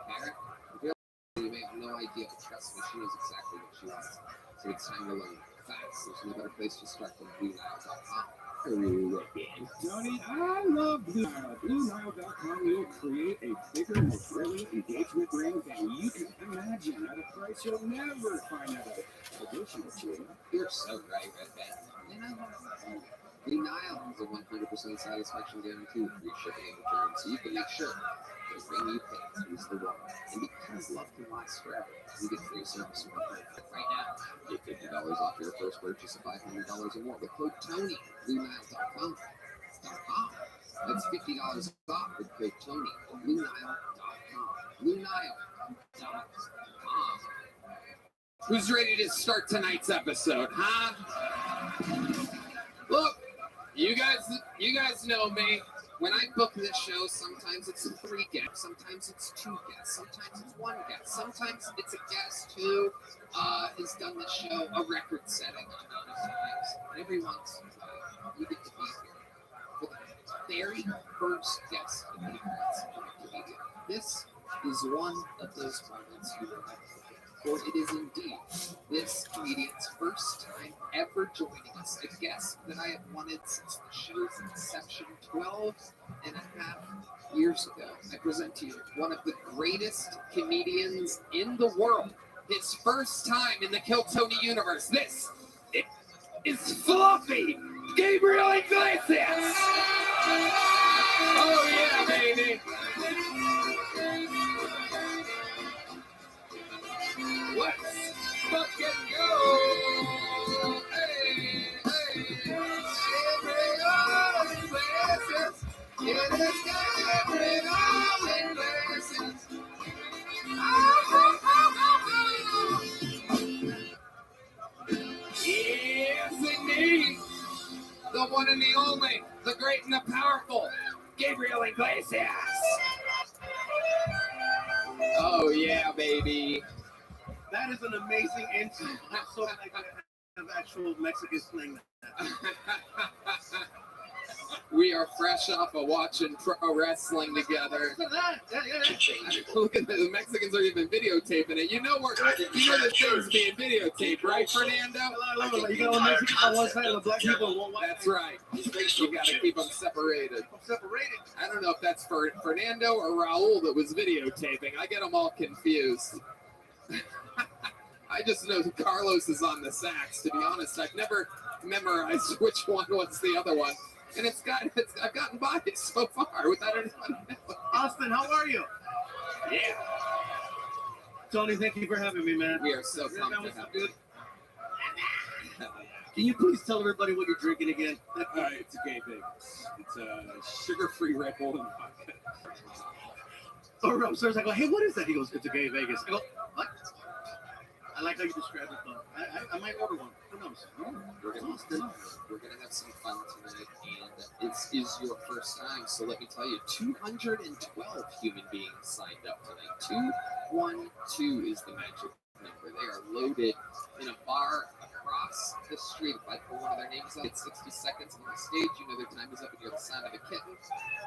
parent. You may have no idea, but trust me, she knows exactly what she wants. So it's time to learn fast. There's no better place to start than BlueNile.com. Tony, I love Blue Nile. BlueNile.com will create a bigger, more brilliant engagement ring than you can imagine at a price you'll never find at a traditional jeweler. You're so right, Red Band. And I love Blue Nile has a 100% satisfaction guarantee with free shipping and returns, so you can make sure the ring you pick is the one. And because love can last forever, you get free service from her right now. Get $50 off your first purchase of $500 or more with code TONY. BlueNile.com. That's $50 off with code TONY. BlueNile.com. BlueNile.com. Who's ready to start tonight's episode, huh? Look, you guys know me. When I book this show, sometimes it's 3 guests, sometimes it's 2 guests, sometimes it's 1 guest, sometimes it's a guest who has done the show a record-setting amount of times. And every once in a while, you get to be here for the very first guest of the event. This is one of those moments you will never forget. For it is indeed this comedian's first time ever joining us, a guest that I have wanted since the show's inception 12 and a half years ago. I present to you one of the greatest comedians in the world. His first time in the Kill Tony universe. This is Fluffy Gabriel Iglesias. Oh yeah, baby. Let's fucking go! Hey, Gabriel Iglesias. It is Gabriel Iglesias. Yes, indeed. The one and the only, the great and the powerful, Gabriel Iglesias. Oh yeah, baby. That is an amazing intro. I'm so glad to have actual Mexicans playing that. We are fresh off of watching pro wrestling together. Look at that. Yeah. Look at the Mexicans are even videotaping it. You know the thing's being videotaped, right, Fernando? I love it. You got all Mexicans on one side and the black people on one side. That's right. You got to keep them separated. I don't know if that's for Fernando or Raul that was videotaping. I get them all confused. I just know Carlos is on the sax. To be honest, I've never memorized which one was the other one, and I've gotten by it so far without anyone knowing. Austin, how are you? Yeah, Tony, thank you for having me, man. we are so pumped to have you. Can you please tell everybody what you're drinking again? It's a gay Vegas. It's a sugar-free Red Bull and vodka. Or upstairs, I go, hey, what is that? He goes, it's a gay Vegas. I go, what? I like how you describe it, though. I might order one. Who knows? We're gonna have some fun tonight, and this is your first time. So let me tell you, 212 human beings signed up tonight. 212 is the magic number. They are loaded in a bar across the street. If I pull one of their names up, it's 60 seconds on the stage. You know their time is up, and you're the sound of a kitten.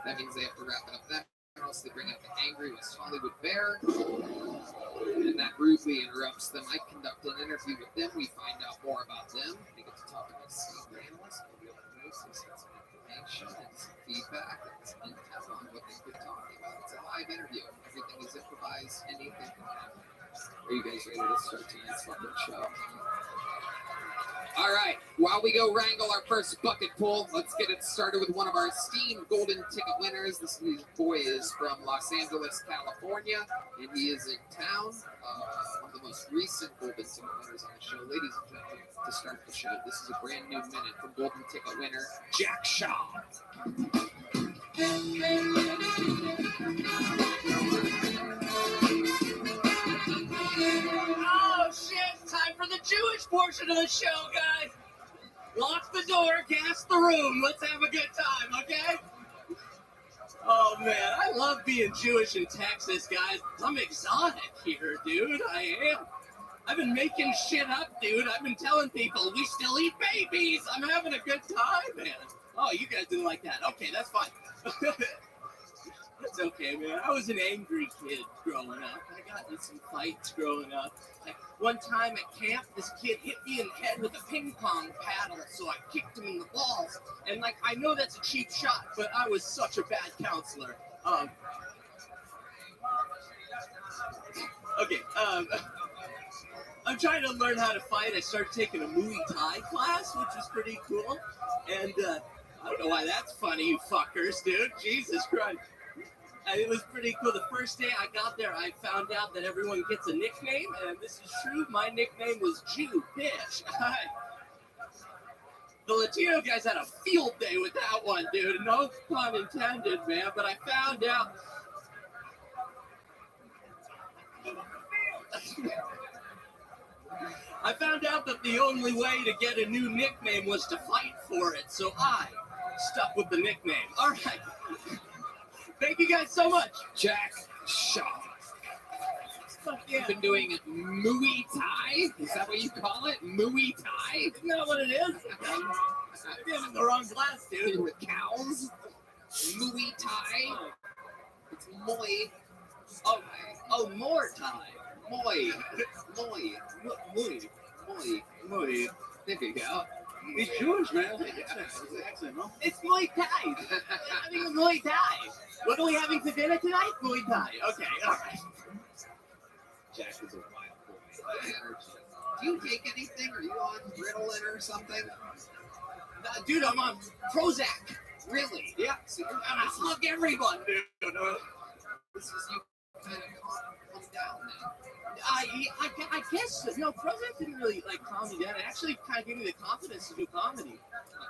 That means they have to wrap it up then. Or else they bring out the angry West Hollywood Bear, and that rudely interrupts them. I conduct an interview with them. We find out more about them. We get to talk to my senior analyst. We'll be able to some information and some feedback and some intel on what they've been talking about. It's a live interview. Everything is improvised. Anything can happen. Are you guys ready to start tonight's fucking show? All right, while we go wrangle our first bucket pull, let's get it started with one of our esteemed golden ticket winners. This boy is from Los Angeles, California, and he is in town. One of the most recent golden ticket winners on the show. Ladies and gentlemen, to start the show, this is a brand new minute from golden ticket winner Jack Shaw. Oh shit, time for the Jewish portion of the show, guys. Lock the door, gas the room. Let's have a good time, okay? Oh man, I love being Jewish in Texas, guys. I'm exotic here, dude. I am. I've been making shit up, dude. I've been telling people we still eat babies. I'm having a good time, man. Oh, you guys didn't like that. Okay, that's fine. It's okay, man. I was an angry kid growing up. I got in some fights growing up. Like one time at camp, this kid hit me in the head with a ping pong paddle, so I kicked him in the balls. And like, I know that's a cheap shot, but I was such a bad counselor. Okay. I'm trying to learn how to fight. I started taking a Muay Thai class, which is pretty cool. And I don't know why that's funny, you fuckers, dude. Jesus Christ. And it was pretty cool. The first day I got there, I found out that everyone gets a nickname, and this is true. My nickname was Jew Bitch. The Latino guys had a field day with that one, dude. No pun intended, man. But I found out. I found out that the only way to get a new nickname was to fight for it, so I stuck with the nickname. All right. Thank you guys so much. Jack Shaw. Fuck yeah. You've been doing Muay Thai? Is that what you call it? Muay Thai? Isn't that what it is? I'm in the wrong class, dude. With cows? Muay Thai? It's Muay. Oh, more Thai. Muay. Muay. There you go. He's Jewish, man. His accent, no? It's Muay Thai. Having a Muay Thai. What are we having for dinner tonight? Muay Thai. Okay, all right. Jack is a wild boy. Do you take anything? Are you on Ritalin or something? Dude, I'm on Prozac. Really? Yeah. So you're And I hug everyone, dude. this is you kind of calm down now. I guess, you know, Prozac didn't really, like, calm me down. It actually kind of gave me the confidence to do comedy,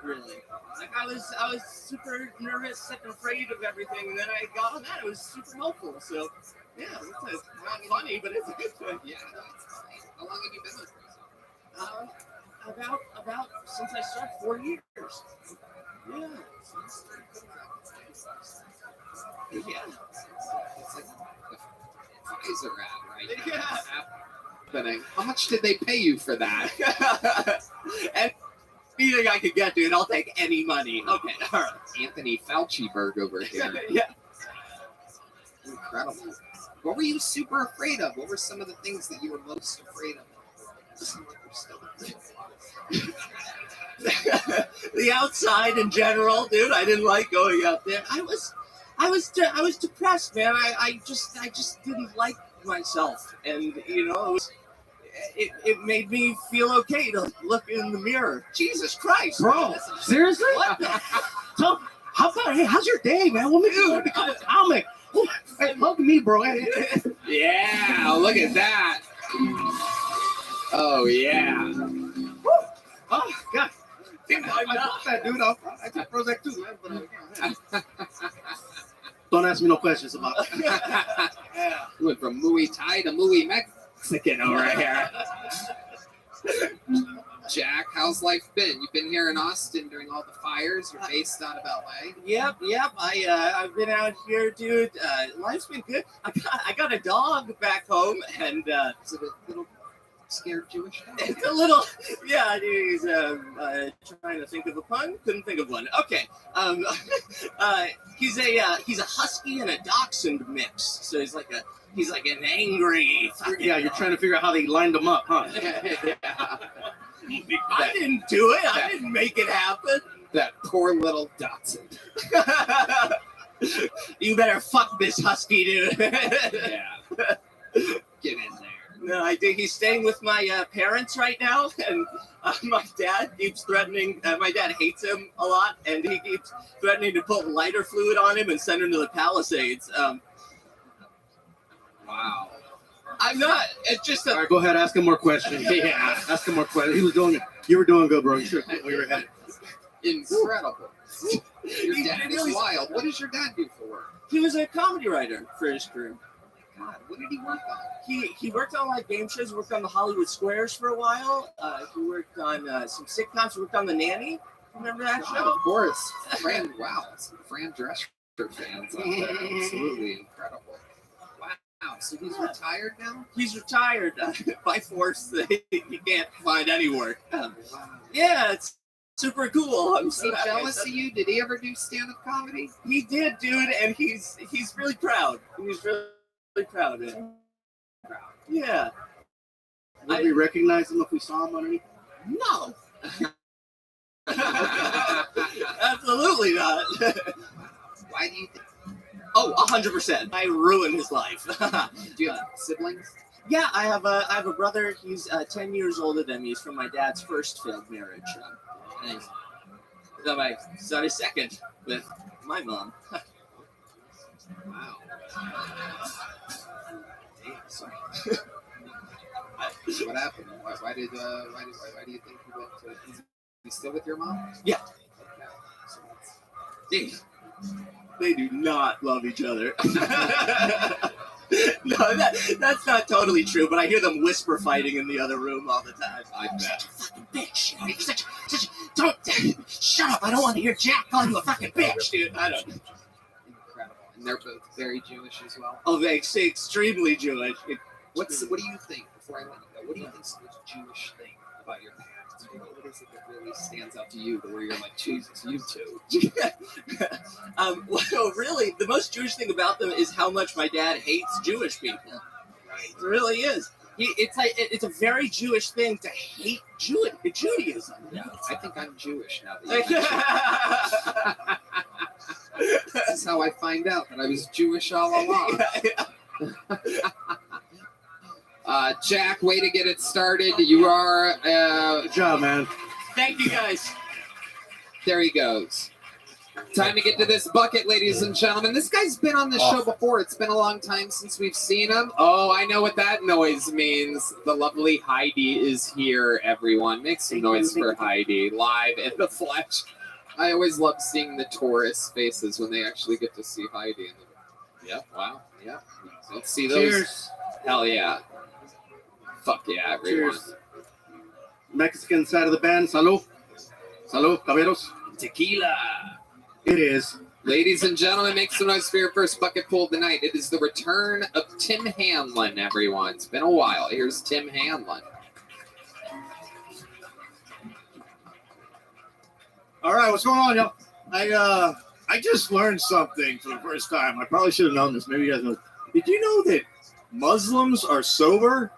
really. Like, I was super nervous and afraid of everything, and then I got on that. It was super helpful. So, yeah, it's not funny, but it's a good thing. Yeah, no, it's fine. How long have you been with Prozac? About since I started 4 years. Yeah. Yeah. It's like the Pfizer ad right now. Yeah. Happening. How much did they pay you for that? Anything I could get, dude. I'll take any money. Okay, all right. Anthony Fauciberg over here. Yeah. Incredible. What were you super afraid of? What were some of the things that you were most afraid of? Seem like we're still The outside in general, dude. I didn't like going out there. I was depressed, man. I just didn't like myself, and you know, it made me feel okay to look in the mirror. Jesus Christ, Bro, seriously? What the? So, how about, hey, how's your day, man? What makes you become a comic? Hey, love me, bro. Yeah, look at that. Oh yeah. Oh, God. Damn, I I'm not. bought that, dude. I took Prozac too, man. But, don't ask me no questions about it. Yeah. Went from Muay Thai to Muay Mexican over here. Jack, how's life been? You've been here in Austin during all the fires. You're based out of LA. Yep. I've been out here, dude. Life's been good. I got a dog back home, and Is it a little scared Jewish dog? it's a little, yeah. Dude, he's trying to think of a pun. Couldn't think of one. Okay. He's a husky and a dachshund mix. So he's like an angry. Yeah, you're trying to figure out how they lined them up, huh? Yeah. I didn't do it. I didn't make it happen. That poor little Dachshund. You better fuck this husky, dude. Yeah. Get in there. No, I think he's staying with my parents right now, and my dad keeps threatening. My dad hates him a lot, and he keeps threatening to put lighter fluid on him and send him to the Palisades. Wow. I'm not. It's just All right, go ahead. Ask him more questions. Yeah. Ask him more questions. He was doing it. You were doing good, bro. You should have where you're headed. Incredible. Your He dad really- is wild. What does your dad do for work? He was a comedy writer for his career. God, what did he work on? He worked on like game shows. Worked on the Hollywood Squares for a while. He worked on some sitcoms. He worked on The Nanny. Remember that God, show? of course. Wow. Some Fran Drescher fans out there. Absolutely incredible. Wow. So he's retired now? He's retired by force. He can't find any work. Wow. Yeah, it's super cool. I'm Is he so happy. jealous of you? Did he ever do stand-up comedy? He did, dude, and he's really proud. He's really proud. Yeah. Would we recognize him if we saw him underneath? No. Absolutely not. Why do you think? Oh, 100%. I ruined his life. Do you have siblings? Yeah, I have a brother. He's 10 years older than me. He's from my dad's first failed marriage. And he's on his second with my mom. Wow. Damn, sorry. What happened? Why do you think he went to? Is he still with your mom? Yeah. Okay. So that's, They do not love each other. No, that's not totally true, but I hear them whisper fighting in the other room all the time. I bet. Fucking bitch. You're such a, don't, shut up. I don't want to hear Jack call you a fucking bitch, dude. I don't. Incredible. And they're both very Jewish as well. Oh, they say extremely Jewish. What do you think, before I let you go, what do you think is the most Jewish thing about your parents? What is it that really stands out to you, where you're like, Jesus, you two? Well, really, the most Jewish thing about them is how much my dad hates Jewish people. Right. It really is. It's a very Jewish thing to hate Judaism. Yeah, I think I'm Jewish now that you mention it. This is how I find out that I was Jewish all along. Jack, way to get it started. You are, Good job, man. Thank you, guys. there he goes. Time to get to this bucket, ladies and gentlemen. This guy's been on the show before. It's been a long time since we've seen him. Oh, I know what that noise means. The lovely Heidi is here, everyone. Make some noise for Heidi, live in the flesh. I always love seeing the tourist faces when they actually get to see Heidi. Yep, wow, yeah. Let's see those. Cheers. Hell yeah. Fuck yeah, everyone. Cheers. Mexican side of the band. Salud. Salud, caballeros. Tequila. It is. Ladies and gentlemen, make some noise for your first bucket pull tonight. It is the return of Tim Hanlon, everyone. It's been a while. Here's Tim Hanlon. All right, what's going on, y'all? I just learned something for the first time. I probably should have known this. Maybe you guys know. Did you know that Muslims are sober?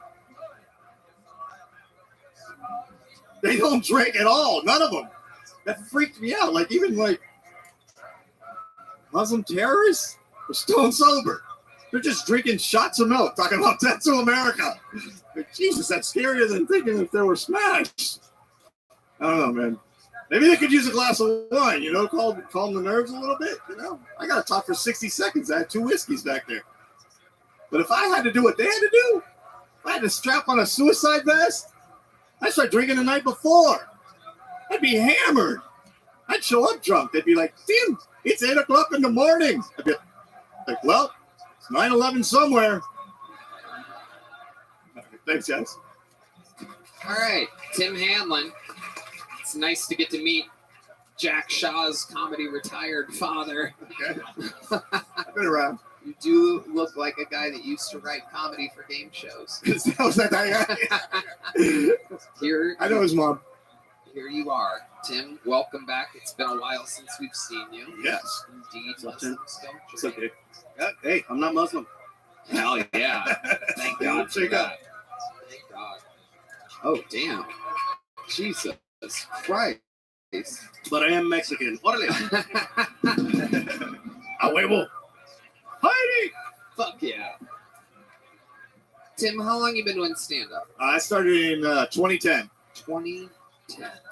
They don't drink at all. None of them. That freaked me out. Like even like Muslim terrorists are stone sober. They're just drinking shots of milk, talking about that to America. Like, Jesus, that's scarier than thinking if they were smashed. I don't know, man. Maybe they could use a glass of wine, you know, calm the nerves a little bit, you know. I got to talk for 60 seconds. I had 2 whiskeys back there. But if I had to do what they had to do, if I had to strap on a suicide vest, I'd start drinking the night before. I'd be hammered. I'd show up drunk. They'd be like, Tim, it's 8 o'clock in the morning. I'd be like, well, it's 9/11 somewhere. Thanks, guys. All right, Tim Hanlon. It's nice to get to meet Jack Shaw's comedy retired father. Okay. I've been around. You do look like a guy that used to write comedy for game shows. That was that guy. Here, I know his mom. here you are, Tim. Welcome back. It's been a while since we've seen you. Yes. Indeed, What's up, Muslims don't It's drink. okay. Yeah, hey, I'm not Muslim. Hell yeah! Thank God for Check out. that. Thank God. Oh damn! Jesus Christ! But I am Mexican. Órale. A huevo. Heidi! Fuck yeah! Tim, how long you been doing stand up? I started in 2010. 2010.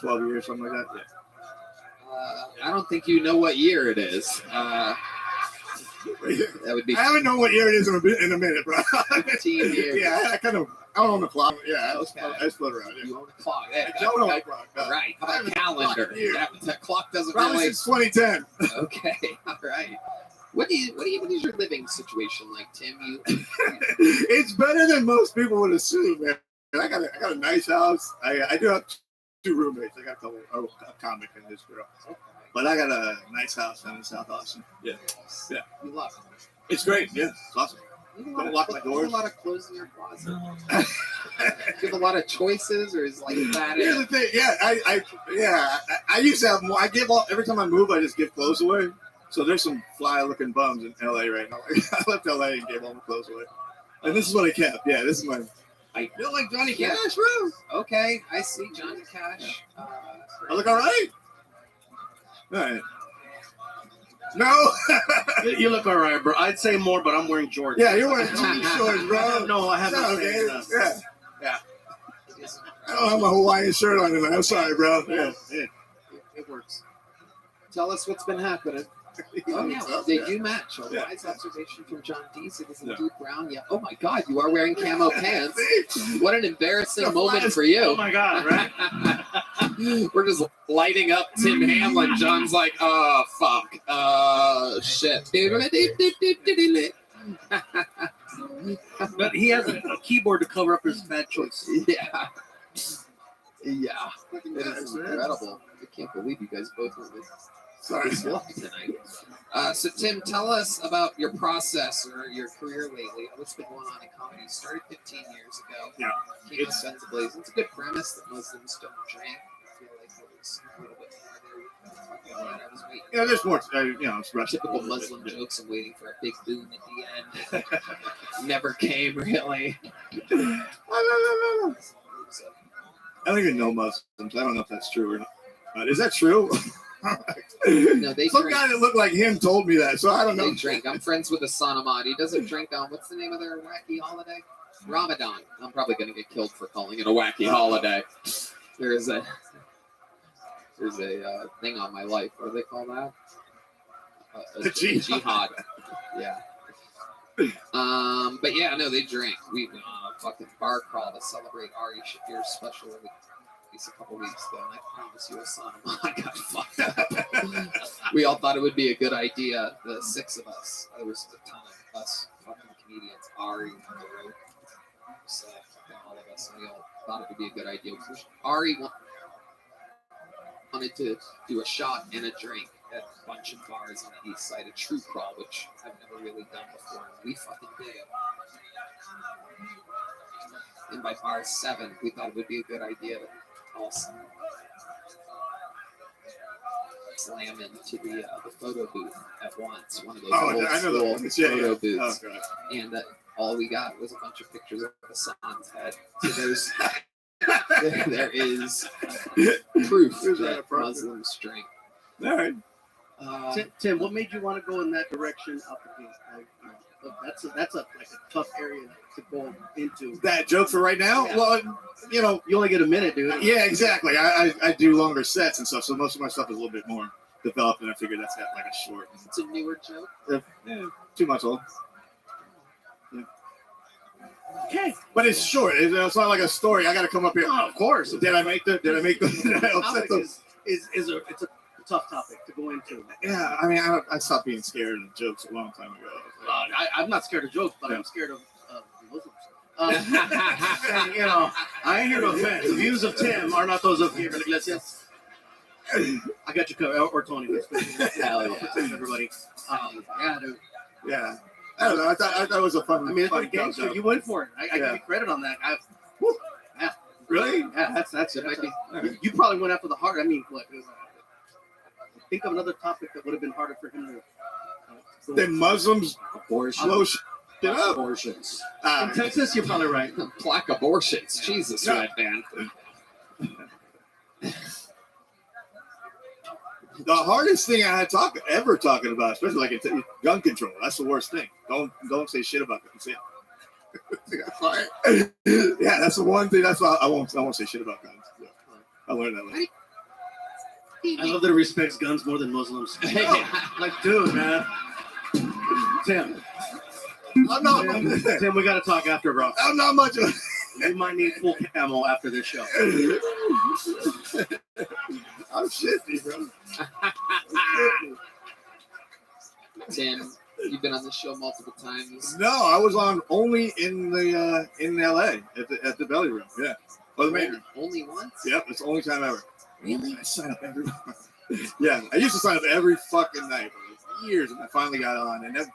12 years, something like that. Yeah. I don't think you know what year it is. That would be I haven't known what year it is in a minute, bro. 15 years. Yeah, I kind of, I don't own the clock. Yeah, Okay. I split around. Yeah. You own a clock. Yeah, I don't own okay. the clock. No. Right. How I about haven't calendar? clocked here. That clock doesn't Probably really. since 2010. Okay. All right. What is your living situation like, Tim? You It's better than most people would assume, man. I got a nice house. I do have 2 roommates. I got a comic and this girl. But I got a nice house down in South Austin. Yeah. Yeah. You love it. It's great. Yeah. It's awesome. You have Don't lock my you have doors. a lot of clothes in your closet. you have a lot of choices, or is like that Here's the thing. Yeah, I used to have more. I give all every time I move. I just give clothes away. So there's some fly-looking bums in LA right now. I left LA and gave all my clothes away. And this is what I kept. Yeah, this is my. I feel like Johnny Yeah. Cash, bro. Okay, I see Johnny Cash. I look all right. All right. No. You look all right, bro. I'd say more, but I'm wearing Jordans. Yeah, you're wearing jean shorts, bro. No, I haven't. No, said okay. that. Yeah. I don't have my Hawaiian shirt on tonight. I'm sorry, bro. Yeah. It works. Tell us what's been happening. Oh, yeah, What's up, they yeah. do match. A Yeah. wise observation from John Dees. It is Yeah. indeed brown. Yeah. Oh my God, you are wearing camo pants. See? What an embarrassing The moment flash- for Oh you. my God, right? We're just lighting up Tim Hamlin. John's like, oh fuck, shit. But he has a keyboard to cover up his bad choice. Yeah. Yeah. Fucking It guys, is man. incredible. I can't believe you guys both were Sorry. this lucky tonight. So Tim, tell us about your process or your career lately. What's been going on in comedy? You started 15 years ago. Yeah. Came with Guns Ablaze. It's a good premise that Muslims don't drink. I feel like it was a little bit more there. I was waiting. Yeah, there's more. It's Russian. Typical Muslim jokes. I'm waiting for a big boom at the end. Never came really. So, I don't even know Muslims. I don't know if that's true or not. But is that true? no, they Some drink. guy that looked like him told me that, so I don't know. They drink. I'm friends with Hassan Ahmad. He doesn't drink on what's the name of their wacky holiday? Ramadan. I'm probably going to get killed for calling it a wacky holiday. There's a thing on my life. What do they call that? A jihad. Yeah. But yeah, no, they drink. We went on a fucking bar crawl to celebrate Ari Shafir's special release a couple weeks ago, and I promise you, Hassan Ahmad got fucked up. We all thought it would be a good idea. The six of us. There was a ton of us fucking comedians. Ari, so fucking all of us, and we all thought it would be a good idea. Ari wanted to do a shot and a drink at a bunch of bars on the east side of True Crawl, which I've never really done before. And we fucking did it. And by bar 7, we thought it would be a good idea to also slam into the photo booth at once. One of those Oh, old I know school the ones. Yeah, photo yeah. booths. Oh, God. And all we got was a bunch of pictures of Hassan's head. So there's there is proof Is that that appropriate? Muslims drink. All right. Tim, what made you want to go in that direction up against? That's a tough area to go into. That joke for right now? Yeah. Well, You only get a minute, dude. yeah, exactly. I do longer sets and stuff, so most of my stuff is a little bit more developed, and I figured that's got like a short. It's a newer joke. 2 months old. Okay. But it's short. It's not like a story. I got to come up here. Oh, of course. Did I make the? Did I upset Topic them? is a tough topic to go into. Yeah, I mean, I stopped being scared of jokes a long time ago. I'm not scared of jokes, but Yeah. I'm scared of Muslims. And, I ain't here to offend. The views of Tim are not those of Gabriel Iglesias. I got you covered, or Tony. Hell yeah. Everybody. Yeah, dude. Yeah, I don't know. I thought it was a fun. I mean, it's fun like gangster. concept. You went for it. I Yeah. give you credit on that. Really? Yeah, that's It might be. You probably went after the heart. I mean, what? Think of another topic that would have been harder for him to. Then Muslims Abortion. blow shit up. Abortions. In Texas, you're probably right. Plaque abortions. Jesus, Yeah. Red Man. The hardest thing I had ever talking about, especially like gun control. That's the worst thing. Don't say shit about consent. Yeah, that's the one thing. That's why I won't say shit about guns. Yeah. I learned that. Later. I love that he respects guns more than Muslims. Like, dude, man. Tim, I'm not. Tim, we got to talk after, bro. I'm not much of. We might need full camo after this show. I'm shifty, bro. Tim, you've been on the show multiple times. No, I was on only in the in LA at the Belly Room. Yeah, or the main room. Only once? Yep, it's the only time ever. Really? I sign up every. Yeah, I used to sign up every fucking night for years, and I finally got on. And that,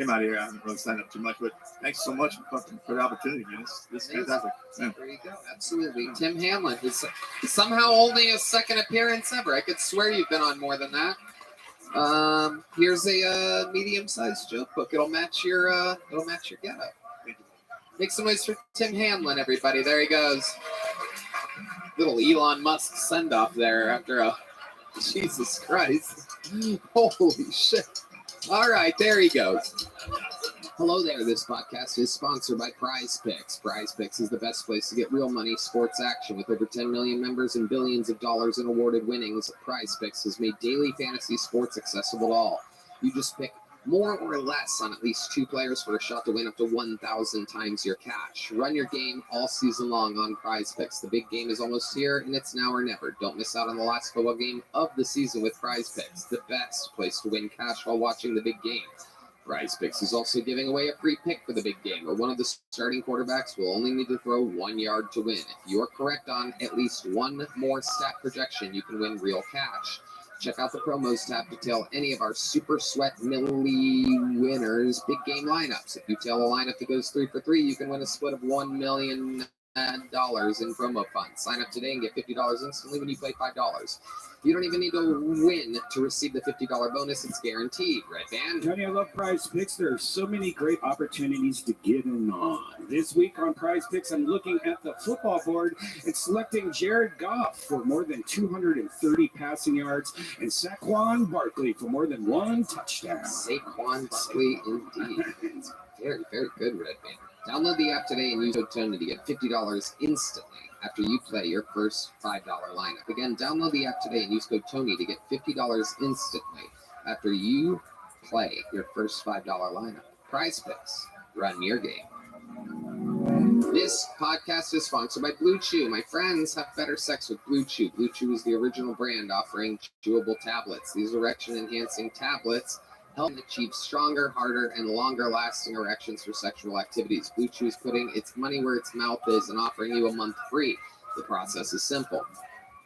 came out here. I haven't really signed up too much, but thanks so much for the opportunity, man. This is fantastic. Yeah. There you go. Absolutely. Tim Hamlin is somehow only his second appearance ever. I could swear you've been on more than that. Here's a medium-sized joke book. It'll match your getup. Make some noise for Tim Hamlin, everybody. There he goes. Little Elon Musk send-off there after a Jesus Christ. Holy shit. All right, there he goes. Hello there. This podcast is sponsored by Prize Picks. Prize Picks is the best place to get real money sports action. With over 10 million members and billions of dollars in awarded winnings, Prize Picks has made daily fantasy sports accessible to all. You just pick more or less on at least 2 players for a shot to win up to 1,000 times your cash. Run your game all season long on Prize Picks. The big game is almost here, and it's now or never. Don't miss out on the last football game of the season with Prize Picks, the best place to win cash while watching the big game. Prize Picks is also giving away a free pick for the big game, where one of the starting quarterbacks will only need to throw 1 yard to win. If you're correct on at least one more stat projection, you can win real cash. Check out the promos tab to tail any of our Super Sweat Millie winners big game lineups. If you tail a lineup that goes 3 for 3, you can win a split of $1 million in promo funds. Sign up today and get $50 instantly when you play $5. You don't even need to win to receive the $50 bonus. It's guaranteed. Red Band. Tony, I love Prize Picks. There are so many great opportunities to get in on. This week on Prize Picks, I'm looking at the football board and selecting Jared Goff for more than 230 passing yards and Saquon Barkley for more than 1 touchdown. Saquon Barkley, indeed. Very, very good, Red Band. Download the app today and use code Tony to get $50 instantly after you play your first $5 lineup. Again, download the app today and use code Tony to get $50 instantly after you play your first $5 lineup. Prize Picks. Run your game. This podcast is sponsored by Blue Chew. My friends have better sex with Blue Chew. Blue Chew is the original brand offering chewable tablets. These erection-enhancing tablets help achieve stronger, harder, and longer-lasting erections for sexual activities. Blue Chew is putting its money where its mouth is and offering you a month free. The process is simple.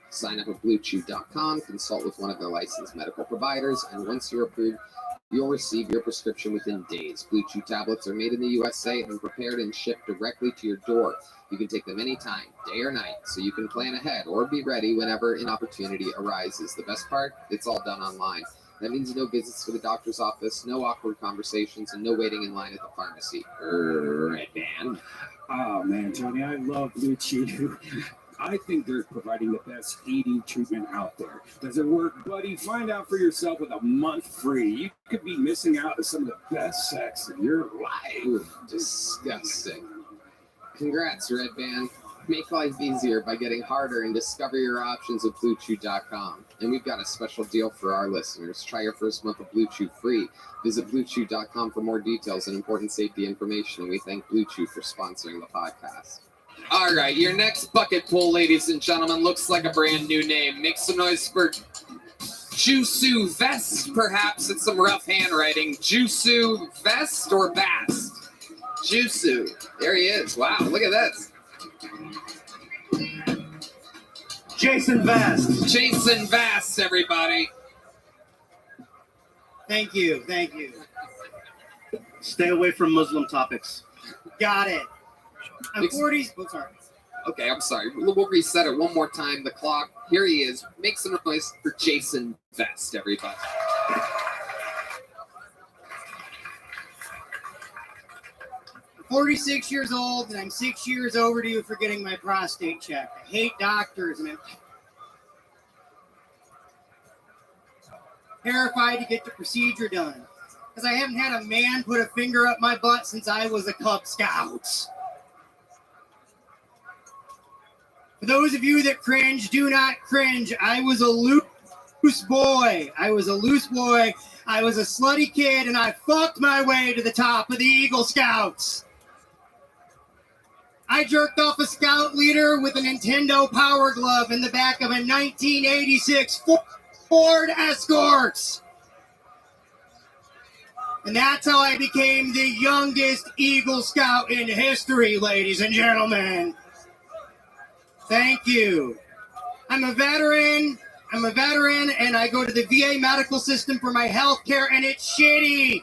Sign up at BlueChew.com, consult with one of their licensed medical providers, and once you're approved, you'll receive your prescription within days. Blue Chew tablets are made in the USA and prepared and shipped directly to your door. You can take them anytime, day or night, so you can plan ahead or be ready whenever an opportunity arises. The best part? It's all done online. That means no visits to the doctor's office, no awkward conversations, and no waiting in line at the pharmacy. Red Band. Oh, man, Tony, I love Blue Chew. I think they're providing the best ED treatment out there. Does it work, buddy? Find out for yourself with a month free. You could be missing out on some of the best sex in your life. Ooh, disgusting. Congrats, Red Band. Make life easier by getting harder and discover your options at BlueChew.com. And we've got a special deal for our listeners. Try your first month of Blue Chew free. Visit BlueChew.com for more details and important safety information. And we thank Blue Chew for sponsoring the podcast. All right, your next bucket pool, ladies and gentlemen, looks like a brand new name. Make some noise for Jusu Vest, perhaps. It's some rough handwriting. Jusu Vest or Bast? Jusu. There he is. Wow, look at this. Jason Vast. Jason Vast, everybody. Thank you. Stay away from Muslim topics. Got it. I'm 40. Oh, sorry. Okay, I'm sorry. We'll reset it one more time. The clock. Here he is. Make some noise for Jason Vest, everybody. I'm 46 years old, and I'm 6 years overdue for getting my prostate checked. I hate doctors, and I'm terrified to get the procedure done because I haven't had a man put a finger up my butt since I was a Cub Scout. For those of you that cringe, do not cringe. I was a loose boy. I was a slutty kid, and I fucked my way to the top of the Eagle Scouts. I jerked off a scout leader with a Nintendo Power Glove in the back of a 1986 Ford Escort. And that's how I became the youngest Eagle Scout in history, ladies and gentlemen. Thank you. I'm a veteran, and I go to the VA medical system for my health care, and it's shitty.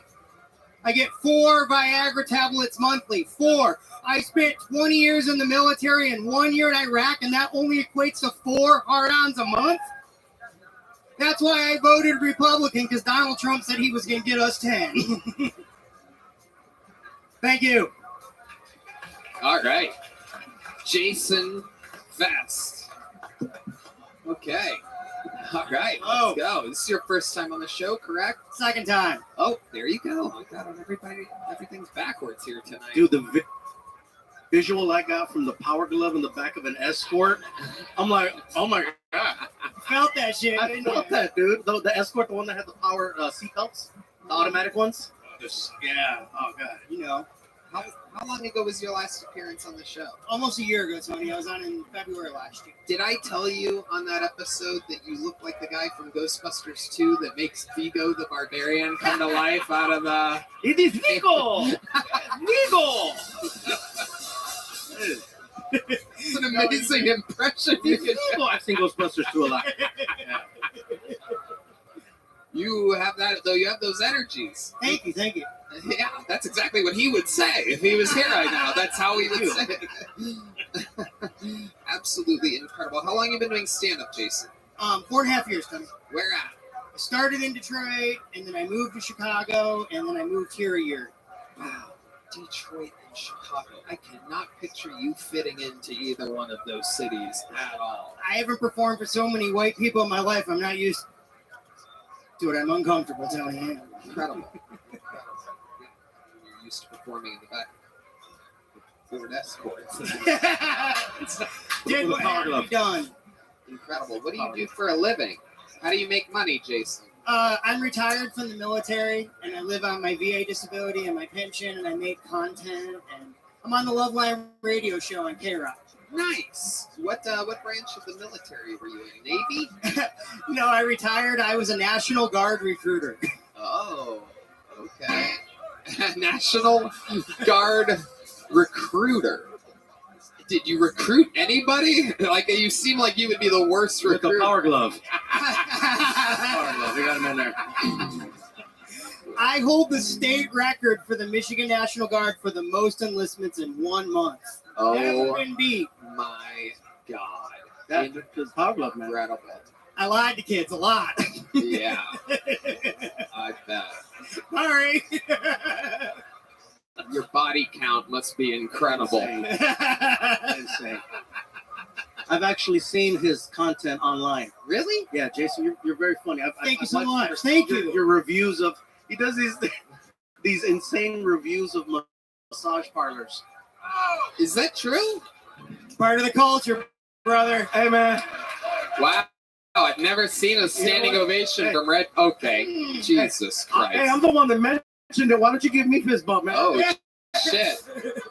I get 4 Viagra tablets monthly. 4. I spent 20 years in the military and 1 year in Iraq, and that only equates to 4 hard-ons a month. That's why I voted Republican, because Donald Trump said he was going to get us 10. Thank you. All right. Jason Vest. Okay. All right. Let's go. This is your first time on the show, correct? Second time. Oh, there you go. I got everybody. Everything's backwards here tonight. Dude, the visual I got from the Power Glove in the back of an Escort, I'm like, oh my God. Felt that shit. I didn't felt you? that, dude. The Escort, the one that had the power seatbelts, the automatic ones. Yeah. Oh God. You know, How long ago was your last appearance on the show? almost a year ago, Tony. I was on in February last year. Did I tell you on that episode that you look like the guy from Ghostbusters 2 that makes Vigo the Barbarian come to life out of the... It is Vigo. Vigo. It's an amazing impression you can Vigo. I've seen Ghostbusters 2 a lot. You have that, though. You have those energies. Thank you, thank you. Yeah, that's exactly what he would say if he was here right now. That's how he would say it. Absolutely incredible. How long have you been doing stand-up, Jason? 4.5 years, Tony. Where at? I started in Detroit, and then I moved to Chicago, and then I moved here a year. Wow, Detroit and Chicago. I cannot picture you fitting into either one of those cities at all. I haven't performed for so many white people in my life. I'm not used to it. I'm uncomfortable, Tony. Incredible. You're used to performing in the back of Ford Escorts. Did what had to be done. Incredible. What do you do for a living? How do you make money, Jason? I'm retired from the military, and I live on my VA disability and my pension, and I make content, and I'm on the Loveline radio show on K-Rock. Nice. What branch of the military were you in? Navy? No, I retired. I was a National Guard recruiter. Oh, okay. National Guard recruiter. Did you recruit anybody? Like, you seem like you would be the worst With the recruiter. Power Glove. Power Glove. We got him in there. I hold the state record for the Michigan National Guard for the most enlistments in 1 month. Never Oh been beat. my God. That's the Power Glove, man. Incredible. I lied to kids a lot. Yeah, I bet. Sorry. Your body count must be incredible. Insane. I've actually seen his content online. Really? Yeah, Jason, you're very funny. Thank you I've so watched much. Thank you. Your reviews of he does these insane reviews of massage parlors. Is that true? Part of the culture, brother. Hey man, Wow. I've never seen a standing ovation from Red. Okay. Jesus Christ. hey, I'm the one that mentioned it. Why don't you give me fist bump, man? Oh, shit.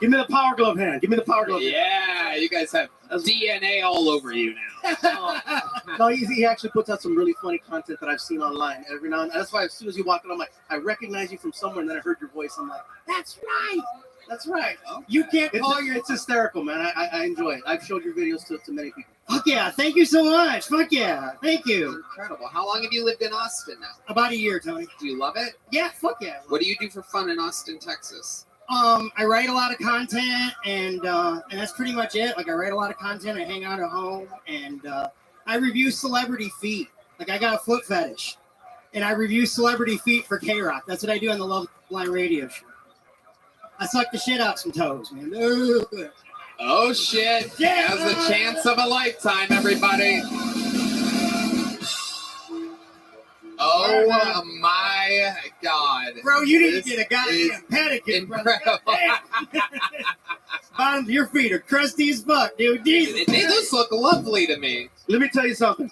Give me the Power Glove hand. Give me the Power Glove. Yeah, you guys have DNA all over you now. No, he actually puts out some really funny content that I've seen online every now and then. That's why as soon as you walk in, I'm like, I recognize you from somewhere, and then I heard your voice. I'm like, that's right. That's right. You can't call your... It's hysterical, man. I enjoy it. I've showed your videos to many people. Fuck yeah. Thank you so much. Fuck yeah. Thank you. Incredible. How long have you lived in Austin now? About a year, Tony. Do you love it? Yeah, fuck yeah. What do you do for fun in Austin, Texas? I write a lot of content, and that's pretty much it. Like, I write a lot of content. I hang out at home, and I review celebrity feet. Like, I got a foot fetish, and I review celebrity feet for K-Rock. That's what I do on the Loveline radio show. I suck the shit out some toes, man. Ugh. Oh, shit. Yeah. Has the chance of a lifetime, everybody. Oh, my God. Bro, you need This to get a goddamn pedicure, brother. incredible. Bottoms of your feet are crusty as fuck, dude. Jesus. Those look lovely to me. Let me tell you something.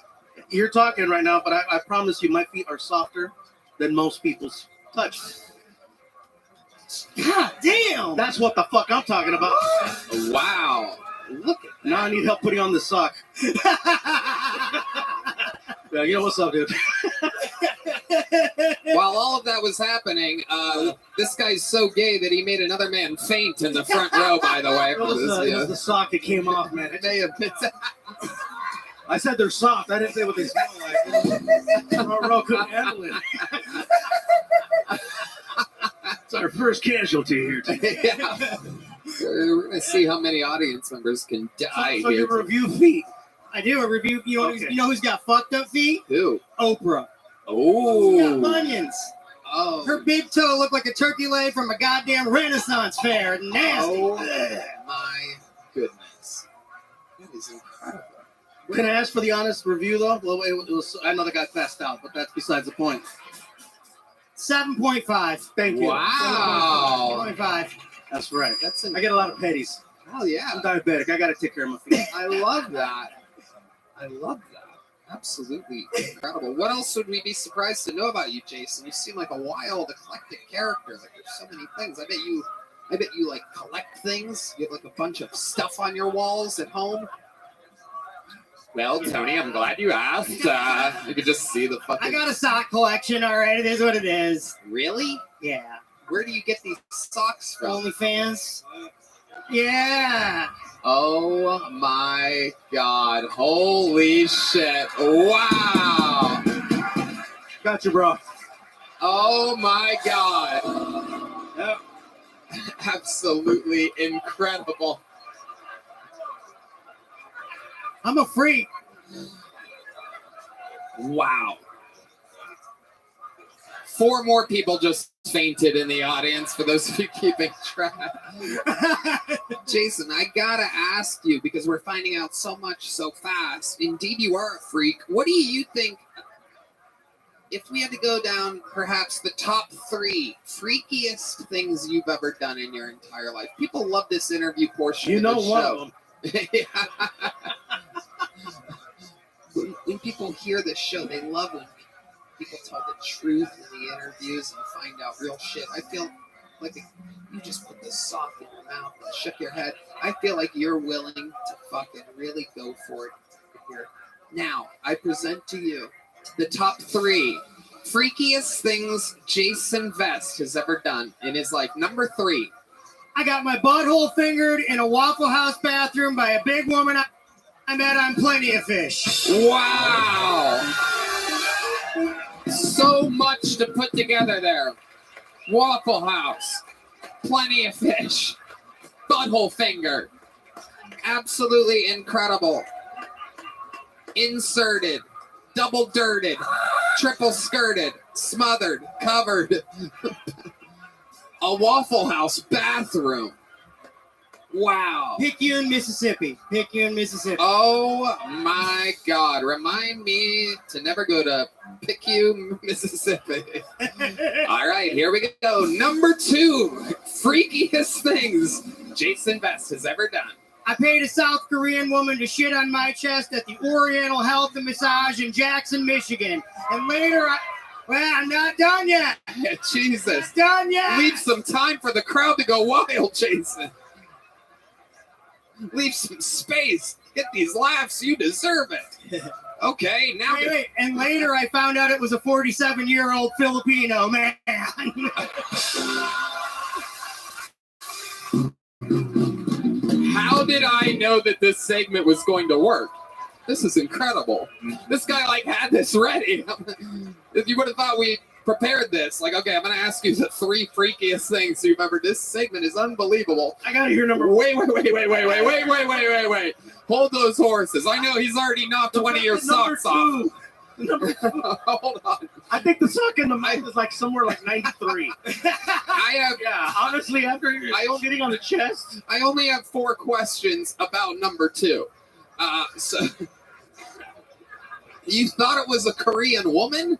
You're talking right now, but I promise you, my feet are softer than most people's touch. God damn. That's what the fuck I'm talking about. Wow. Look at Now I need help putting on the sock. Yeah, you know what's up, dude? While all of that was happening, this guy's so gay that he made another man faint in the front row, by the way. It was the sock that came off, man. It may have been. I said they're soft. I didn't say what they smell like. Front row couldn't handle it. That's our first casualty here today. Yeah. We're gonna see how many audience members can die So here. you review feet. I do a review. Okay. You know who's got fucked up feet? Who? Oprah. She got Oh. bunions. Oh. Her big toe looked like a turkey leg from a goddamn Renaissance fair. Nasty. Oh Ugh. my goodness. That is incredible. Can I ask for the honest review though? Well, I know the guy passed out, but that's besides the point. 7.5. Thank you. Wow. 7.5. That's right. That's I get a lot of petties. hell yeah. I'm diabetic. I got to take care of my feet. I love that. I love that. Absolutely incredible. What else would we be surprised to know about you, Jason? You seem like a wild, eclectic character. Like there's so many things. I bet you like collect things. You have like a bunch of stuff on your walls at home. Well, Tony, I'm glad you asked. You could just see the fucking. I got a sock collection. All right, it is what it is. Really? Yeah. Where do you get these socks from? OnlyFans. Yeah. Oh my god. Holy shit. Wow. Gotcha, bro. Oh my god. Yep. Absolutely incredible. I'm a freak. Wow. 4 more people just fainted in the audience for those of you keeping track. Jason, I gotta ask you, because we're finding out so much so fast. Indeed, you are a freak. What do you think, if we had to go down perhaps the top 3 freakiest things you've ever done in your entire life? People love this interview portion You of know the one show. of them. When people hear this show, they love when people tell the truth in the interviews and find out real shit. I feel like you just put the sock in your mouth and shook your head. I feel like you're willing to fucking really go for it here. Now, I present to you the top 3 freakiest things Jason Vest has ever done in his life. Number 3. I got my butthole fingered in a Waffle House bathroom by a big woman I met on Plenty of Fish. Wow. So much to put together there. Waffle House. Plenty of Fish. Butthole finger. Absolutely incredible. Inserted. Double dirted. Triple skirted. Smothered. Covered. A Waffle House bathroom. Wow. Picayune, Mississippi. Picayune, Mississippi. Oh my God. Remind me to never go to Picayune, Mississippi. All right, here we go. Number 2, freakiest things Jason Vest has ever done. I paid a South Korean woman to shit on my chest at the Oriental Health and Massage in Jackson, Michigan. And later I'm not done yet. Jesus. Not done yet. Leave some time for the crowd to go wild, Jason. Leave some space. Get these laughs. You deserve it. Okay, now. Wait. And later I found out it was a 47-year-old Filipino man. How did I know that this segment was going to work? This is incredible. This guy had this ready. You would have thought we prepared this. Okay, I'm going to ask you the 3 freakiest things you've ever. This segment is unbelievable. I gotta hear number. Wait. Hold those horses. I know he's already knocked one of your socks off. Hold on. I think the sock in the mouth is somewhere 93. Yeah, honestly, after sitting on the chest. I only have 4 questions about number 2. So you thought it was a Korean woman?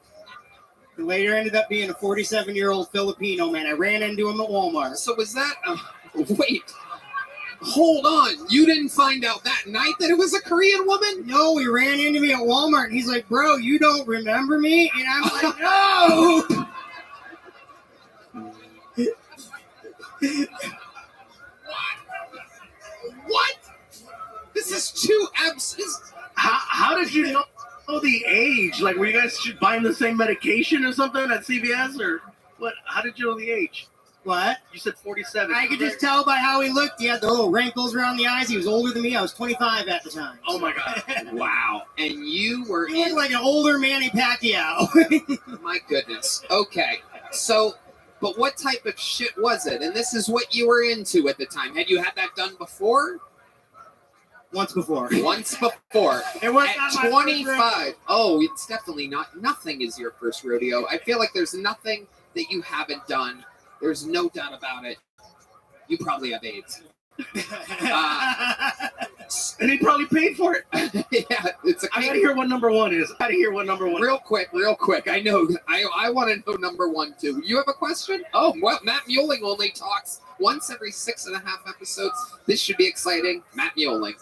It later ended up being a 47-year-old Filipino man. I ran into him at Walmart. So was that? Wait. Hold on. You didn't find out that night that it was a Korean woman? No, he ran into me at Walmart, and he's like, bro, you don't remember me? And I'm like, no! What? This is too abs. How did you know the age? Were you guys buying the same medication or something at CVS or what? How did you know the age? What? You said 47. I could just tell by how he looked. He had the little wrinkles around the eyes. He was older than me. I was 25 at the time. Oh my God! Wow. And you were He looked like an older Manny Pacquiao. My goodness. Okay. So But what type of shit was it? And this is what you were into at the time. Had you had that done before? Once before. Once before. It was At not my first 25. Oh, it's definitely not. Nothing is your first rodeo. I feel like there's nothing that you haven't done. There's no doubt about it. You probably have AIDS. And he probably paid for it. Yeah, it's a I gotta hear what number one is. Real quick. I know. I want to know number one too. You have a question? Oh, well, Matt Mueling only talks once every 6.5 episodes. This should be exciting. Matt Mueling.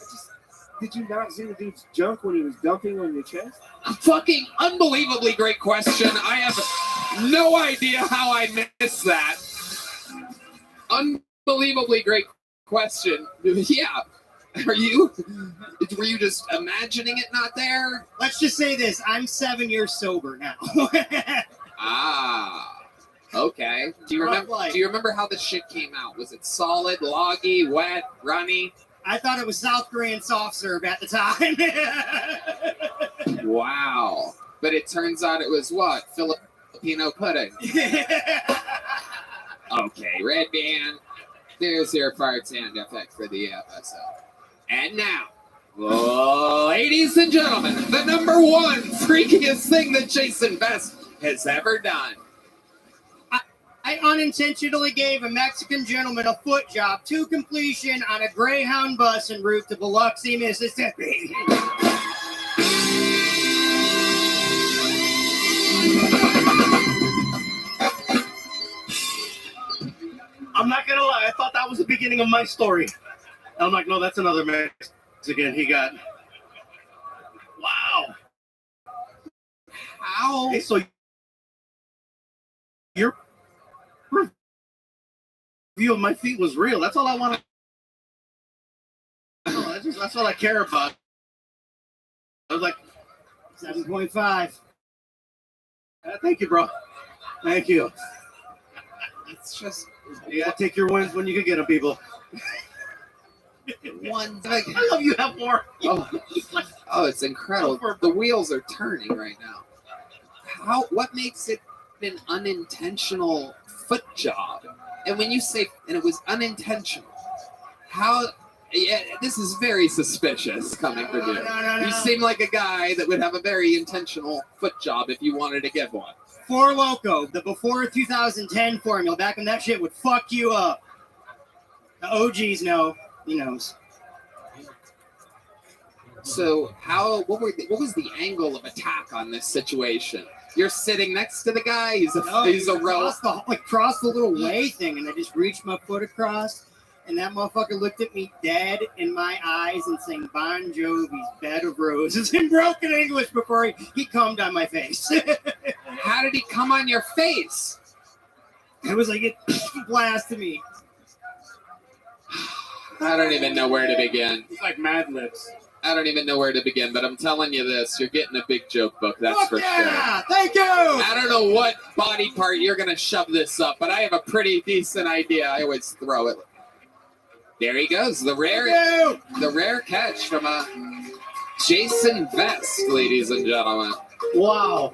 Did you not see the dude's junk when he was dunking on your chest? Fucking unbelievably great question. I have no idea how I missed that. Unbelievably great question. Yeah. Were you just imagining it not there? Let's just say this. I'm 7 years sober now. Ah. Okay. Do you Rough life. remember how the shit came out? Was it solid, loggy, wet, runny? I thought it was South Korean soft serve at the time. Wow. But it turns out it was what? Filipino pudding. Okay, Red Band. There's your fart sound effect for the episode. And now, ladies and gentlemen, the number one freakiest thing that Jason Best has ever done. I unintentionally gave a Mexican gentleman a foot job to completion on a Greyhound bus en route to Biloxi, Mississippi. I'm not gonna lie, I thought that was the beginning of my story. I'm like, no, that's another Mexican. He got. Wow. How? Hey, so your review of my feet was real. That's all I want to know. That's all I care about. I was like, 7.5. thank you, bro. Thank you. It's just You gotta take your wins when you can get them, people. one. I love you have more. Oh, it's incredible. The wheels are turning right now. What makes it an unintentional foot job? And when you say, and it was unintentional, how? Yeah, this is very suspicious coming from you. No. You seem like a guy that would have a very intentional foot job if you wanted to give one. Four Loko, the before 2010 formula, back when that shit would fuck you up. The OGs know. He knows. So what was the angle of attack on this situation? You're sitting next to the guy. He's a row. Cross the little way thing, and I just reached my foot across, and that motherfucker looked at me dead in my eyes and sang Bon Jovi's "Bed of Roses" in broken English before he cummed on my face. How did he come on your face? It was like it blasted me. I don't even know where to begin. It's like Mad Libs. I don't even know where to begin, but I'm telling you this, you're getting a big joke book, that's Fuck for yeah! sure. Thank you! I don't know what body part you're going to shove this up, but I have a pretty decent idea. I always throw it. There he goes, the rare catch from Jason Vest, ladies and gentlemen. Wow.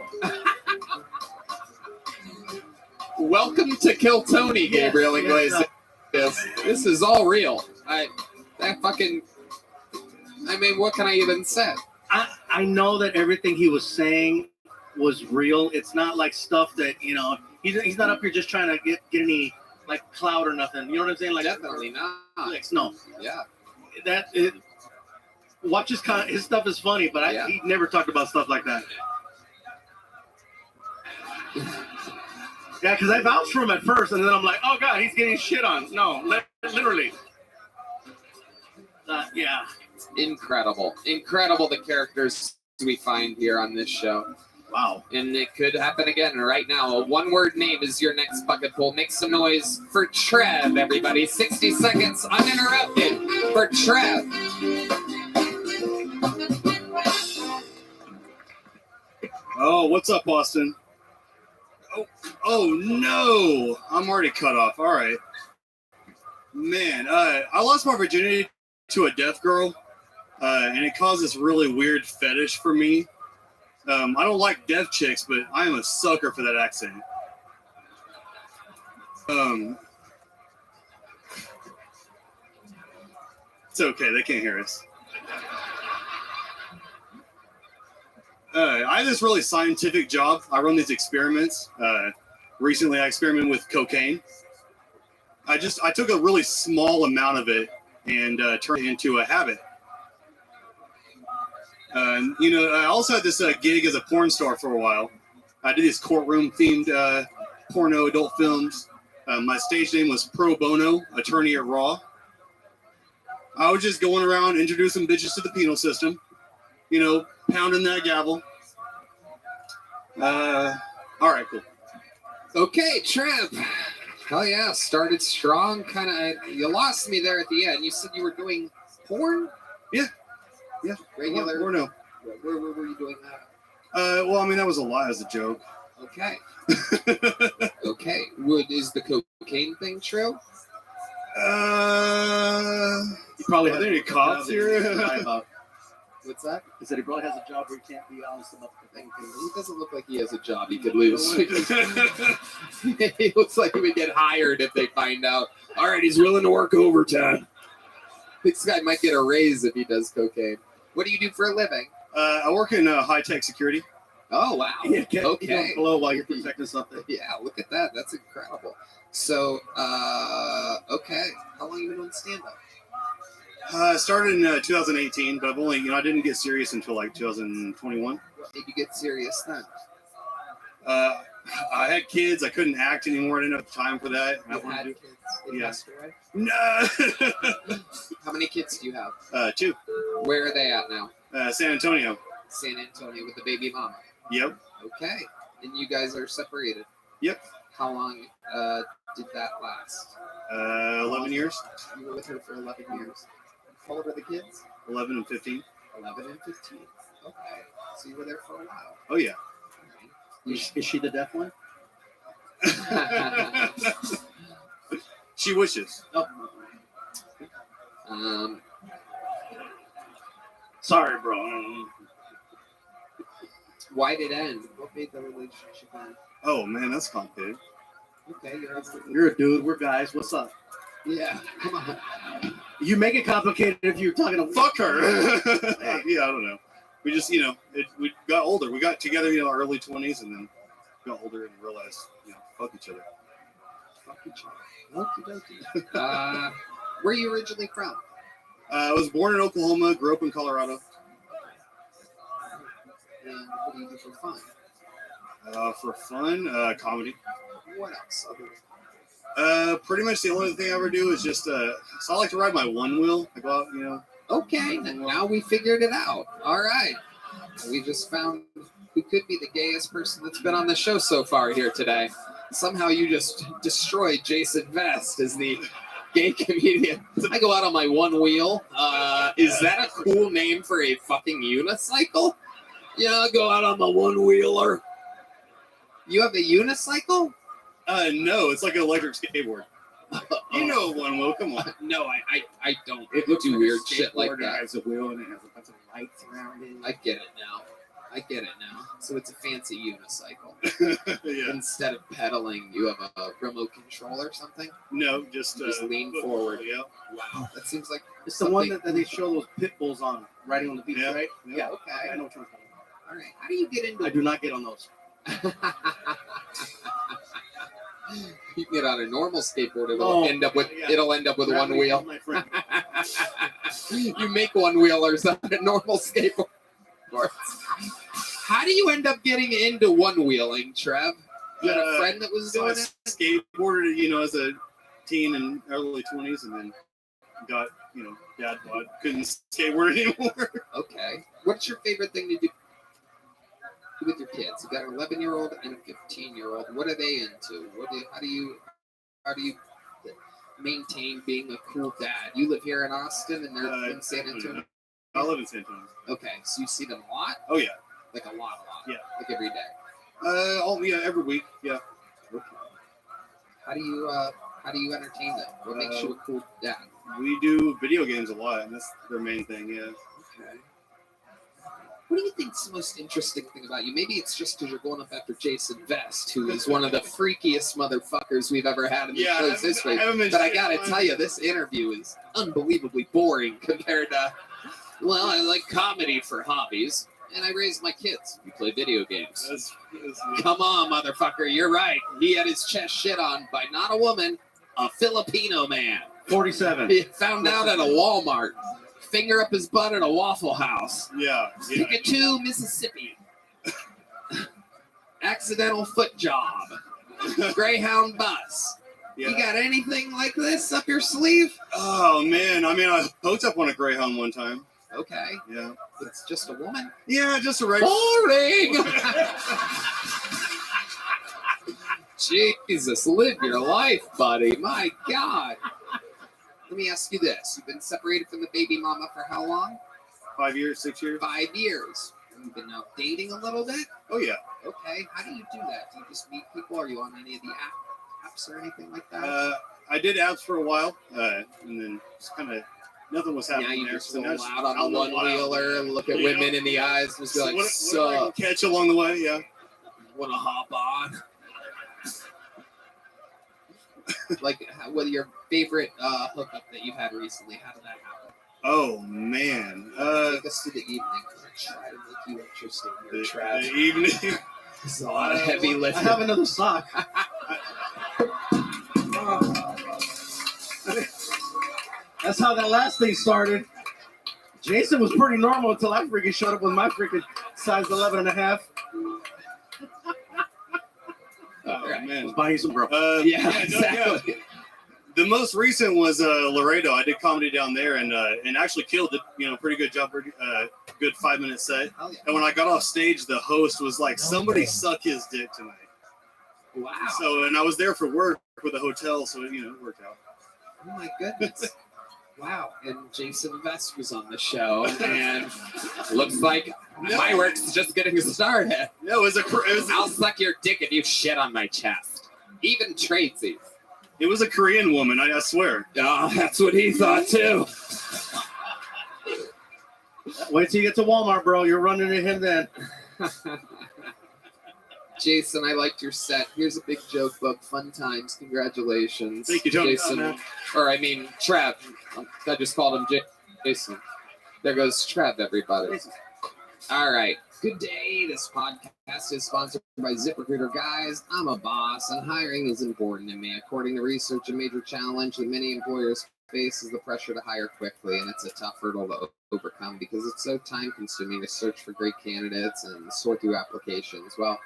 Welcome to Kill Tony, Gabriel Iglesias. This is all real. I mean, what can I even say? I know that everything he was saying was real. It's not like stuff that, he's not up here just trying to get any like clout or nothing. You know what I'm saying? Like Definitely not. No. Yeah. Watch his stuff is funny, but he never talked about stuff like that. Yeah, because I vouched for him at first, and then I'm like, oh god, he's getting shit on. No, literally. Yeah. Incredible the characters we find here on this show. Wow. And it could happen again right now. A one-word name is your next bucket pool. Make some noise for Trev, everybody. 60 seconds uninterrupted for Trev. Oh, what's up, Austin? Oh no, I'm already cut off. All right, man. I lost my virginity to a deaf girl, and it caused this really weird fetish for me. I don't like deaf chicks, but I am a sucker for that accent. It's okay. They can't hear us. I have this really scientific job. I run these experiments. Recently, I experimented with cocaine. I took a really small amount of it and turned it into a habit. I also had this gig as a porn star for a while. I did these courtroom-themed porno adult films. My stage name was Pro Bono, attorney at Raw. I was just going around introducing bitches to the penal system, pounding that gavel. All right, cool. Okay, Trev. Hell yeah, started strong. You lost me there at the end. You said you were doing porn? Yeah. Regular. Porno. Where were you doing that? Well, I mean, that was a lie as a joke. Okay. Okay. Is the cocaine thing true? He probably Are has there any cops here? about. What's that? He said he probably has a job where he can't be honest about the thing. He doesn't look like he has a job he could lose. He looks like he would get hired if they find out. All right, he's willing to work overtime. This guy might get a raise if he does cocaine. What do you do for a living? I work in high-tech security. Oh, wow. You don't Okay. blow while you're protecting something. Yeah, look at that. That's incredible. So, okay. How long have you been doing stand-up? I started in 2018, but I've only, I didn't get serious until like 2021. What made you get serious then? I had kids. I couldn't act anymore. I didn't have time for that. You had kids in Yeah. yesterday? No. How many kids do you have? 2. Where are they at now? San Antonio. San Antonio with the baby mama. Yep. Okay. And you guys are separated? Yep. How long did that last? 11 years. You were with her for 11 years. How old are the kids? 11 and 15. 11 and 15. Okay. So you were there for a while. Oh, yeah. Is she the deaf one? She wishes. Oh. Sorry, bro. Why did it end? What made the relationship end? Oh, man, that's complicated. Okay, You're a dude. We're guys. What's up? yeah, come on. You make it complicated if you're talking to Fuck her. Yeah, I don't know. We just, we got older. We got together, our early 20s, and then got older and realized, fuck each other. Fuck each other. Okie dokie. Where are you originally from? I was born in Oklahoma, grew up in Colorado. And what do you do for fun? For fun, comedy. What else? Pretty much the only thing I ever do is just, so I like to ride my one wheel. I go out, Okay, now we figured it out. All right. We just found who could be the gayest person that's been on the show so far here today. Somehow you just destroyed Jason Vest as the gay comedian. I go out on my one wheel. Is that a cool name for a fucking unicycle? Yeah, I go out on my one wheeler. You have a unicycle? No, it's like an electric skateboard. You know one wheel, come on. No, I don't. It looks do like weird a shit like skateboard, that. It has a wheel and it has a bunch of lights around it. I get it now. So it's a fancy unicycle. Yeah. Instead of pedaling, you have a remote control or something? No, just lean forward. Yeah. Wow. That seems like It's the one that they show those pit bulls on riding on the beach, Yeah. right? Yeah. okay. I know what you're talking All right. How do you get about. into I do not get on those. You can get on a normal skateboard, it'll Oh, end up with yeah. one Gravity wheel. is my friend. You make one wheelers on a normal skateboard. How do you end up getting into one wheeling, Trev? You had a friend that was So I doing it? skateboarded, as a teen and early 20s, and then got, dad bod, couldn't skateboard anymore. Okay. What's your favorite thing to do with your kids? You got an 11-year-old and a 15-year-old. What are they into? How do you maintain being a cool dad? You live here in Austin and they're in San Antonio. I live in San Antonio. Okay, so you see them a lot? Oh yeah. Like a lot. Yeah. Like every day. Every week. Yeah. Okay. How do you entertain them? What makes you a cool dad? We do video games a lot, and that's their main thing. Yeah. Okay. What do you think's the most interesting thing about you? Maybe it's just because you're going up after Jason Vest, who is one of the freakiest motherfuckers we've ever had in the show's history. But I gotta tell you, this interview is unbelievably boring compared to, well, I like comedy for hobbies, and I raise my kids. We play video games. Come on, motherfucker, you're right. He had his chest shit on by not a woman, a Filipino man. 47. He found out at a Walmart. Finger up his butt at a Waffle House. Yeah. Pickatoo, Mississippi. Accidental foot job. Greyhound bus. Yeah. You got anything like this up your sleeve? Oh man, I mean, I hooked up on a Greyhound one time. Okay. Yeah. It's just a woman. Yeah, just a regular. Boring! Jesus, live your life, buddy. My God. Let me ask you this. You've been separated from the baby mama for how long? 5 years, 6 years. 5 years. You've been out dating a little bit? Oh yeah. Okay. How do you do that? Do you just meet people? Are you on any of the apps or anything like that? I did apps for a while, and then just kind of nothing was happening Now you there. just So roll now out on the one-wheeler and look at You know? women in the eyes and just be like, what I sup, can catch along the way, yeah. want to hop on? Like, what are your favorite hookup that you've had recently? How did that happen? Oh man. Take us through the evening. I'm gonna try to make you interesting here, The Trav. evening. It's a lot of heavy I lifting. have another sock. That's how that last thing started. Jason was pretty normal until I freaking showed up with my freaking size 11 and a half. Oh Right. man. Buying some bro. Yeah, no, exactly. The most recent was Laredo. I did comedy down there and actually killed it. You know, pretty good job. Good 5-minute set. Oh, yeah. And when I got off stage, the host was like, "Somebody suck his dick tonight." Wow. So, and I was there for work with a hotel, so it worked out. Oh my goodness. Wow. And Jason Vest was on the show, and looks like my work's just getting started. No, I'll suck your dick if you shit on my chest. Even tradesies. it was a Korean woman. I swear. Oh, that's what he thought too. Wait till you get to Walmart, bro. You're running into him then. Jason, I liked your set. Here's a big joke book. Fun times. Congratulations. Thank you, Tony. Jason. Oh, man. Or I mean, Trav. I just called him Jason. There goes Trav, everybody. All right. Good day. This podcast is sponsored by ZipRecruiter. Guys, I'm a boss, and hiring is important to me. According to research, a major challenge that many employers face is the pressure to hire quickly, and it's a tough hurdle to overcome because it's so time-consuming to search for great candidates and sort through applications. Well,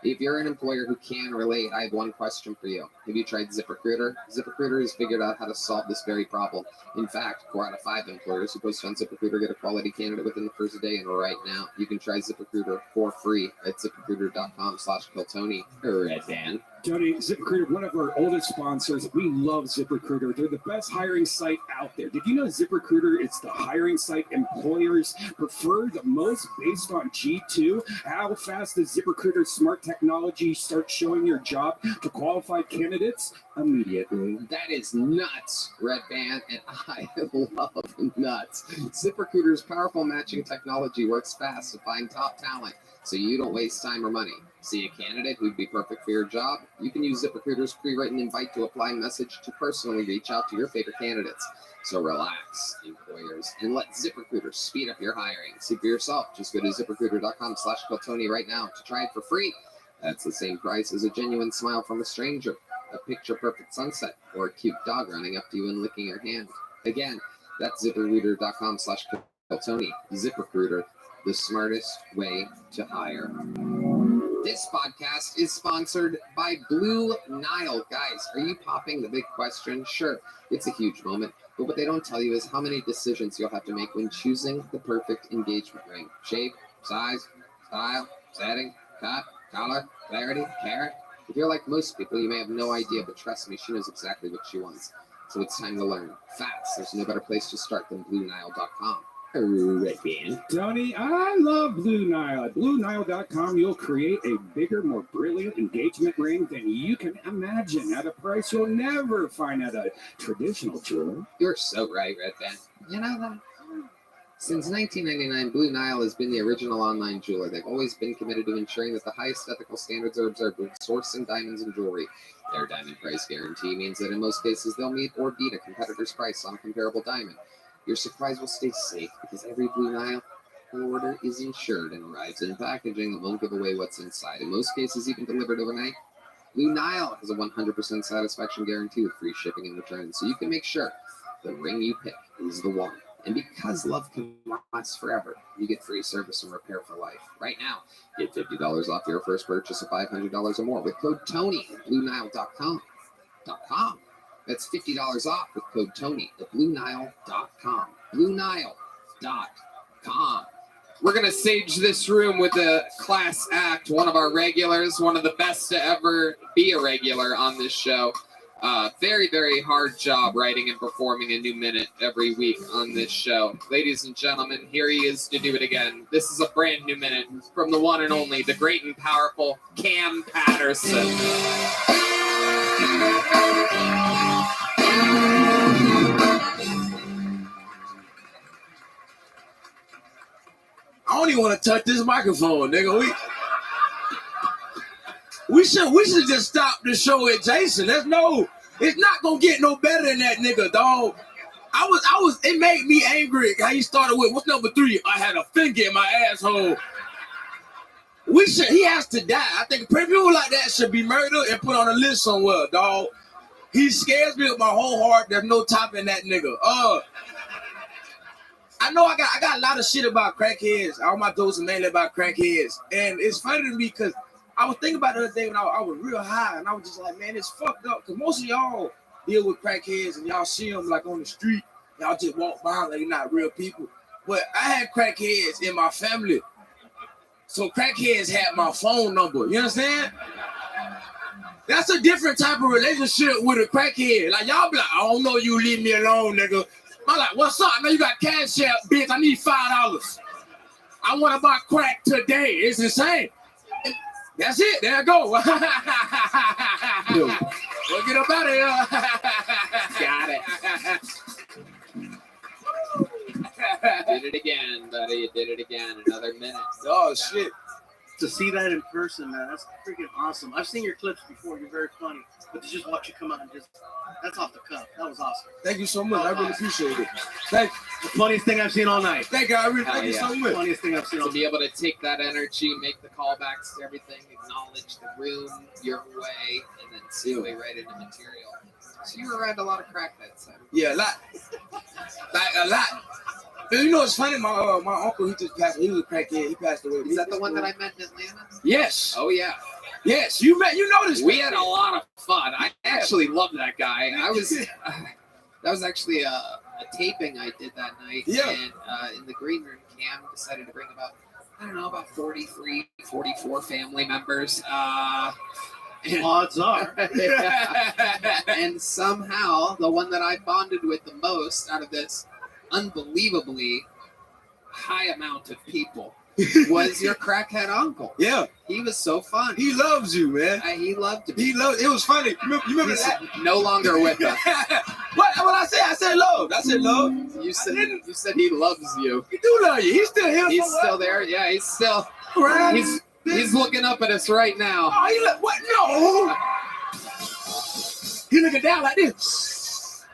if you're an employer who can relate, I have one question for you. Have you tried ZipRecruiter? ZipRecruiter has figured out how to solve this very problem. In fact, 4 out of 5 employers who post on ZipRecruiter get a quality candidate within the first day. And right now, you can try ZipRecruiter for free at ZipRecruiter.com/KillTony. Red Dan. Tony, ZipRecruiter, one of our oldest sponsors. We love ZipRecruiter. They're the best hiring site out there. Did you know ZipRecruiter is the hiring site employers prefer the most based on G2? How fast does ZipRecruiter's smart technology start showing your job to qualified candidates? Immediately. That is nuts, Red Band, and I love nuts. ZipRecruiter's powerful matching technology works fast to find top talent, so you don't waste time or money. See a candidate who'd be perfect for your job? You can use ZipRecruiter's pre-written invite to apply message to personally reach out to your favorite candidates. So relax, employers, and let ZipRecruiter speed up your hiring. See for yourself. Just go to ZipRecruiter.com/KillTony right now to try it for free. That's the same price as a genuine smile from a stranger, a picture-perfect sunset, or a cute dog running up to you and licking your hand. Again, that's ZipRecruiter.com/KillTony. ZipRecruiter, the smartest way to hire. This podcast is sponsored by Blue Nile. Guys, are you popping the big question? Sure, it's a huge moment, but what they don't tell you is how many decisions you'll have to make when choosing the perfect engagement ring. Shape, size, style, setting, cut, color, clarity, carat. If you're like most people, you may have no idea, but trust me, she knows exactly what she wants. So it's time to learn fast. There's no better place to start than BlueNile.com. Tony, I love Blue Nile. At BlueNile.com, you'll create a bigger, more brilliant engagement ring than you can imagine at a price you'll never find at a traditional jeweler. You're so right, Red Band. You know that. Since 1999, Blue Nile has been the original online jeweler. They've always been committed to ensuring that the highest ethical standards are observed when sourcing diamonds and jewelry. Their diamond price guarantee means that in most cases they'll meet or beat a competitor's price on a comparable diamond. Your surprise will stay safe because every Blue Nile order is insured and arrives in packaging that won't give away what's inside. In most cases, even delivered overnight. Blue Nile has a 100% satisfaction guarantee with free shipping and returns, so you can make sure the ring you pick is the one. And because love can last forever, you get free service and repair for life. Right now, get $50 off your first purchase of $500 or more with code TONY at BlueNile.com. That's $50 off with code TONY at BlueNile.com. BlueNile.com. We're going to sage this room with a class act, one of our regulars, one of the best to ever be a regular on this show. Very, very hard job writing and performing a new minute every week on this show. Ladies and gentlemen, here he is to do it again. This is a brand new minute from the one and only, the great and powerful Cam Patterson. I don't even want to touch this microphone, nigga. We should just stop the show at Jason. It's not gonna get no better than that nigga, dog. It made me angry how you started with, what's number 3? I had a finger in my asshole. He has to die. I think people like that should be murdered and put on a list somewhere, dog. He scares me with my whole heart. There's no topping that nigga. I know I got a lot of shit about crackheads. All my jokes are mainly about crackheads. And it's funny to me because I was thinking about the other day when I was real high, and I was just like, man, it's fucked up. Because most of y'all deal with crackheads, and y'all see them like on the street. Y'all just walk by like they're not real people. But I had crackheads in my family. So crackheads had my phone number. You understand? That's a different type of relationship with a crackhead. Like, y'all be like, I don't know you, leave me alone, nigga. I'm like, what's up? I know you got cash out, bitch. I need $5. I want to buy crack today. It's insane. That's it. There I go. We'll get up out of here. Got it. Did it again, buddy. You did it again. Another minute. Oh, shit. To see that in person, man, that's freaking awesome. I've seen your clips before. You're very funny. But to just watch you come out and that's off the cuff. That was awesome. Thank you so much. I really appreciate it. Thank you. The funniest thing I've seen all night. Thank you. Thank you so much. Funniest thing I've seen all To be able to take that energy, make the callbacks to everything, acknowledge the room, your way, and then segue right into material. So you were around a lot of crackheads. Huh? Yeah, a lot. Like, a lot. You know, it's funny. My uncle, he just passed. He was a crackhead. He passed away. Is that the one that I met in Atlanta? Yes. Oh yeah. Yes. You know this. We had a lot of fun. I actually loved that guy. That was actually a taping I did that night. Yeah. And in the green room, Cam decided to bring about 43, 44 family members. Odds are. And somehow the one that I bonded with the most out of this unbelievably high amount of people was your crackhead uncle. Yeah. He was so fun. He loves you, man. He loved me. It was funny. You remember He's that? no longer with us. What I said love. I said love. You said he loves you. He do love you. He's still here. He's still there. Yeah, he's still. Right. He's looking up at us right now. Oh, he look what? No. He looking down like this.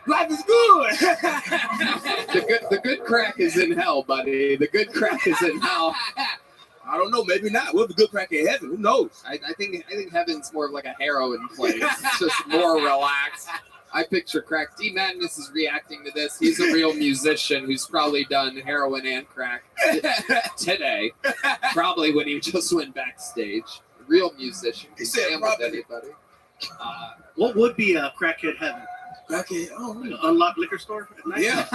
Life is good. The good crack is in hell, buddy. The good crack is in hell. I don't know. Maybe not. We'll be good crack in heaven. Who knows? I think heaven's more of like a heroin place. It's just more relaxed. I picture crack. D Madness is reacting to this. He's a real musician who's probably done heroin and crack today. Probably when he just went backstage. Real musician. He said with probably. anybody. What would be a crackhead heaven? Crackhead. Oh, An unlocked liquor store at night? yeah.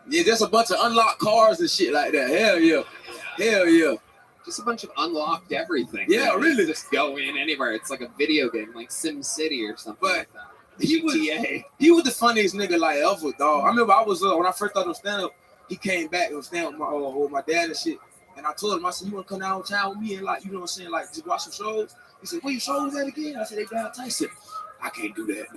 Yeah, there's a bunch of unlocked cars and shit like that. Hell yeah. Hell yeah. Just a bunch of unlocked everything. Yeah, man. really. Just go in anywhere. It's like a video game, like Sim City or something But like that. he was- GTA. He was the funniest nigga like ever, dog. I remember I was when I first started stand up, he came back and was standing with my dad and shit. And I told him, I said, you want to come downtown with me and like, you know what I'm saying, like just watch some shows? He said, where your shows at again? I said, they down Tyson. I can't do that.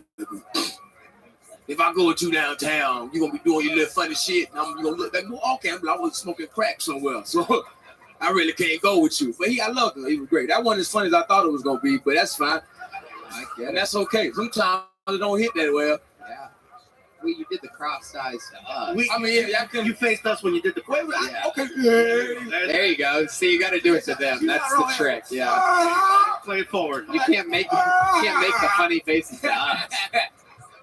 If I go with you downtown, you're gonna be doing your little funny shit. And you gonna look like, well, okay, I was smoking crack somewhere. So I really can't go with you. But I loved him. He was great. That wasn't as funny as I thought it was gonna be, but that's fine. I get And it. that's okay. Sometimes it don't hit that well. Yeah. Well, you did the crossed eyes to us. I mean, yeah, I couldn't. You faced us when you did the Wait, wait, Yeah. okay. There you go. See, you got to do it to them. That's the trick. Yeah. Play it forward. You can't make the funny faces to us.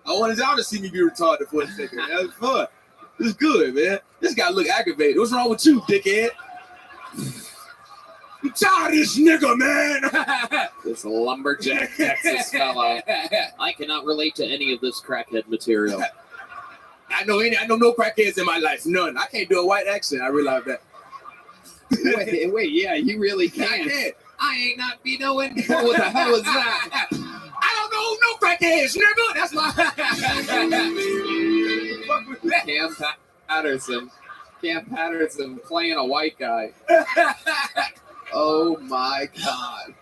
I wanted y'all to see me be retarded for a second. That was fun. It's good, man. This guy look aggravated. What's wrong with you, dickhead? I'm tired of this nigga, man. This lumberjack Texas fellow. I cannot relate to any of this crackhead material. I know no crackheads in my life. None. I can't do a white accent. I realize that. Wait, yeah, you really I can. can't. I ain't not be knowing what the hell is that. I don't know no crackheads, nigga. That's my. Fuck with that. Cam Patterson playing a white guy. Oh my God.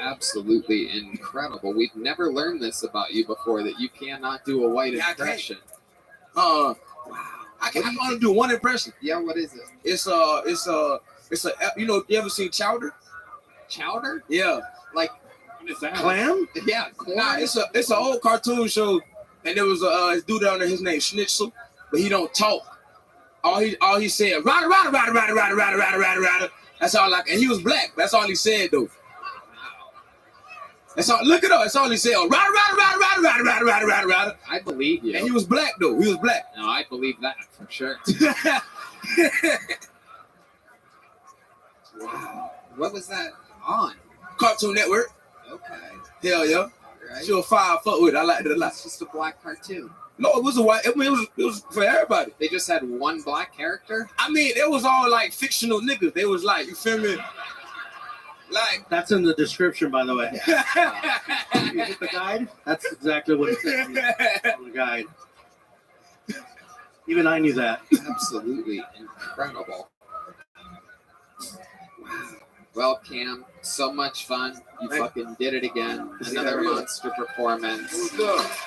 Absolutely incredible. We've never learned this about you before, that you cannot do a white Yeah, I can't. impression. Wow. I can only do one impression. Yeah, what is it? It's you know, you ever seen Chowder? Chowder? Yeah. Like, What is that? Clam? yeah, corn. Nah, it's an old cartoon show, and there was a dude down there. His name Schnitzel, but he don't talk. All he said, rada rada rada rada rada rada rada rada rada. That's all like, and he was black. That's all he said though. That's all. Look it up. That's all he said. Rada rada rada rada rada rada rada rada rada. I believe you. And he was black though. He was black. No, I believe that for sure. Wow. What was that on? Cartoon Network. Okay. Hell yeah. Right. She was fire. Fuck with it. I liked it a lot. It's just a black cartoon. No, it was a white. I mean, it was for everybody. They just had one black character? I mean, it was all like fictional niggas. They was like, you feel me? Like, That's in the description, by the way. You get the guide? That's exactly what it says on the guide. Even I knew that. Absolutely incredible. Wow. Well, Cam, so much fun. You fucking did it again. Another monster performance.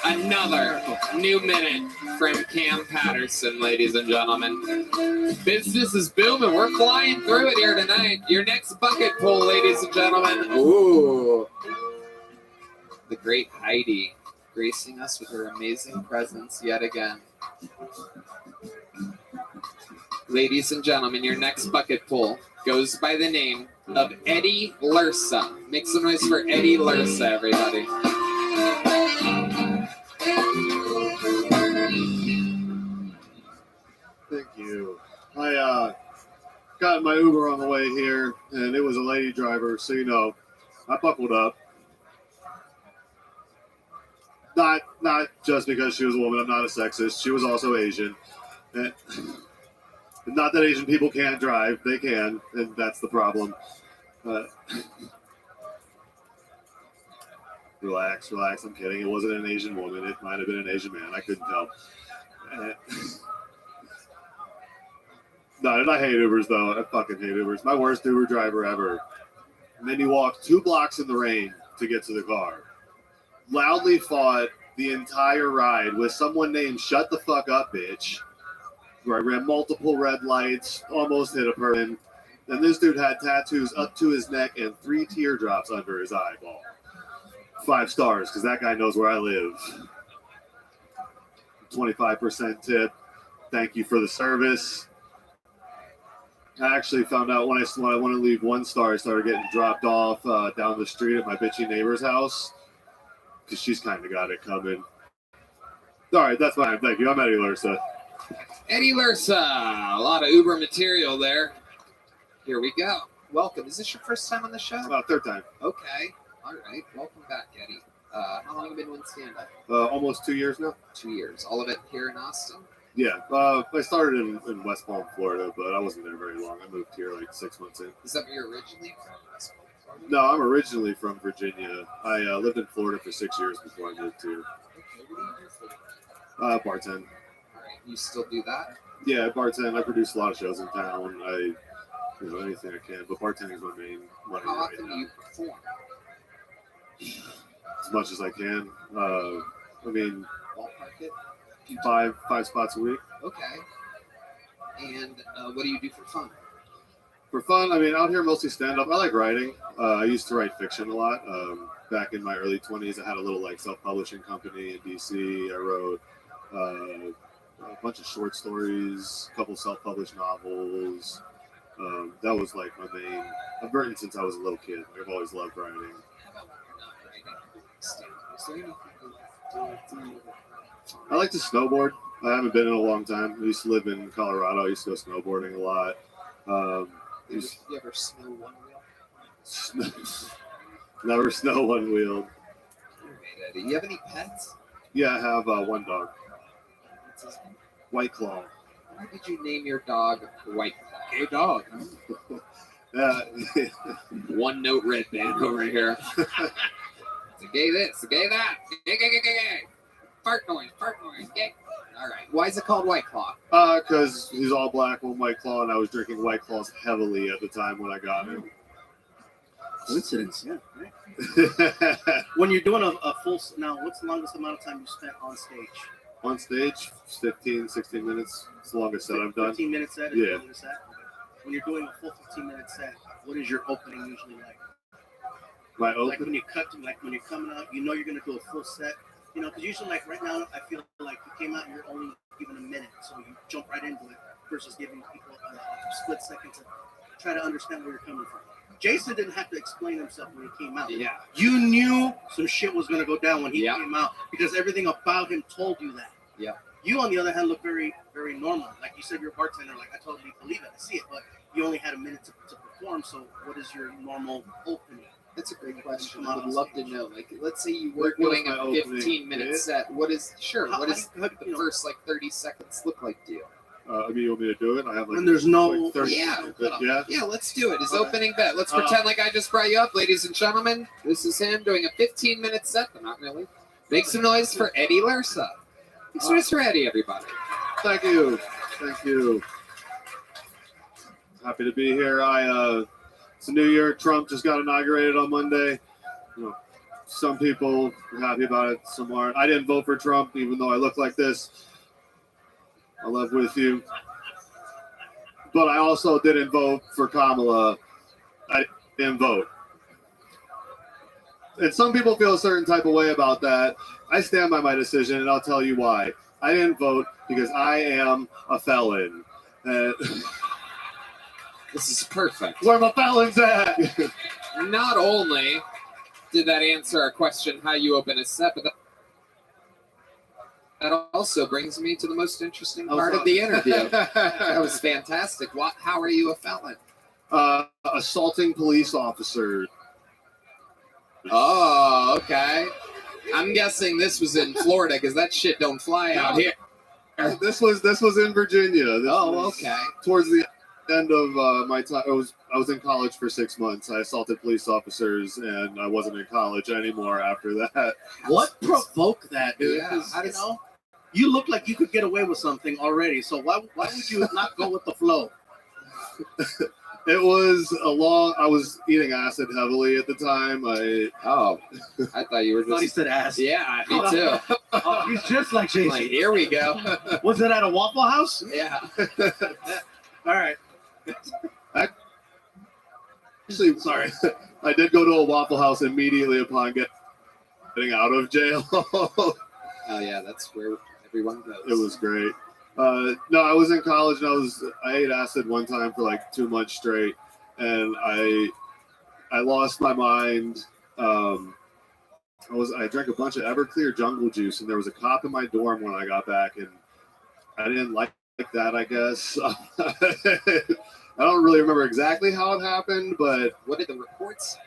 Another new minute from Cam Patterson, ladies and gentlemen. Business is booming. We're flying through it here tonight. Your next bucket pull, ladies and gentlemen. Ooh. The great Heidi gracing us with her amazing presence yet again. Ladies and gentlemen, your next bucket pull goes by the name of Eddie Lursa. Make some noise for Eddie Lursa, everybody. Thank you. I got my Uber on the way here, and it was a lady driver, so you know, I buckled up. Not just because she was a woman. I'm not a sexist. She was also Asian. And not that Asian people can't drive; they can, and that's the problem. Relax. I'm kidding. It wasn't an Asian woman. It might have been an Asian man. I couldn't tell. No, and I hate Ubers though. I fucking hate Ubers. My worst Uber driver ever. And then you walk 2 blocks in the rain to get to the car. Loudly fought the entire ride with someone named Shut the Fuck Up Bitch, where I ran multiple red lights, almost hit a person. And this dude had tattoos up to his neck and 3 teardrops under his eyeball. 5 stars, because that guy knows where I live. 25% tip. Thank you for the service. I actually found out when I want to leave 1 star, I started getting dropped off down the street at my bitchy neighbor's house, because she's kind of got it coming. All right, that's fine. Thank you. I'm Eddie Lursa. Eddie Lursa. A lot of Uber material there. Here we go. Welcome. Is this your first time on the show? 3rd time. Okay. All right. Welcome back, Eddie. How long have you been doing stand-up? Almost 2 years now. 2 years. All of it here in Austin? Yeah. I started in West Palm, Florida, but I wasn't there very long. I moved here like 6 months in. Is that where you're originally from? West Palm, Florida? No, I'm originally from Virginia. I lived in Florida for 6 years before I moved here. Okay. What do you do for that? Bartend. All right. You still do that? Yeah, bartend. I produce a lot of shows in town. Anything I can, but bartending is my main money How right often do now. you perform? as much as I can. I mean, Ballpark it. five spots a week. Okay. And what do you do for fun? For fun, I mean, out here mostly stand up. I like writing. I used to write fiction a lot. Back in my early 20s, I had a little like self-publishing company in DC. I wrote a bunch of short stories, a couple self-published novels. That was like my main. I've written since I was a little kid. I've always loved writing. How about when you're not writing? Is there anything you do? I like to snowboard. I haven't been in a long time. I used to live in Colorado. I used to go snowboarding a lot. You ever snow one wheel? Never snow one wheeled. Do you have any pets? Yeah, I have one dog, What's his name? White Claw. Why did you name your dog White Claw? Gay dog. Yeah, One note red band over here. It's a gay this, a gay that. Gay, gay, gay, gay, gay. Fart noise, gay. All right. Why is it called White Claw? because he's all black, one White Claw, and I was drinking White Claws heavily at the time when I got him. Coincidence, yeah. Right? When you're doing a full, now, what's the longest amount of time you spent on stage? On stage, 15, 16 minutes. It's the longest set I've done. 15 minute set? Is Yeah. the longest set? When you're doing a full 15-minute set, what is your opening usually like? My Like open, when you cut to, like when you're coming out, you know you're gonna do a full set. You know, because usually like right now, I feel like you came out, you're only given a minute, so you jump right into it versus giving people a split second to try to understand where you're coming from. Jason didn't have to explain himself when he came out. Yeah. You knew some shit was gonna go down when he Yeah. came out because everything about him told you that. Yeah. You, on the other hand, look very, very normal. Like you said, you're a bartender. Like I totally believe it. I see it, but you only had a minute to perform. So, what is your normal opening? That's a great question. I would love to know. Like, let's say you were What was doing my a opening? 15-minute Yeah. set. What does How the you know, first like 30 seconds look like to you? I mean, you want me to do it? I have like, when there's no like 30 Yeah. Yeah. Yeah, let's do it. His Okay. opening bet. Let's Uh, pretend like I just brought you up, ladies and gentlemen. This is him doing a 15-minute set, but not really. Make some noise for Eddie Lursa. Make some noise for Eddie, everybody. Thank you. Thank you. Happy to be here. It's a new year. Trump just got inaugurated on Monday. You know, some people are happy about it, some aren't. I didn't vote for Trump, even though I look like this. I love with you. But I also didn't vote for Kamala. I didn't vote. And some people feel a certain type of way about that. I stand by my decision, and I'll tell you why. I didn't vote because I am a felon. This is perfect. Where my felons at? Not only did that answer our question, how you open a set, but that also brings me to the most interesting part of the interview. That was fantastic. How are you a felon? Assaulting police officer. Oh, okay. I'm guessing this was in Florida because that shit don't fly out here. This was in Virginia. This Oh, was okay. Towards the end of my time, I was in college for 6 months. I assaulted police officers, and I wasn't in college anymore after that. What provoked that, dude? Yeah, 'Cause, how you does- know, you look like you could get away with something already. So why would you not go with the flow? It was I was eating acid heavily at the time. Oh, I thought you were I thought he just. said ass. Yeah, me too. Oh, he's just like Jason. Like, here we go. Was it at a Waffle House? Yeah. All right. Actually, sorry. I did go to a Waffle House immediately upon getting out of jail. Oh yeah, that's where everyone goes. It was great. No, I was in college and I ate acid one time for like 2 months straight, and I lost my mind. I drank a bunch of Everclear jungle juice, and there was a cop in my dorm when I got back, and I didn't like that, I guess. I don't really remember exactly how it happened, but What did the reports say?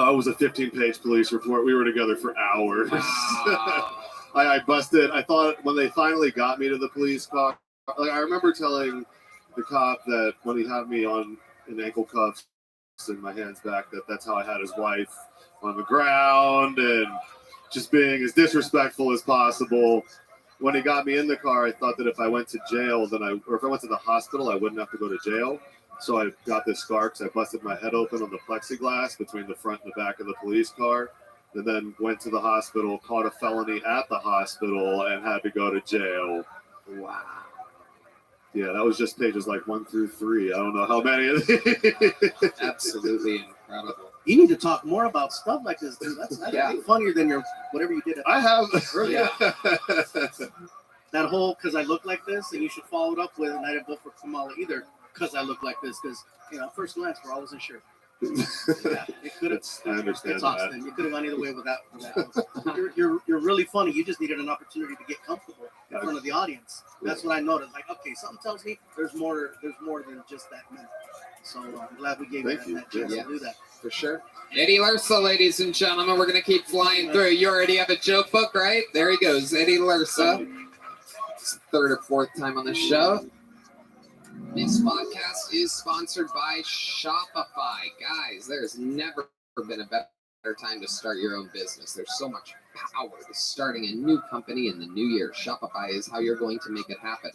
it was a 15-page police report. We were together for hours. Wow. I busted. I thought when they finally got me to the police car, like I remember telling the cop that when he had me in ankle cuffs and my hands back, that's how I had his wife on the ground and just being as disrespectful as possible. When he got me in the car, I thought that if I went to jail, or if I went to the hospital, I wouldn't have to go to jail. So I got this scar because I busted my head open on the plexiglass between the front and the back of the police car. and then went to the hospital, caught a felony at the hospital, and had to go to jail. Wow. Yeah, that was just pages like 1 through 3. I don't know how many. Absolutely incredible. You need to talk more about stuff like this, dude. That's Yeah. way funnier than your whatever you did. I have. Earlier. That whole "because I look like this," and you should follow it up with "and I didn't vote for Kamala either because I look like this." Because first glance, we're always unsure. Yeah, it could have. I understand It's that. Austin. You could have gone either way with that. You're really funny. You just needed an opportunity to get comfortable in front of the audience. That's what I noticed. Like, okay, something tells me there's more than just that minute. So I'm glad we gave you that chance to do that. For sure. Eddie Lursa, ladies and gentlemen, we're going to keep flying through. You already have a joke book, right? There he goes, Eddie Lursa. It's the third or fourth time on the show. This podcast is sponsored by Shopify. Guys, there's never been a better time to start your own business. There's so much power to starting a new company in the new year. Shopify is how you're going to make it happen.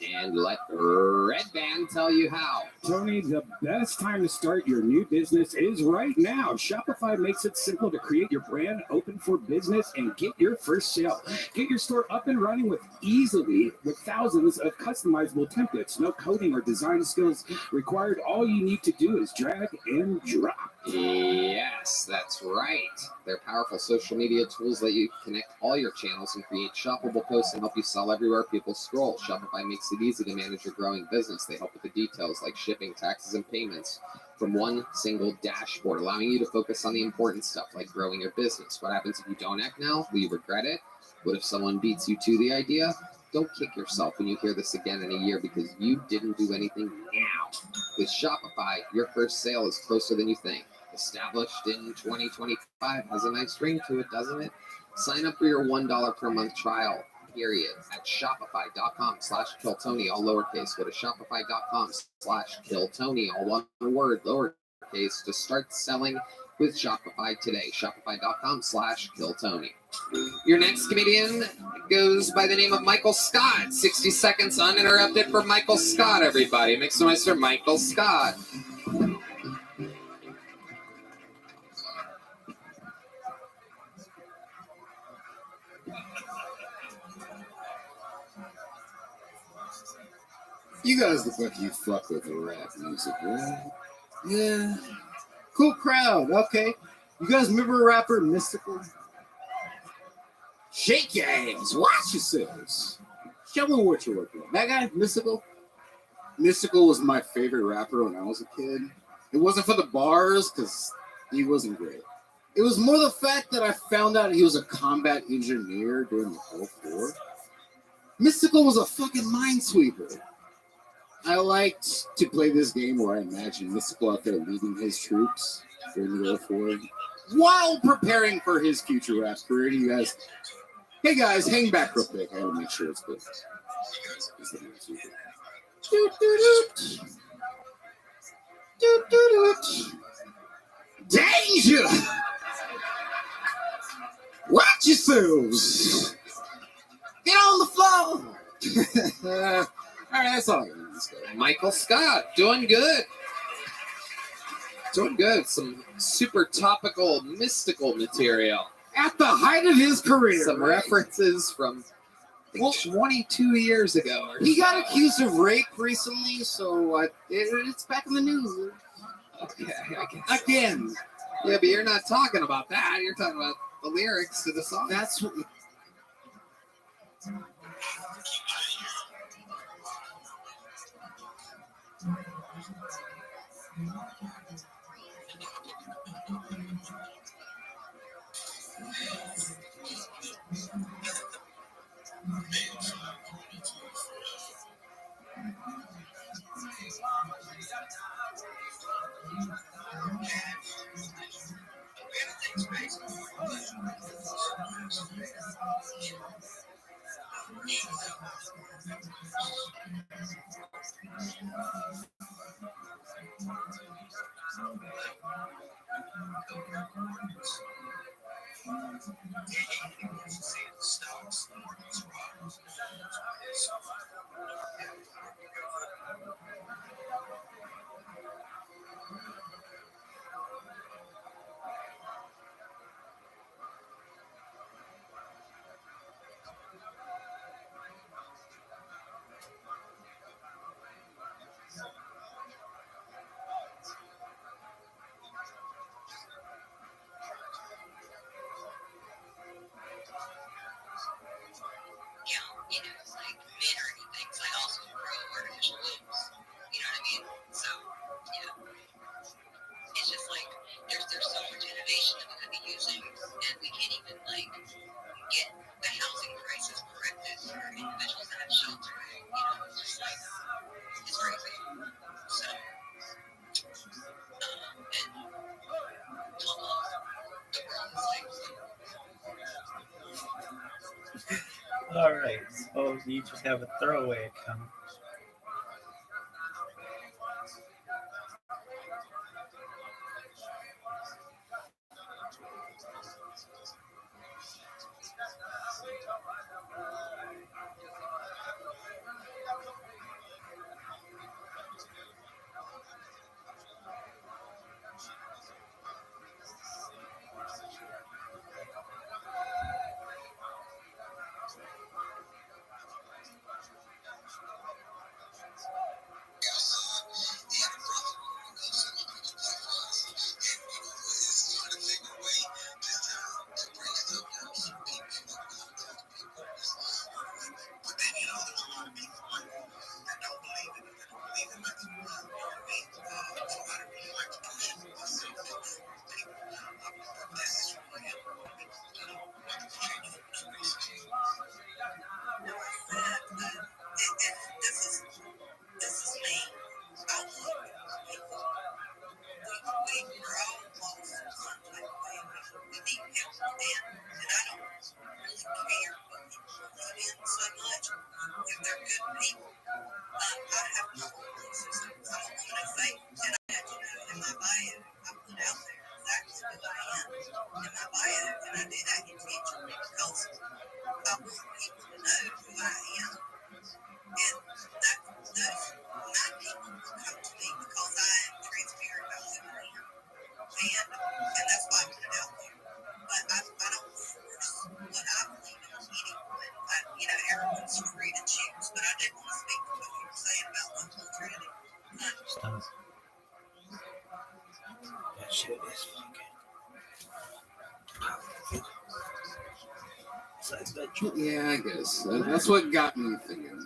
And let Red Band tell you how. Tony, the best time to start your new business is right now. Shopify makes it simple to create your brand, open for business, and get your first sale. Get your store up and running with thousands of customizable templates. No coding or design skills required. All you need to do is drag and drop. Yes, that's right. They're powerful social media tools let you connect all your channels and create shoppable posts and help you sell everywhere people scroll. Shopify makes it easy to manage your growing business. They help with the details like shipping, taxes, and payments from one single dashboard, allowing you to focus on the important stuff like growing your business. What happens if you don't act now? Will you regret it? What if someone beats you to the idea? Don't kick yourself when you hear this again in a year because you didn't do anything now. With Shopify, your first sale is closer than you think. Established in 2025 has a nice ring to it, doesn't it? Sign up for your $1 per month trial period at shopify.com/killtony, all lowercase. Go to shopify.com/killtony, all one word, lowercase, to start selling with Shopify today. Shopify.com/killtony. Your next comedian goes by the name of Michael Scott. 60 seconds uninterrupted for Michael Scott, everybody. Make some noise for Michael Scott. You guys look like you fuck with the rap music, right? Yeah. Cool crowd. Okay. You guys remember a rapper Mystical? Shake your ass. Watch yourselves. Show me what you're working on. That guy, Mystical? Mystical was my favorite rapper when I was a kid. It wasn't for the bars, because he wasn't great. It was more the fact that I found out he was a combat engineer during the Gulf War. Mystical was a fucking minesweeper. I liked to play this game where I imagined Mystical out there leading his troops during the Gulf War while preparing for his future rap career. You guys, hey guys, hang back real quick. I gotta make sure it's good. Danger! Watch yourselves! Get on the floor! All right, that's all. Michael Scott, doing good. Doing good. Some super topical, mystical material. At the height of his career. Some references from 22 years ago. He got accused of rape recently, so it's back in the news. Okay, I guess. Again. Yeah, but you're not talking about that. You're talking about the lyrics to the song. That's what... All right, so you just have a throwaway account. That shit is fucking. Yeah, I guess that's what got me thinking.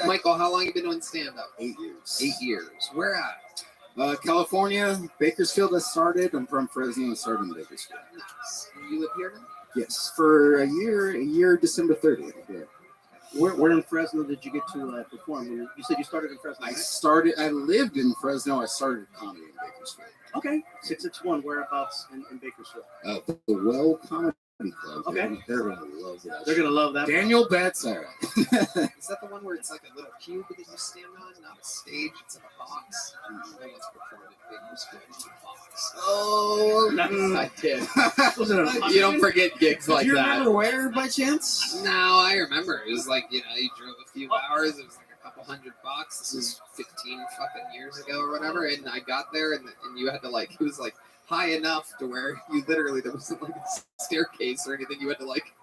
Michael, how long you been doing stand-up? 8 years. 8 years. Where at? California, Bakersfield. I started. I'm from Fresno. I started in Bakersfield. Nice. You live here now? Yes, for a year, December 30th. Yeah. Where in Fresno did you get to perform? You said you started in Fresno, right? I lived in Fresno. I started comedy in Bakersfield. Okay. 661, whereabouts in Bakersfield? The Well Comedy Club. Okay. They're going to love that. They're going to love that. Daniel Betts. All right. Is that the one where it's like a little cube that you stand on, not a stage? It's like a box. I once performed at Bakersfield on a box. Oh, I did. You don't forget gigs like do you that. remember where by chance? No, I remember. It was like, you drove a few hours. It was like a couple $100. This was 15 fucking years ago or whatever. And I got there and you had to like, it was like high enough to where you literally, there wasn't like a staircase or anything. You had to like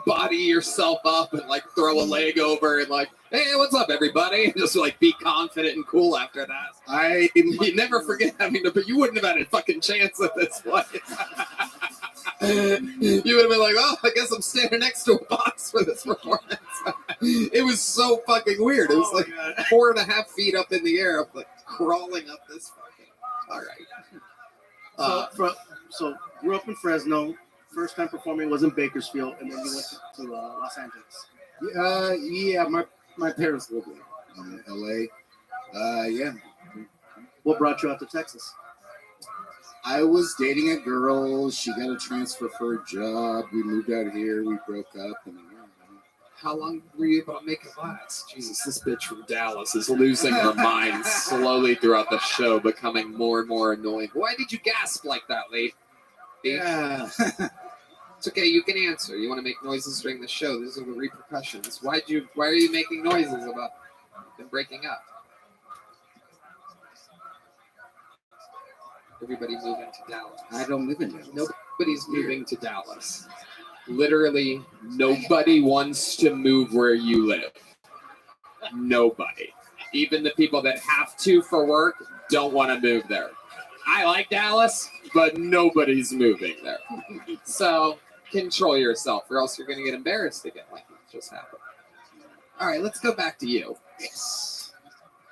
body yourself up and like throw a leg over and like, hey, what's up, everybody? And just like be confident and cool after that. You never forget having to, but you wouldn't have had a fucking chance at this place. You would have been like, oh, I guess I'm standing next to a box for this performance. It was so fucking weird. It was like 4.5 feet up in the air, I'm like crawling up this fucking. All right. So grew up in Fresno. First time performing was in Bakersfield, and then you went to Los Angeles. Yeah, my parents lived in LA. Yeah. What brought you out to Texas? I was dating a girl. She got a transfer for a job. We moved out here. We broke up. And how long were you able to make it last? Jesus, this bitch from Dallas is losing her mind slowly throughout the show, becoming more and more annoying. Why did you gasp like that, Lee? Yeah. It's okay, you can answer. You want to make noises during the show. These are the repercussions. Why are you making noises about them breaking up? Everybody moving to Dallas. I don't live in Dallas. Nobody's moving to Dallas. Literally, nobody wants to move where you live. Nobody. Even the people that have to for work don't want to move there. I like Dallas, but nobody's moving there. So control yourself, or else you're going to get embarrassed again, like that just happened. All right, let's go back to you. Yes.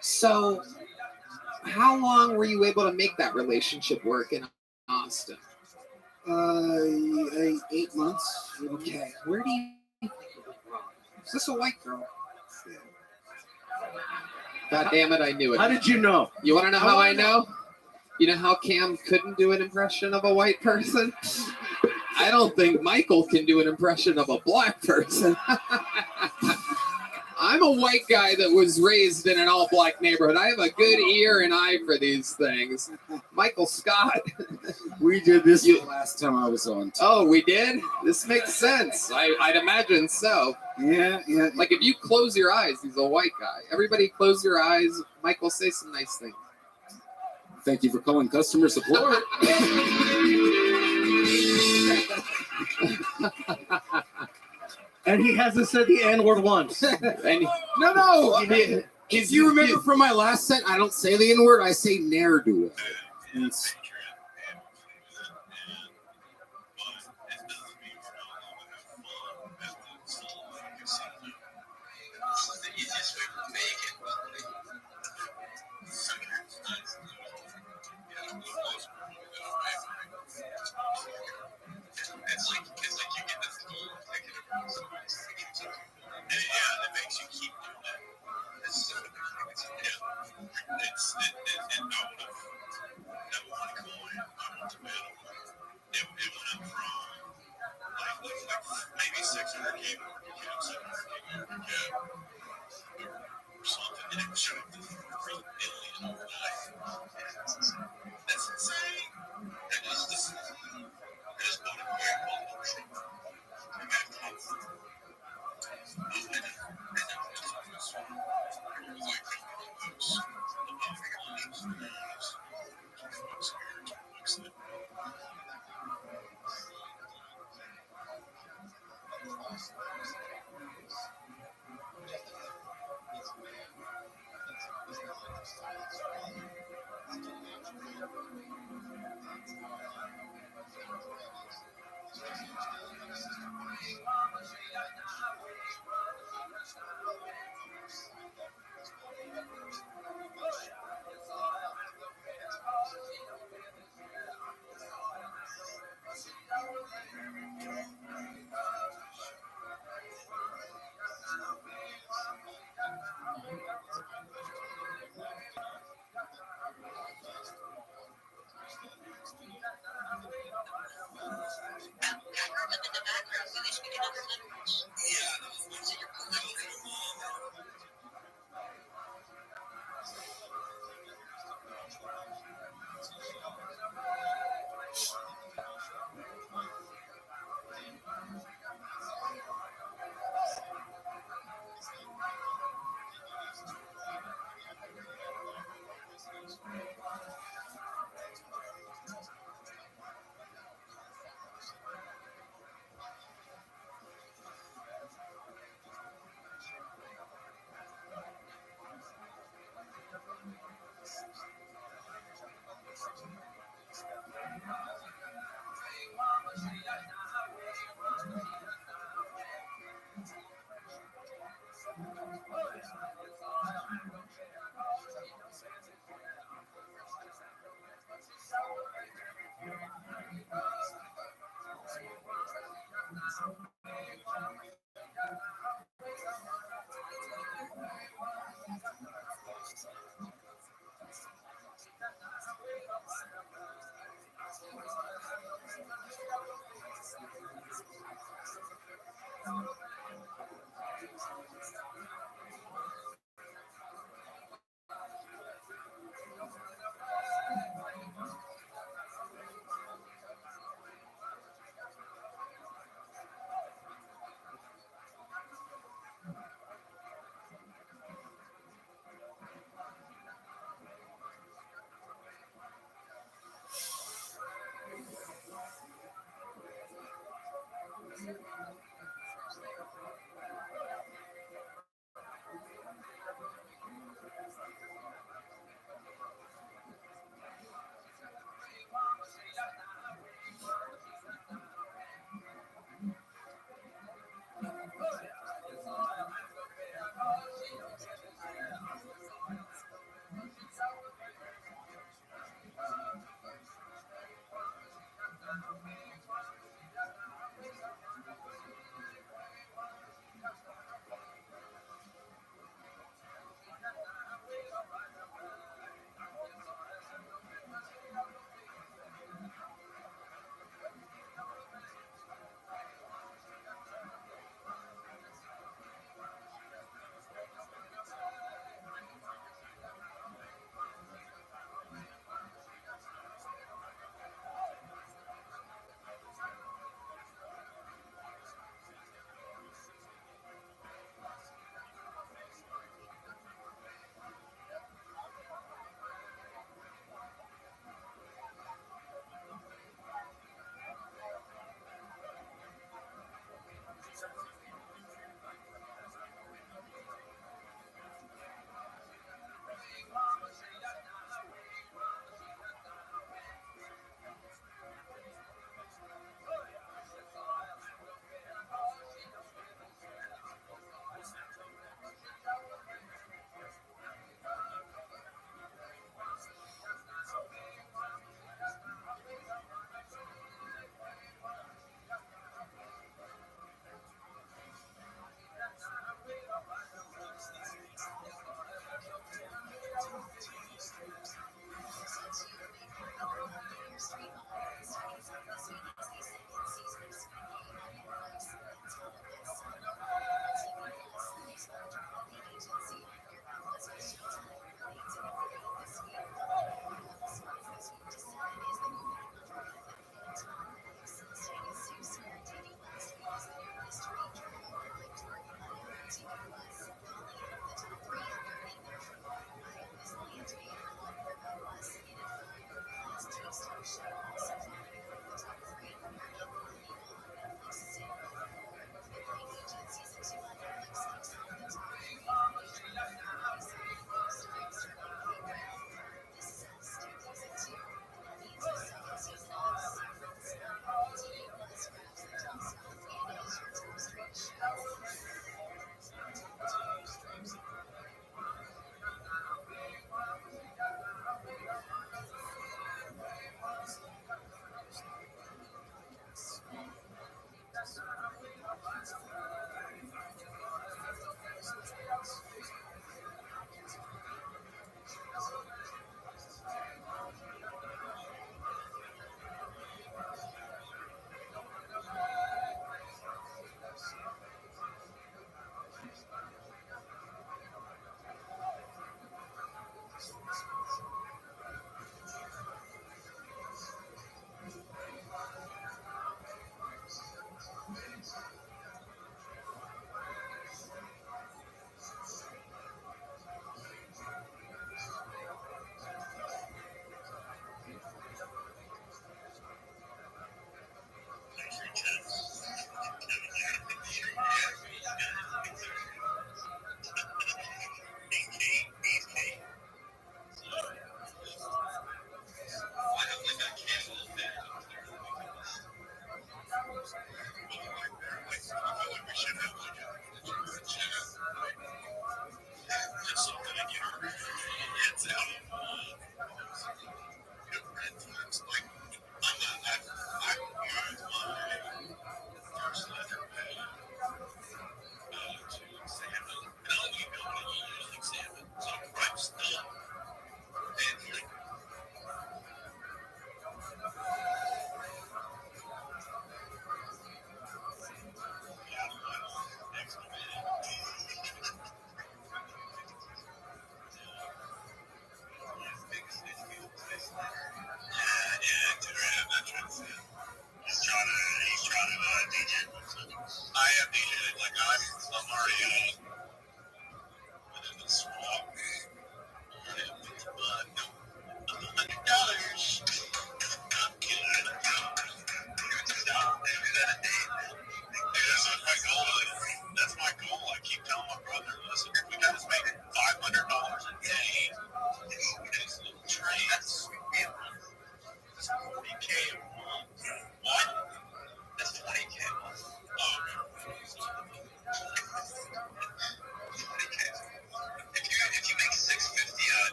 So, how long were you able to make that relationship work in Austin? 8 months. Okay. Where do you think you went wrong? Is this a white girl? Yeah. God damn it, I knew it. How did you know? You want to know how I know? You know how Cam couldn't do an impression of a white person? I don't think Michael can do an impression of a black person. I'm a white guy that was raised in an all-black neighborhood. I have a good ear and eye for these things. Michael Scott. We did this the last time I was on. Oh, we did? This makes sense. I'd imagine so. Yeah. Like if you close your eyes, he's a white guy. Everybody close your eyes. Michael, say some nice things. Thank you for calling customer support. And he hasn't said the N-word once. And No. If you remember from my last set, I don't say the N-word, I say ne'er-do-well. It's-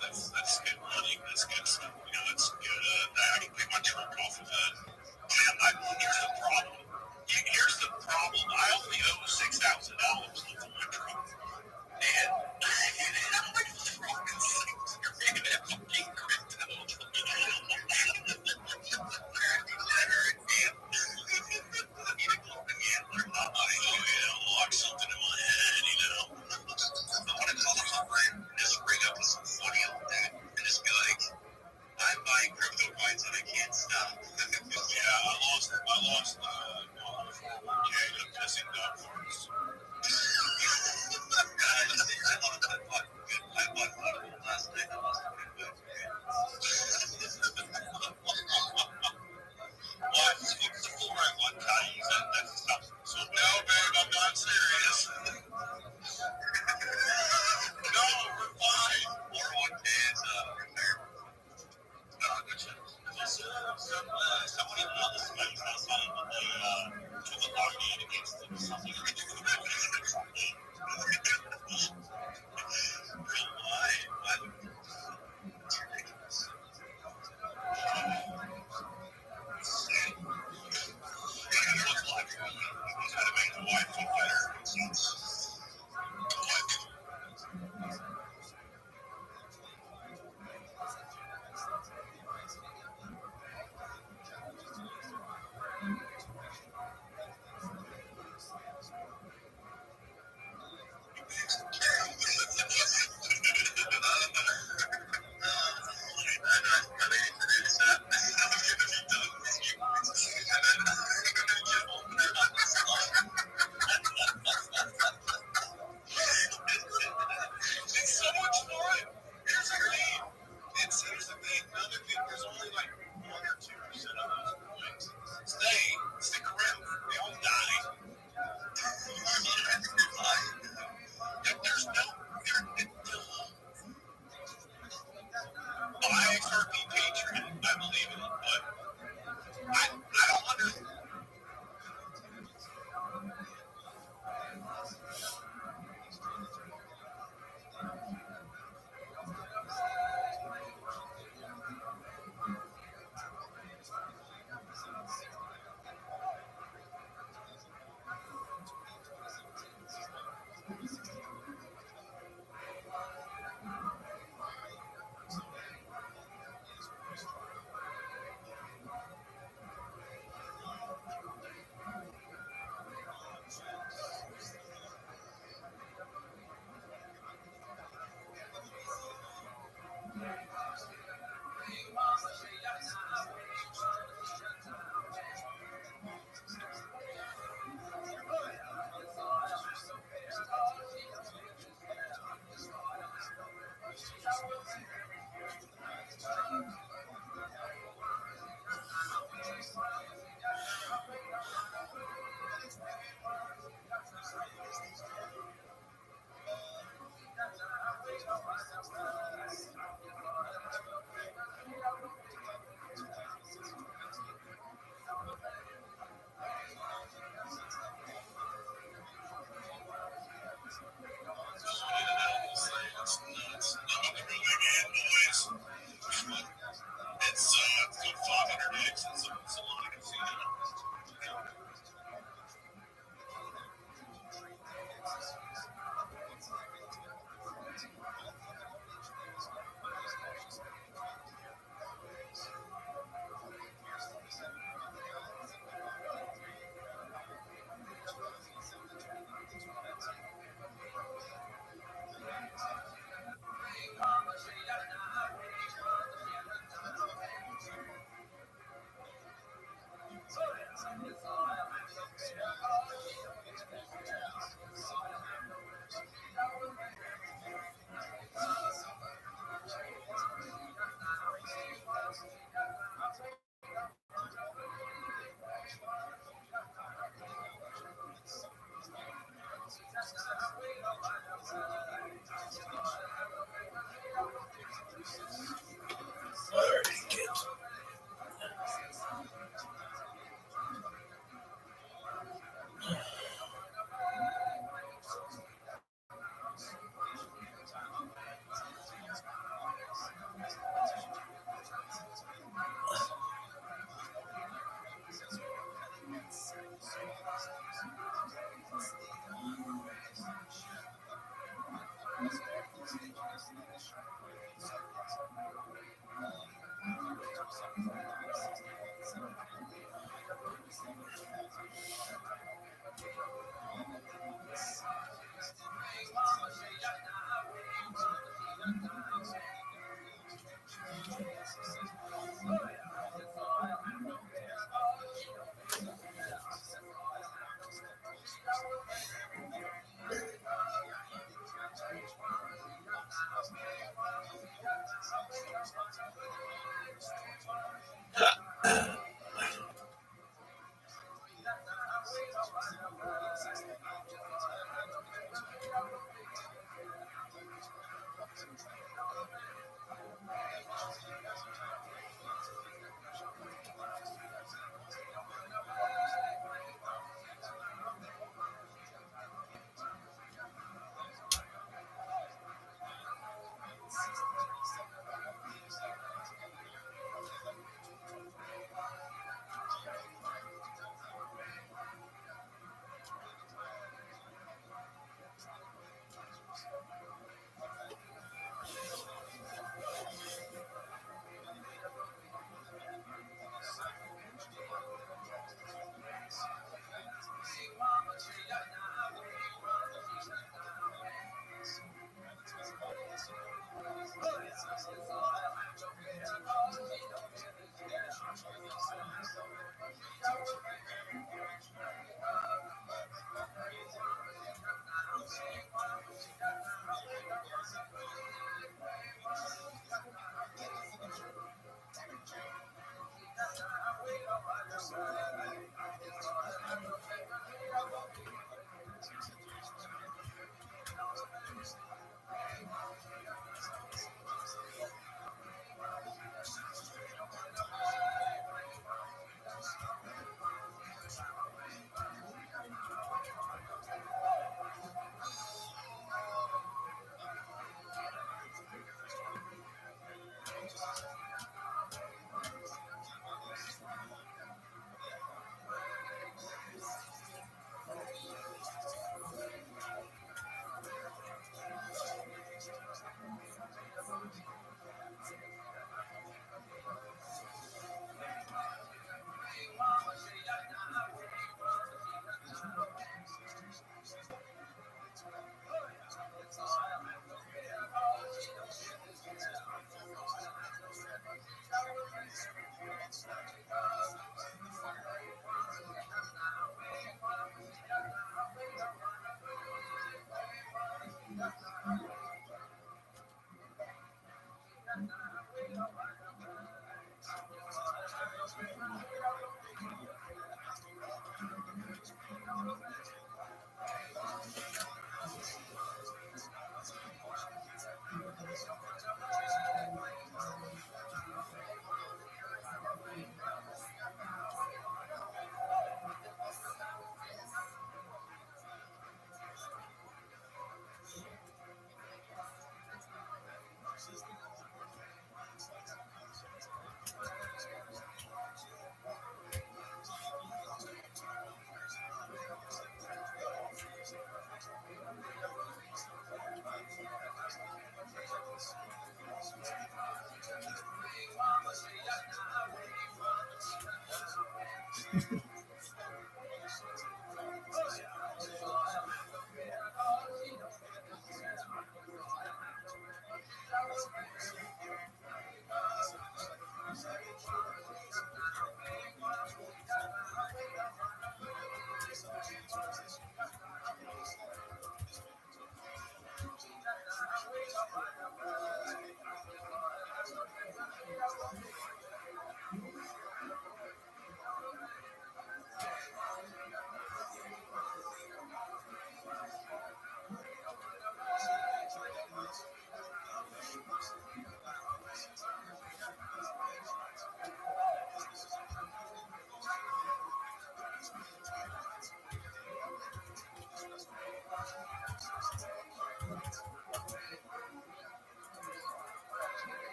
That's good money. That's good stuff. You know, it's good. I can pick my truck off of that. Here's the problem. Here's the problem. I only owe $6,000 for my truck. And I'm like, fucking things. You're making that fucking crypto. Lock something in my head, you know. I want to call the hotline and just ring up with some funny old dude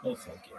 Oh, fuck yeah.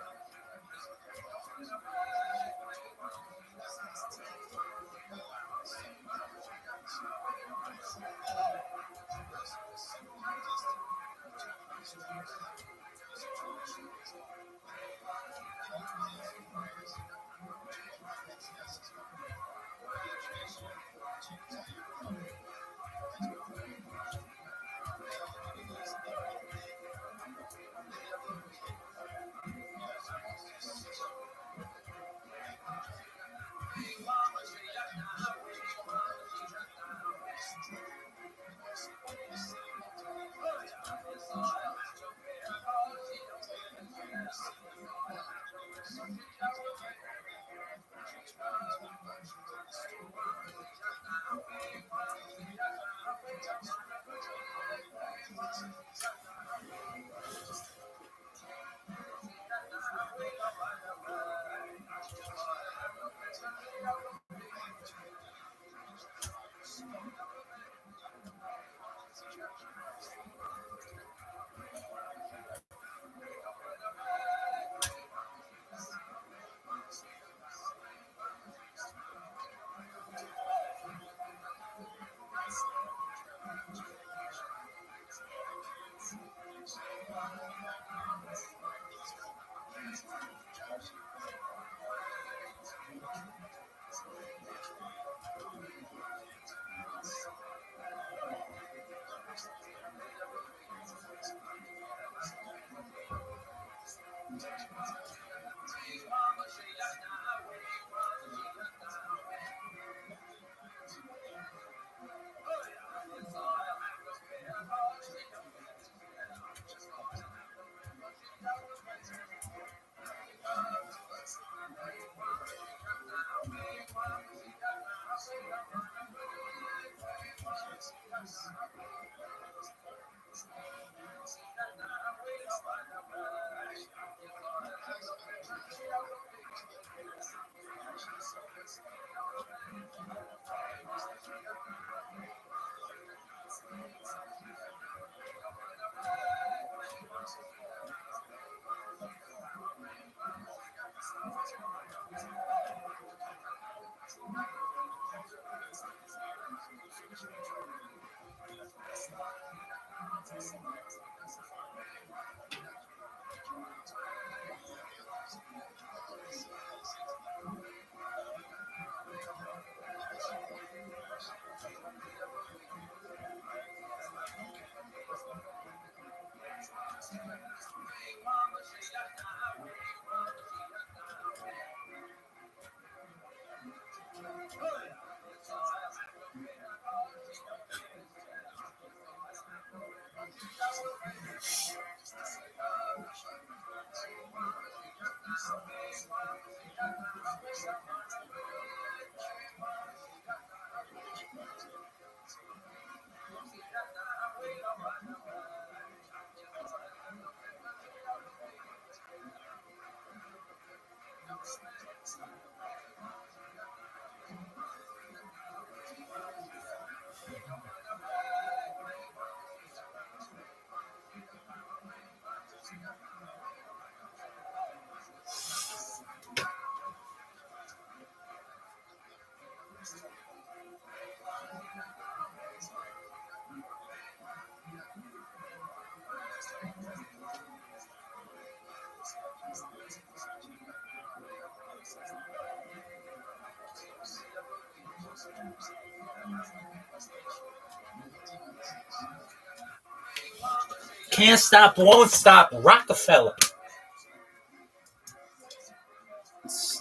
Can't stop, won't stop, Rockefeller.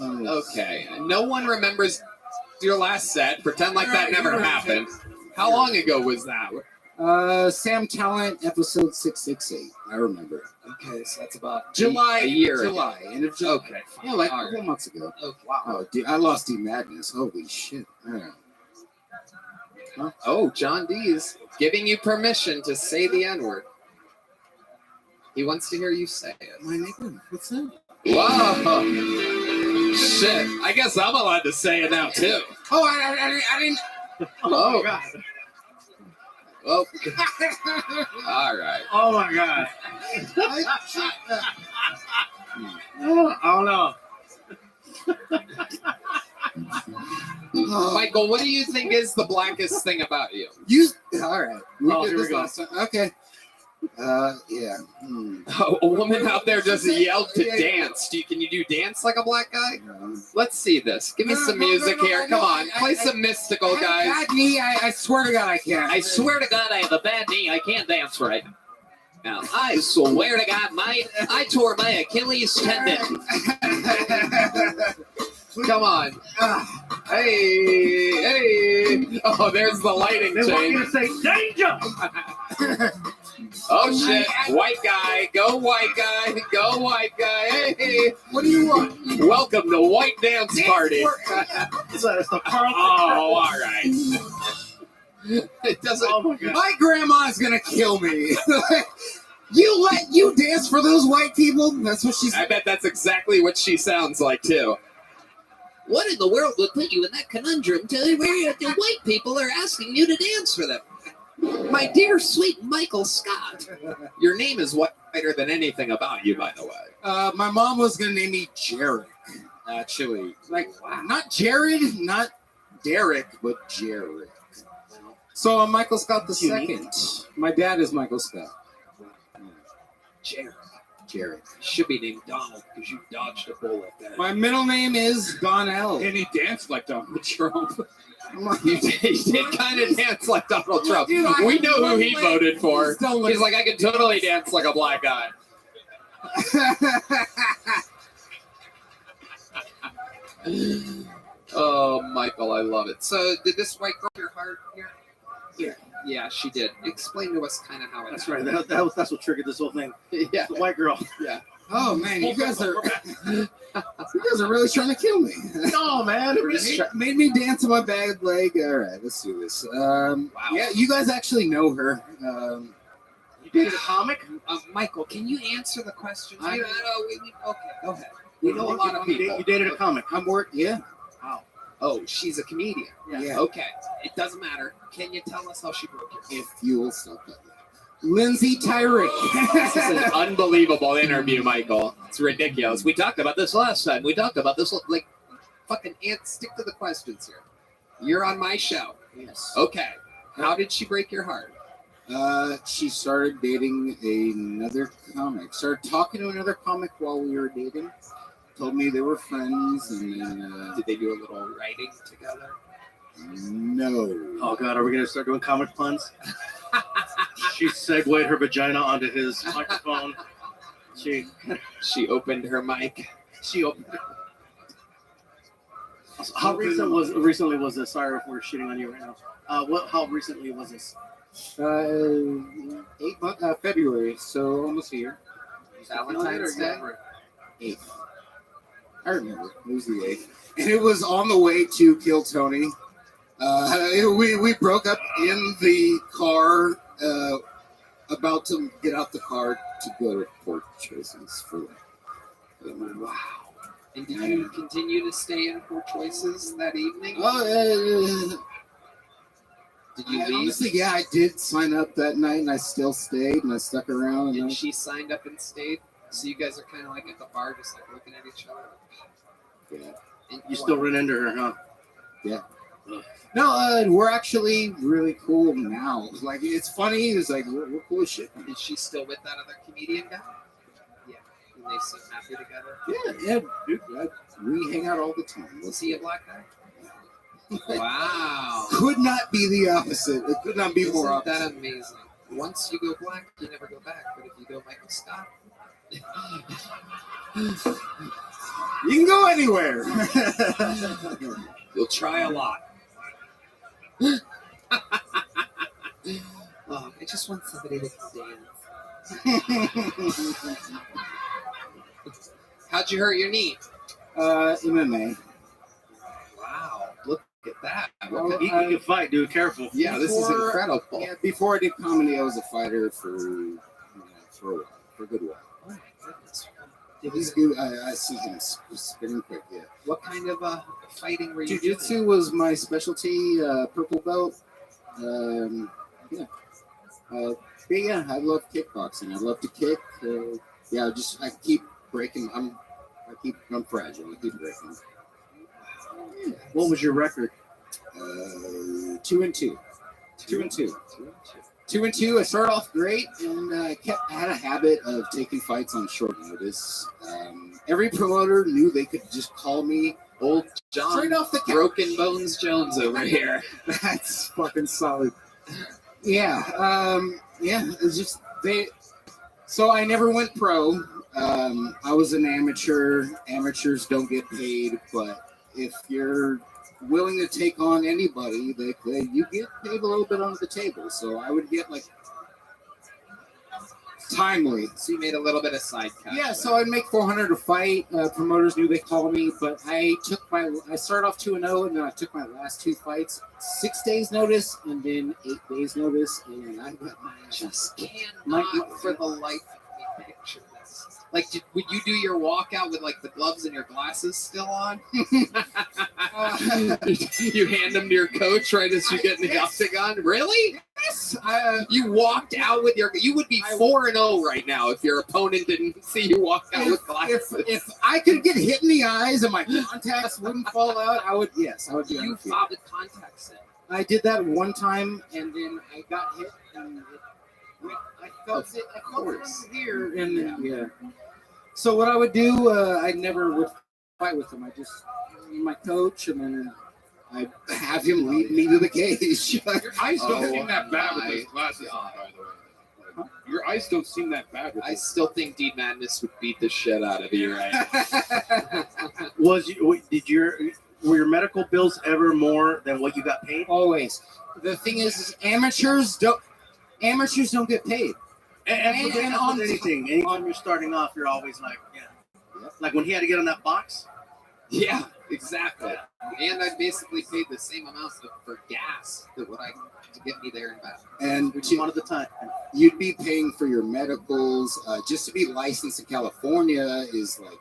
Okay, no one remembers your last set. Pretend like that never happened. How long ago was that? Sam Talent, episode 668. I remember. Okay, so that's about July. a year. July. End of July. Okay, Yeah, like a all couple right. months ago. Okay, wow. Oh, dude, I lost D Madness. Holy shit. Yeah. Huh? Oh, John D is giving you permission to say the N-word. He wants to hear you say it. My nigga, what's that? Whoa! Shit, I guess I'm allowed to say it now too. Oh, I didn't. Oh, God. well, all right. Oh my god. Michael, what do you think is the blackest thing about you? You all right? Oh, did here we this go. last time. Okay. Yeah. A woman out there just yelled to Yeah. dance. Can you do dance like a black guy? No. Let's see this. Give me No, some no, music no, no, here. no, Come on, I- play I- some mystical, guys. Bad knee. I swear to God, I can't. I swear to God, I have a bad knee. I can't dance right now. I swear to God, I tore my Achilles tendon. Come on. Hey. Oh, there's the lighting They want you to change. say danger. Oh, shit. White guy. Go, white guy. Go, white guy. Hey. What do you want? Welcome to White Dance Party. It's the Carl. Oh, all right. It doesn't. Oh my God. My grandma's gonna kill me. You let you dance for those white people? That's what she's. I bet that's exactly what she sounds like, too. What in the world would put you in that conundrum to where the white people are asking you to dance for them? My dear, sweet Michael Scott. Your name is whiter than anything about you, by the way. My mom was gonna name me Jarek. Actually, like not Jared, not Derek, but Jarek. So I'm Michael Scott the Unique. second. My dad is Michael Scott. Jared. Jarek. Should be named Donald because you dodged a bullet there. My middle name is Donnell. And he danced like Donald Trump. You did kind of dance like Donald Trump. Dude, I We have know who one he leg. voted for. Please don't look- He's like, I can totally dance like a black guy. Oh, Michael, I love it. So, did this white girl your heart here? Yeah. Yeah, she did. Explain to us kind of how it That's right. That's what triggered this whole thing. Yeah. The white girl. Oh man, you guys are really trying to kill me. No, man. Made me dance on my bad leg. All right, let's do this. Yeah, you guys actually know her. You dated a comic? Michael, can you answer the question? I- Okay, go ahead. We know a lot of people. You dated a comic. Yeah. Oh, she's a comedian. Yeah. Okay, it doesn't matter. Can you tell us how she broke your If you will stop that. Lindsay Tyree. This is an unbelievable interview, Michael. It's ridiculous. We talked about this last time. We talked about this, like, fucking stick to the questions here. You're on my show. Yes. Okay. How did she break your heart? She started dating another comic. Started talking to another comic while we were dating. Told me they were friends, and then Did they do a little writing together? no. Oh God, are we gonna start doing comic puns? She segued her vagina onto his microphone. She opened her mic. She opened. How recently was this? Sorry if we're shitting on you right now. How recently was this? 8 months, February, so almost a year. Valentine's Day? 8th. I remember. It was the 8th. And it was on the way to kill Tony. We broke up in the car, about to get out the car to go to Port Choices for Wow. And did you continue to stay in Poor Choices that evening? Did you leave? Honestly, yeah, I did sign up that night, and I still stayed, and I stuck around. And she signed up and stayed? So you guys are kind of like at the bar, just like looking at each other? Yeah. And You still ran into her, huh? Yeah. No, we're actually really cool now. Like, it's funny. It's like, we're cool as shit. Is she still with that other comedian guy? Yeah. And they seem happy together? Yeah, dude. We hang out all the time. Was he a black guy? Wow. Could not be the opposite. It could not be more Isn't opposite. that amazing? Once you go black, you never go back. But if you go Michael Scott, You can go anywhere. you'll try a lot. Oh, I just want somebody that can dance. How'd you hurt your knee? MMA. Wow, look at that. Well, You can fight, dude. Careful. Yeah, this is Before- incredible. Yeah, before I did comedy, I was a fighter for a while, for a good while. Oh my goodness. He's good. I see him spinning quick. Yeah. What kind of fighting were you doing? Jiu-jitsu was my specialty. Purple belt. Yeah. But yeah, I love kickboxing. I love to kick. Yeah, I keep breaking. I'm fragile. I keep breaking. What was your record? 2-2. 2-2. 2-2. I started off great, and I had a habit of taking fights on short notice. Every promoter knew they could just call me Old John straight off the couch. Broken Bones Jones over here. That's fucking solid. Yeah, it's just they. So I never went pro. I was an amateur. Amateurs don't get paid, but if you're willing to take on anybody, you get paid a little bit under the table. So I would get like timely. So you made a little bit of side cut. Yeah, so I'd make 400 a fight. Promoters knew they called me, but I started off 2-0, and then I took my last 2 fights, 6 days notice, and then 8 days notice, and I got my just cannot for the life of me picture this. Like, would you do your walkout with like the gloves and your glasses still on? You hand them to your coach right as you get in the octagon. Really? Yes. You walked out with your. You would be 4-0 right now if your opponent didn't see you walk out with glasses. If I could get hit in the eyes and my contacts wouldn't fall out, I would. Yes, I would. You fought with contacts in. I did that one time, and then I got hit, and I felt it. I felt it here, and then, yeah. So what I would do, I never would fight with him. I just my coach, and then I have him lead me to the cage. Your eyes don't seem that bad with those glasses on, by the way. Like, your eyes don't seem that bad. With I still think Dean Madness would beat the shit out of you right now. Were your medical bills ever more than what you got paid? Always. The thing is amateurs don't get paid. And on anything, anytime you're starting off, you're always like, like when he had to get on that box. Yeah, exactly. And I basically paid the same amount for gas that what I to get me there and back. And which is one of the time you'd be paying for your medicals. Just to be licensed in California is like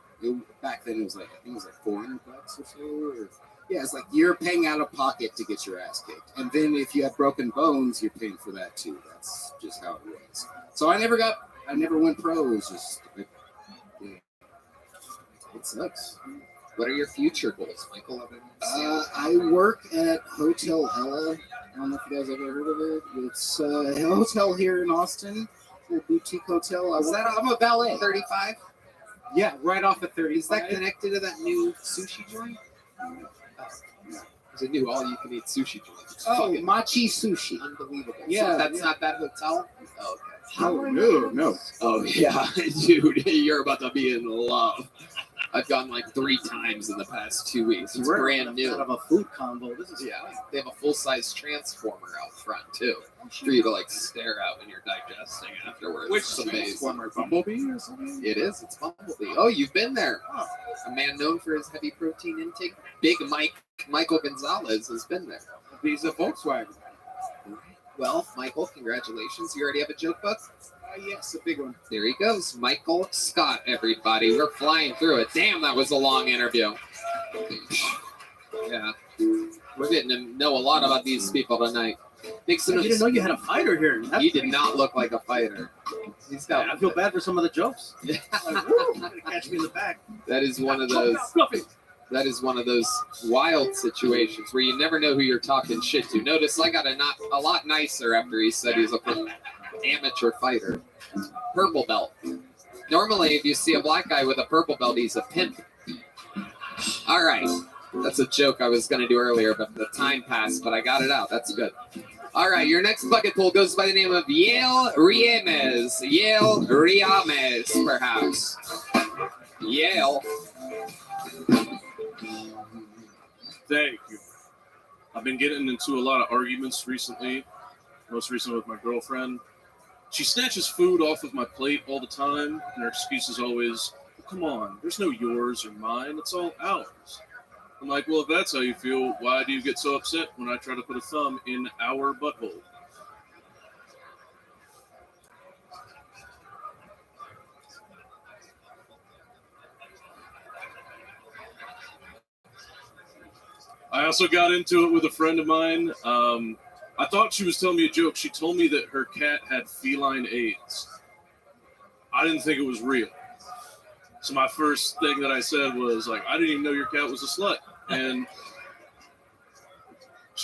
back then it was like I think it was like $400 or so. Or, yeah, it's like you're paying out of pocket to get your ass kicked. And then if you have broken bones, you're paying for that too. That's just how it was. So I never went pro. It was just it sucks. What are your future goals, Michael? I work at Hotel Ella. I don't know if you guys ever heard of it. It's a hotel here in Austin, a boutique hotel. I'm a valet. 35? Yeah, right off of 30. Is that connected to that new sushi joint? There's a new all-you-can-eat sushi joint. Oh, Machi Sushi. Unbelievable. Yeah, so that's not that hotel? Oh, okay. No. Oh, yeah. Dude, you're about to be in love. I've gone like 3 times in the past 2 weeks. It's brand new. Out of a food combo. This is They have a full-size transformer out front too, for you to like stare at when you're digesting afterwards. Which it's amazing. Transformer, Bumblebee or something? It is. It's Bumblebee. Oh, you've been there. Oh. A man known for his heavy protein intake. Big Michael Gonzalez has been there. He's a Volkswagen. Well, Michael, congratulations. You already have a joke book? Yes, a big one. There he goes. Michael Scott, everybody. We're flying through it. Damn, that was a long interview. Yeah. We're getting to know a lot about these people tonight. You didn't know you had a fighter here. He did not look like a fighter. He's got. I feel bad for some of the jokes. Like, woo, you're gonna catch me in the back. That is one of those. That is one of those wild situations where you never know who you're talking shit to. Notice I got a lot nicer after he said he's a amateur fighter. Purple belt. Normally, if you see a black guy with a purple belt, he's a pimp. All right. That's a joke I was going to do earlier, but the time passed, but I got it out. That's good. All right. Your next bucket pool goes by the name of Yale Riemes. Yale Riemes, perhaps. Yale. Thank you. I've been getting into a lot of arguments recently, most recently with my girlfriend. She snatches food off of my plate all the time, and her excuse is always, come on, there's no yours or mine, it's all ours. I'm like, well, if that's how you feel, why do you get so upset when I try to put a thumb in our butthole? I also got into it with a friend of mine. I thought she was telling me a joke. She told me that her cat had feline AIDS. I didn't think it was real. So my first thing that I said was like, I didn't even know your cat was a slut. And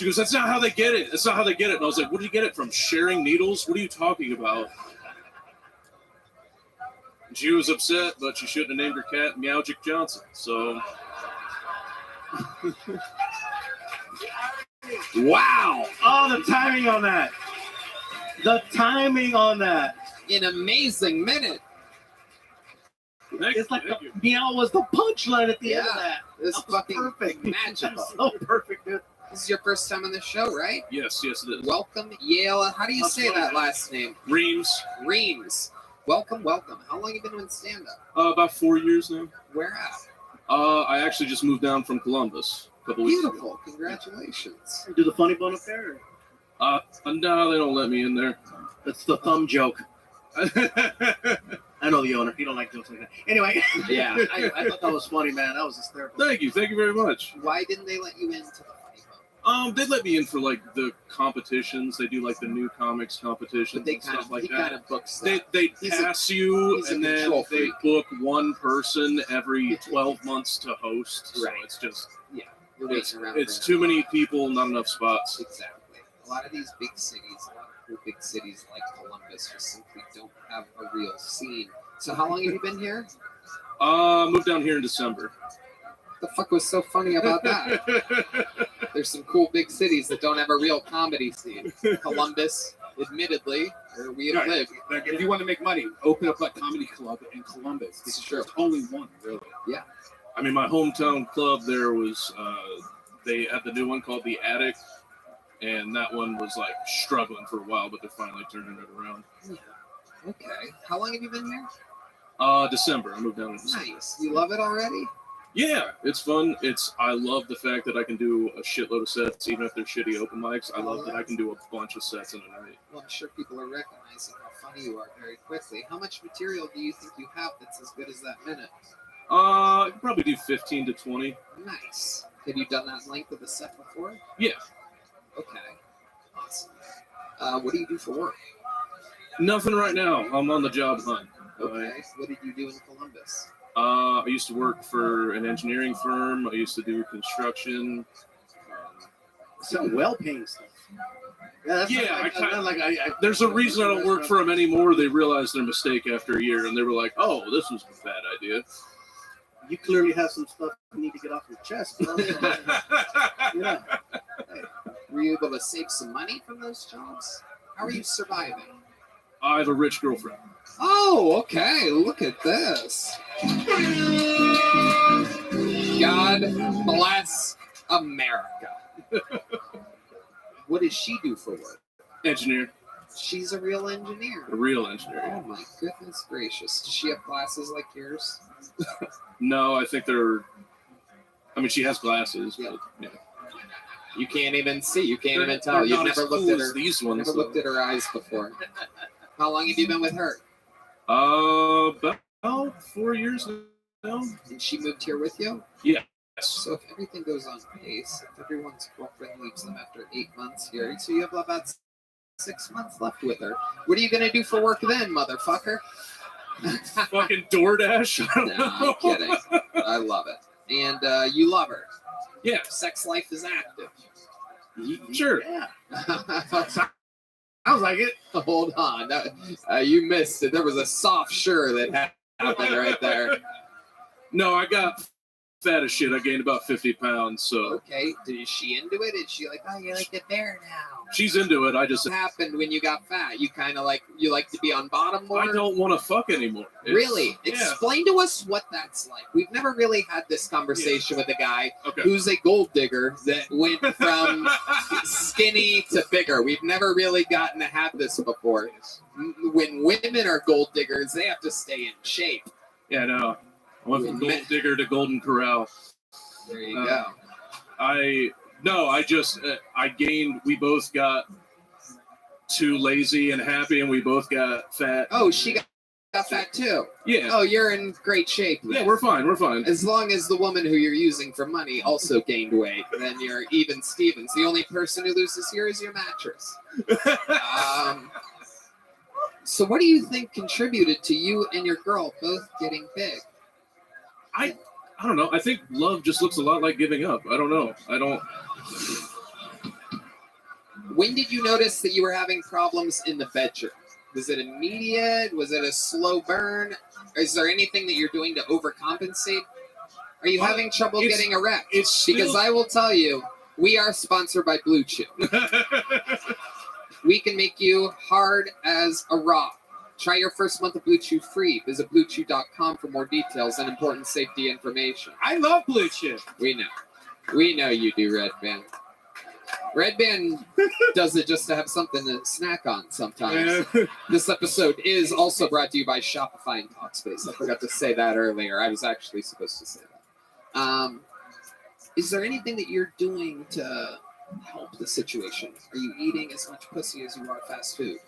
She goes, that's not how they get it. That's not how they get it. And I was like, what did you get it from? Sharing needles? What are you talking about? And she was upset, but she shouldn't have named her cat Meowjic Johnson. So, Wow. Oh, the timing on that. The timing on that. An amazing minute. It's like the meow was the punchline at the end of that. This That was fucking perfect. magical. So perfect, dude. This is your first time on the show, right? yes, it is. Welcome, Yale. How do you That's say right. that last name? Reams, Reams. Welcome, welcome. How long have you been doing stand-up? about 4 years now. Where at? I actually just moved down from Columbus a couple weeks ago. Beautiful. Congratulations. Do the funny bone up there? No, they don't let me in there. That's the thumb joke. I know the owner. He don't like jokes like that. Anyway, Yeah. I thought that was funny, man. That was hysterical. Thank you very much. Why didn't they let you into the funny bone? They let me in for like the competitions. They do like the new comics competitions But they and kind stuff of, like he that. kind of books They that. they He's a- pass you, he's a and then control they freak. book one person every 12 months to host. So Right. it's just You're waiting around. it's for too many people, not enough spots. Exactly. A lot of these big cities, a lot of cool big cities like Columbus, just simply don't have a real scene. So how long have you been here? Moved down here in December. The fuck was so funny about that? There's some cool big cities that don't have a real comedy scene. Columbus, admittedly, where we have Right. lived. Like, if you want to make money, open up a comedy club in Columbus. It's Because true. there's only one, really. I mean, my hometown club there was they had the new one called The Attic, and that one was like struggling for a while, but they're finally turning it around. Okay. How long have you been here? December. I moved down in December. Nice. You love it already? Yeah, it's fun. I love the fact that I can do a shitload of sets, even if they're shitty open mics. I love that I can do a bunch of sets in a night. Well, I'm sure people are recognizing how funny you are very quickly. How much material do you think you have that's as good as that minute? I could probably do 15 to 20. Nice. Have you done that length of a set before? Yeah. Okay. Awesome. What do you do for work? Nothing right now. I'm on the job hunt. Okay. What did you do in Columbus? I used to work for an engineering firm. I used to do construction. Some well-paying stuff. Yeah, that's There's a reason I don't work for them anymore. They realized their mistake after a year, and they were like, "Oh, this was a bad idea." You clearly have some stuff you need to get off your chest. You know? Yeah. Were you able to save some money from those jobs? How are you surviving? I have a rich girlfriend. Oh, okay. Look at this. God bless America. What does she do for work? Engineer. She's a real engineer. A real engineer. Oh my goodness gracious. Does she have glasses like yours? No, I think they're. I mean, she has glasses, but yeah. You can't even see. You can't They're- even tell. they're You've not never as looked cool at as her. these ones, Never looked though. at her eyes before. How long have you been with her? About 4 years now. And she moved here with you? Yes. So if everything goes on pace, if everyone's girlfriend leaves them after 8 months here, so you have about 6 months left with her. What are you gonna do for work then, motherfucker? Fucking DoorDash. No, I'm kidding. I love it. And you love her. Yeah. Sex life is active. Sure. Yeah. Sounds like it. Hold on. You missed it. There was a soft sure that happened right there. No, I got fat as shit. I gained about 50 pounds, so Okay. Is she into it? Is she like, oh, you like it there now? she's into it. I just What happened when you got fat? You kind of like, you like to be on bottom more? I don't want to fuck anymore. It's- Really? Yeah. Explain to us what that's like. We've never really had this conversation with a guy Okay. who's a gold digger that went from skinny to bigger. We've never really gotten to have this before. When women are gold diggers, they have to stay in shape. Yeah, no. I went from Gold Digger to Golden Corral. There you go. I gained. We both got too lazy and happy, and we both got fat. Oh, she got fat too. Yeah. Oh, you're in great shape. Yeah, we're fine. We're fine. As long as the woman who you're using for money also gained weight, then you're even Stevens. The only person who loses here is your mattress. So what do you think contributed to you and your girl both getting big? I don't know. I think love just looks a lot like giving up. I don't know. When did you notice that you were having problems in the bedroom? Was it immediate? Was it a slow burn? Is there anything that you're doing to overcompensate? Are you having trouble getting erect? Because I will tell you, we are sponsored by Blue Chew. We can make you hard as a rock. Try your first month of Blue Chew free. Visit BlueChew.com for more details and important safety information. I love Blue Chew. We know. We know you do, Red Band. Red Band does it just to have something to snack on sometimes. This episode is also brought to you by Shopify and Talkspace. I forgot to say that earlier. I was actually supposed to say that. Is there anything that you're doing to help the situation? Are you eating as much pussy as you are fast food?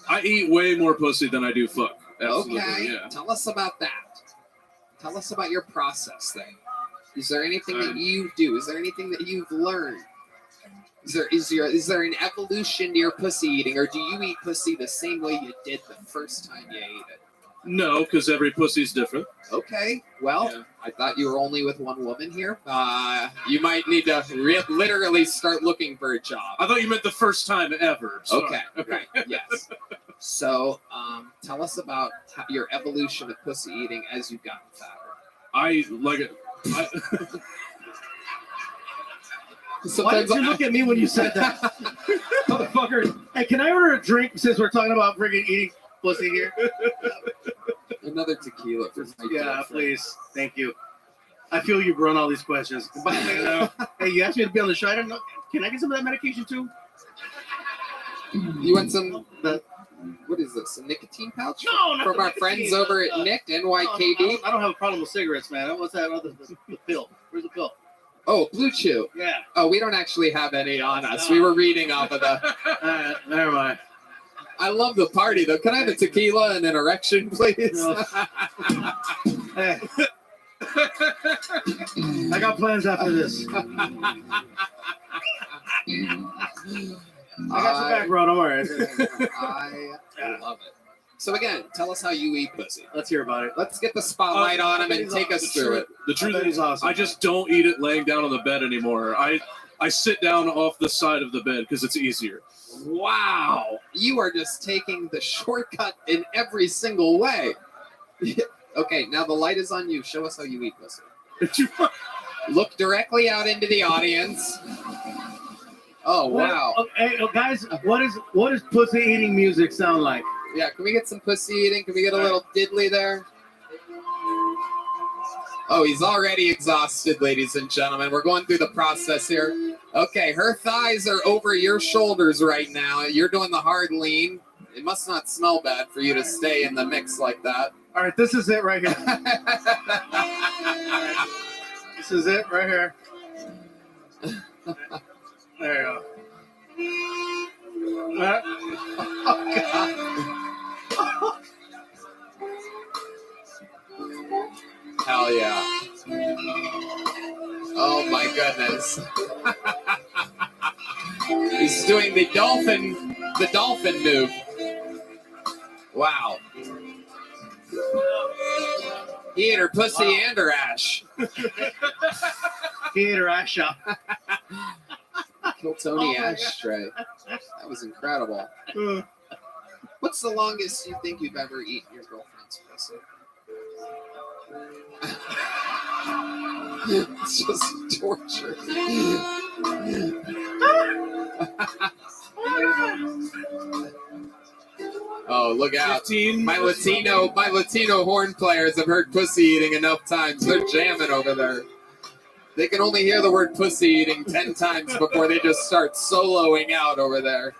I eat way more pussy than I do fuck. Absolutely, Okay, yeah. tell us about that. Tell us about your process then. Is there anything that you do? Is there anything that you've learned? Is there an evolution to your pussy eating, or do you eat pussy the same way you did the first time you ate it? No, because every pussy's different. Okay, well, I thought you were only with one woman here. You might need to literally start looking for a job. I thought you meant the first time ever. Sorry. Okay, right, yes. So, tell us about your evolution of pussy eating as you've gotten fatter. I like it. Why did you look at me when you said that? Motherfucker. Hey, can I order a drink since we're talking about friggin' eating pussy here? Another tequila for my Yeah, girlfriend. please. Thank you. I feel you've run all these questions. By the way, hey, you asked me to be on the show. I don't know. Can I get some of that medication too? You want some? What is this? A nicotine pouch? No, not from the our nicotine. friends over at Nick NYKD. I don't have a problem with cigarettes, man. What's that other the pill? Where's the pill? Oh, Blue Chew. Yeah. Oh, we don't actually have any on us. We were reading off of the. Never mind. I love the party though. Can I have a tequila and an erection, please? No. Hey. I got plans after this. I got some back row, don't worry. I love it. So again, tell us how you eat pussy. Let's hear about it. Let's get the spotlight on him and take us through it. The truth bet is, he's awesome. I just don't eat it laying down on the bed anymore. I sit down off the side of the bed because it's easier. Wow, you are just taking the shortcut in every single way. Okay, now the light is on you. Show us how you eat pussy. Look directly out into the audience. Oh wow! Hey, guys, what does pussy eating music sound like? Yeah, can we get some pussy eating? Can we get a little diddly there? Oh, he's already exhausted, ladies and gentlemen. We're going through the process here. Okay, her thighs are over your shoulders right now. You're doing the hard lean. It must not smell bad for you to stay in the mix like that. All right, this is it right here. This is it right here. There you go. Oh, God. Hell yeah. Oh my goodness. He's doing the dolphin move. Wow. He ate her pussy and her ash. He ate her ash up. Kill Tony ashtray. That was incredible. What's the longest you think you've ever eaten your girlfriend's pussy? It's just torture. Oh, look out. My Latino horn players have heard pussy eating enough times. They're jamming over there. They can only hear the word pussy eating 10 times before they just start soloing out over there.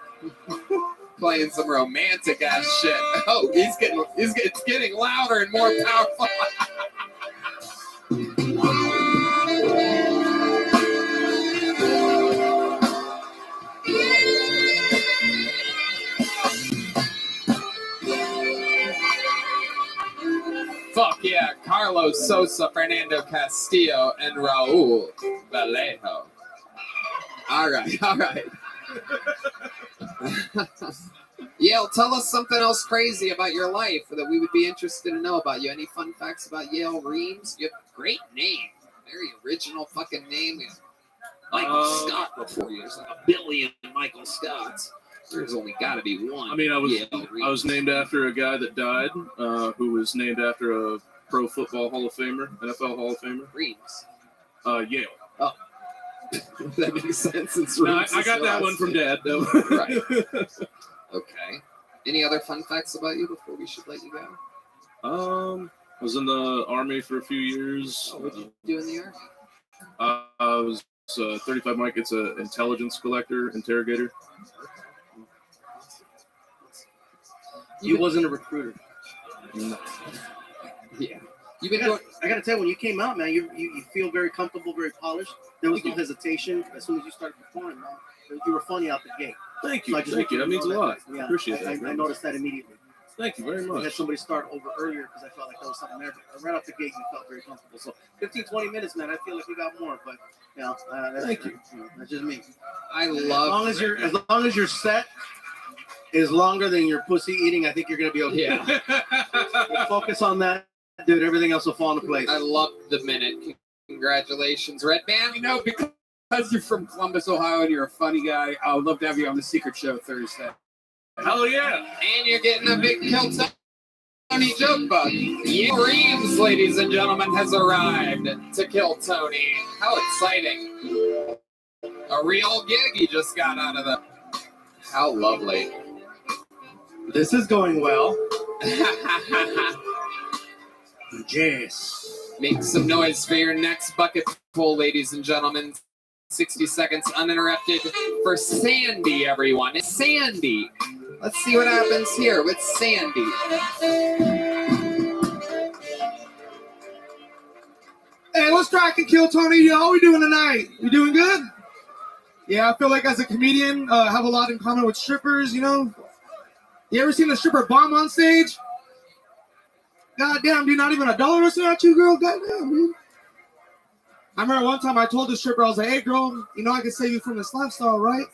Playing some romantic ass shit. Oh, it's getting louder and more powerful. Fuck yeah, Carlos Sosa, Fernando Castillo, and Raul Vallejo. All right. Yale, tell us something else crazy about your life that we would be interested to know about you. Any fun facts about Yale Reams? You have a great name. Very original fucking name. Michael Scott before you. There's like a billion Michael Scotts. There's only got to be one. I mean, I was Yale Reeves. named after a guy that died, who was named after a Pro Football Hall of Famer, NFL Hall of Famer. Reeves. Yale. Oh, that makes sense. Since No, Reeves I is got the that last one from name. Dad, though. Right. Okay. Any other fun facts about you before we should let you go? I was in the Army for a few years. Oh, what did you do in the Army? I was 35 Mike. It's an intelligence collector, interrogator. You wasn't a recruiter. No. Yeah. You've been doing. I gotta tell you, when you came out, man, you feel very comfortable, very polished. There was no hesitation as soon as you started performing, man. You were funny out the gate. Thank So you. I just Thank want you. to That means a know lot. Yeah, Appreciate that. I very noticed much. that immediately. Thank you very I had much. somebody start over earlier because I felt like there was something there. But right off the gate, you felt very comfortable. So 15, 20 minutes, man, I feel like we got more. But you know, Thank you. That's just me. I As love. long as your set is longer than your pussy eating, I think you're gonna be okay. Yeah. We'll focus on that, dude. Everything else will fall into place. I love the minute. Congratulations, Red Band. You know, because you're from Columbus, Ohio, and you're a funny guy, I would love to have you on the Secret Show Thursday. Hell yeah. And you're getting a big Kill Tony joke bug. Yale Reeves, ladies and gentlemen, has arrived to Kill Tony. How exciting. A real gig he just got out of the. How lovely. This is going well. Yes. Make some noise for your next bucket full, ladies and gentlemen. 60 seconds uninterrupted for Sandy, everyone. It's Sandy. Let's see what happens here with Sandy. Hey, what's cracking, Kill Tony? Yo, how we doing tonight? You doing good? Yeah, I feel like as a comedian, I have a lot in common with strippers, you know? You ever seen a stripper bomb on stage? Goddamn, dude, not even $1 or so at you, girl? Goddamn, dude. I remember one time I told the stripper, I was like, hey, girl, you know I can save you from this lifestyle, right?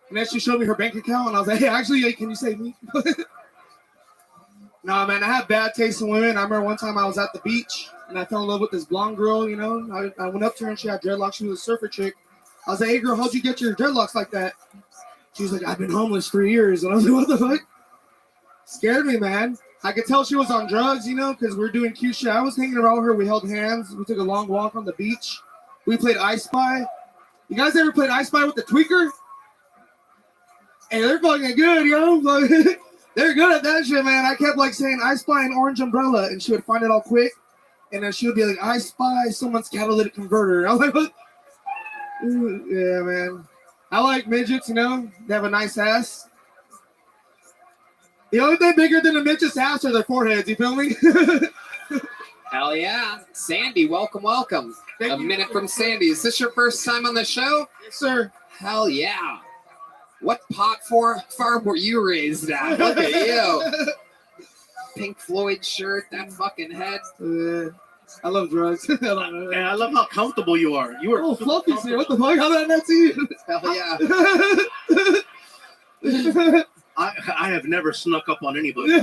And then she showed me her bank account, and I was like, hey, actually, can you save me? Nah, man, I have bad taste in women. I remember one time I was at the beach, and I fell in love with this blonde girl, you know? I went up to her, and she had dreadlocks. She was a surfer chick. I was like, hey, girl, how'd you get your dreadlocks like that? She was like, I've been homeless for years. And I was like, what the fuck? Scared me, man. I could tell she was on drugs, you know, because we were doing cute shit. I was hanging around with her. We held hands. We took a long walk on the beach. We played I Spy. You guys ever played I Spy with the tweaker? Hey, they're fucking good, yo. They're good at that shit, man. I kept like saying I Spy an orange umbrella, and she would find it all quick. And then she would be like, I spy someone's catalytic converter. I was like, what? Yeah, man. I like midgets, you know. They have a nice ass. The only thing bigger than a midget's ass are their foreheads, you feel me? Hell yeah. Sandy, welcome, welcome. Thank A you. minute from Sandy. Is this your first time on the show? Yes, sir. Hell yeah. What pot farm were you raised at? Look at you. Pink Floyd shirt, that fucking head. I love drugs. And I love how comfortable you are. You are Oh, Fluffy's here. What the fuck? How did I not see you? Hell yeah. I have never snuck up on anybody.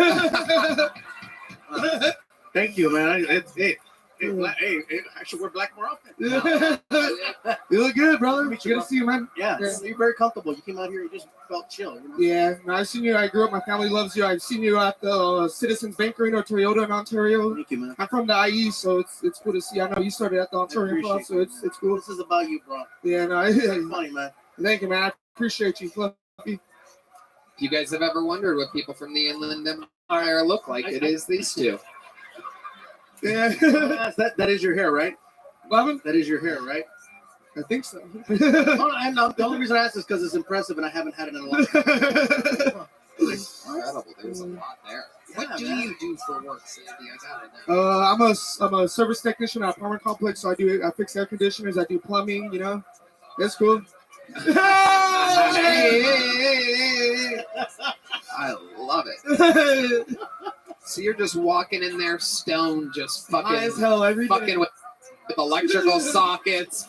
Thank you, man. Hey, I should wear black more often. You look good, brother. Meet Good you, to bro. see you, man. Yeah, you're very comfortable. You came out here, you just felt chill. You know? Yeah, no, I've seen you. I grew up. My family loves you. I've seen you at the Citizens Bank Arena, Toyota in Ontario. Thank you, man. I'm from the IE, so it's cool to see. I know you started at the Ontario Club, so it's cool. This is about you, bro. Yeah, no, You're funny, man. thank you, man. I appreciate you, Fluffy. If you guys have ever wondered what people from the Inland Empire look like, it is these two. Yeah, that is your hair, right? Bobin? That is your hair, right? I think so. The only reason I asked is because it's impressive and I haven't had it in a long time. Incredible. There's a lot there. What do you do for work, Sandy? I gotta know. I'm a service technician at apartment complex, so I fix air conditioners. I do plumbing. You know, it's cool. I love it. So you're just walking in there, stone, just fucking, High as hell every day. fucking with electrical sockets.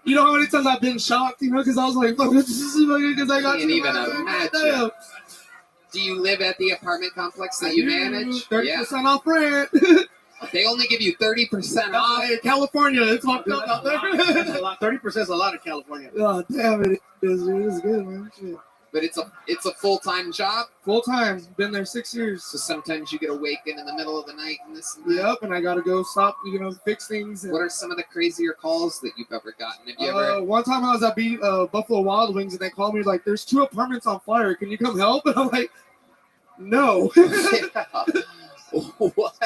You know how many times I've been shocked, you know, because I was like, because I got Can't to even imagine. Do you live at the apartment complex that you manage? 30% off rent. They only give you 30% off. Hey, California, it's fucked up out there. 30% is a lot in California. Oh, damn it. It's good, man. Shit. But it's a full-time job. Full time. Been there 6 years. So sometimes you get awakened in the middle of the night and this and that. Yep, and I gotta go stop, fix things. And, What are some of the crazier calls that you've ever gotten? Have you ever? one time I was at Buffalo Wild Wings and they called me like, "There's 2 apartments on fire. Can you come help?" And I'm like, "No." What?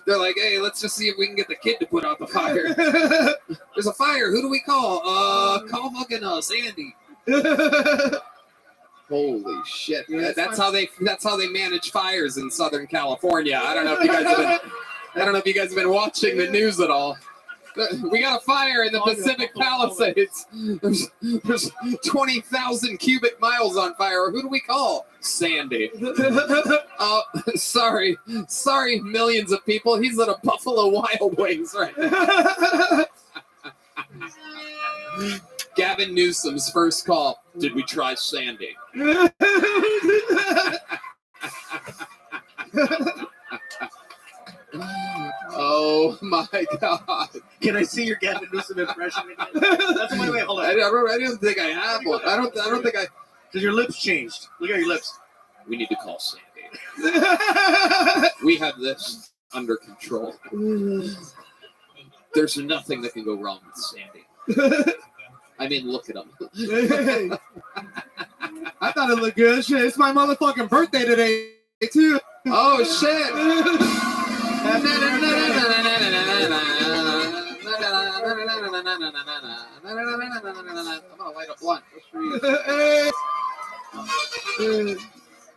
They're like, "Hey, let's just see if we can get the kid to put out the fire." There's a fire. Who do we call? Call fucking Sandy. Holy shit! Yeah, That's how they manage fires in Southern California. I don't know if you guys have been watching the news at all. We got a fire in the Pacific Palisades. There's 20,000 cubic miles on fire. Who do we call? Sandy. Sorry, millions of people. He's at a Buffalo Wild Wings right now. Gavin Newsom's first call. Did we try Sandy? Oh my God! Can I see your Gavin Newsom impression again? That's wait, hold on. I don't think I have one. I don't think I. Because your lips changed. Look at your lips. We need to call Sandy. We have this under control. There's nothing that can go wrong with Sandy. I mean, look at him. Hey. I thought it looked good. Shit, it's my motherfucking birthday today, too. Oh, shit. I'm gonna light a blunt.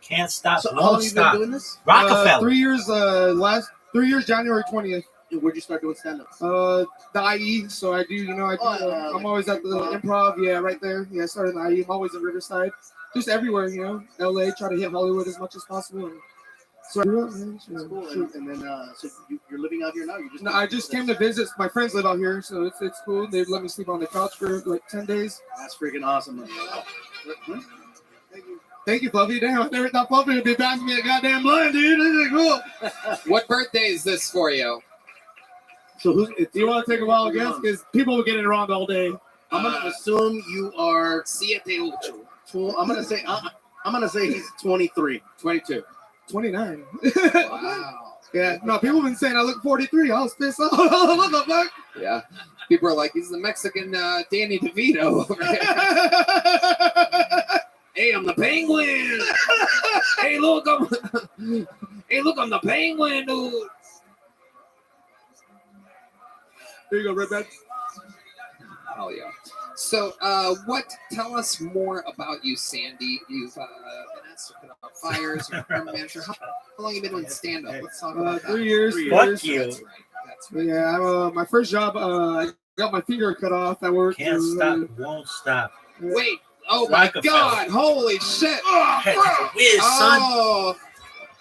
Can't stop, So how long won't have you been stop. doing this? Rockefeller. 3 years, 3 years, January 20th. Where'd you start doing stand-up? The IE, so I do, I'm always at the Improv, yeah, right there. Yeah, I started in the IE. I'm always in Riverside. Just everywhere, LA, try to hit Hollywood as much as possible. And so I grew up, man. That's cool. And then, so you're living out here now? No, I just came to visit. My friends live out here, so it's cool. They let me sleep on the couch for like 10 days. That's freaking awesome. Man. Thank you, Fluffy. Damn, I never thought Fluffy would be passing me a goddamn blunt, dude. This is cool. What birthday is this for you? So do you want to take a wild guess? Because people will get it wrong all day. I'm gonna assume you are. I'm gonna say he's 23. 22. 29. Wow. Yeah, no, people have been saying I look 43. I was pissed off. What the fuck? Yeah. People are like, he's the Mexican Danny DeVito over here. Hey, I'm the Penguin. Hey, look, I'm the Penguin, dude. There you go, Red Bed. Oh yeah. So, tell us more about you, Sandy. You've been asked to put out fires. You're a firm manager. How long have you been doing stand-up? Let's talk about that. 3 years. Fuck you. That's right. That's right. Yeah, my first job, I got my finger cut off. I worked. Can't stop, won't stop. Wait. Oh my God! Holy shit! Weird, son.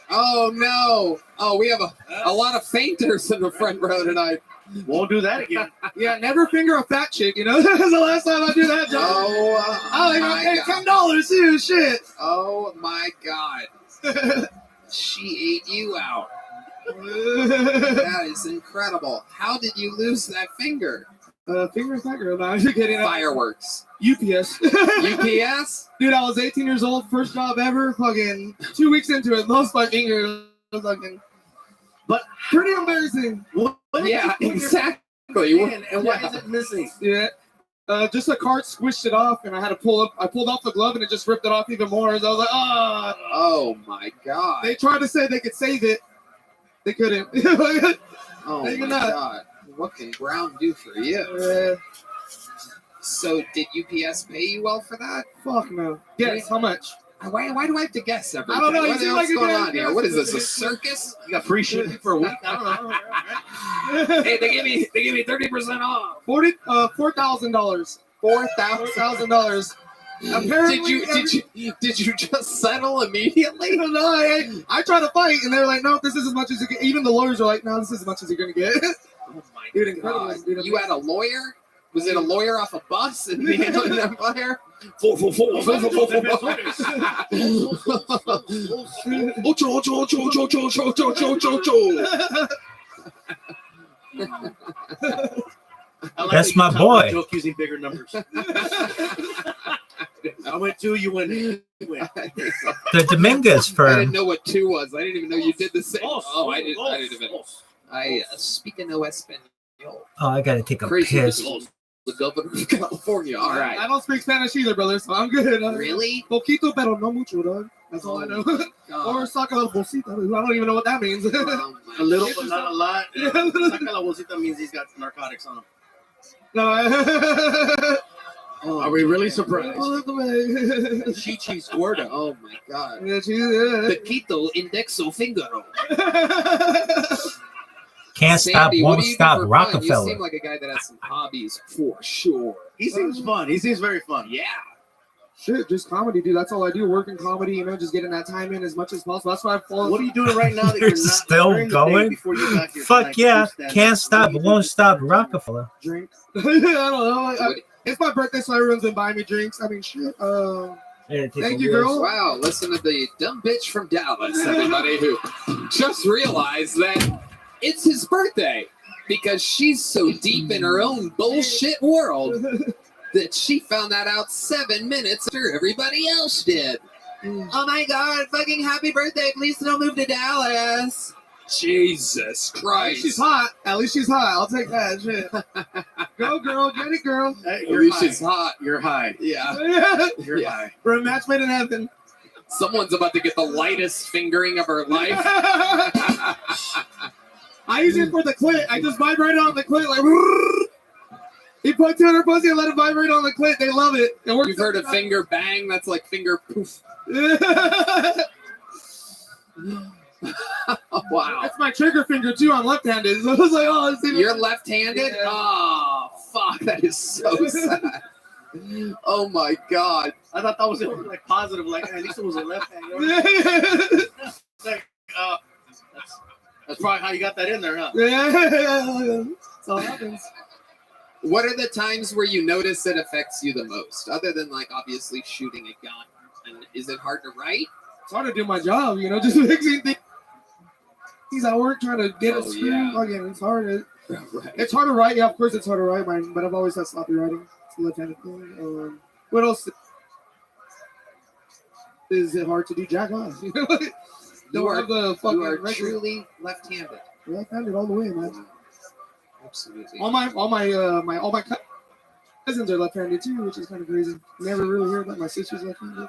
Oh no! Oh, we have a lot of fainters in the front row tonight. Won't do that again. Yeah, never finger a fat chick. That was the last time I do that job. Oh my $10 God. too. Shit. Oh my God! She ate you out. That is incredible. How did you lose that finger? Finger is not girl. No, you're kidding. Fireworks. UPS. UPS? Dude, I was 18 years old. First job ever. Fucking 2 weeks into it, lost my finger. Fucking. But pretty embarrassing. Yeah, exactly. And why is it missing? Yeah. Just a cart squished it off, and I pulled off the glove, and it just ripped it off even more. So I was like, ah. Oh my God. They tried to say they could save it. They couldn't. Oh They my could not. God. What can Brown do for you? So did UPS pay you well for that? Fuck no. Guess how much? Why do I have to guess everything? I don't know. What You seem else like going a on damn here? guess. What is this? A circus? You got free shipping for a week? I don't know. Hey, they gave me 30% off. $4,000. $4,000. Apparently, did you just settle immediately? No, I tried to fight, and they're like, "No, this is as much as you get." Even the lawyers are like, "No, this is as much as you're gonna get." Oh my Dude, incredible. God. Dude, You had a lawyer? Was it a lawyer off a bus in the Inland Empire? I like That's that you my top boy. the joke using bigger numbers. I went 2, you went. You went. The Dominguez I firm. didn't know what 2 was. I didn't even know you did the same. Os, Oh, I didn't. I os, didn't even. os. I speak in Espanol. Oh, I gotta take a Crazy. piss. The governor of California. All right. I don't speak Spanish either, brother, so I'm good. Really? Poquito, pero no mucho, dog. That's all I know. Or saca la bolsita. I don't even know what that means. Oh, my A little, but not a lot. Saca la bolsita means he's got narcotics on him. No. Are we really surprised? Chi-Chi's Gordo. Oh my god. Yeah, The Quito Indexo Fingaro. Can't stop, Sandy, what won't do you do stop for fun? You Rockefeller. seem like a guy that has some hobbies for sure. He seems fun. He seems very fun. Yeah. Shit, just comedy, dude. That's all I do. Work in comedy, just getting that time in as much as possible. That's why I follow. What are you doing right now that You're you're not still during the day going? before you got here Fuck tonight, yeah. you stand Can't up. stop, What are you won't doing? stop Rockefeller. Drink. I don't know. It's my birthday, so everyone's been buying me drinks. I mean, shit. Thank you, girl. Wow, listen to the dumb bitch from Dallas, everybody, who just realized that it's his birthday because she's so deep in her own bullshit world that she found that out 7 minutes after everybody else did. Oh my god, fucking happy birthday. Please don't move to Dallas. Jesus At least Christ. she's hot. At least she's hot. I'll take that shit. Go, girl. Get it, girl. Hey, At you're least high. she's hot. You're high. Yeah. You're Yeah. high. We're a match made in heaven. Someone's about to get the lightest fingering of her life. I use it for the clit. I just vibrate on the clit like. He puts it on her pussy and let it vibrate on the clit. They love it. It works. You've heard of finger bang? That's like finger poof. Wow. That's my trigger finger too on left-handed. So I was like, oh, it's even. You're left-handed? Yeah. Oh, fuck. That is so sad. Oh, my God. I thought that was like positive. Like at least it was a left hand. Like, that's probably how you got that in there, huh? Yeah. That's all happens. What are the times where you notice it affects you the most? Other than, like, obviously shooting a gun. And is it hard to write? It's hard to do my job, just fixing things. He's at work trying to get Oh, it screwed. yeah. Again, it's hard. Right. It's hard to write. Yeah, of course it's hard to write, man. But I've always had sloppy writing. It's a left-handed thing. What else is it hard to do? Jack off. You Don't are, have the fucking you are regular- truly left-handed. left-handed all the way, man. Absolutely. All my cousins are left-handed too, which is kind of crazy. Never really heard that my sister's left-handed.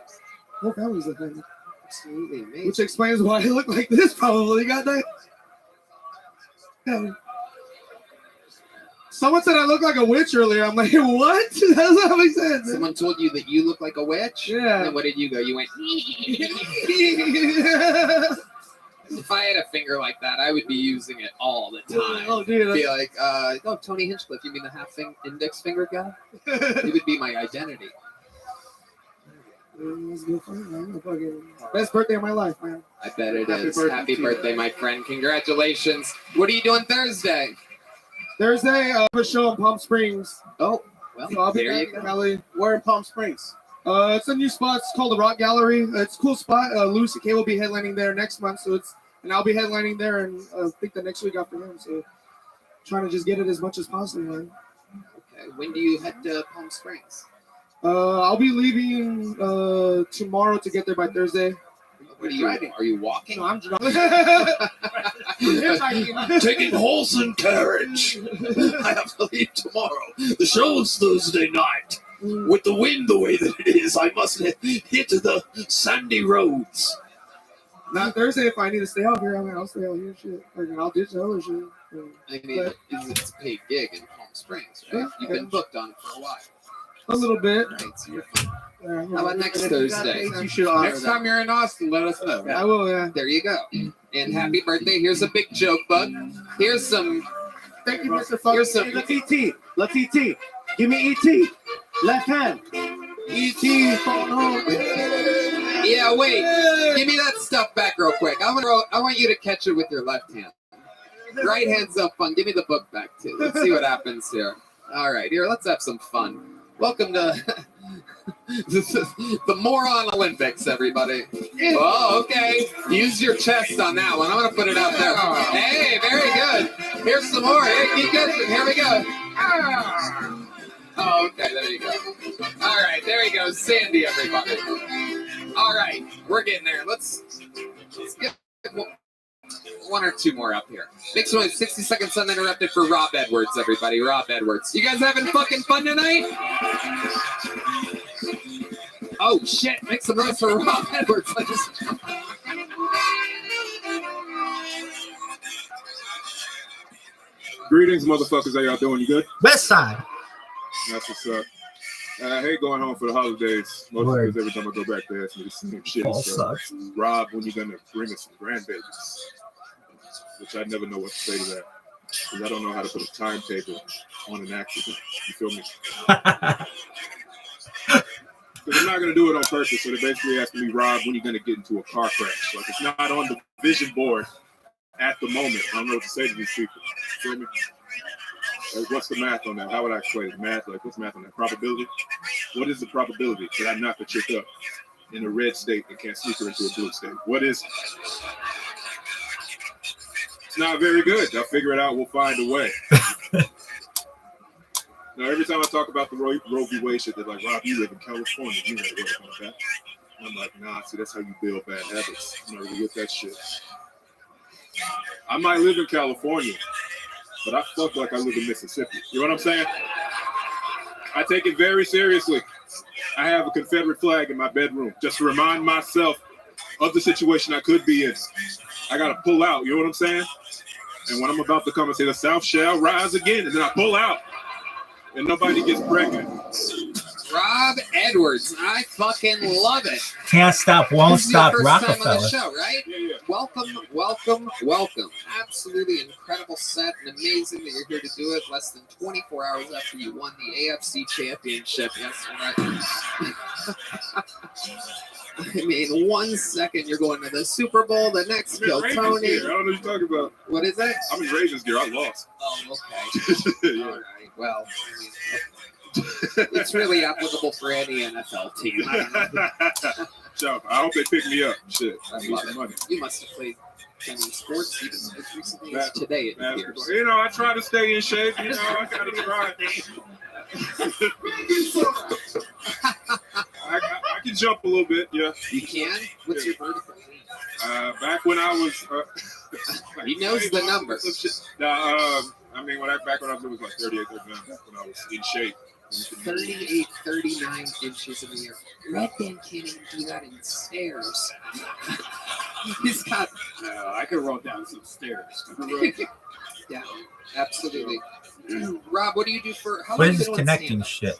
Whole family's left-handed, Absolutely amazing. which explains why I look like this. Probably got that. Yeah. Someone said I look like a witch earlier. I'm like, what? That doesn't make sense. Someone told you that you look like a witch? Yeah. And then what did you go? You went, if I had a finger like that, I would be using it all the time. Oh, dude. Be like, oh, Tony Hinchcliffe, you mean the index finger guy? It would be my identity. Best birthday of my life, man. I bet it is. Happy birthday Happy to you. birthday, my friend. Congratulations. What are you doing Thursday? Thursday, I have a show in Palm Springs. Oh, well, So I'll be there back you in go. Cali. We're in Palm Springs. It's a new spot. It's called the Rock Gallery. It's a cool spot. Louis C.K. will be headlining there next month, and I'll be headlining there, and I think the next week after him. So, trying to just get it as much as possible, man. Okay. When do you head to Palm Springs? I'll be leaving tomorrow to get there by Thursday. What are you driving? Are you walking? No, I'm hitchhiking. Taking horse and carriage. I have to leave tomorrow. The show's Thursday night. With the wind the way that it is, I must hit the sandy roads. Not Thursday. If I need to stay out here, I'll stay out here. Shit, I'll ditch the other shit. I mean, it's a paid gig in Palm Springs, right? Yeah. You've been booked on it for a while. A little bit. Right, so you're fine. Yeah, How about next And if you got Thursday? dates, you should honor Next that. time you're in Austin, let us know. I will. Yeah. There you go. And happy birthday. Here's a big joke, bud. Here's some. Thank you, Mr. Fuck. Here's some. Hey, let's ET. Let's ET. Give me ET. Left hand. ET. Phone home. Yeah, wait. Give me that stuff back real quick. I want you to catch it with your left hand. Right hand's up fun. Give me the book back too. Let's see what happens here. All right, here. Let's have some fun. Welcome to The moron Olympics, everybody. Oh, okay. Use your chest on that one. I'm gonna put it out there. Hey, very good. Here's some more. Hey, keep good. Here we go. Oh, okay, there you go. All right, there you go. Sandy, everybody. All right, we're getting there. Let's get one or two more up here. Make some 60 seconds uninterrupted for Rob Edwards, everybody. Rob Edwards. You guys having fucking fun tonight? Oh, shit. Make some noise for Rob Edwards. Greetings, motherfuckers. How y'all doing? You good? West side. That's what's up. I hate going home for the holidays. Mostly because every time I go back there, it's the same shit. All So, sucks. Rob, when you gonna bring us some grandbabies? Which I never know what to say to that. Because I don't know how to put a timetable on an accident. You feel me? Because I'm not going to do it on purpose. So they're basically asking me, Rob, when are you going to get into a car crash? Like, it's not on the vision board at the moment. I don't know what to say to these people. You feel me? Like, what's the math on that? How would I explain it? Math? Like, what's math on that? Probability? What is the probability that I knock a chick up in a red state and can't sneak her into a blue state? What is it? It's not very good. I'll figure it out. We'll find a way. Now, every time I talk about the Roe v. Wade shit, they're like, Rob, you live in California. You know what about that. And I'm like, nah, see, that's how you build bad habits. I'm not really with that shit. I might live in California, but I fuck like I live in Mississippi. You know what I'm saying? I take it very seriously. I have a Confederate flag in my bedroom just to remind myself of the situation I could be in. I got to pull out. You know what I'm saying? And when I'm about to come and say the South shall rise again, and then I pull out. And nobody gets pregnant. Rob Edwards, I fucking love it. Can't stop, won't This is your stop, first time on the Rockefeller. show, right? Yeah. Welcome. Absolutely incredible set, and amazing that you're here to do it less than 24 hours after you won the AFC Championship yesterday. I mean, 1 second you're going to the Super Bowl, the next I'm in kill Ravens Tony. gear. I don't know what you're talking about. What is it? I'm in Ravens gear. I lost. Oh, okay. Yeah. All right. Well, I mean, it's really applicable for any NFL team. So, I hope they pick me up. Shit. I need love some it. money. You must have played any sports even as recently as today. It appears. Basketball. You know, I try to stay in shape. You know, I gotta try. I can jump a little bit, yeah. You can? What's your vertical? Back when I was... He knows the number. I mean, back when I was like 38, 39, back when I was in shape. 38, 39 inches in the air. Red Band can't even do that in stairs. He's got... No, I could roll down some stairs. Yeah, absolutely. Rob, what do you do for... How What long is have you been connecting on shit?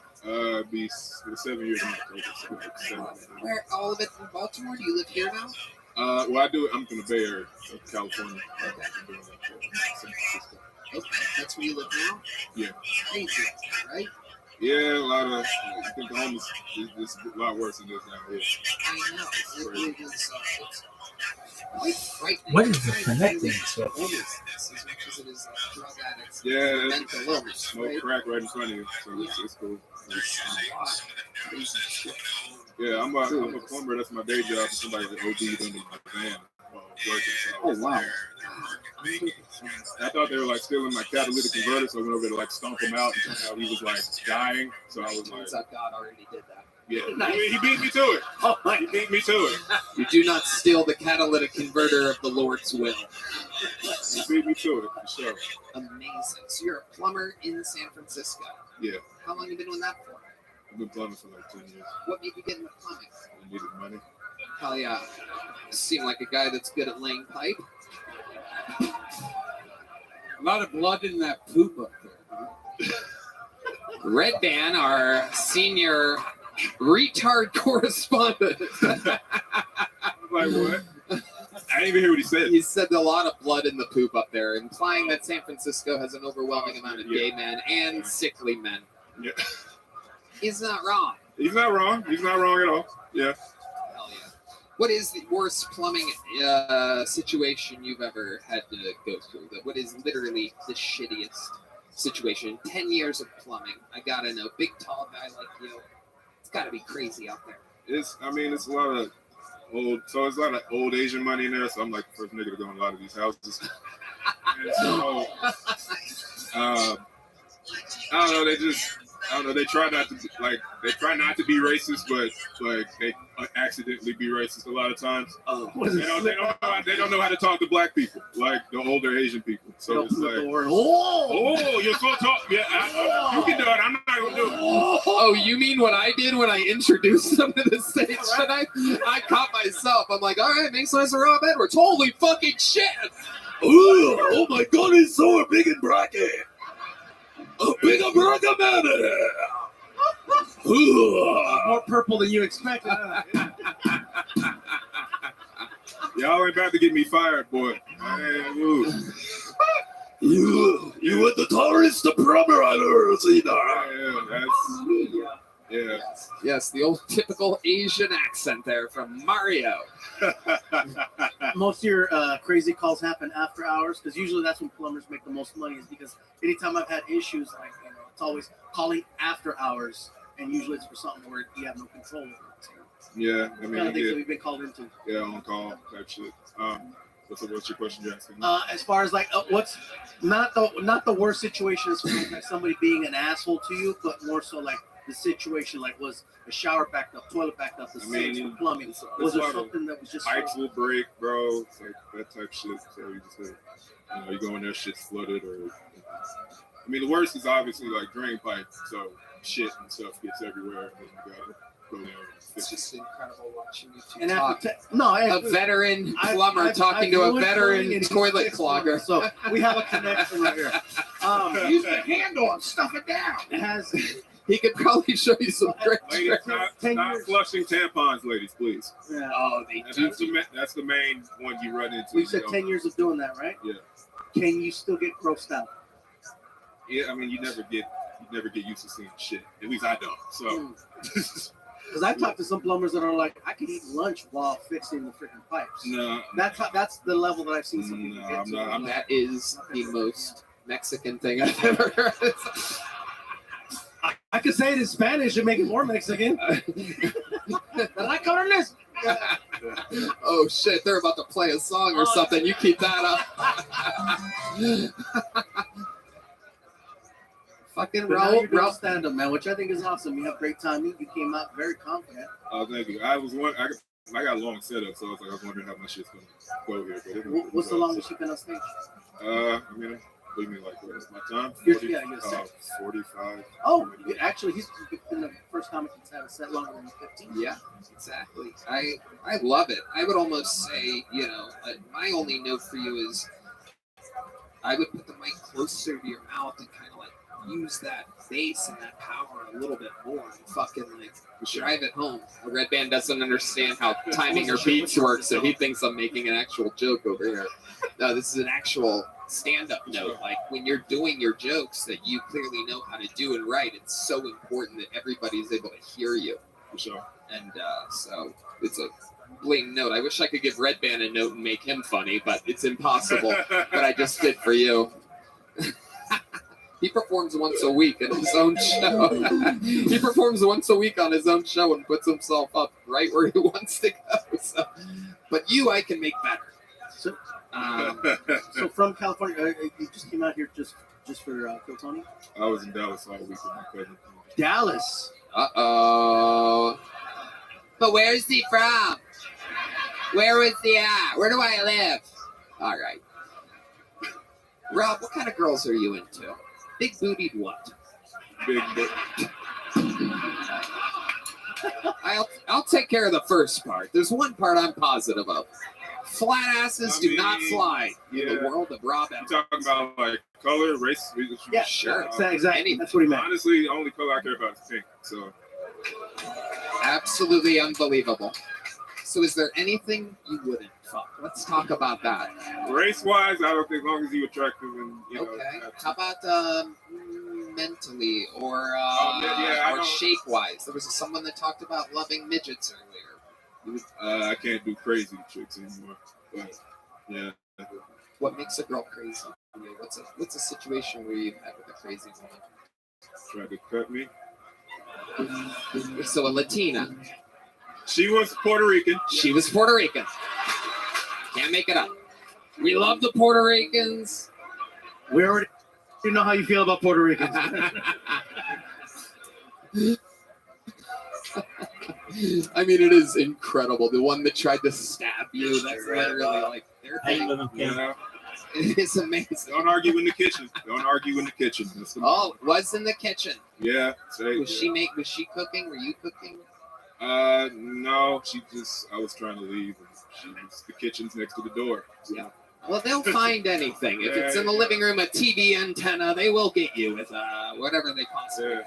Be 7 years in October. Where, all of it in Baltimore? Do you live here now? Well, I do. I'm from the Bay Area of California. Okay, that's where you live now? Yeah. Crazy, right? Yeah, a lot of. I think the homeless is a lot worse than this down here. I know. It really is. It's quite frightening. What is the connecting shit? Homelessness as much as it is drug addicts. Yeah, Mental illness, smoke right? crack right in front of you, so it's cool. It's a lot. Crazy shit. Yeah, I'm a plumber. That's my day job. Somebody that OD'd under my van while I was working. So Oh, wow. I thought they were like stealing my catalytic converter, so I went over to like stomp him out and turns out he was like dying. So I was like, Turns out God already did that. yeah, he beat me to it. He beat me to it. You do not steal the catalytic converter of the Lord's will. He beat me to it for sure. Amazing. So you're a plumber in San Francisco. Yeah, How long have you been doing that for? I've been plumbing for like 10 years. What made you get into plumbing? I needed money. Hell yeah. You seem like a guy that's good at laying pipe. A lot of blood in that poop up there. Red Band, our senior retard correspondent. Like what? I didn't even hear what he said. He said a lot of blood in the poop up there, implying that San Francisco has an overwhelming amount of gay men and sickly men. Yeah. He's not wrong. He's not wrong. He's not wrong at all. Yeah. Hell yeah. What is the worst plumbing situation you've ever had to go through? What is literally the shittiest situation? 10 years of plumbing. I gotta know. Big, tall guy like you. It's got to be crazy out there. It's a lot of it's a lot of old Asian money in there. So I'm like the first nigga to go in a lot of these houses. And so, I don't know. They try not to be racist, but like they accidentally be racist a lot of times. They don't know how to talk to black people, like the older Asian people. So it's like, you're so talk. Yeah, you can do it. I'm not gonna do it. Oh, you mean what I did when I introduced them to the stage tonight? I caught myself. I'm like, all right, make some nice Rob Edwards. Holy fucking shit! Ooh, oh my god, he's so big and bracky. A big American man in here. More purple than you expected. Y'all ain't about to get me fired, boy. You with the tolerance to promenaders, Yeah. Yes, the old typical Asian accent there from Mario. Most of your crazy calls happen after hours because usually that's when plumbers make the most money. Is because anytime I've had issues, like it's always calling after hours, and usually it's for something where you have no control over it. So, Yeah, kind of things that we've been called into. Yeah, on call type shit. What's your question you're asking? As far as like what's not the worst situation as far as like somebody being an asshole to you, but more so like the situation, like was the shower backed up, toilet backed up, the sinks, the plumbing. Was there something that was just pipes will break, bro? It's like that type shit. So you just you go in there, shit's flooded, or the worst is obviously like drain pipe, so shit and stuff gets everywhere, and then you gotta go there. It's just incredible watching you two and talk. a veteran plumber talking to a veteran toilet clogger. So we have a connection right here. Use the handle and stuff it down. It has. He could probably show you some great Ladies, stop flushing tampons, ladies, please. Yeah. Oh, they do. That's the main one you run into. We said 10 years of doing that, right? Yeah. Can you still get grossed out? Yeah, you never get used to seeing shit. At least I don't. So. Because I've talked to some plumbers that are like, I can eat lunch while fixing the freaking pipes. No. That's the level that I've seen some people get to. That is the most Mexican thing I've ever heard. I could say it in Spanish and make it more Mexican. Oh shit, they're about to play a song or something. You keep that up. Fucking Raul stand up, man, which I think is awesome. You have great timing. You came out very confident. Oh, thank you. I got a long setup, so I was wondering how my shit's gonna go here. But what's the longest you've been on stage? What do you mean, like, what's my time? 45. Oh, actually, he's been the first comic that's had a set longer than 15. Yeah, exactly. I love it. I would almost say, my only note for you is I would put the mic closer to your mouth and kind of like use that bass and that power a little bit more and fucking like drive it home. The Red Band doesn't understand how timing or beats work, so he thinks I'm making an actual joke over here. No, this is an actual stand-up note. Like when you're doing your jokes that you clearly know how to do and write, it's so important that everybody's able to hear you. For sure. And so it's a blatant note. I wish I could give Red Band a note and make him funny, but it's impossible. But I just did for you. He performs once a week at his own show. He performs once a week on his own show and puts himself up right where he wants to go. So, but I can make better. So from California, you just came out here just for Kill Tony? I was in Dallas all week with my cousin. Dallas? Uh-oh. But where's he from? Where was he at? Where do I live? All right. Rob, what kind of girls are you into? Big bootied what? Big boot. I'll take care of the first part. There's one part I'm positive of. Flat asses do not fly in the world of Rob Edwards. You talking about like color, race? Yeah, sure. Exactly. That's what he meant. Honestly, the only color I care about is pink. So absolutely unbelievable. So is there anything you wouldn't fuck? Let's talk about that. Race-wise, I don't think as long as you're attractive and Okay. How about mentally or shape-wise? There was someone that talked about loving midgets earlier. I can't do crazy tricks anymore. But yeah. What makes a girl crazy? What's a situation where you've met with a crazy woman? Tried to cut me. So a Latina. She was Puerto Rican. She was Puerto Rican. Can't make it up. We love the Puerto Ricans. We already know how you feel about Puerto Ricans. I mean, it is incredible. The one that tried to stab you, that's literally like their thing. Yeah. It is amazing. Don't argue in the kitchen. Don't argue in the kitchen. That's the Oh, it was in the kitchen. yeah. Was she cooking? Were you cooking? No. I was trying to leave. And the kitchen's next to the door. Yeah. Well, they'll find anything. If it's in the living room, a TV antenna, they will get you with whatever they possibly can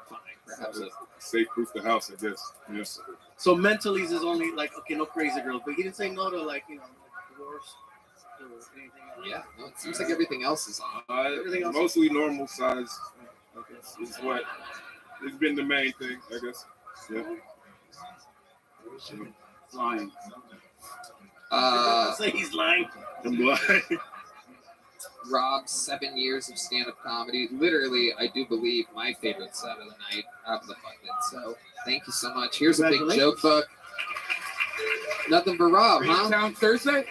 find. Perhaps Safe-proof the house, I guess. Yes. So mentally, is only like, okay, no crazy girls, but he didn't say no to like, divorce or anything else. Yeah, no, it seems like everything else is on. Everything else- Mostly normal size. I guess is what has been the main thing. I guess. Yeah. Lying. Say he's lying. I'm lying. Rob, 7 years of stand-up comedy. Literally, I do believe my favorite set of the night out of the bucket. So thank you so much. Here's a big joke book. Nothing for Rob, huh? Town Thursday?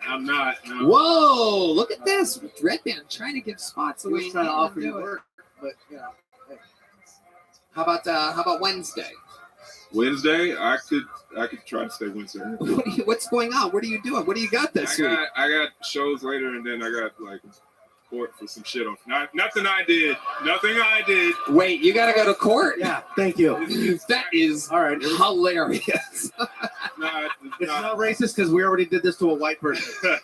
I'm not. No. Whoa! Look at this. Red Band trying to give spots He away. was trying to offer you Do it. work, but hey. How about Wednesday? Wednesday, I could try to stay Wednesday. What's going on? What are you doing? What do you got this week? I got shows later, and then I got like court for some shit on. Nothing I did. Nothing I did. Wait, you got to go to court? Yeah, thank you. That is all right. Hilarious. It's not racist because we already did this to a white person.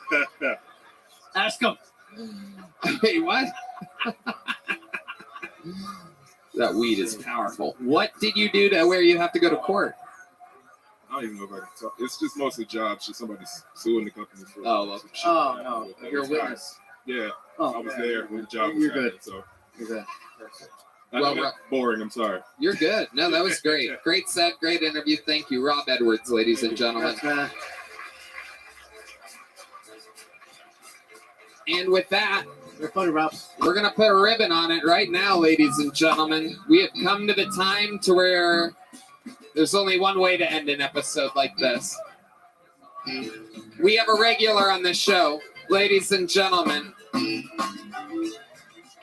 Ask him. Hey, what? That weed is powerful. What did you do to where you have to go to court? I don't even know if I can talk. It's just mostly jobs. Just somebody's suing the company for well, some shit. Oh, no. You're a witness. Yeah. Oh, I was yeah. there when the job was You're happening, good. So You're good. Well, boring. I'm sorry. You're good. No, that was great. Great set, great interview. Thank you, Rob Edwards, ladies and gentlemen. And with that, you're funny, Rob. We're gonna put a ribbon on it right now, ladies and gentlemen. We have come to the time to where there's only one way to end an episode like this. We have a regular on this show, ladies and gentlemen.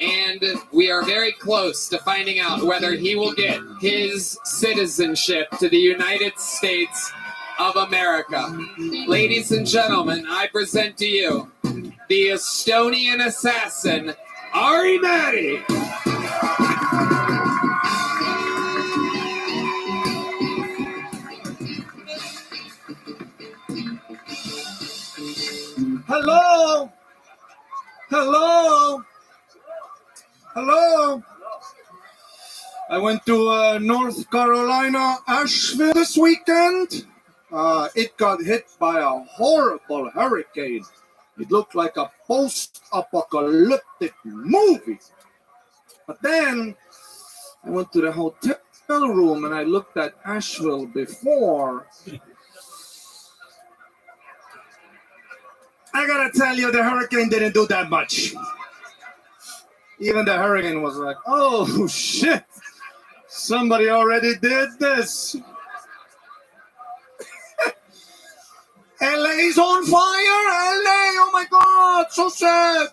And we are very close to finding out whether he will get his citizenship to the United States of America. Ladies and gentlemen, I present to you the Estonian assassin, Ari Matti. Hello? Hello? Hello? I went to North Carolina, Asheville this weekend. It got hit by a horrible hurricane. It looked like a post-apocalyptic movie. But then I went to the hotel room and I looked at Asheville before. I gotta tell you, the hurricane didn't do that much. Even the hurricane was like, oh shit, somebody already did this. LA's on fire, LA, oh my God, so sad.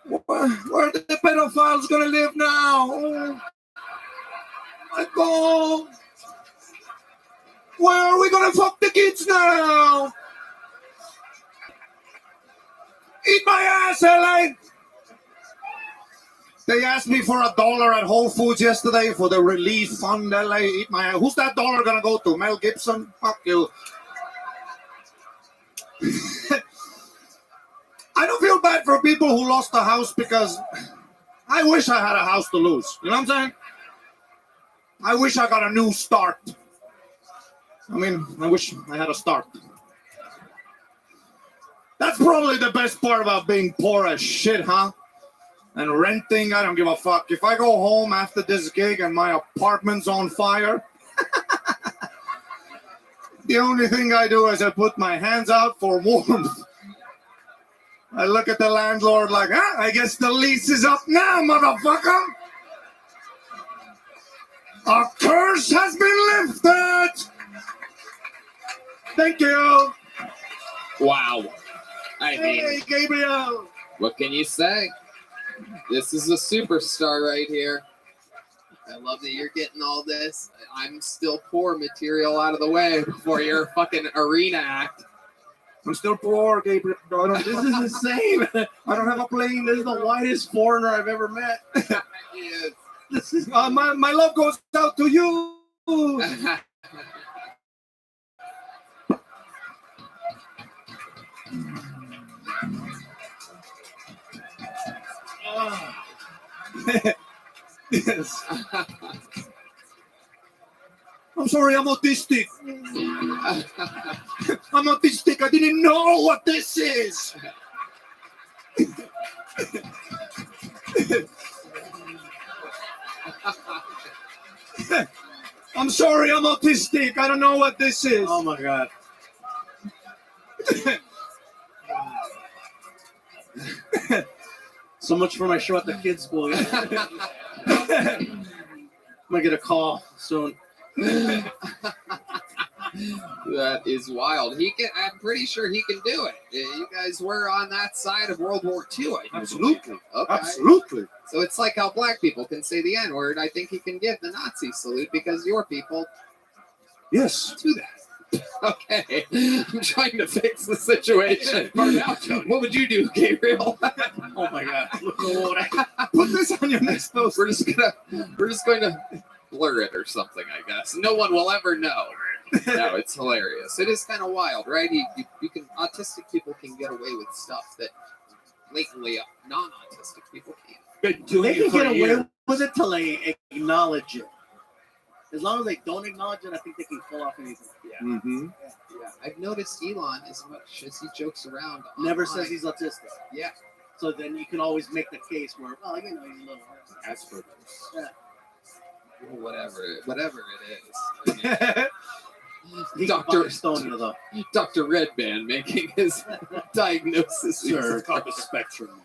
Where are the pedophiles gonna live now? Oh my God. Where are we gonna fuck the kids now? Eat my ass, LA. They asked me for $1 at Whole Foods yesterday for the relief fund, LA. Eat my ass. Who's that dollar gonna go to? Mel Gibson? Fuck you. I don't feel bad for people who lost a house because I wish I had a house to lose. You know what I'm saying? I wish I got a new start. I mean, I wish I had a start. That's probably the best part about being poor as shit, huh? And renting, I don't give a fuck. If I go home after this gig and my apartment's on fire, the only thing I do is I put my hands out for warmth. I look at the landlord like, I guess the lease is up now, motherfucker. A curse has been lifted. Thank you. Wow. I mean, Hey, Gabriel. what can you say? This is a superstar right here. I love that you're getting all this. I'm still poor material out of the way before your fucking arena act. I'm still poor, Gabriel. This is insane. I don't have a plane. This is the whitest foreigner I've ever met. Yes. This is my love goes out to you. Yes. I'm sorry, I'm autistic. I'm autistic. I didn't know what this is. I'm sorry, I'm autistic. I don't know what this is. Oh my god. So much for my show at the kids' school. I'm gonna get a call soon. That is wild. I'm pretty sure he can do it. You guys were on that side of World War II. Absolutely. Okay. Absolutely. So it's like how black people can say the N-word. I think he can give the Nazi salute because your people Yes. do that. Okay. I'm trying to fix the situation. What would you do, Gabriel? Oh my god. Look what I Put this on your next post. We're just going to blur it or something, I guess. No one will ever know. No, it's hilarious. It is kind of wild, right? You can autistic people can get away with stuff that blatantly non-autistic people can't. They can get away with it till they acknowledge it. As long as they don't acknowledge it, I think they can pull off anything. Yeah. Mm-hmm. Yeah. I've noticed Elon, as much as he jokes around, Never online, says he's autistic. Yeah. So then you can always make the case where, well, you know, he's a little. Asperger's. Yeah. Whatever it is. He's Dr. Estonia, though. Dr. Redband making his diagnosis. Sure, He's called the spectrum.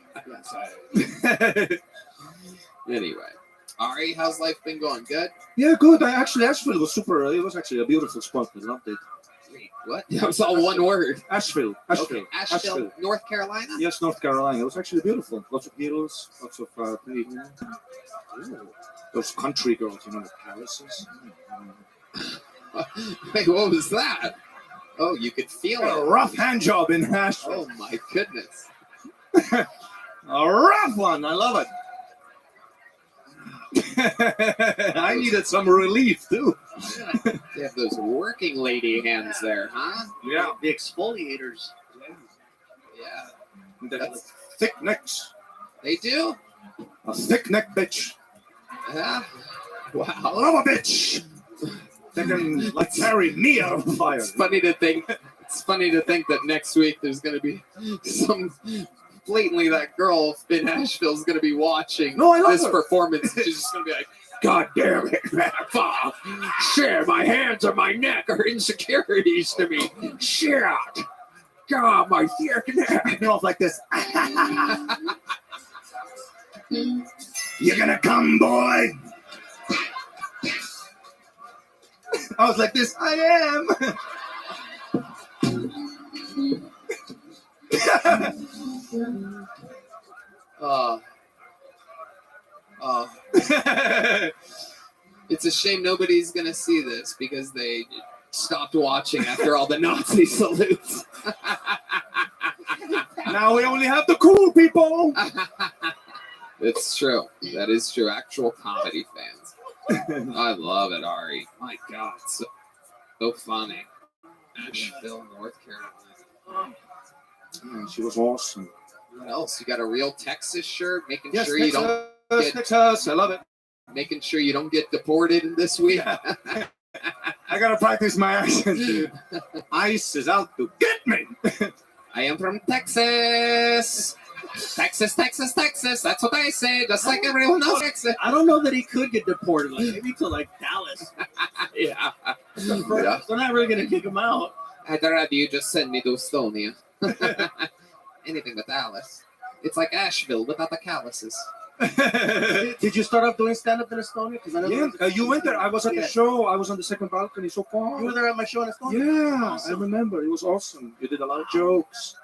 Anyway, Ari, how's life been going? Good? Yeah, good. Asheville was super. It was actually a beautiful spot. I loved it. Wait, what? That was all one word. Asheville. Okay. Asheville, North Carolina? Yes, North Carolina. It was actually beautiful. Lots of hills, lots of those country girls, you know, the palaces. Wait, what was that? Oh, you could feel A it. rough hand job in Asheville. Oh my goodness. A rough one. I love it. I needed some relief too. They have those working lady hands there, huh? Yeah. The exfoliators. Yeah. The thick necks. They do? A thick neck bitch. Yeah. Wow. I love a bitch. They can like carry me out of fire. It's funny to think that next week there's going to be some blatantly that girl in Asheville is going to be watching this performance. She's just going to be like, God damn it, back off. Shit, my hands and my neck are insecurities to me. Shit. God, my thick neck. Off like this. You gonna come, boy? I was like this. I am. It's a shame nobody's gonna see this because they stopped watching after all the Nazi salutes. Now we only have the cool people. It's true. That is true. Actual comedy fans. I love it, Ari. My God, so funny. Asheville, North Carolina. She was awesome. What else? You got a real Texas shirt, making Yes, sure you don't get, Texas. I love it. making sure you don't get deported this week. I gotta practice my accent, dude. ICE is out to get me. I am from Texas. Texas, Texas, Texas. That's what I say, just like everyone else. Texas. I don't know that he could get deported. Like, maybe to like Dallas. Yeah. They're not really gonna kick him out. I'd rather you just send me to Estonia. Anything but Dallas. It's like Asheville without the calluses. Did you start off doing stand-up in Estonia? Because I Yeah, you went there. I was at the show. I was on the second balcony. So far. You were there at my show in Estonia? Yeah, Awesome. I remember. It was awesome. You did a lot of jokes.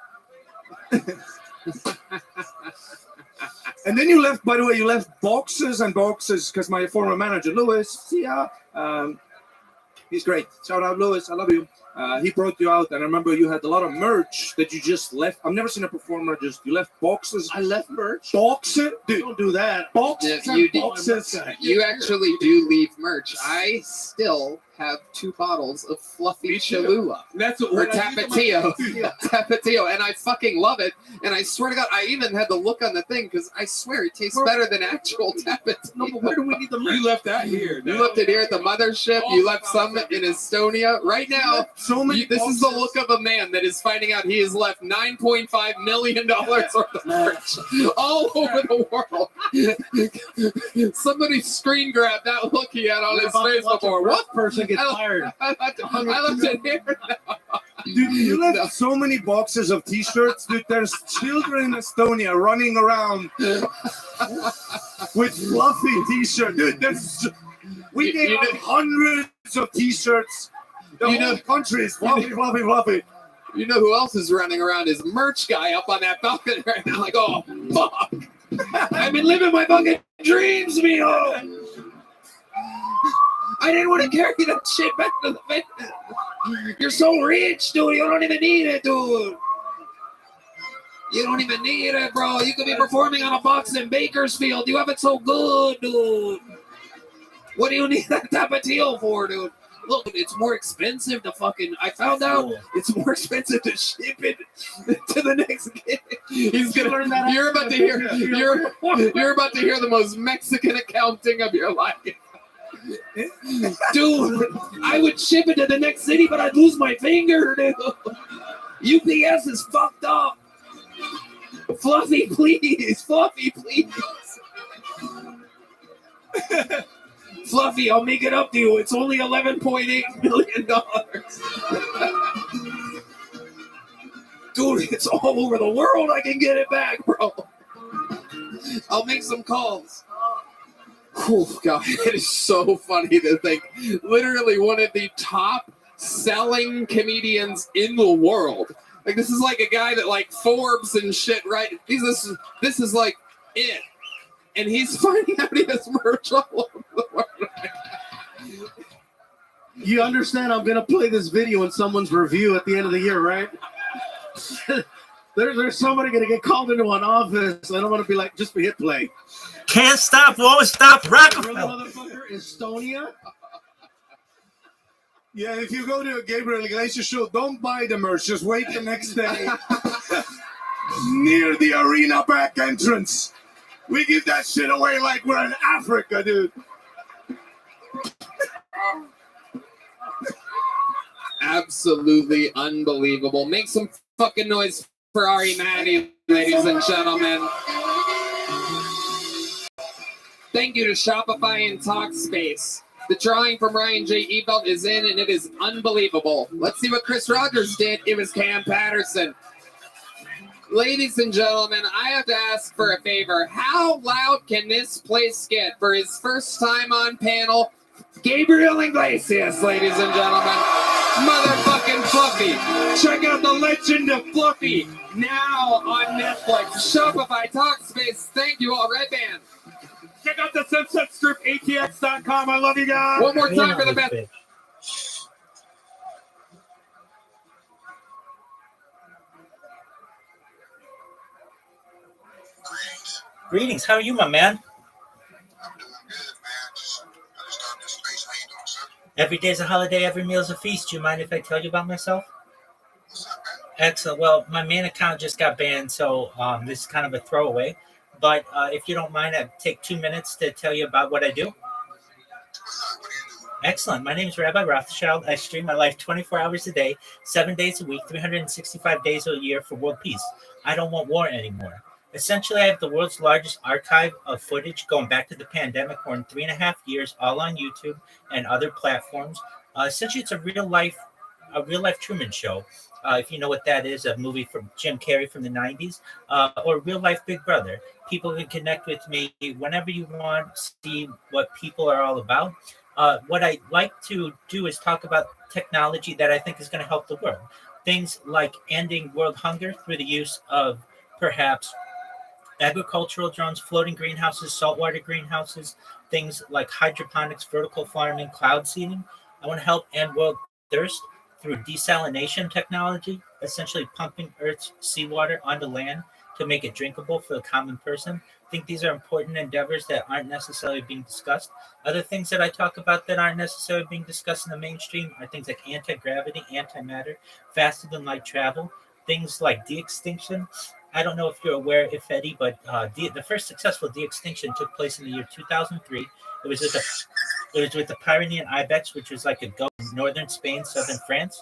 And then you left, by the way, you left boxes and boxes because my former manager, Louis, see ya. He's great. Shout out, Louis. I love you. He brought you out, and I remember you had a lot of merch that you just left. I've never seen a performer you left boxes. I left merch. Boxes, dude. Don't do that. Boxes, Yeah, you and boxes. You actually do leave merch. I still have 2 bottles of Fluffy Cholula. That's or Tapatio. Tapatio. And I fucking love it. And I swear to God, I even had to look on the thing because I swear it tastes better than actual Tapatio. No, but where do we need the merch? You left that here. You left it here at the mothership. You left some in Estonia. Right now, this is the look of a man that is finding out he has left $9.5 million worth of merch all over the world. Somebody screen grabbed that look he had on his face before. What person gets fired? I left it here now. Dude, you left so many boxes of T-shirts. Dude, there's children in Estonia running around with fluffy T-shirts. Dude, we gave out hundreds of T-shirts. The whole country is fluffy, fluffy, fluffy. You know who else is running around? Is merch guy up on that balcony right now. Like, oh, fuck. I've been living my fucking dreams, mijo. I didn't want to carry that shit back to the fitness. You're so rich, dude. You don't even need it, dude. You don't even need it, bro. You could be performing on a box in Bakersfield. You have it so good, dude. What do you need that Tapatio for, dude? Look, it's more expensive to fucking. I found out it's more expensive to ship it to the next kid. He's gonna learn that. You're about to hear. You're about to hear the most Mexican accounting of your life. Dude, I would ship it to the next city, but I'd lose my finger, dude. UPS is fucked up. Fluffy, please. Fluffy, please. Fluffy, I'll make it up to you. It's only $11.8 million. Dude, it's all over the world. I can get it back, bro. I'll make some calls. Oh, God, it is so funny to think. Literally one of the top selling comedians in the world. Like, this is like a guy that, like, Forbes and shit, right? This is like it. And he's finding out he has merch all over the world. You understand I'm going to play this video in someone's review at the end of the year, right? There's somebody going to get called into an office. I don't want to be like, just hit play. Can't stop, won't stop, Rockefeller. Motherfucker, Estonia? Yeah, if you go to a Gabriel Iglesias show, don't buy the merch. Just wait the next day. Near the arena back entrance. We give that shit away like we're in Africa, dude. Absolutely unbelievable. Make some fucking noise for Ari Maddie, ladies and gentlemen. Thank you to Shopify and Talkspace. The drawing from Ryan J. Ebelt is in, and it is unbelievable. Let's see what Chris Rogers did. It was Cam Patterson. Ladies and gentlemen, I have to ask for a favor. How loud can this place get for his first time on panel? Gabriel Iglesias, ladies and gentlemen. Motherfucking Fluffy. Check out the legend of Fluffy now on Netflix. Shopify, Talkspace. Thank you all. Red Band. Check out the Sunset Strip, ATX.com. I love you guys. One more time for the best. Greetings. How are you, my man? Every day's a holiday, every meal's a feast. Do you mind if I tell you about myself? Excellent. Well, my main account just got banned, so this is kind of a throwaway. But if you don't mind, I'd take 2 minutes to tell you about what I do. Excellent. My name is Rabbi Rothschild. I stream my life 24 hours a day, 7 days a week, 365 days a year for world peace. I don't want war anymore. Essentially, I have the world's largest archive of footage going back to the pandemic for 3.5 years, all on YouTube and other platforms. Essentially, it's a real-life a real life Truman Show. If you know what that is, a movie from Jim Carrey from the 90s, or real life Big Brother. People can connect with me whenever you want, see what people are all about. What I like to do is talk about technology that I think is going to help the world. Things like ending world hunger through the use of perhaps agricultural drones, floating greenhouses, saltwater greenhouses, things like hydroponics, vertical farming, cloud seeding. I want to help end world thirst through desalination technology, essentially pumping Earth's seawater onto land to make it drinkable for the common person. I think these are important endeavors that aren't necessarily being discussed. Other things that I talk about that aren't necessarily being discussed in the mainstream are things like anti-gravity, antimatter, faster than light travel, things like de-extinction. I don't know if you're aware, if Eddie, but the first successful de-extinction took place in the year 2003. It was with the Pyrenean ibex, which was like a goat in northern Spain, southern France.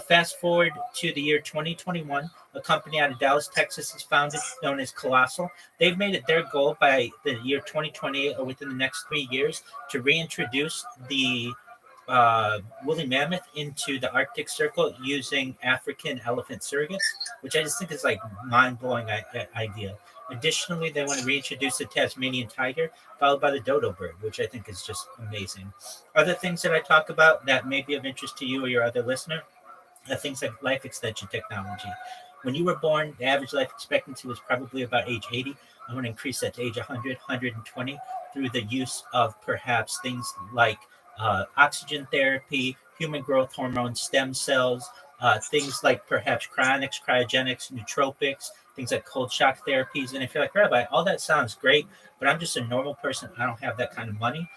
Fast forward to the year 2021, a company out of Dallas, Texas is founded, known as Colossal. They've made it their goal by the year 2028, or within the next 3 years, to reintroduce the woolly mammoth into the Arctic Circle using African elephant surrogates, which I just think is like mind-blowing idea. Additionally, they want to reintroduce the Tasmanian tiger, followed by the dodo bird, which I think is just amazing. Other things that I talk about that may be of interest to you or your other listener are things like life extension technology. When you were born, the average life expectancy was probably about age 80. I want to increase that to age 100, 120 through the use of perhaps things like oxygen therapy, human growth hormone, stem cells, things like perhaps cryonics, cryogenics, nootropics, things like cold shock therapies. And if you're like, Rabbi, all that sounds great, but I'm just a normal person, I don't have that kind of money.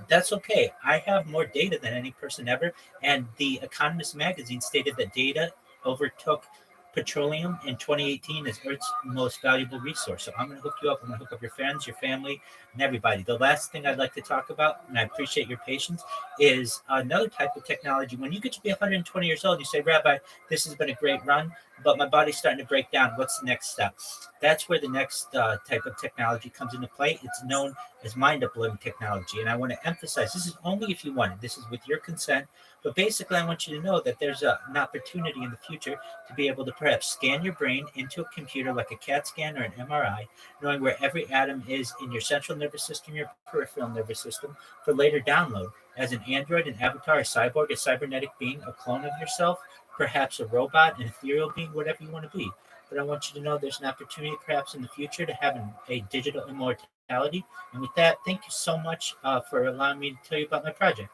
That's okay. I have more data than any person ever. And the Economist magazine stated that data overtook petroleum in 2018 as Earth's most valuable resource. So I'm going to hook you up. I'm going to hook up your friends, your family, and everybody. The last thing I'd like to talk about, and I appreciate your patience, is another type of technology. When you get to be 120 years old, you say, Rabbi, this has been a great run, but my body's starting to break down. What's the next step? That's where the next type of technology comes into play. It's known as mind uploading technology. And I want to emphasize, this is only if you want it. This is with your consent. But basically, I want you to know that there's an opportunity in the future to be able to perhaps scan your brain into a computer like a CAT scan or an MRI, knowing where every atom is in your central nervous system, your peripheral nervous system, for later download as an android, an avatar, a cyborg, a cybernetic being, a clone of yourself, perhaps a robot, an ethereal being, whatever you want to be. But I want you to know there's an opportunity perhaps in the future to have a digital immortality. And with that, thank you so much for allowing me to tell you about my project.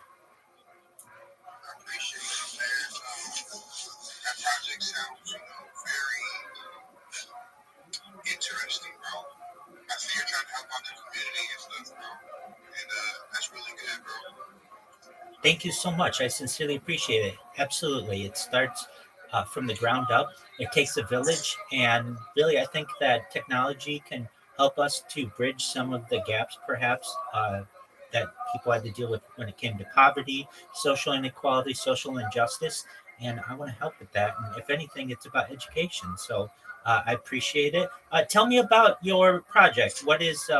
That project sounds, very interesting, bro. I see you're trying to help out the community and stuff, bro. And that's really good, bro. Thank you so much. I sincerely appreciate it. Absolutely. It starts from the ground up. It takes a village. And really, I think that technology can help us to bridge some of the gaps, perhaps, that people had to deal with when it came to poverty, social inequality, social injustice. And I want to help with that. And if anything, it's about education. So I appreciate it. Tell me about your project. What is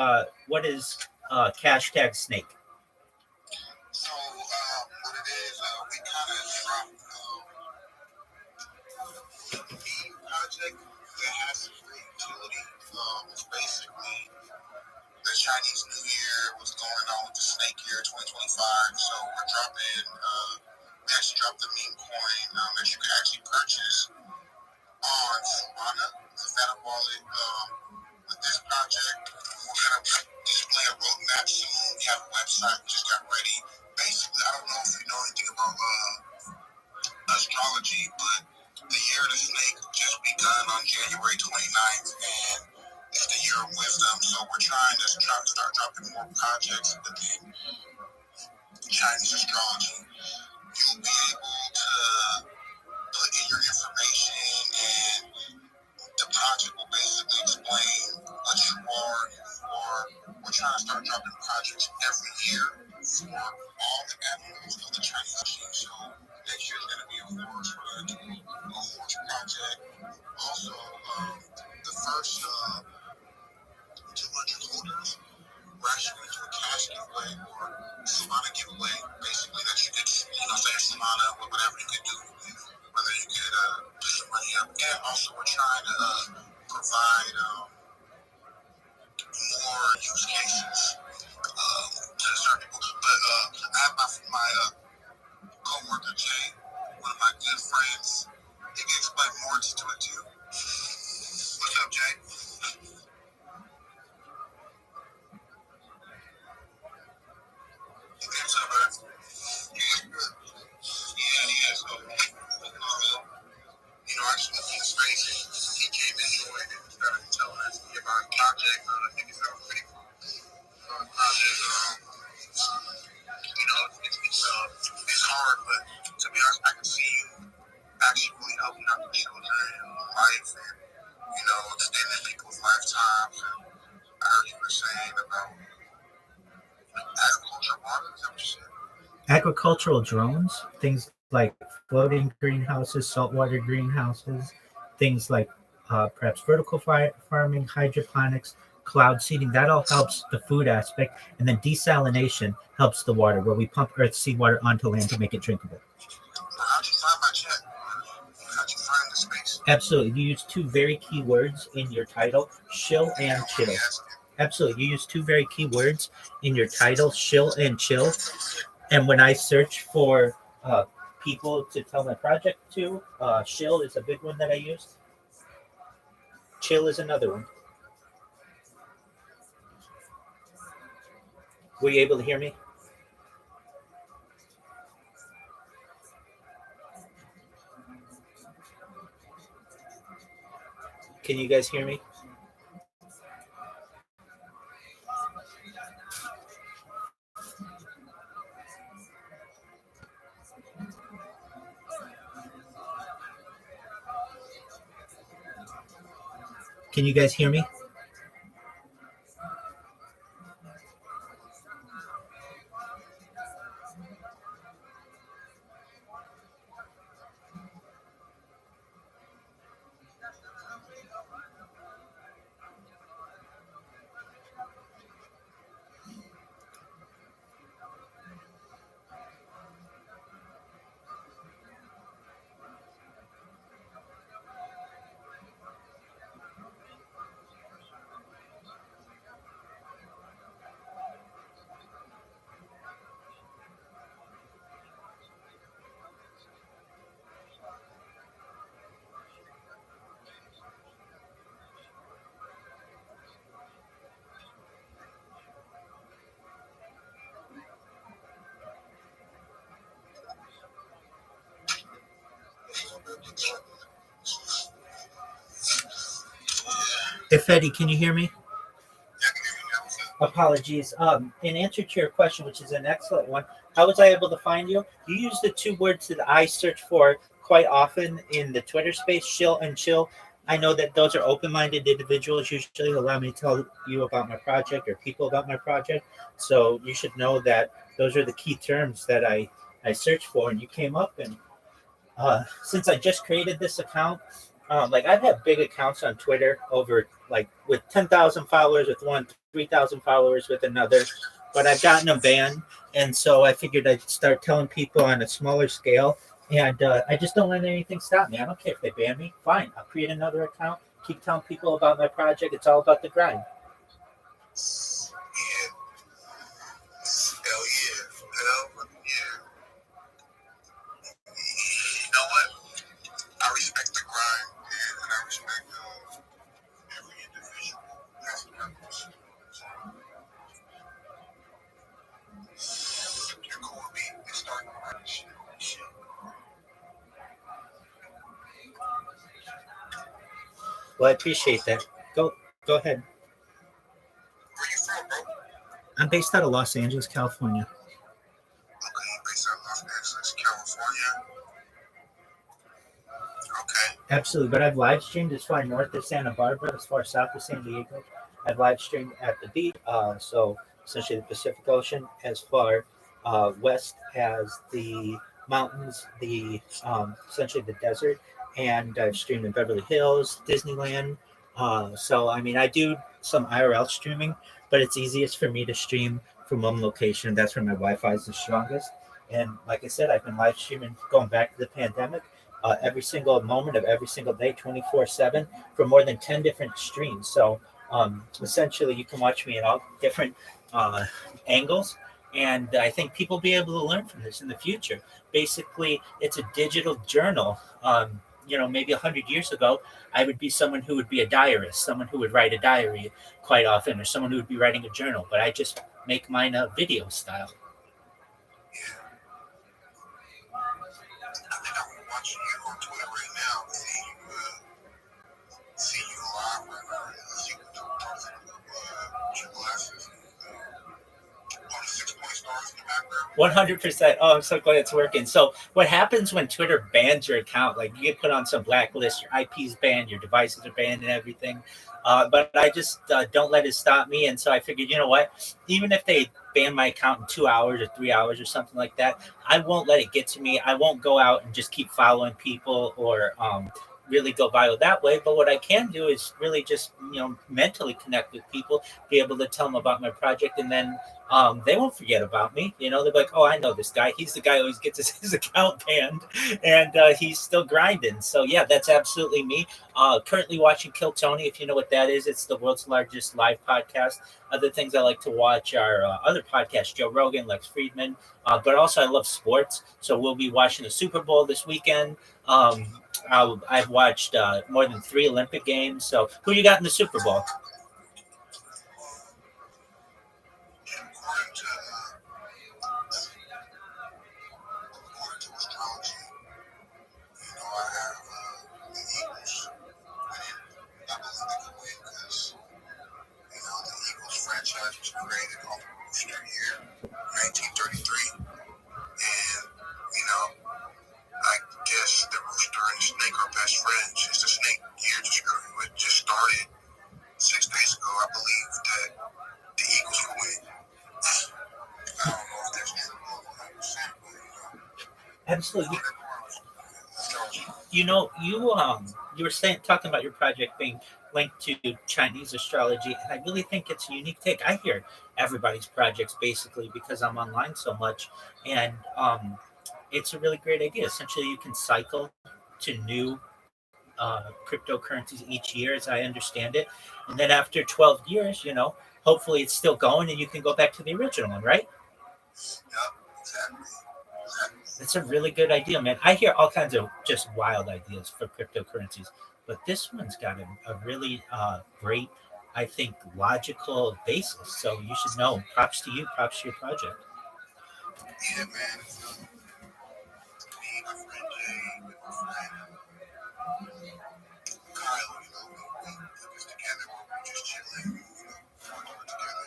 hashtag Snake? So, what it is, we kind of dropped the project that has some great utility. It's basically the Chinese New Year was going on with the Snake Year 2025. So we're dropping, we actually dropped the meme coin that you can actually purchase on Solana, the Phantom wallet. With this project, we're going to display a roadmap soon. We have a website, we just got ready. Basically, I don't know if you know anything about astrology, but the year of the snake just begun on January 29th, and it's the year of wisdom. So we're trying to start dropping more projects within Chinese astrology. You'll be able to put in your information, and the project will basically explain what you are. We're trying to start dropping projects every year for all the animals of the Chinese machine. So next year is going to be a horse. We're going to do a horse project. Also, the first 200 holders, we're actually going to do a cash giveaway or Solana giveaway. Basically, that you could, say Solana, whatever you could do with whether you get get your money up, and also we're trying to provide more use cases to certain people. But I have my co-worker Jay, one of my good friends. He can explain more to it to you. What's up, Jay? What's up, man? Yeah, good. Yeah. So, actually, it's crazy. He came in here and started telling us about project. I think it sounds pretty cool. Project, it's hard, but to be honest, I can see you actually really helping out the children and life and, extending people's lifetimes. And I heard you were saying about agriculture water. Is that what you said? Agricultural drones, things like floating greenhouses, saltwater greenhouses, things like perhaps vertical farming, hydroponics, cloud seeding, that all helps the food aspect. And then desalination helps the water, where we pump earth seawater onto land to make it drinkable. How'd you find my chat? How'd you find the space? Absolutely. You use two very key words in your title, shill and chill. Absolutely. You use two very key words in your title, shill and chill. And when I search for people to tell my project to, shill is a big one that I use. Chill is another one. Were you able to hear me? Can you guys hear me? Can you guys hear me? If Eddie, can you hear me? Apologies. In answer to your question, which is an excellent one, how was I able to find you? You use the two words that I search for quite often in the Twitter space, shill and chill. I know that those are open-minded individuals usually who allow me to tell you about my project or people about my project. So you should know that those are the key terms that I search for, and you came up. And since I just created this account, I've had big accounts on Twitter over with 10,000 followers with one, 3,000 followers with another, but I've gotten them banned. And so I figured I'd start telling people on a smaller scale. And I just don't let anything stop me. I don't care if they ban me. Fine. I'll create another account. Keep telling people about my project. It's all about the grind. Hell yeah. You know what? I respect the grind, and I respect every individual that's purpose. You're cool with me. It's starting to run shit. Well, I appreciate that. Go ahead. Where you from, bro? I'm based out of Los Angeles, California. Okay, based out of Los Angeles, California. Okay. Absolutely. But I've live streamed as far north as Santa Barbara, as far south as San Diego. I've live streamed at the beach, so essentially the Pacific Ocean, as far west as the mountains, essentially the desert. And I've streamed in Beverly Hills, Disneyland. So, I mean, I do some IRL streaming, but it's easiest for me to stream from one location. That's where my Wi-Fi is the strongest. And like I said, I've been live streaming going back to the pandemic. every single moment of every single day, 24/7, for more than 10 different streams. So essentially, you can watch me in all different angles. And I think people will be able to learn from this in the future. Basically, it's a digital journal. Maybe 100 years ago, I would be someone who would be a diarist, someone who would write a diary quite often, or someone who would be writing a journal. But I just make mine a video style. Watching you on Twitter right now, see you live right now, and see what you're talking about, your glasses, all the 6-point stars in the background. 100%. Oh, I'm so glad it's working. So what happens when Twitter bans your account? Like, you get put on some blacklist, your IP's banned, your devices are banned and everything. But I just don't let it stop me. And so I figured, you know what? Even if they ban my account in 2 hours or 3 hours or something like that, I won't let it get to me. I won't go out and just keep following people or really go viral that way. But what I can do is really just, mentally connect with people, be able to tell them about my project, and then they won't forget about me. They'll be like, oh, I know this guy. He's the guy who always gets his account banned, and he's still grinding. So yeah, that's absolutely me. Currently watching Kill Tony, if you know what that is. It's the world's largest live podcast. Other things I like to watch are other podcasts, Joe Rogan, Lex Friedman, but also I love sports. So we'll be watching the Super Bowl this weekend. I've watched more than 3 Olympic games. So who you got in the Super Bowl? Franchise was created on the Rooster year, 1933, and I guess the Rooster and the Snake are best friends. It's the Snake year just started 6 days ago. I believe that the Eagles will win. I don't know if that's true 100%, but Absolutely. You were talking about your project being linked to Chinese astrology, and I really think it's a unique take. I hear everybody's projects basically because I'm online so much, and it's a really great idea. Essentially, you can cycle to new cryptocurrencies each year, as I understand it, and then after 12 years, hopefully it's still going, and you can go back to the original one, right? yeah, exactly. It's a really good idea, man. I hear all kinds of just wild ideas for cryptocurrencies, but this one's got a really great, I think, logical basis. So you should know. Props to you. Props to your project. Yeah, man. Me, my friend Jay, with my friend Kyle, we put this together where we're just chilling, working together,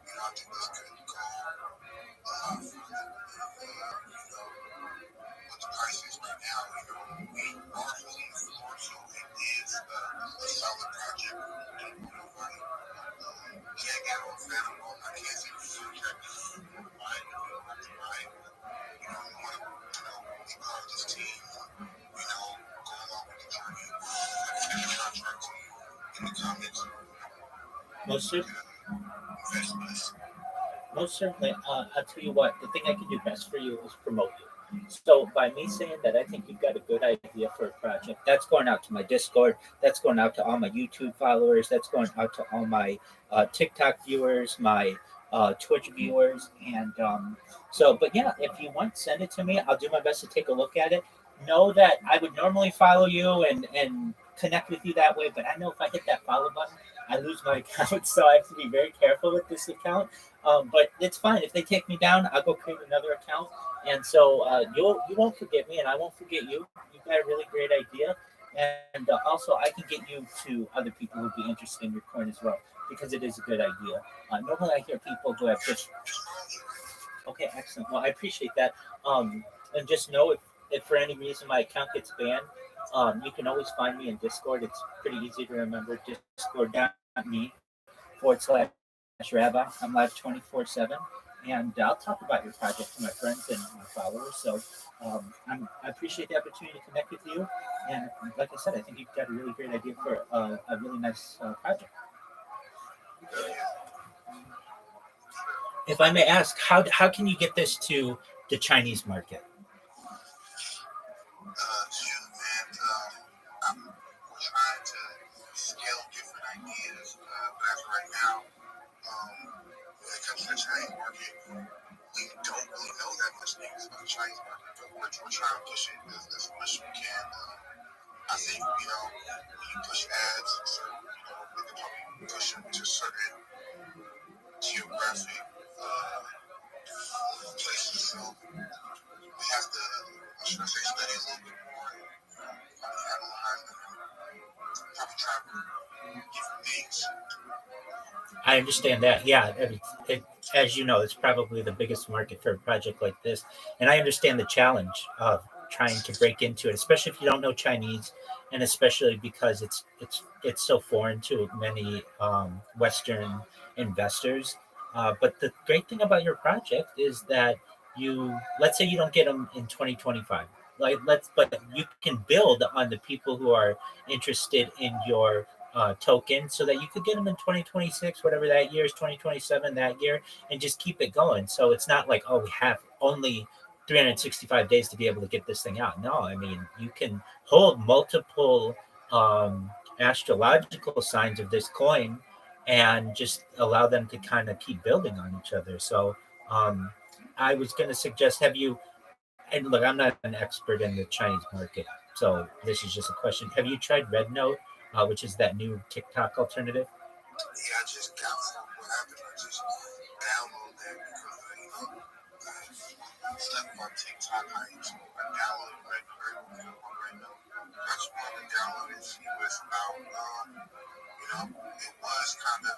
and I think this could go for what the price is right now. We are fully informed, so it is a solid project. Can't get on Family, I can't say for sure exactly why we want to be part of this team, go along with the journey, and the contract in the comments. Most certainly. I'll tell you what, the thing I can do best for you is promote you. So by me saying that I think you've got a good idea for a project, that's going out to my Discord, that's going out to all my YouTube followers, that's going out to all my TikTok viewers, my Twitch viewers, and but yeah, if you want, send it to me. I'll do my best to take a look at it. Know that I would normally follow you and connect with you that way, but I know if I hit that follow button, I lose my account, so I have to be very careful with this account. But it's fine. If they take me down, I'll go create another account. And so you won't forget me, and I won't forget you. You've got a really great idea. And also, I can get you to other people who'd be interested in your coin as well, because it is a good idea. Normally, I hear people who have just... Okay, excellent. Well, I appreciate that. And just know if for any reason my account gets banned, you can always find me in Discord. It's pretty easy to remember. Discord.me/Rabbi. I'm live 24/7, and I'll talk about your project to my friends and my followers. So I appreciate the opportunity to connect with you. And like I said, I think you've got a really great idea for a really nice project. If I may ask, how can you get this to the Chinese market? we don't really know that much things about the Chinese market, but we're trying to push it as much as we can. I think, when you push ads, certain, they can probably push them to certain geographic places. So we have to, study a little bit more and analyze them and probably try different things. I understand that. Yeah, as you know, it's probably the biggest market for a project like this, and I understand the challenge of trying to break into it, especially if you don't know Chinese, and especially because it's so foreign to many Western investors. But the great thing about your project is that let's say you don't get them in 2025, but you can build on the people who are interested in your token so that you could get them in 2026, whatever that year is, 2027 that year, and just keep it going. So it's not like, oh, we have only 365 days to be able to get this thing out. No, I mean, you can hold multiple astrological signs of this coin and just allow them to kind of keep building on each other. So I was going to suggest, and look, I'm not an expert in the Chinese market, so this is just a question. Have you tried Red Note, which is that new TikTok alternative? Yeah, I just got some. What happened? I just downloaded that because I stuff on TikTok. I downloaded right now. I just wanted to download it, see what it's about. It was kind of,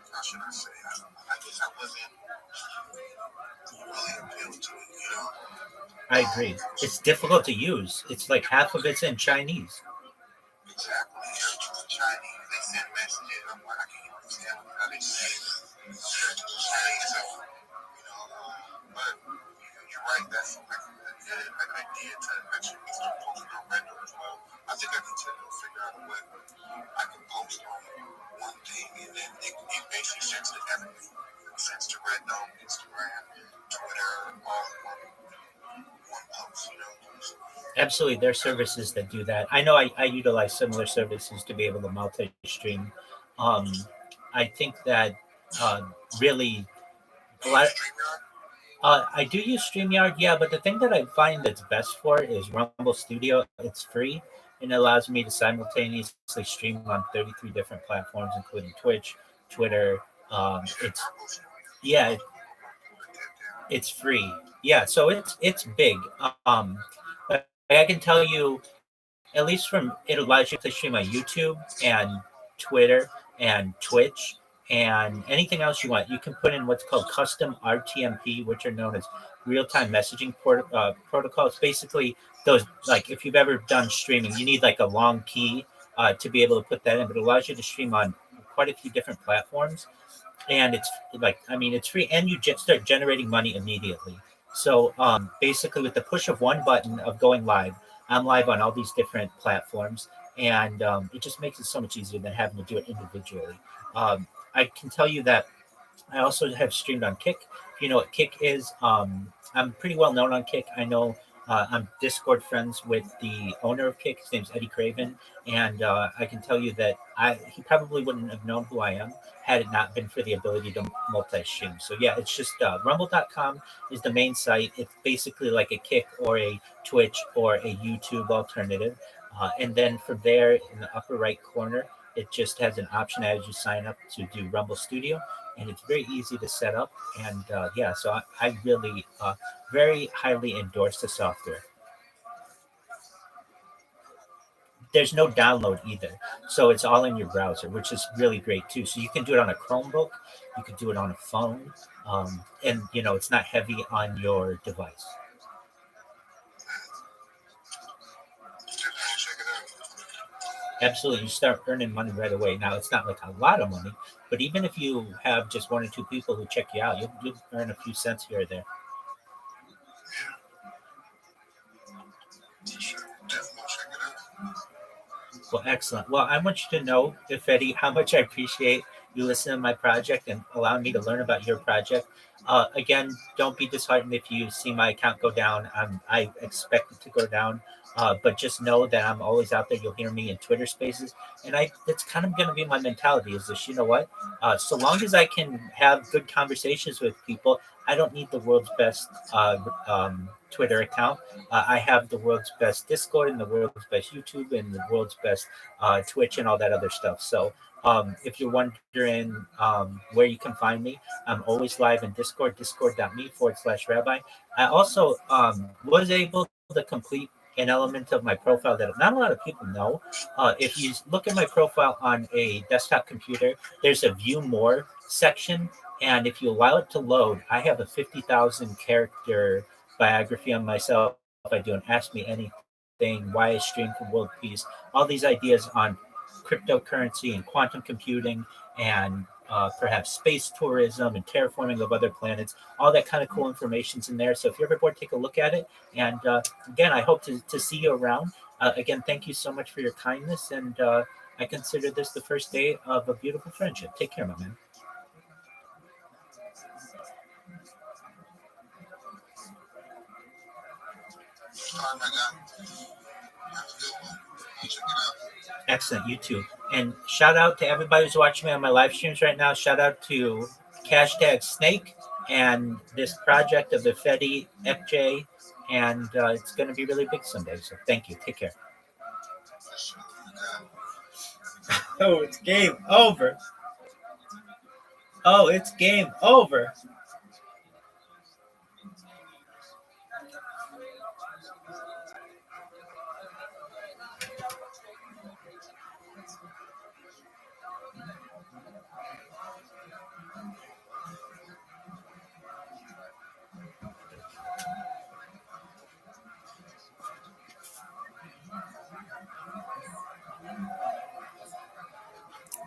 how should I say? I guess I wasn't really appealed to it. I agree. It's difficult to use. It's like half of it's in Chinese. Exactly. Everything's in Chinese. They send messages. I'm like, I can't understand how they say it. Chinese. So, but you're right. That's like a good idea to actually start posting on Reddit as well. I think I need to figure out a way I can post on one thing and then it basically sends to everything. It sends to Reddit, Instagram, Twitter, all in one post, Absolutely, there are services that do that. I know I utilize similar services to be able to multi-stream. I think that really a lot. I do use StreamYard, yeah, but the thing that I find that's best for is Rumble Studio. It's free and it allows me to simultaneously stream on 33 different platforms, including Twitch, Twitter. It's free. Yeah, so it's big. But I can tell you, at least it allows you to stream on YouTube and Twitter and Twitch and anything else you want. You can put in what's called custom RTMP, which are known as real-time messaging protocols. Basically, those, like if you've ever done streaming, you need like a long key to be able to put that in, but it allows you to stream on quite a few different platforms. And it's free, and you just start generating money immediately. So basically, with the push of one button of going live, I'm live on all these different platforms, and it just makes it so much easier than having to do it individually. I can tell you that I also have streamed on Kick. If you know what Kick is, I'm pretty well known on Kick. I know I'm Discord friends with the owner of Kick. His name's Eddie Craven, and I can tell you that he probably wouldn't have known who I am had it not been for the ability to multi-stream. So yeah, it's just rumble.com is the main site. It's basically like a Kick or a Twitch or a YouTube alternative. And then from there in the upper right corner, it just has an option as you sign up to do Rumble Studio. And it's very easy to set up. And so I really very highly endorse the software. There's no download either. So it's all in your browser, which is really great too. So you can do it on a Chromebook, you can do it on a phone, and it's not heavy on your device. Absolutely, you start earning money right away. Now it's not like a lot of money, but even if you have just one or two people who check you out, you'll earn a few cents here or there. Well, excellent. Well, I want you to know, Ifedi, how much I appreciate you listening to my project and allowing me to learn about your project. Again, don't be disheartened if you see my account go down. I expect it to go down But just know that I'm always out there. You'll hear me in Twitter Spaces, and that's kind of going to be my mentality. Is this, you know what? So long as I can have good conversations with people, I don't need the world's best Twitter account. I have the world's best Discord and the world's best YouTube and the world's best Twitch and all that other stuff. So if you're wondering where you can find me, I'm always live in Discord, discord.me/rabbi. I also was able to complete an element of my profile that not a lot of people know. If you look at my profile on a desktop computer, there's a view more section. And if you allow it to load, I have a 50,000 character biography on myself. I do an Ask Me Anything, why I stream for world peace, all these ideas on cryptocurrency and quantum computing and perhaps space tourism and terraforming of other planets. All that kind of cool information's in there. So if you're ever bored, take a look at it. And again, I hope to see you around. Again, thank you so much for your kindness. And I consider this the first day of a beautiful friendship. Take care, my man. Excellent, you too. And shout out to everybody who's watching me on my live streams right now. Shout out to #Snake and this project of the Fedi FJ. And it's going to be really big someday. So thank you. Take care. Oh, it's game over. Oh, it's game over.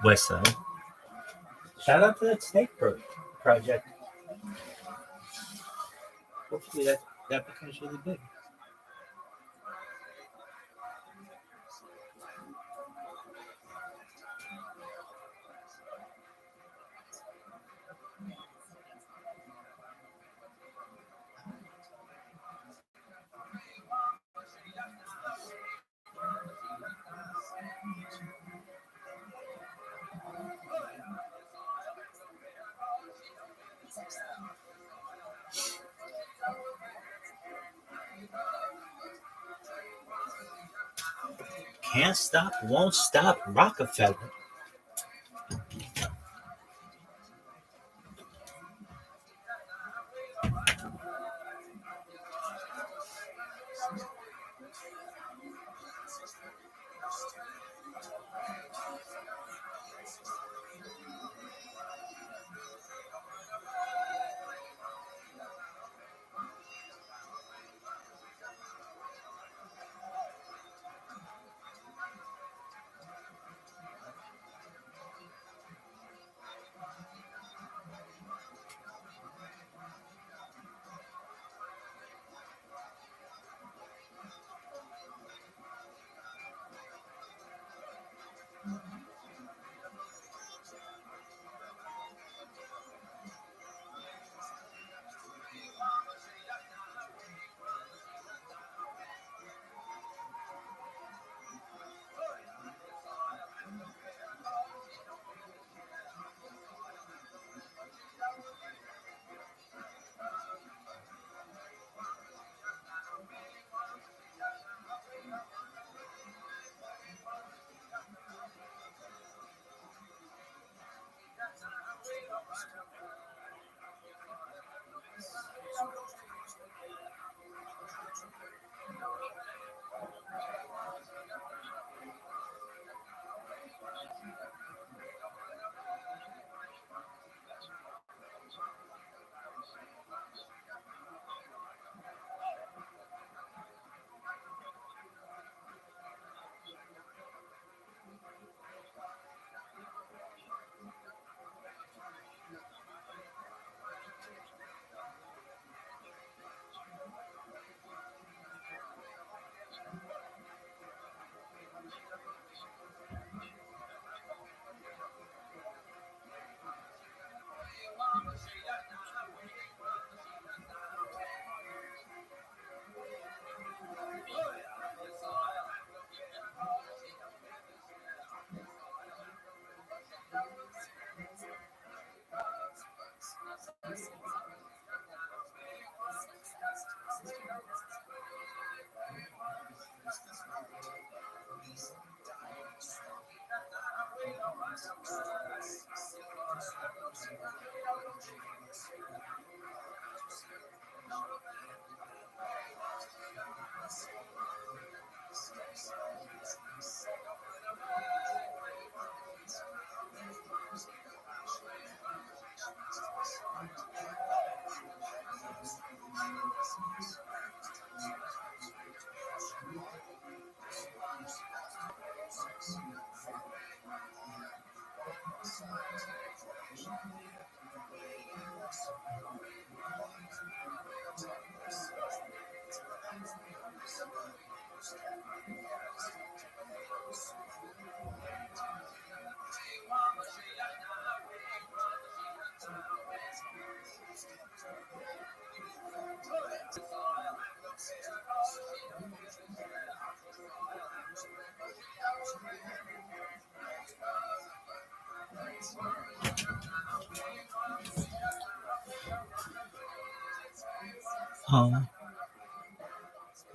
West Side. Shout out to that Snake project. Hopefully that becomes really big. Can't stop, won't stop, Rockefeller.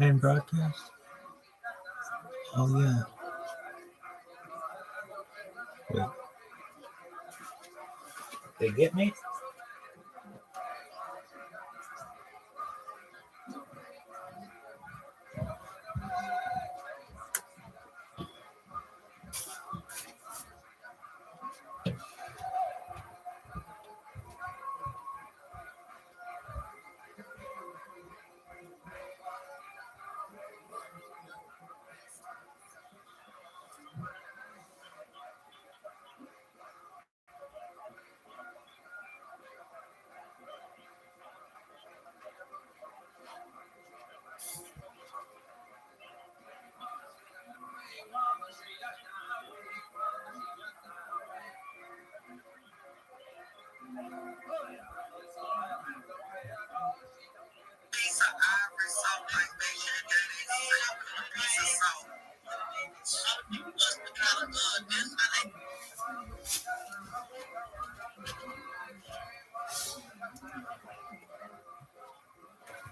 And broadcast. Oh yeah. Wait. They get me?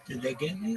Did they get me?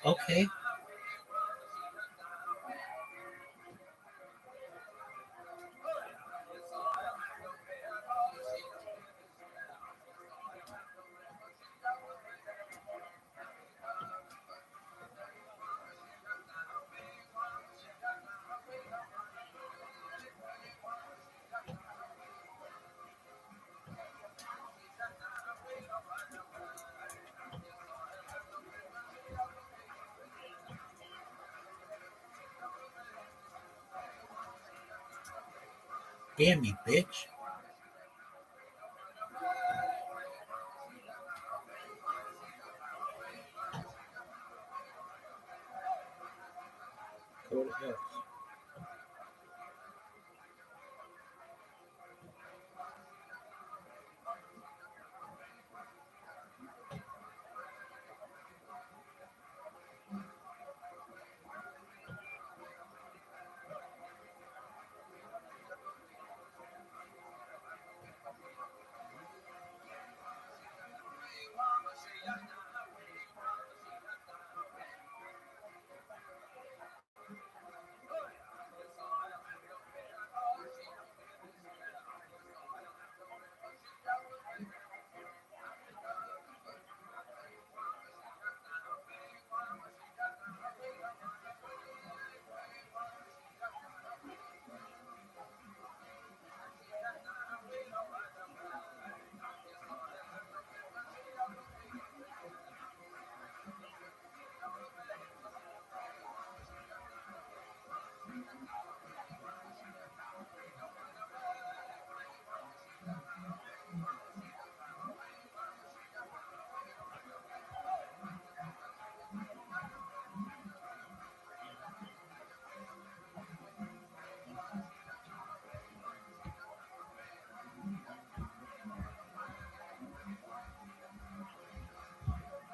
Okay. Damn you, bitch. what it is.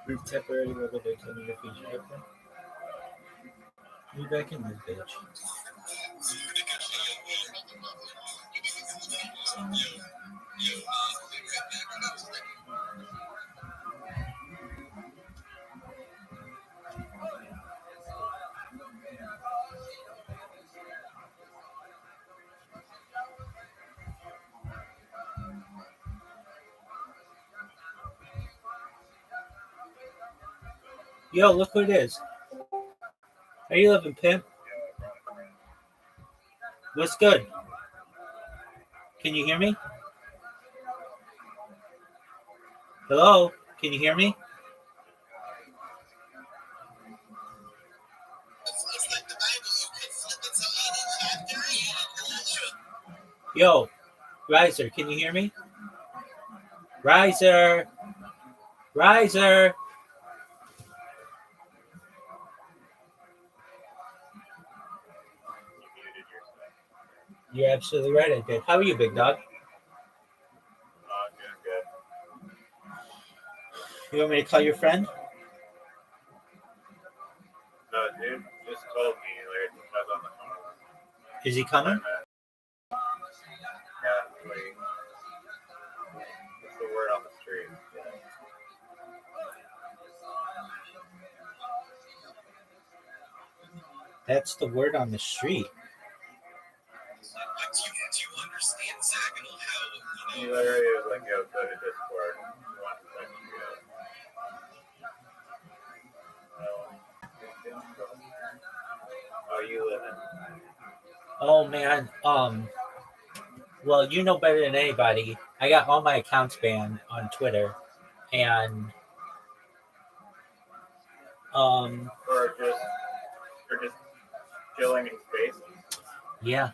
We've temporarily regulated some of the features. Okay. Be back in this bitch. Yo, look who it is. How you living, pimp? What's good? Can you hear me? Hello? Can you hear me? Yo, Riser, can you hear me? Riser! Riser! You're absolutely right, I did. How are you, big dog? Doing good. You want me to call your friend? Dude just told me like I was on the phone. Is he coming? Yeah, wait. What's the word on the street? That's the word on the street. Do you understand, Saginaw, how he literally was like, yo, go to Discord. How you living? Oh man, well, you know better than anybody. I got all my accounts banned on Twitter, and Or just chilling in space. yeah.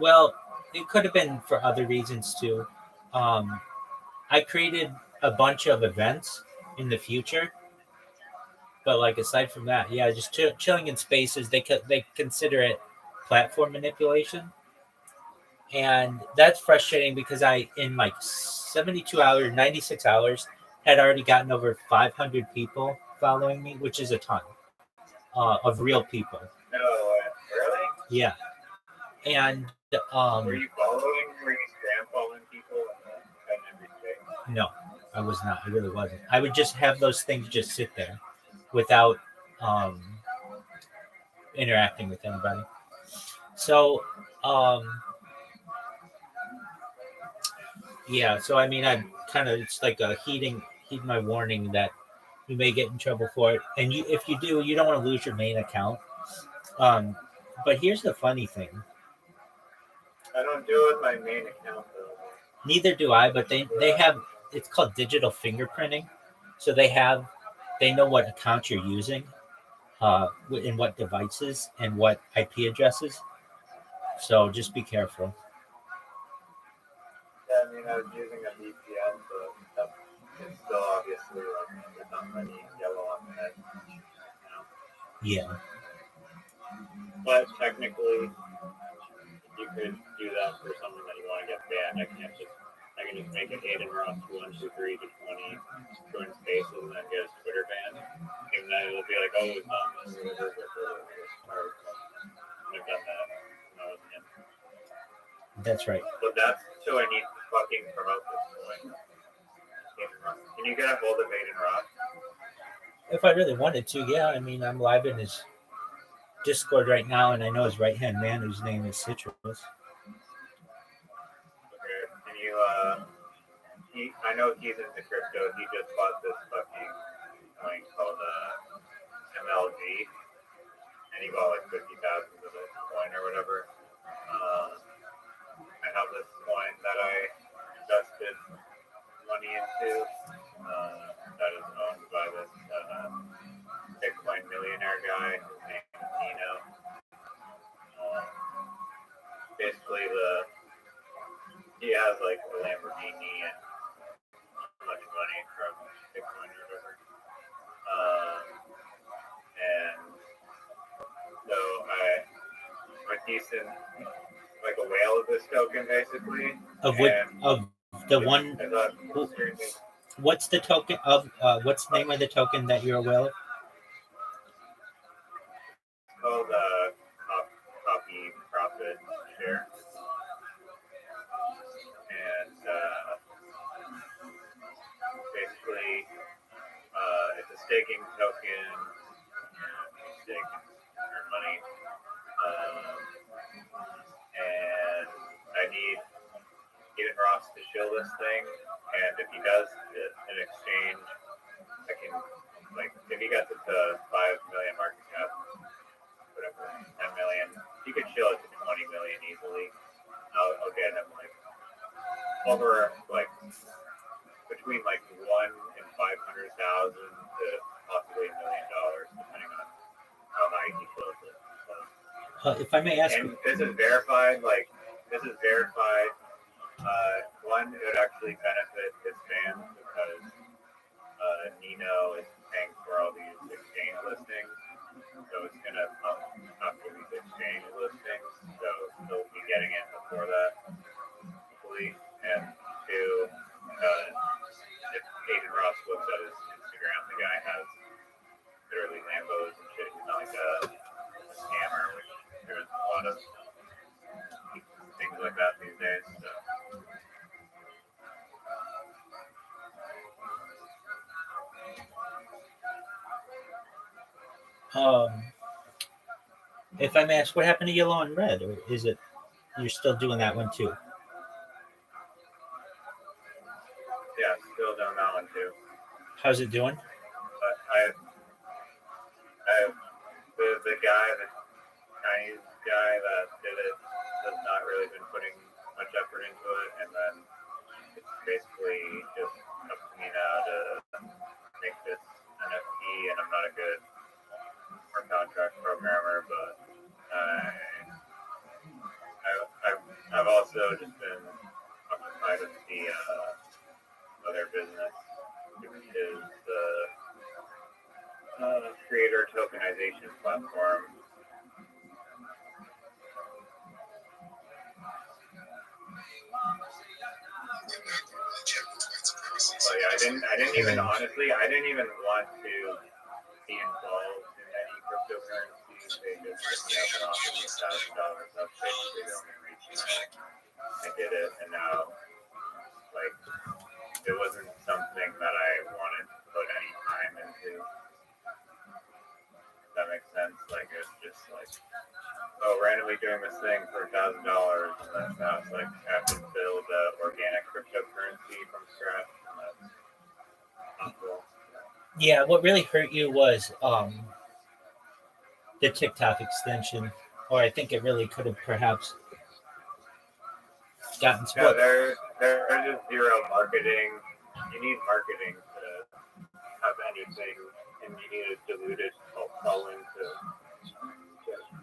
Well, it could have been for other reasons too. I created a bunch of events in the future, but like aside from that, yeah, just chilling in spaces. They consider it platform manipulation, and that's frustrating because I in like 72 hours, 96 hours, had already gotten over 500 people following me, which is a ton of real people. No way. Really? Yeah, and were you following? Were you spam following people and everything? no, I was not. I really wasn't. I would just have those things just sit there without interacting with anybody. So, yeah. So I mean, I kind of it's like a heed my warning that you may get in trouble for it, and if you do, you don't want to lose your main account. But here's the funny thing. I don't do it with my main account though. Neither do I, but they have it's called digital fingerprinting. So they know what account you're using, in what devices and what IP addresses. So just be careful. Yeah, I mean I was using a VPN, so it's still obviously like there's not many yellow on the head. Yeah. But technically, you could do that for someone that you want to get banned. I can just make it Aiden Ross 1, 2, 3 to 20, join spaces, and then get his Twitter banned. And then it'll be like, oh, it's not this or whatever. I've done that. When I was in. That's right. But that's so I need to fucking promote this point. Can you get a hold of Aiden Ross? If I really wanted to, yeah. I mean, I'm live in his Discord right now, and I know his right-hand man, whose name is Citrus. Okay. Can you, I know he's into crypto. He just bought this fucking coin called MLG, and he bought like 50,000 of this coin or whatever. I have this coin that I invested money into that is owned by this Bitcoin millionaire guy. His name is Nino. Basically, he has like a Lamborghini and a bunch of money from Bitcoin or whatever. And so I'm a decent, like a whale of this token, basically. Of what? Of the one? What's the token of? What's the name of the token that you're aware of? It's called Copy Profit Share. And basically, it's a staking token. Stake and earn money. And I need Aiden Ross to shill this thing. And if he does it in exchange, I can, like, if he gets it to 5 million market cap, whatever, 10 million, he could shill it to 20 million easily. I'll get him, like, over, like, between, like, 1 and 500,000 to possibly $1 million, depending on how high he shills it. If I may ask, and this is verified. Like, this is verified. One, it would actually benefit this band because Nino is paying for all these exchange listings, so it's gonna pump up these exchange listings. So they'll be getting it before that, hopefully. And two, if Aiden Ross looks at his Instagram, the guy has literally Lambos and shit. He's not like a scammer, which there's a lot of things like that these days. So. If I may ask, what happened to Yellow and Red, or is it you're still doing that one too? Yeah, still doing that one too. How's it doing? But the guy, the Chinese guy that did it, has not really been putting much effort into it, and then it's basically just up to me now to make this NFT, and I'm not a good smart contract programmer, but I've also just been occupied with the other business, which is the creator tokenization platform. But yeah, I didn't even want to be involved in any cryptocurrencies. They just hit me up and offered me $1,000. That's basically the only reason I did it. And now, like, it wasn't something that I wanted to put any time into. If that makes sense. Like, it was just like, oh, randomly doing this thing for $1,000, and then now it's like I have to build an organic cryptocurrency from scratch. And that's not cool. Yeah, what really hurt you was the TikTok extension, or I think it really could have perhaps gotten No, there's just zero marketing. You need marketing to have anything, and you need a diluted following to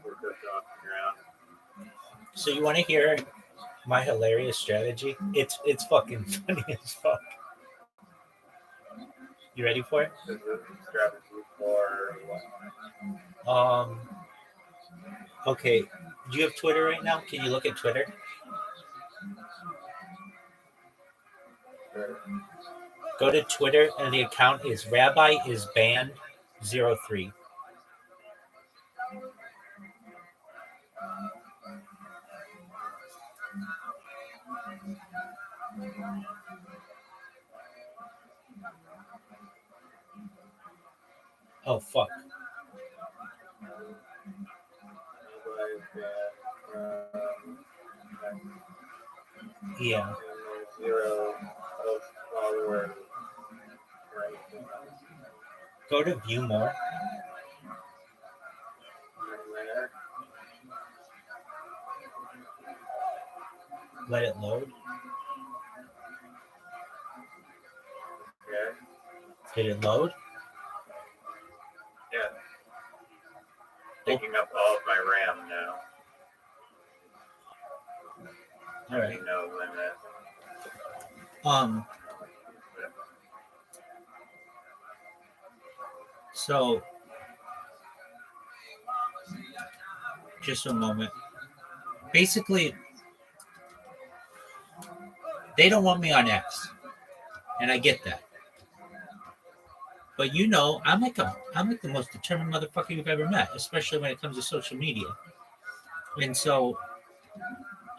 work this off the ground. So you want to hear my hilarious strategy? It's fucking funny as fuck. You ready for it? This is strategy for Okay, do you have Twitter right now? Can you look at Twitter? Go to Twitter, and the account is Rabbi is Banned 03. Oh fuck. Yeah. Go to view more. Let it load. Did it load? Yeah. Taking up all of my RAM now. All right. No limit. So just a moment. Basically, they don't want me on X, and I get that. But you know, I'm like the most determined motherfucker you've ever met, especially when it comes to social media. And so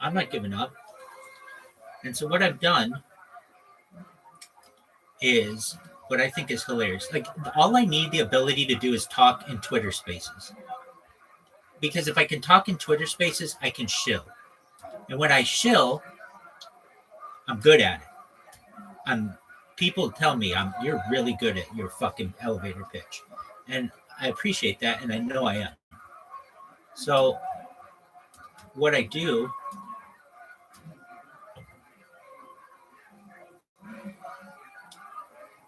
I'm not giving up. And so what I've done is what I think is hilarious. Like, all I need the ability to do is talk in Twitter Spaces. Because if I can talk in Twitter Spaces, I can shill. And when I shill, I'm good at it. People tell me you're really good at your fucking elevator pitch. And I appreciate that, and I know I am. So what I do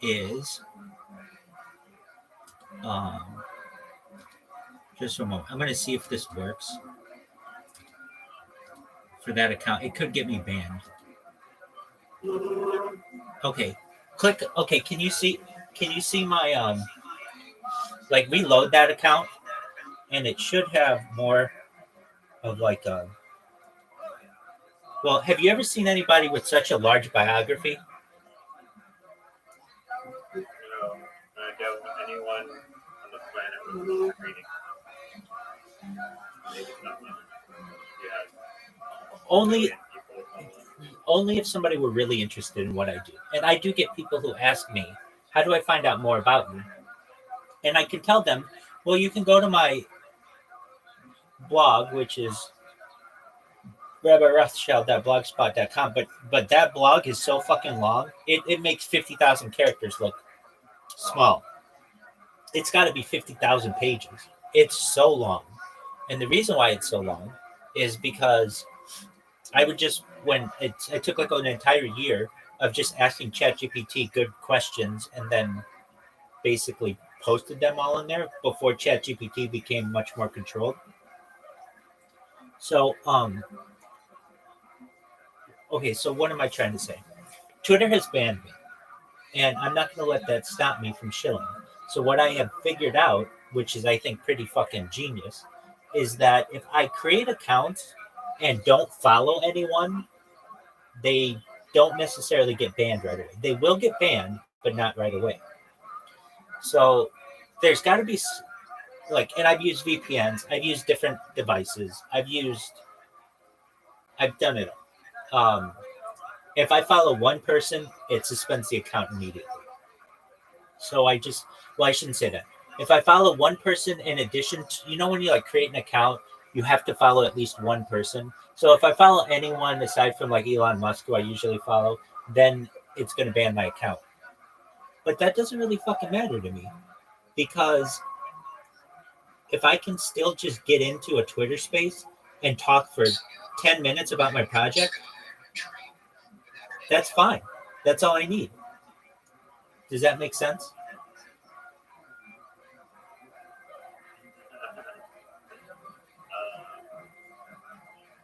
is just a moment. I'm going to see if this works for that account. It could get me banned. Okay, click. Okay, can you see my like reload that account, and it should have more of like a. Well, have you ever seen anybody with such a large biography? No, I doubt anyone on the planet was reading. Maybe not. Yeah. Only if somebody were really interested in what I do. And I do get people who ask me, how do I find out more about you? And I can tell them, well, you can go to my blog, which is rabbirothschild.blogspot.com, but that blog is so fucking long, it makes 50,000 characters look small. It's got to be 50,000 pages. It's so long. And the reason why it's so long is because I would just, I took like an entire year of just asking ChatGPT good questions and then basically posted them all in there before ChatGPT became much more controlled. So, okay, so what am I trying to say? Twitter has banned me, and I'm not going to let that stop me from shilling. So what I have figured out, which is I think pretty fucking genius, is that if I create accounts and don't follow anyone, they don't necessarily get banned right away. They will get banned, but not right away. So there's got to be like, and I've used VPNs, I've used different devices, I've done it all. If I follow one person, it suspends the account immediately. So I shouldn't say that. If I follow one person in addition to, when you like create an account, you have to follow at least one person. So if I follow anyone aside from like Elon Musk, who I usually follow, then it's going to ban my account. But that doesn't really fucking matter to me, because if I can still just get into a Twitter space and talk for 10 minutes about my project, that's fine. That's all I need. Does that make sense?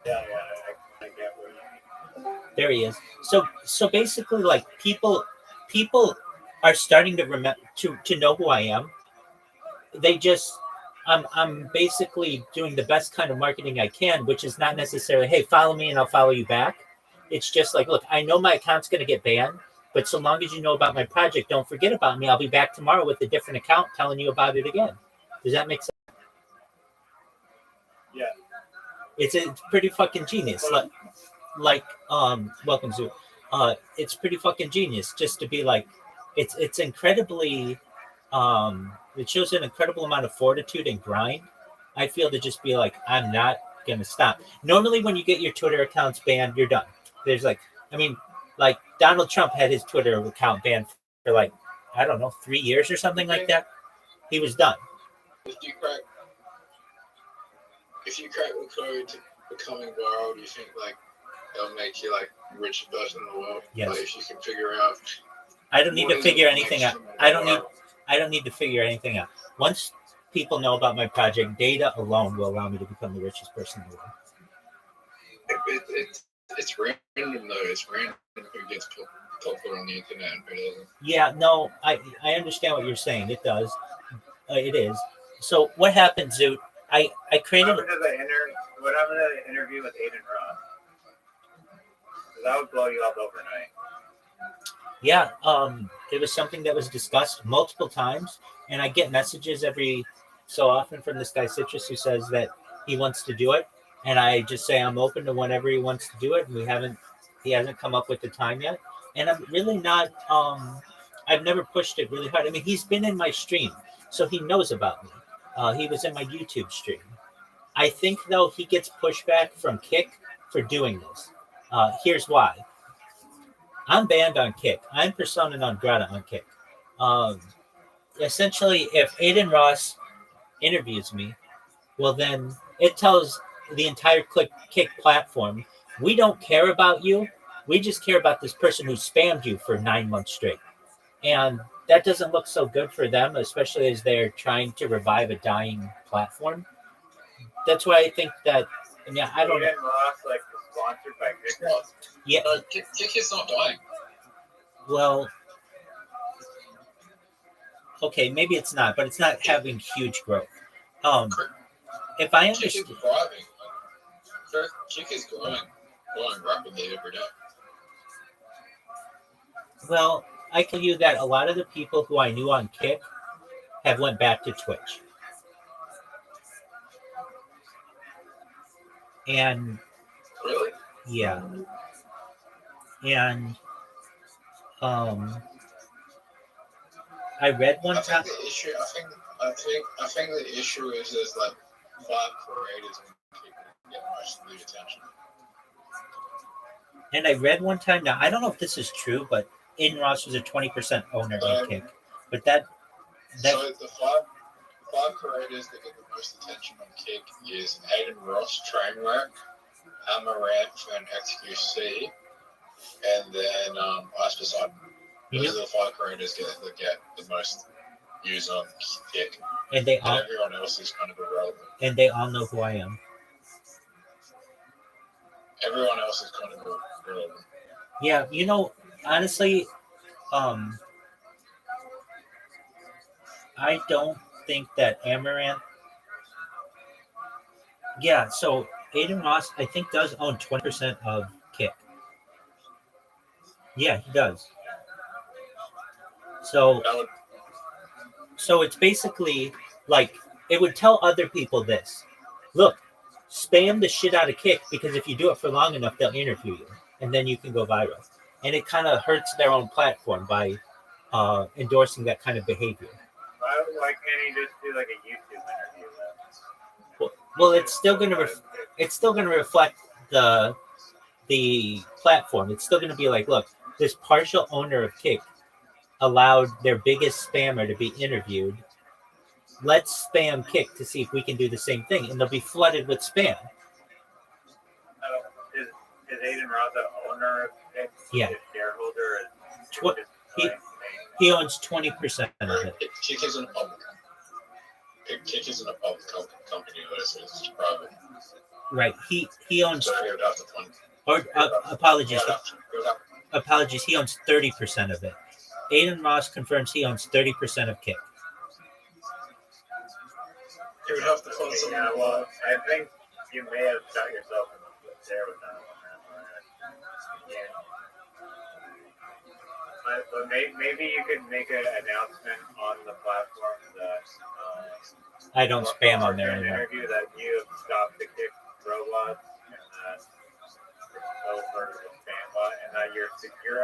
Yeah, I get what you mean. There he is. So basically, like people are starting to remember to know who I am. They just I'm basically doing the best kind of marketing I can, which is not necessarily, hey, follow me and I'll follow you back. It's just like, look, I know my account's going to get banned, but so long as you know about my project, don't forget about me. I'll be back tomorrow with a different account telling you about it again. Does that make sense? Yeah. It's pretty fucking genius. Welcome Zoo. It's pretty fucking genius just to be like, it's incredibly, it shows an incredible amount of fortitude and grind. I feel to just be like, I'm not gonna stop. Normally, when you get your Twitter accounts banned, you're done. There's like Donald Trump had his Twitter account banned for like, I don't know, 3 years or something like that. He was done. If you crack the code to becoming viral, do you think like it'll make you like the richest person in the world? Yes. Like if you can figure out. I don't need to figure anything out. I don't need to figure anything out. Once people know about my project, data alone will allow me to become the richest person in the world. It's random though. It's random who gets popular on the internet and who doesn't. Yeah, no, I understand what you're saying. It does. It is. So what happened, Zoot? I created. What happened to the interview with Aiden Ross? 'Cause that would blow you up overnight. Yeah, it was something that was discussed multiple times, and I get messages every so often from this guy Citrus who says that he wants to do it, and I just say I'm open to whenever he wants to do it. And he hasn't come up with the time yet, and I'm really not. I've never pushed it really hard. I mean, he's been in my stream, so he knows about me. He was in my YouTube stream. I think though he gets pushback from Kick for doing this. Here's why. I'm banned on Kick. I'm persona non grata on Kick. Essentially, if Aiden Ross interviews me, well, then it tells the entire Kick platform, we don't care about you. We just care about this person who spammed you for 9 months straight. And that doesn't look so good for them, especially as they're trying to revive a dying platform. That's why I think that, yeah, I don't know. Aiden Ross, like, sponsored by Kick. Yeah. Kick is not dying. Well, okay, maybe it's not, but it's not having huge growth. If I Kick is understand, thriving. Kick is growing rapidly every day. well, I tell you that a lot of the people who I knew on Kick have went back to Twitch. And Really? yeah. And I read one time. The issue, I think the issue is like 5 creators and people get most of the attention. And I read one time, now I don't know if this is true, but Aiden Ross was a 20% owner in Kick. But that So the five creators that get the most attention on Kick is Aiden Ross, Trainwreck, Amaranth, and XQC, and then Ice Poseidon. Those are the 5 creators that get the most views on Kick. And everyone else is kind of irrelevant. And they all know who I am. Everyone else is kind of irrelevant. Yeah, honestly, I don't think that Amaranth. Yeah, so Aiden Ross, I think, does own 20% of Kick. Yeah, he does. So it's basically like it would tell other people this. Look, spam the shit out of Kick because if you do it for long enough, they'll interview you and then you can go viral. And it kind of hurts their own platform by endorsing that kind of behavior. Why can't he just do like a YouTube interview then? Well, it's still going to reflect the platform. It's still going to be like, look, this partial owner of Kick allowed their biggest spammer to be interviewed. Let's spam Kick to see if we can do the same thing, and they'll be flooded with spam. Is Aiden Ross the owner of Kick? Yeah. His shareholder? He owns 20% of it. Kick isn't a public company. Kick isn't a public company, it's private. Right. He owns. So he would have to fund. Apologies. Apologies. He owns 30% of it. Aiden Ross confirms he owns 30% of Kick. You would have to find Yeah, someone. well, I think you may have shot yourself in the foot there with that one. Yeah. But maybe you could make an announcement on the platform that I don't spam on there an anymore. interview that you have stopped the kick robots and that it's over the spam bot, and that you're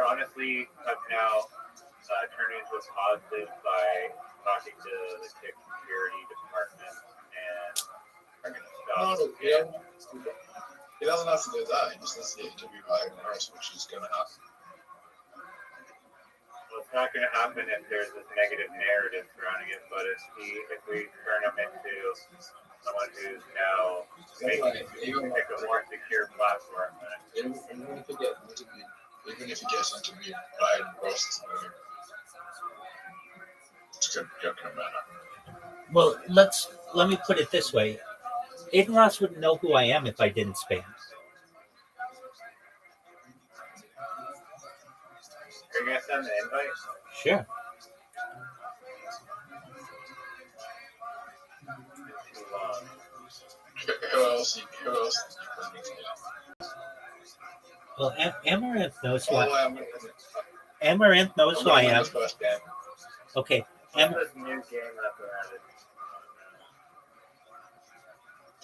honestly have now turned into a positive by talking to the kick security department and are going to No, stop. he doesn't have to do that. He just needs to get interviewed by everyone else, which is going to happen. Well, it's not going to happen if there's this negative narrative surrounding it, but if we turn him into someone who's now making pick a more secure platform, then Even if he gets interviewed, even if he gets interviewed by Ross, it's going to matter. Well, let me put it this way. Aiden Ross wouldn't know who I am if I didn't spam. are you going to send the invite? Sure. Who else? Who else? Well, Amaranth knows who By I the way, am. Amaranth knows who I am. First game. Okay. What's this new game that they're added?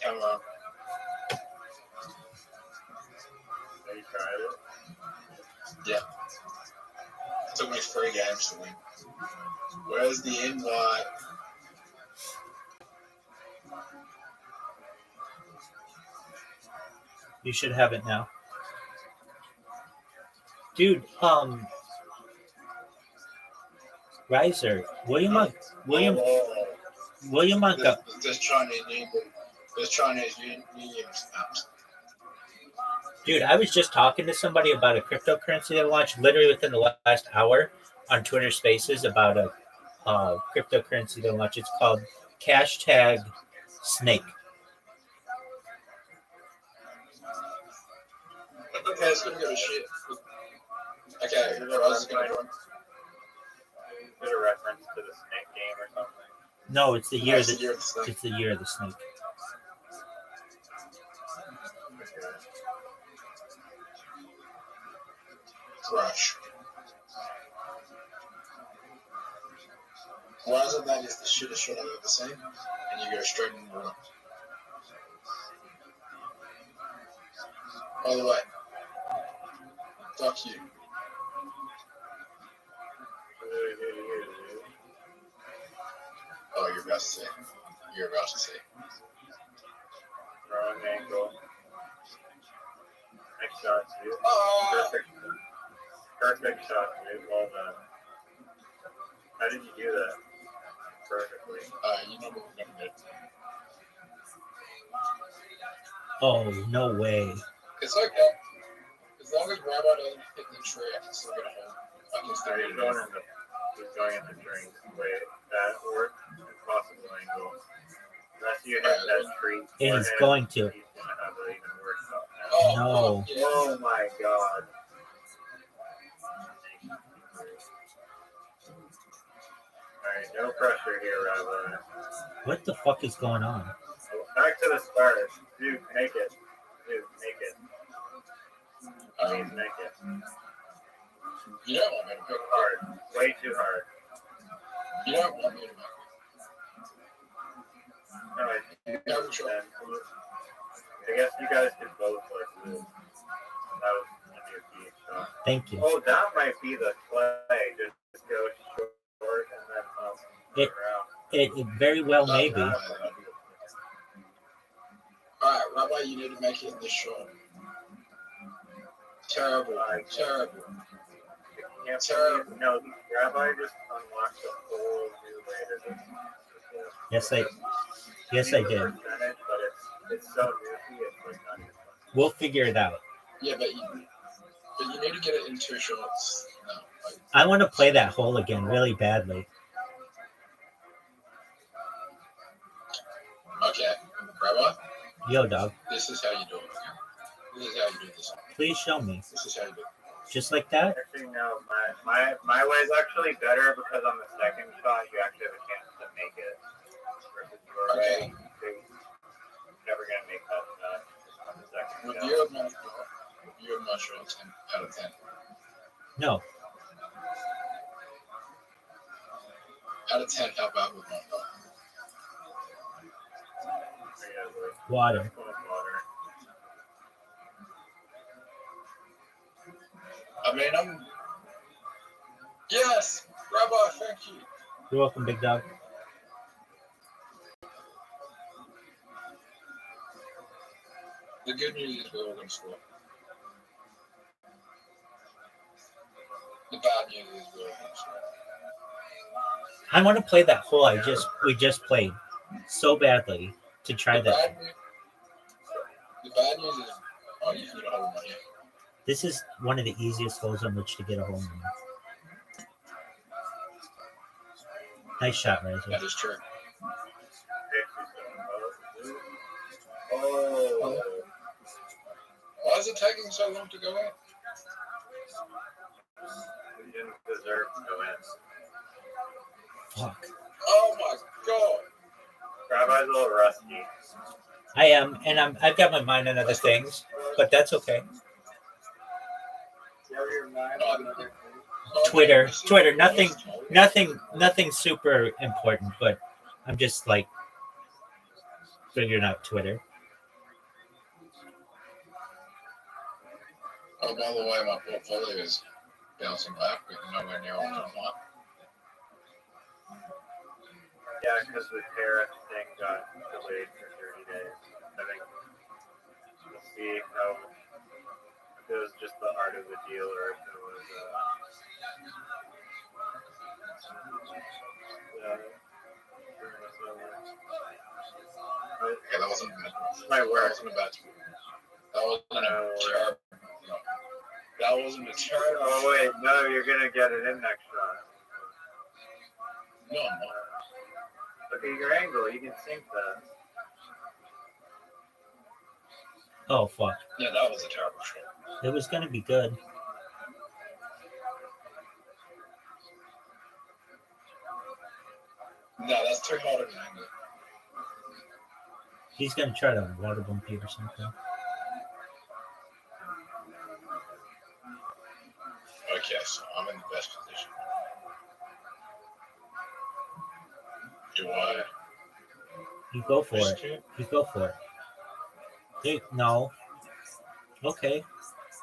Come on. Have you tried it? Yeah. It took me 3 games to win. Where's the invite? You should have it now. Dude, Riser, William Montgomery. There's Chinese New Year's apps. Dude, I was just talking to somebody about a cryptocurrency they launched literally within the last hour on Twitter Spaces about a cryptocurrency they launched. It's called Hashtag Snake. Okay, it's gonna give a shit. Okay, Ross is gonna join. Is it a reference to the Snake game or something? No, it's the year It's the that year of the snake. it's the year of the snake. Crush. Why is it that is the shittest shot I've ever seen, and you go straight in the water? By the way, fuck you. Oh, you're about to say. You're about to say. Wrong angle. Nice shot, dude. Oh. Perfect shot, dude. Well done. How did you do that? Perfectly. You know what we're gonna do. Oh, no way. It's okay. As long as Rabbi doesn't hit the tree, I can still get a hold. I can still He's get going a in the drink. Wait, that or impossible angle. Unless you hit that tree. And he's going to. He's gonna have an even worse shot No. now. Oh my god. Alright, no pressure here, Rabbi. What the fuck is going on? Back to the start. Dude, make it. Dude, make it. Please make it. You don't want me to Too hard. Way too hard. You don't want me to make No, I guess you guys did both like this. That was a new key shot. Thank you. Oh, that might be the play. Just go short and then It, it very well may be. Alright, Rabbi, you need to make it in this shot. Terrible. Terrible. Yeah, terrible. No, Rabbi just unlocked a whole new way to do this. Yes, I did. But it's so goofy, it's like not even fun. We'll figure it out. Yeah, but you need to get it in 2 shots. No, like, I want to play that hole again really badly. okay, Rabbi, Yo, dog. this is how you do it. This is how you do this. Please show me. This is how you do it. Just like that? Actually, no, my way is actually better because on the second shot you actually have a chance to make it. Versus your way, You're my show 10 out of 10. No. Out of 10, how bad was my dog? Water. I mean, yes, Rabbi, thank you. You're welcome, big dog. The good news is we're all going to score. The bad news is we're all going to score. I want to play that hole we just played so badly to try that. The bad news is, oh, you can get a hole in my hand. This is one of the easiest holes on which to get a hole in. Nice shot, Razor. That is true. Oh. Why is it taking so long to go in? You didn't deserve to go in. Fuck. Oh my god. Rabbi's a little rusty. I am, and I've got my mind on other things, but that's okay. Twitter, nothing super important, but I'm just like figuring out Twitter. Oh, by the way, my portfolio is bouncing back, but nowhere near all the time. Yeah, because the tariff thing got delayed for 30 days. I think we'll see how if it was just the art of the deal or if it was Okay, that wasn't my word. That wasn't a bad tweet. That wasn't a terrible. No. That wasn't a terrible. Oh wait, no, you're gonna get it in next shot. No, I'm not. Look at your angle. You can sink that. Oh fuck! Yeah, that was a terrible shot. It was gonna be good. No, that's too hard of an angle. He's gonna try to water bump you or something. Okay, so I'm in the best position. Do I? You go for it. You go for it. Dude, no. Okay.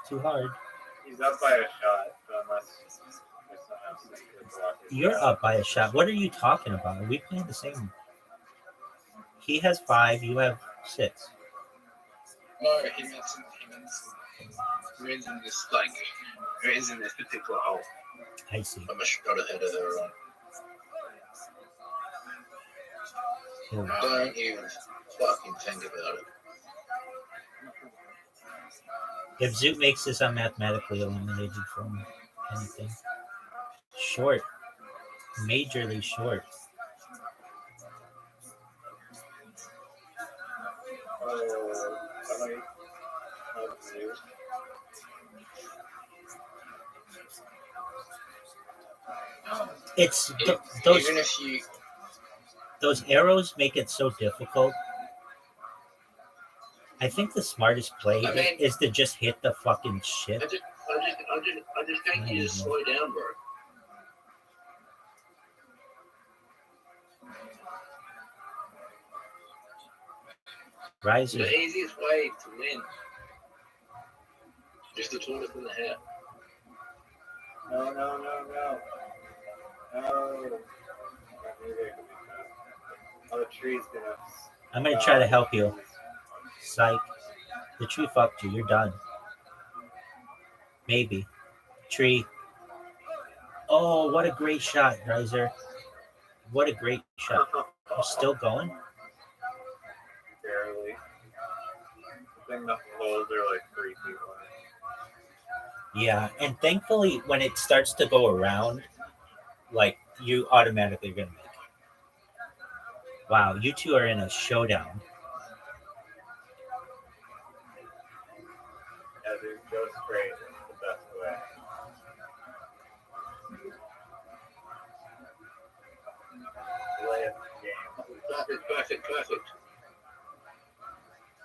Too hard. He's up by a shot, so unless someone else is blocking. You're up by a shot. What are you talking about? Are we playing the same? He has 5. You have 6. No, he means in this, like, he means in this particular hole. I see. I'm a shot ahead of their own. Don't even fucking think about it. If Zoot makes this, I'm mathematically eliminated from anything. Short. Majorly short. It's those. Even if you. Those arrows make it so difficult. I think the smartest play is to just hit the fucking shit. I just think you just slow down, bro. Riser. The easiest way to win. Just the tortoise in the hat. No. Oh, the tree's gonna. I'm gonna try to help you. Psych. The tree fucked you. You're done. Maybe. Tree. Oh, what a great shot, Riser. What a great shot. You're still going? Barely. I think the holes are like 3 feet wide. Yeah, and thankfully, when it starts to go around, like, you automatically are gonna make it. Wow, you two are in a showdown. Yeah, dude, go straight. It's the best way. Play it the game. Perfect.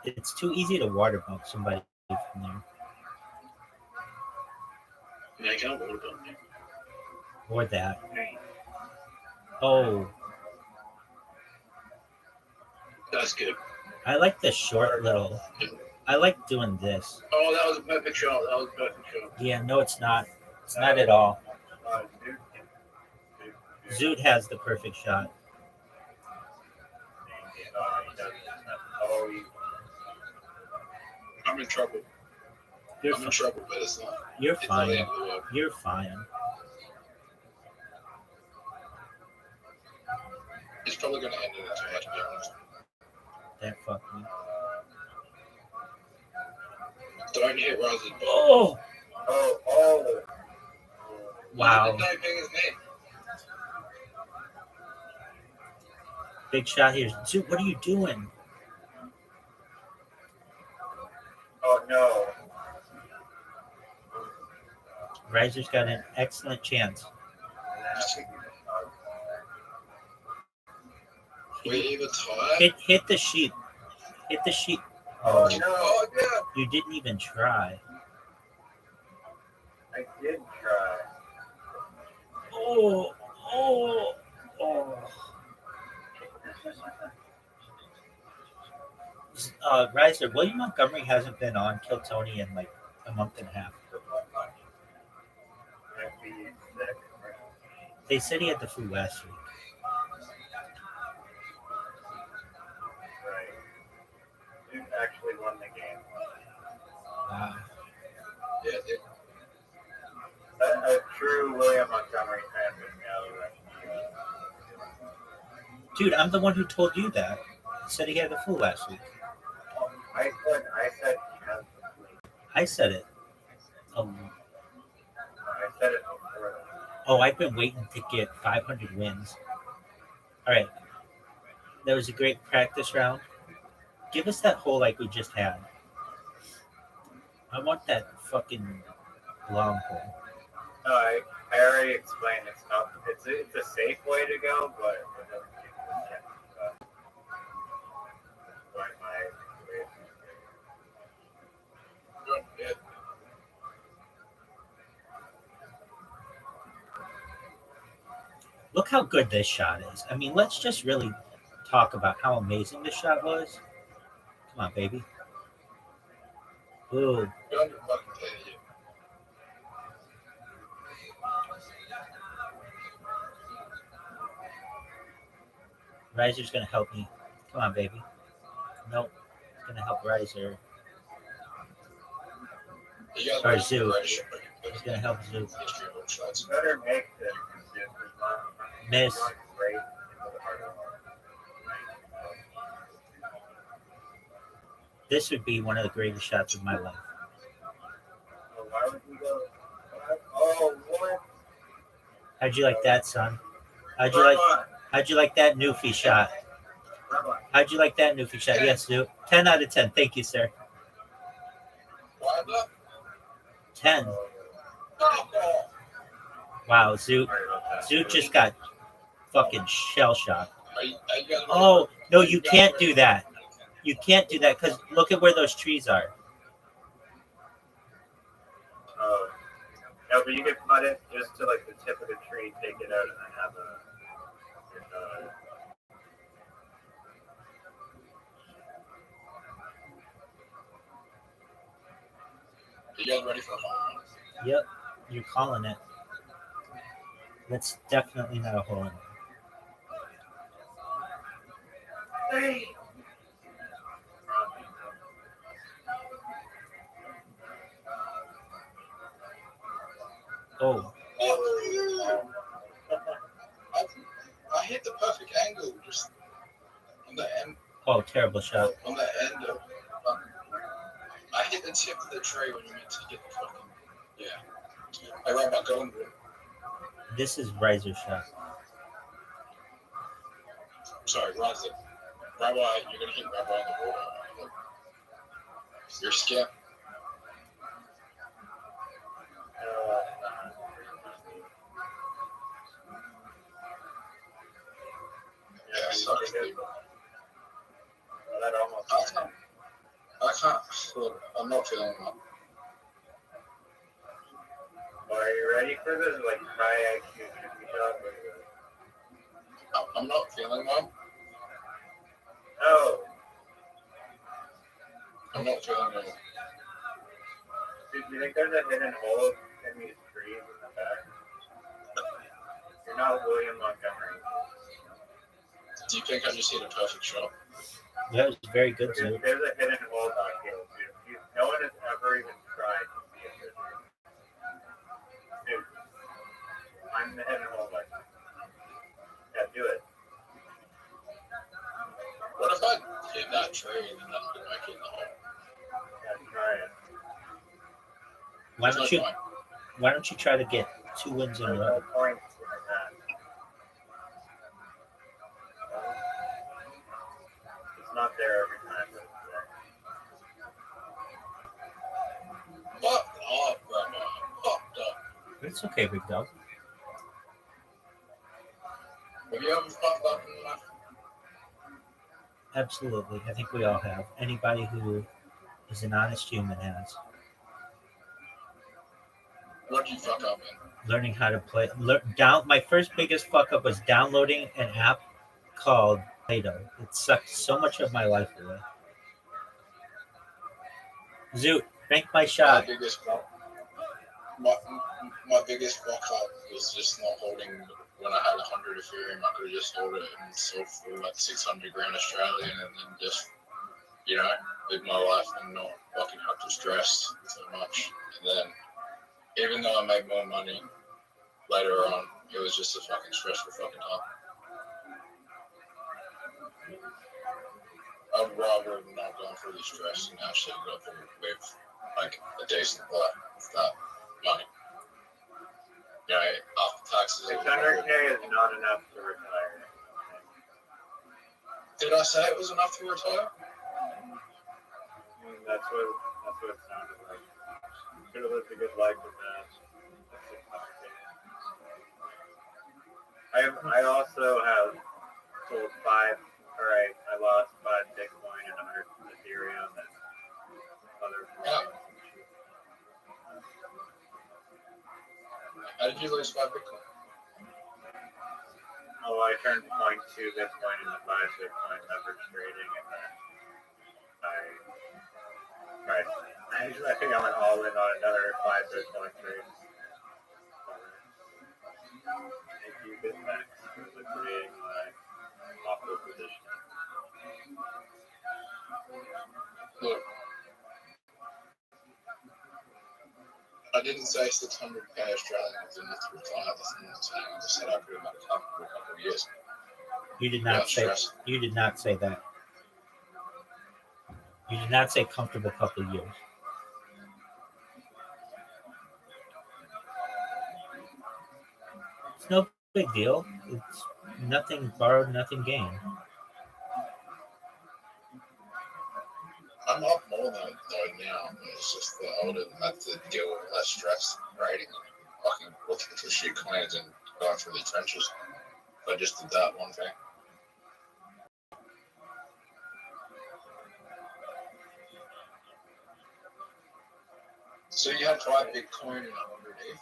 It's too easy to water bump somebody from there. Yeah, I can't hold on. Or that. Oh, That's good. I like the short little. I like doing this. Oh, that was a perfect shot. That was a perfect shot. Yeah, no, it's not. It's not at all. Zoot has the perfect shot. I'm in trouble. You're I'm in trouble, but it's not. You're It's not the fine. end of the world. You're fine. It's probably going to end in a tie, to be honest. That fucked me. Don't hit Rose's ball. Oh! Oh. Wow. Didn't know his name. Big shot here. Zoot, what are you doing? Oh no. Riser's got an excellent chance. We either tie. Hit the sheep. Hit the sheep. Oh Oh, no. Oh, yeah. you didn't even try. I did try. Oh. Riser, William Montgomery hasn't been on Kill Tony in like a month and a half. They said he had the flu last week. Right. You actually won the game. Wow. Yeah, dude. A true William Montgomery fan would know that. Dude, I'm the one who told you that. He said he had the flu last week. I said he has the flu. I said it. I said it before that. Oh, I've been waiting to get 500 wins. All right. That was a great practice round. Give us that hole like we just had. I want that fucking long hole. No, I already explained it's not. It's a safe way to go, but it doesn't give you a chance. Yeah. Look how good this shot is. I mean, let's just really talk about how amazing this shot was. Come on, baby. Ooh. Don't you fucking tell you. Riser's going to help me. Come on, baby. Nope. It's going to help Riser. You guys Or are Zoo. British. It's going to help Zoo. History of shots. Better make this. Miss. Great into the heart of This would be one of the greatest shots of my life. Why would we go? Oh, what? How'd you like that, son? How'd you like that Newfie shot? How'd you like that Newfie shot? Yes, Zoo. 10 out of 10. Thank you, sir. 10. Wow, Zoot just got fucking shell shocked. Oh, no, you can't do that. You can't do that because look at where those trees are. No, but you could cut it just to like the tip of the tree, take it out, and then have a. You guys ready for a home run? Yep, you're calling it. That's definitely not a hole in one. Hey. Oh, I hit the perfect angle just on the end. oh, terrible shot. On the end of. I hit the tip of the tray when you meant to get the fucking. Yeah. I ran back going to it. This is Riser's shot. Sorry, Ron's like, Rabbi, you're gonna hit Rabbi on the water. You're skip. Yeah, sucks, dude. That almost. I can't. I'm not feeling well. Are you ready for this? Like, try IQ 50 shot? I'm not feeling well. Oh, I'm not feeling well. do you think there's a hidden hole in these trees in the back? You're not William Montgomery. Do you think I just hit a perfect shot? That was very good, Zoo. There's a hidden hole back here, dude. No one has ever even tried to see it. Dude, I'm the hidden hole back there. Yeah, do it. What if I hit that tree and then nothing back in the hole? Yeah, try it. Why don't you try to get 2 wins in a row? No points in that. It's not there every time, but it's there. Fuck off, brother. Fucked up. It's okay, big dog. Have you ever fucked up in life? Absolutely. I think we all have. Anybody who is an honest human has. What did you fuck up in? Learning how to play. My first biggest fuck up was downloading an app called Play-Doh. It sucked so much of my life away. Zoot, drink my shot. My biggest fuck up was just not holding. When I had 100 Ethereum, I could have just sold it and sold for like 600 grand Australian, and then just, live my life and not fucking have to stress so much. And then, even though I made more money later on, it was just a fucking stressful fucking time. I'd rather have not gone through the stress and actually go through live like a decent life with that money. After taxes. 600K is not enough to retire. Did I say it was enough to retire? That's what it sounded like. You could have lived a good life with that. I also have sold I lost 5 Bitcoin and 100 Ethereum and other coins. How did you lose 5 Bitcoin? Oh, I turned 0.2 Bitcoin into 5 Bitcoin leverage trading, and then I think I went all in on another 5 Bitcoin trade. Thank you, BitMEX, for liquidating my offer position. Look, I didn't say 600K Australian was enough to retire. That's not what I'm saying. I just said I could have had a couple of years. You did not say. You did not say that. You did not say comfortable couple of years. It's no big deal. It's nothing borrowed, nothing gained. I'm up more than I do now. It's just that I would have had to deal with less stress writing and fucking looking for shit coins and going through the trenches. I just did that one thing. So you had 5 Bitcoin and 100 ETH?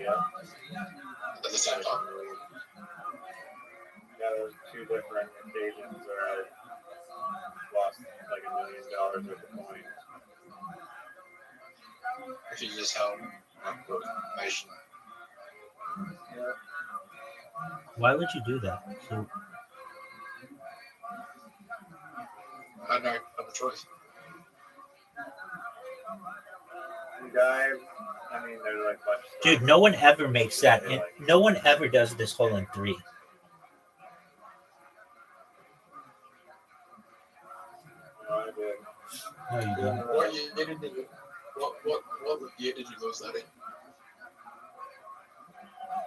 Yeah. At the same time? Yeah, there was 2 different occasions where I lost like $1 million worth of coins. If you just held information. Yeah. Why would you do that? So, I don't have a choice. There's like much. dude, no one ever makes that. And no one ever does this hole in 3. No, I did. No, you didn't. What year did you? What year did you lose that in?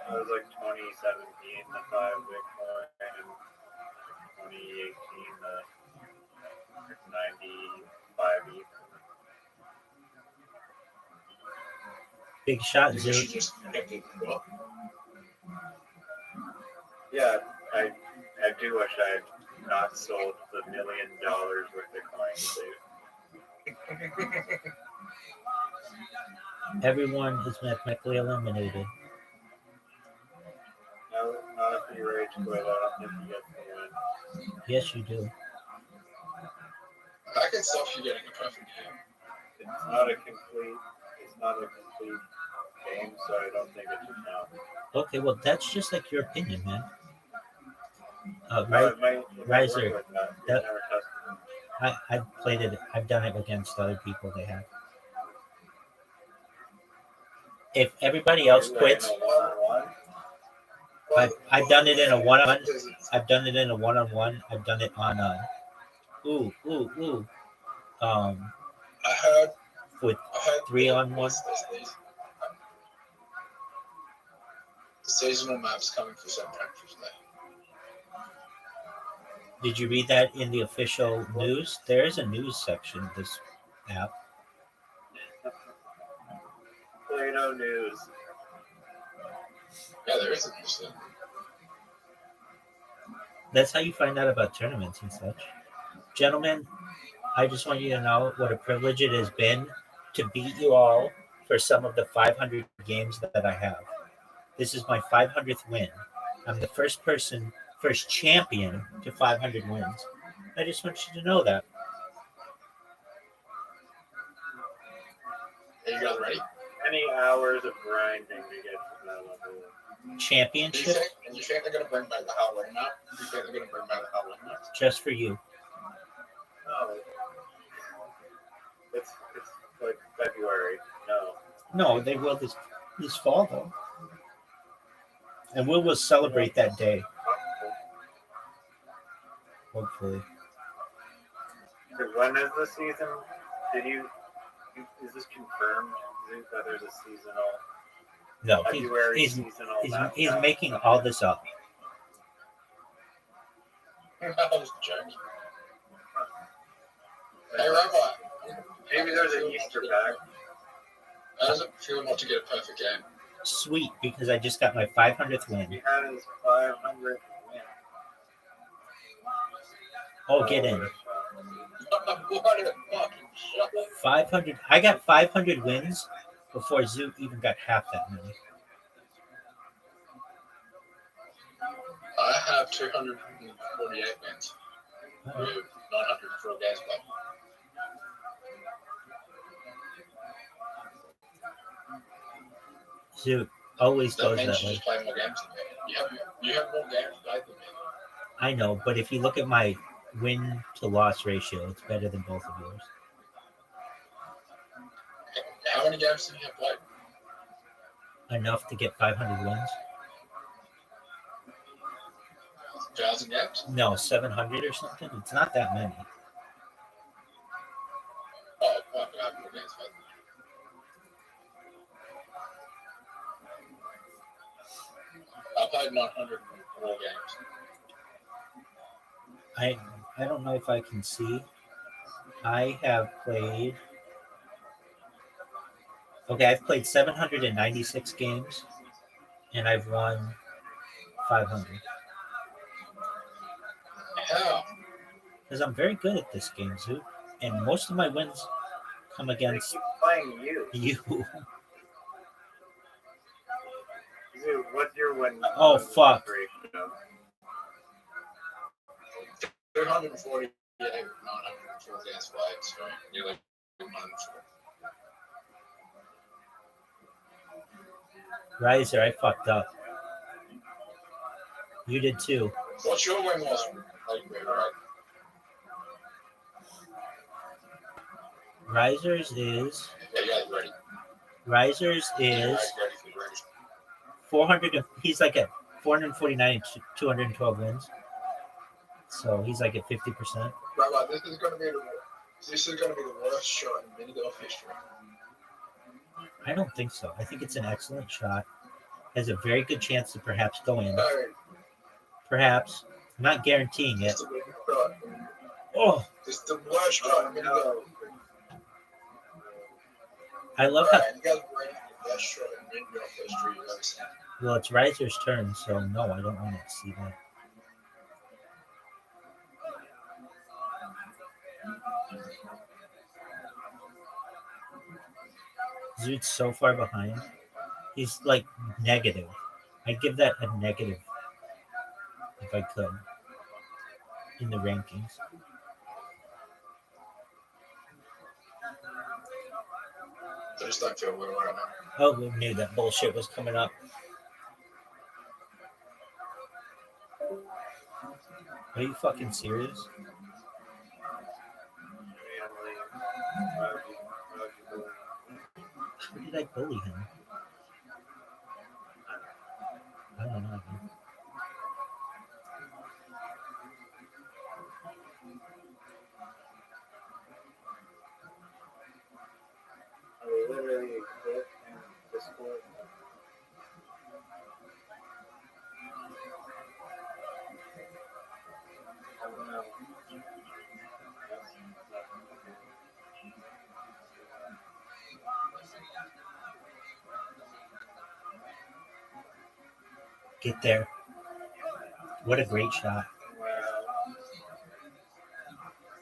It was like 2017, the 5 Bitcoin, and 2018, the 95 ETH. Big shot, You Zoot. should just pick it up. Yeah, I do wish I had not sold the $1 million worth of coins. Everyone is mathematically eliminated. No, not if you rage quit. I don't think you get the win. Yes, you do. I can stop you getting a perfect game. It's not a complete game, so I don't think it should count. Okay, well, that's just like your opinion, man. No, Right, it might Riser, work like that. You've that, never tested it. I've played it. I've done it against other people. They have. If everybody else quits, I've done it in a one-on-one. I've done it in a one-on-one. I've done it on a I heard with 3-on-1. the seasonal maps coming for St. Patrick's Day. Did you read that in the official news? There is a news section of this app. Play-Doh News. Yeah, there is a news thing. That's how you find out about tournaments and such. Gentlemen, I just want you to know what a privilege it has been to beat you all for some of the 500 games that I have. This is my 500th win. I'm the first champion to 500 wins. I just want you to know that. Are you guys ready? Many hours of grinding to get to that level. Championship And you think they're going to bring back the Halloween map? You think they're going to bring back the Halloween map? just for you. No. It's like February. No. No, they will this fall though. And we will celebrate that day. Hopefully. When is the season? Is this confirmed? That there's a seasonal? No, February he's seasonal. he's making all this up. I was joking. Hey, Rabbi. Maybe there's an Easter pack. How does it feel not to get a perfect game? Sweet, because I just got my 500th win. He had his 500th win. Oh, get in. What a fucking shot. 500. I got 500 wins before Zoot even got half that many. I have 248 wins. With 904 games played. Zoot always That goes means that you way. just play more games than me. You have more games played than me. I know, but if you look at my win to loss ratio, it's better than both of yours. How many games do you have played? Enough to get 500 wins? 1,000 games? No, 700 or something. It's not that many. Oh, fuck, I have more games played than you. I played 904 games. I don't know if I can see. I have played. Okay, I've played 796 games, and I've won 500. How? Because I'm very good at this game, Zoo, and most of my wins come against Keep playing you. you. Dude, what's your win? Oh, fuck. ratio? 248 with 904 games played, so nearly 104. Riser, I fucked up. You did too. What's your win loss? Right? Risers is Yeah, you guys ready? Risers is 400. He's like at 449 and 212 wins. So he's like at 50%. Right, this is going to be the worst shot in mini golf history. I don't think so. I think it's an excellent shot. Has a very good chance to perhaps go in. Perhaps. I'm not guaranteeing it. Oh, It's the worst shot in mini golf. I love how. You guys ready for the best shot in mini golf history you've ever seen? Well, it's Riser's turn, so no, I don't want to see that. Dude's so far behind. He's like negative. I'd give that a negative if I could in the rankings. I just don't feel well right now. Oh, we knew that bullshit was coming up. Are you fucking serious? How did I bully him? I don't know. Man. I literally hit and Discord. I don't know. Get there. What a great shot. Wow.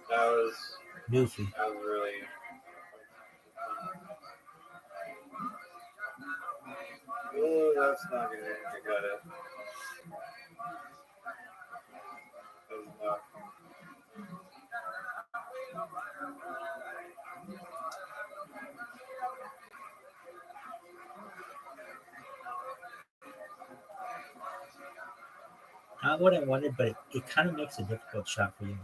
That was Newfie. That was really. Oh, that's not gonna get it. That was not. Not what I wanted, but it kind of makes a difficult shot for you.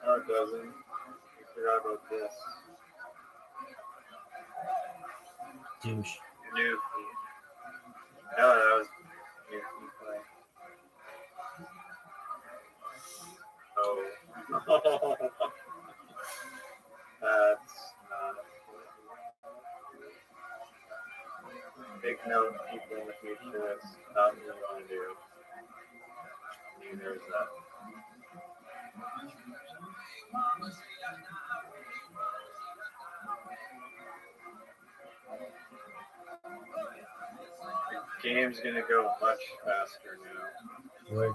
No, it doesn't. I forgot about this. Douche. New. No, that was new play. Oh. That's not. Big note, people in the future, that's not what you want to do. Neither is that. The game's gonna go much faster now. Word.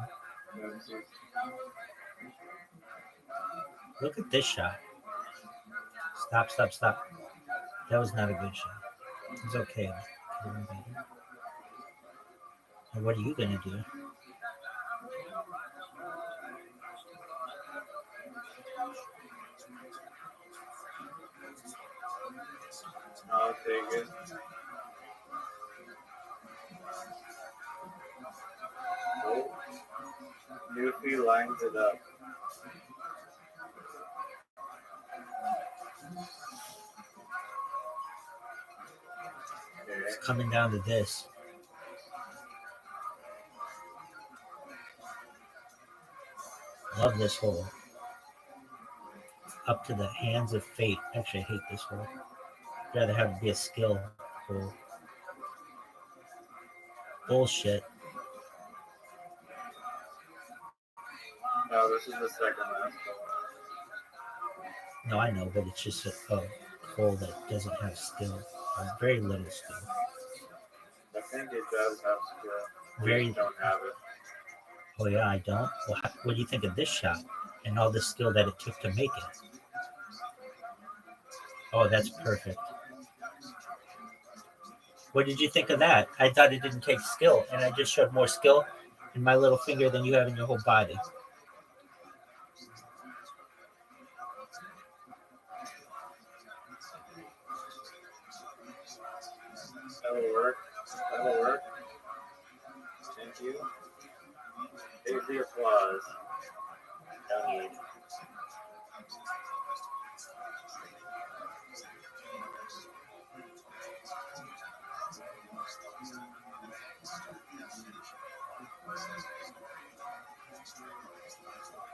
Look at this shot. Stop, stop, stop. That was not a good shot. It's okay. And what are you gonna do? I'll take it. Oh. Newfie lines it up. It's coming down to this. Love this hole. Up to the hands of fate. Actually, I hate this hole. I'd rather have it be a skill hole. Bullshit. No, this is the second last No, I know, but it's just a hole that doesn't have skill. Or very little skill. I think it does have skill. We Very. just don't have it. Oh yeah, I don't. Well, what do you think of this shot and all the skill that it took to make it? Oh, that's perfect. What did you think of that? I thought it didn't take skill, and I just showed more skill in my little finger than you have in your whole body. That'll work. That'll work. Thank you. Here's the applause. No need.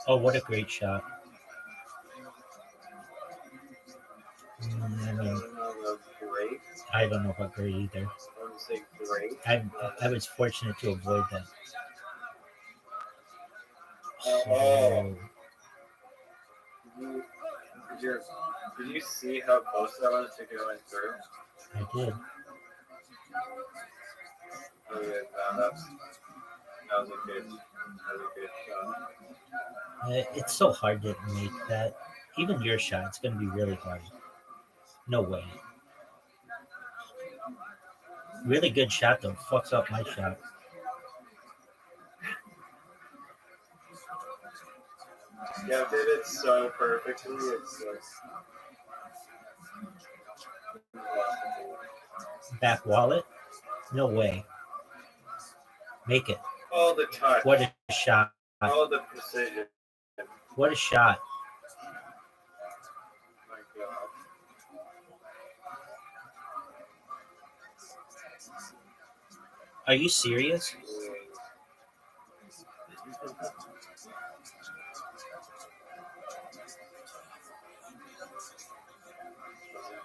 Oh, what a great shot. I mean, Great. I don't know about great either. I wouldn't say great. I was fortunate to avoid that. Oh. Did you see how close that was to going through? I did. Okay, that was a good shot. It's so hard to make that. Even your shot, it's going to be really hard. No way. Really good shot though. Fucks up my shot. Yeah, did it so perfectly. It's like Back wallet? No way. Make it. all the touch, What a shot. all the precision. What a shot. My God. Are you serious? I'm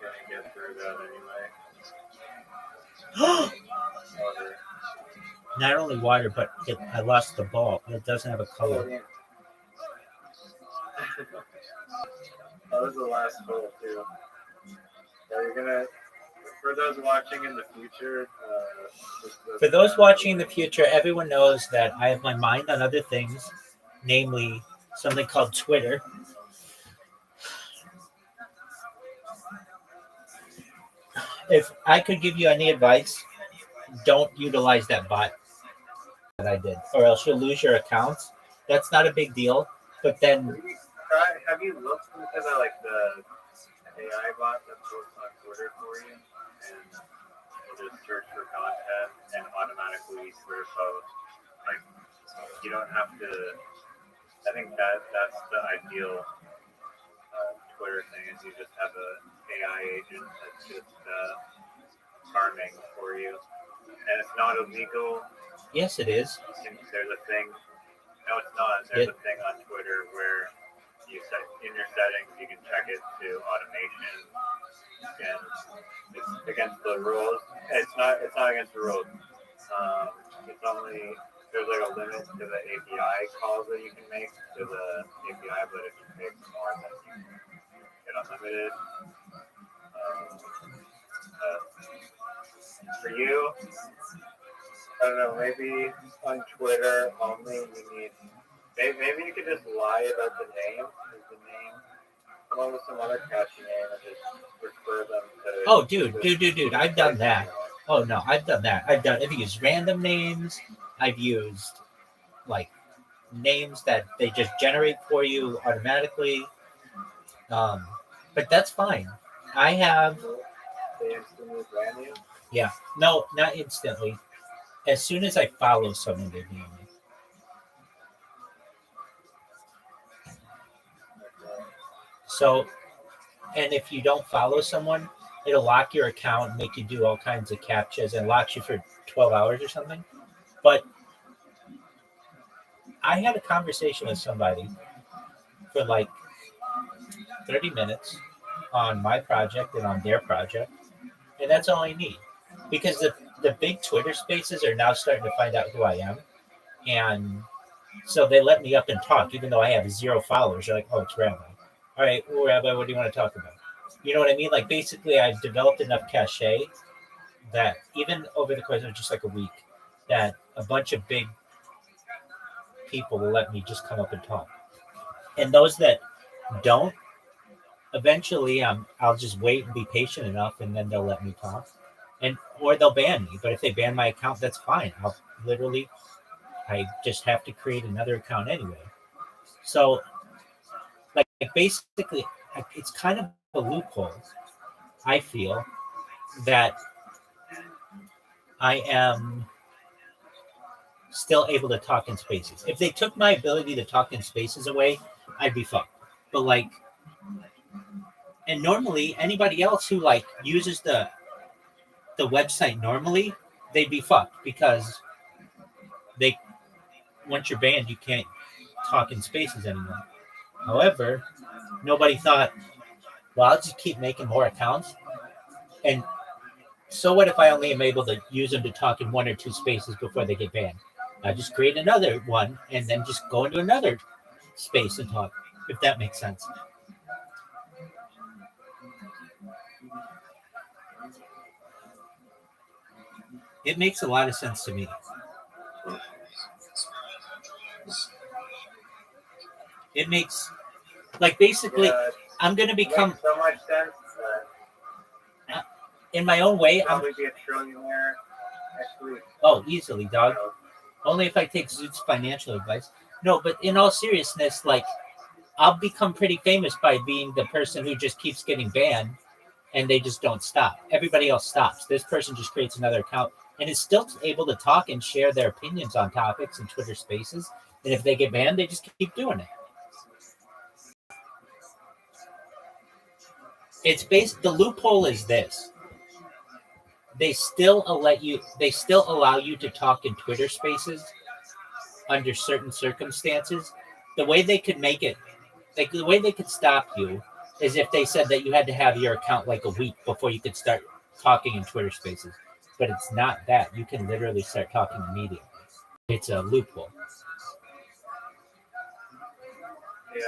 gonna get through that anyway. Not only water, but I lost the ball. It doesn't have a color. That was the last hole too. Yeah, you're gonna. For those watching in the future, For those watching in the future, everyone knows that I have my mind on other things, namely something called Twitter. If I could give you any advice, don't utilize that bot that I did, or else you'll lose your accounts. That's not a big deal, but then have you looked into the like the AI bot that posts on Twitter for you, and you'll just search for content and automatically Twitter post. Like you don't have to. I think that's the ideal Twitter thing is you just have a AI agent that's just farming for you, and it's not illegal. yes, it is. There's a thing. No, it's not. There's a thing on Twitter where you set in your settings, you can check it to automation, and it's against the rules. It's not against the rules. It's only there's like a limit to the API calls that you can make to the API, but if you make more, then you get unlimited. For you, I don't know, maybe on Twitter only you need, maybe you could just lie about the name, come up with some other catchy name and just refer them to. Oh, dude, I've done that. Oh no, I've done that. I've used random names. I've used like names that they just generate for you automatically. But that's fine. I have. They instantly brand you? Yeah, no, not instantly. As soon as I follow someone, they name me. So, and if you don't follow someone, it'll lock your account and make you do all kinds of captchas and locks you for 12 hours or something. But I had a conversation with somebody for like 30 minutes on my project and on their project, and that's all I need. Because the big Twitter spaces are now starting to find out who I am, and so they let me up and talk, even though I have 0 followers. They're like, "Oh, it's Rabbi. All right, well, Rabbi, what do you want to talk about?" You know what I mean? Like, basically, I've developed enough cachet that even over the course of just like a week, that a bunch of big people will let me just come up and talk. And those that don't, eventually, I'll just wait and be patient enough, and then they'll let me talk. Or they'll ban me. But if they ban my account, that's fine. I just have to create another account anyway. So, like basically, it's kind of a loophole. I feel that I am still able to talk in spaces. If they took my ability to talk in spaces away, I'd be fucked. But like, and normally anybody else who like uses the website normally, they'd be fucked because once you're banned, you can't talk in spaces anymore. However, nobody thought, well, I'll just keep making more accounts. And so what if I only am able to use them to talk in 1 or 2 spaces before they get banned? I just create another one and then just go into another space and talk, if that makes sense. It makes a lot of sense to me. It makes, like, basically, I'm going to become. It makes so much sense that in my own way, I'm Probably be a trillionaire next week. easily, dog. Only if I take Zoot's financial advice. No, but in all seriousness, like I'll become pretty famous by being the person who just keeps getting banned and they just don't stop. Everybody else stops. This person just creates another account and is still able to talk and share their opinions on topics in Twitter Spaces. And if they get banned, they just keep doing it. It's based. The loophole is this: they still allow you to talk in Twitter Spaces under certain circumstances. The way they could make it, like the way they could stop you, is if they said that you had to have your account like a week before you could start talking in Twitter Spaces. But it's not that. You can literally start talking immediately. It's a loophole. Yeah.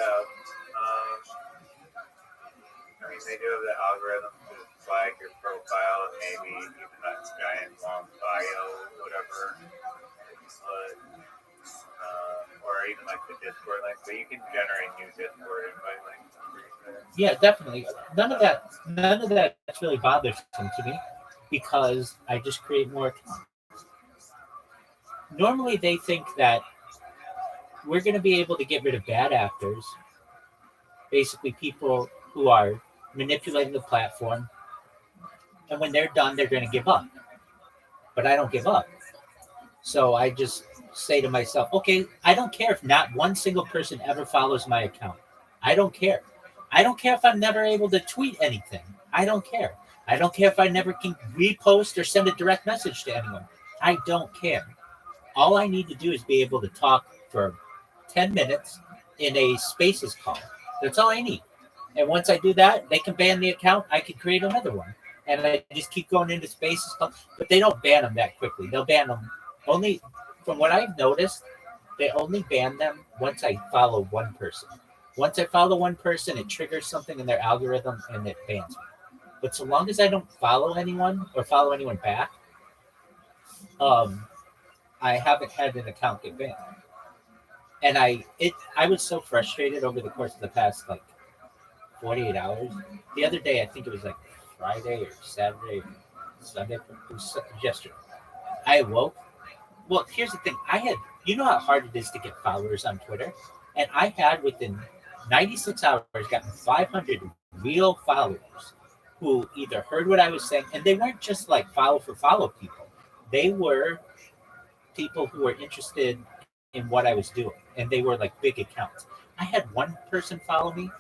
I mean, they do have the algorithm to flag your profile and maybe even that giant long bio, whatever. But, or even like the Discord link, but you can generate new Discord invite links. Yeah, definitely. None of that's really bothersome to me because I just create more accounts. Normally, they think that we're going to be able to get rid of bad actors, basically people who are manipulating the platform, and when they're done, they're going to give up. But I don't give up. So I just say to myself, okay, I don't care if not one single person ever follows my account. I don't care. I don't care if I'm never able to tweet anything. I don't care. I don't care if I never can repost or send a direct message to anyone. I don't care. All I need to do is be able to talk for 10 minutes in a Spaces call. That's all I need. And once I do that, they can ban the account. I can create another one. And I just keep going into Spaces call. But they don't ban them that quickly. They'll ban them only, from what I've noticed, they only ban them once I follow one person. Once I follow one person, it triggers something in their algorithm and it bans me. But so long as I don't follow anyone or follow anyone back, I haven't had an account get banned. And I was so frustrated over the course of the past like 48 hours. The other day, I think it was like Friday or Saturday or Sunday. It was yesterday. I awoke. Well, here's the thing. You know how hard it is to get followers on Twitter? And I had within 96 hours gotten 500 real followers who either heard what I was saying, and they weren't just like follow people. They were people who were interested in what I was doing, and they were like big accounts. I had one person follow me.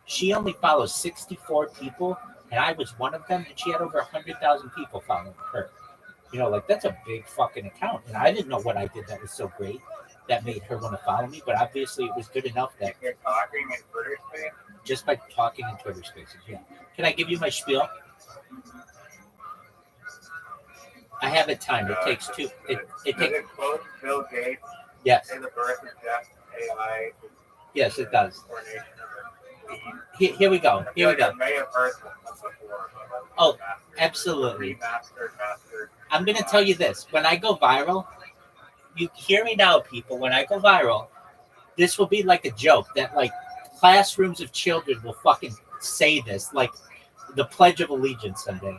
She only follows 64 people, and I was one of them, and she had over 100,000 people following her. You know, like that's a big fucking account, and I didn't know what I did that was so great that made her want to follow me, but obviously it was good enough that you're talking in Twitter Space? Just by talking in Twitter Spaces, yeah. Can I give you my spiel? I have it timed. It takes two. It takes. Does it quote Bill Gates? Yes. Say the birth of just AI. Yes, it does. Coordination of Here we go. Here we go. I may have heard this before. Oh, absolutely. I'm going to tell you this. When I go viral, you hear me now, people. When I go viral, this will be like a joke that like classrooms of children will fucking say this, like the Pledge of Allegiance someday.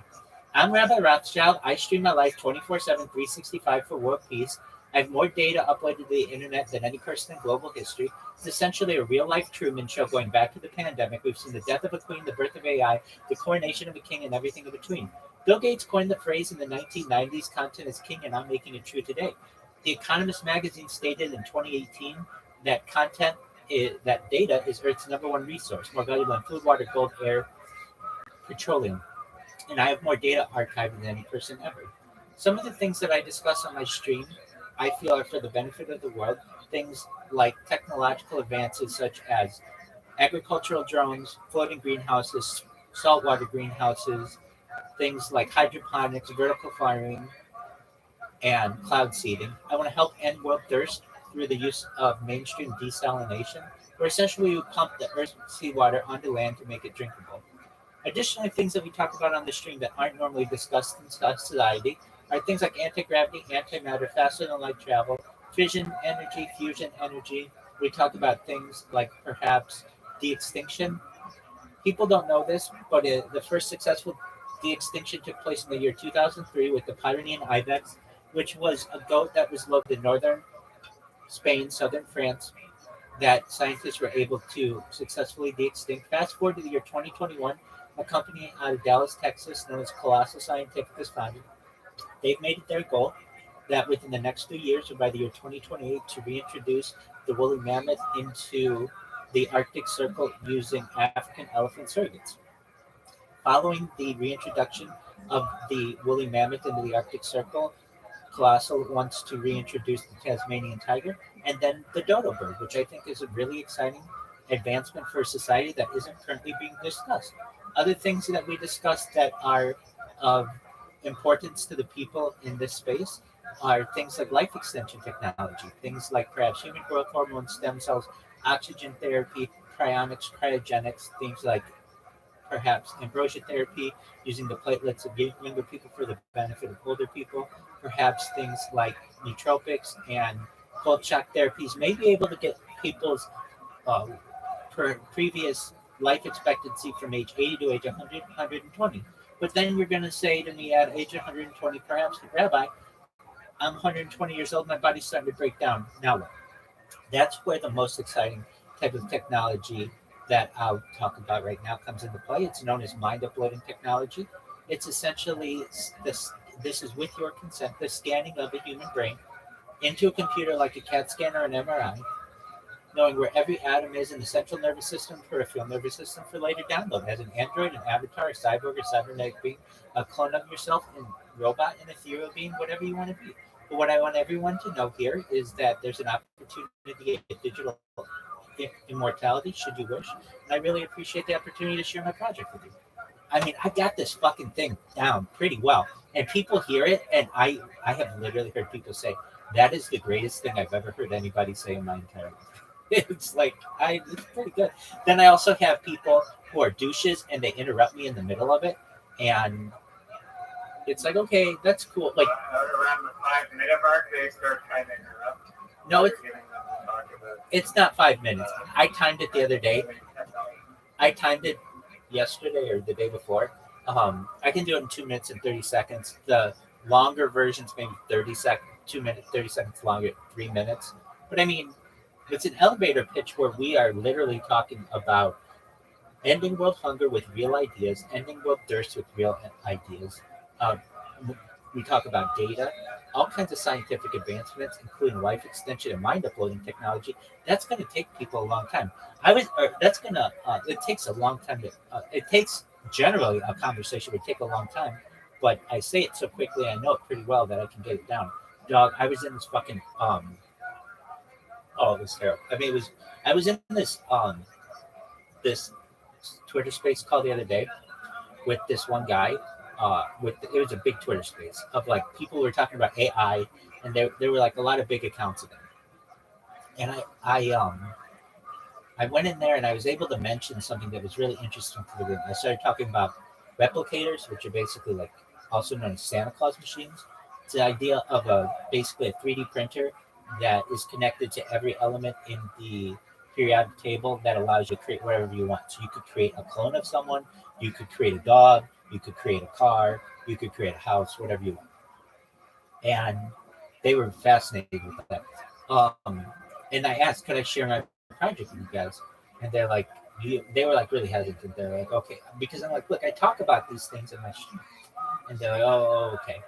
I'm Rabbi Rothschild. I stream my life 24/7, 365 for world peace. I have more data uploaded to the internet than any person in global history. It's essentially a real-life Truman Show going back to the pandemic. We've seen the death of a queen, the birth of AI, the coronation of a king, and everything in between. Bill Gates coined the phrase in the 1990s, content is king, and I'm making it true today. The Economist magazine stated in 2018 that that data is Earth's #1 resource, more valuable than food, water, gold, air, petroleum. And I have more data archived than any person ever. Some of the things that I discuss on my stream, I feel are for the benefit of the world. Things like technological advances such as agricultural drones, floating greenhouses, saltwater greenhouses, things like hydroponics, vertical farming, and cloud seeding. I want to help end world thirst through the use of mainstream desalination, where essentially we pump the Earth's seawater onto land to make it drinkable. Additionally, things that we talk about on the stream that aren't normally discussed in society are things like anti-gravity, antimatter, faster than light travel, fission energy, fusion energy. We talk about things like perhaps de-extinction. People don't know this, but the first successful the extinction took place in the year 2003 with the Pyrenean ibex, which was a goat that was located in northern Spain, southern France, that scientists were able to successfully de-extinct. Fast forward to the year 2021, a company out of Dallas, Texas, known as Colossal Scientific is founded. They've made it their goal that within the next 2 years, or by the year 2028, to reintroduce the woolly mammoth into the Arctic Circle using African elephant surrogates. Following the reintroduction of the woolly mammoth into the Arctic Circle, Colossal wants to reintroduce the Tasmanian tiger and then the dodo bird, which I think is a really exciting advancement for society that isn't currently being discussed. Other things that we discussed that are of importance to the people in this space are things like life extension technology, things like perhaps human growth hormone, stem cells, oxygen therapy, cryonics, cryogenics, things like perhaps ambrosia therapy, using the platelets of younger people for the benefit of older people, perhaps things like nootropics and cold shock therapies may be able to get people's previous life expectancy from age 80 to age 100, 120. But then you're going to say to me at age 120, perhaps, Rabbi, I'm 120 years old, my body's starting to break down. Now what? That's where the most exciting type of technology that I'll talk about right now comes into play. It's known as mind uploading technology. It's essentially this is with your consent, the scanning of a human brain into a computer like a CAT scan or an MRI, knowing where every atom is in the central nervous system, peripheral nervous system for later download as an android, an avatar, a cyborg, a cybernetic being, a clone of yourself, a robot, an ethereal being, whatever you want to be. But what I want everyone to know here is that there's an opportunity to get digital immortality, should you wish. And I really appreciate the opportunity to share my project with you. I mean, I got this fucking thing down pretty well. And people hear it, and I have literally heard people say, that is the greatest thing I've ever heard anybody say in my entire life. It's like, it's pretty good. Then I also have people who are douches, and they interrupt me in the middle of it. And it's like, okay, that's cool. Like, around the 5-minute mark, they start trying to interrupt. No, it's not 5 minutes. I timed it the other day. I timed it yesterday or the day before. I can do it in 2 minutes and 30 seconds. The longer versions, maybe 2 minutes, 30 seconds longer, 3 minutes. But I mean, it's an elevator pitch where we are literally talking about ending world hunger with real ideas, ending world thirst with real ideas. We talk about data, all kinds of scientific advancements, including life extension and mind uploading technology. That's going to take people a long time. It takes a long time it takes generally a conversation would take a long time, but I say it so quickly, I know it pretty well that I can get it down. Dog, I was in this fucking, it was terrible. I mean, I was in this, this Twitter space call the other day with this one guy. It was a big Twitter space of like people who were talking about AI, and there were like a lot of big accounts of it. And I went in there and I was able to mention something that was really interesting to the room. I started talking about replicators, which are basically like also known as Santa Claus machines. It's the idea of basically a 3D printer that is connected to every element in the periodic table that allows you to create whatever you want. So you could create a clone of someone, you could create a dog, you could create a car, you could create a house, whatever you want. And they were fascinated with that. And I asked, could I share my project with you guys? And they're like, they were like really hesitant. They're like, okay, because I'm like, look, I talk about these things in my stream. And they're like, oh, okay.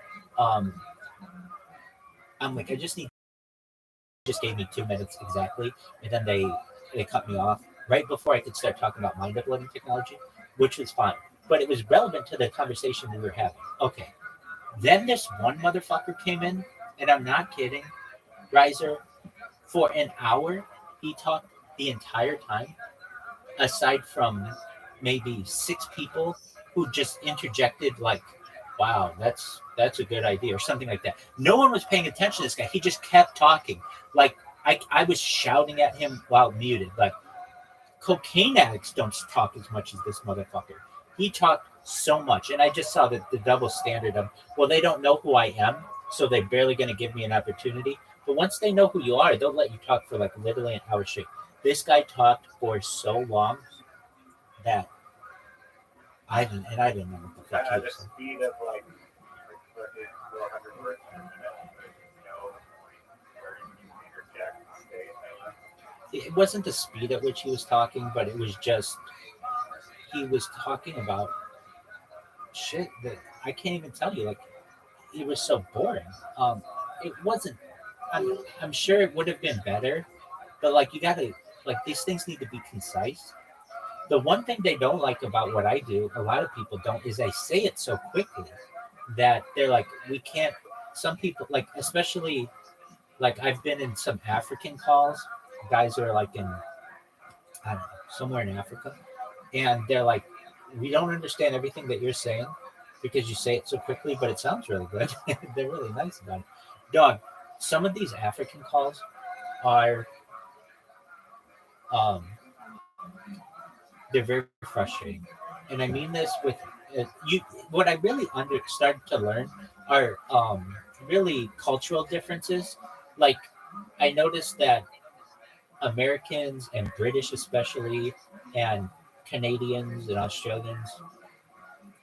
I'm like, just gave me 2 minutes exactly. And then they cut me off right before I could start talking about mind uploading technology, which was fine. But it was relevant to the conversation we were having. Okay. Then this one motherfucker came in, and I'm not kidding, Riser, for an hour, he talked the entire time, aside from maybe 6 people who just interjected like, wow, that's a good idea, or something like that. No one was paying attention to this guy. He just kept talking. Like, I was shouting at him while muted. Like, cocaine addicts don't talk as much as this motherfucker. He talked so much, and I just saw that the double standard of, well, they don't know who I am, so they're barely going to give me an opportunity. But once they know who you are, they'll let you talk for like literally an hour straight. This guy talked for so long that I didn't know what the fuck he At the was saying. speed of like fucking 400 words per minute, where you can interject and say It wasn't the speed at which he was talking, but it was just he was talking about shit that I can't even tell you. Like, it was so boring. It wasn't. I'm sure it would have been better, but like you gotta like these things need to be concise. The one thing they don't like about what I do, a lot of people don't, is I say it so quickly that they're like, we can't. Some people like, especially like I've been in some African calls, guys who are like in I don't know somewhere in Africa, and they're like, we don't understand everything that you're saying because you say it so quickly, but it sounds really good. They're really nice about it. Dog, some of these African calls are they're very frustrating, and I mean this with you. What I really started to learn are really cultural differences. Like I noticed that Americans and British especially, and Canadians and Australians,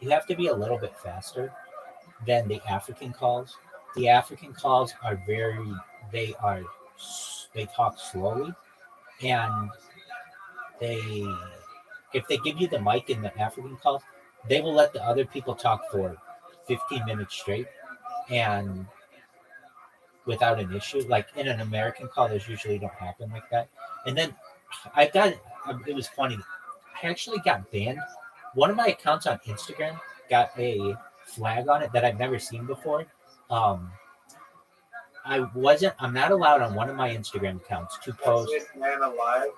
you have to be a little bit faster than the African calls. The African calls are they talk slowly, and if they give you the mic in the African calls, they will let the other people talk for 15 minutes straight and without an issue. Like in an American call, those usually don't happen like that. And then it was funny. I actually got banned. One of my accounts on Instagram got a flag on it that I've never seen before. I'm not allowed on one of my Instagram accounts to post. Man alive.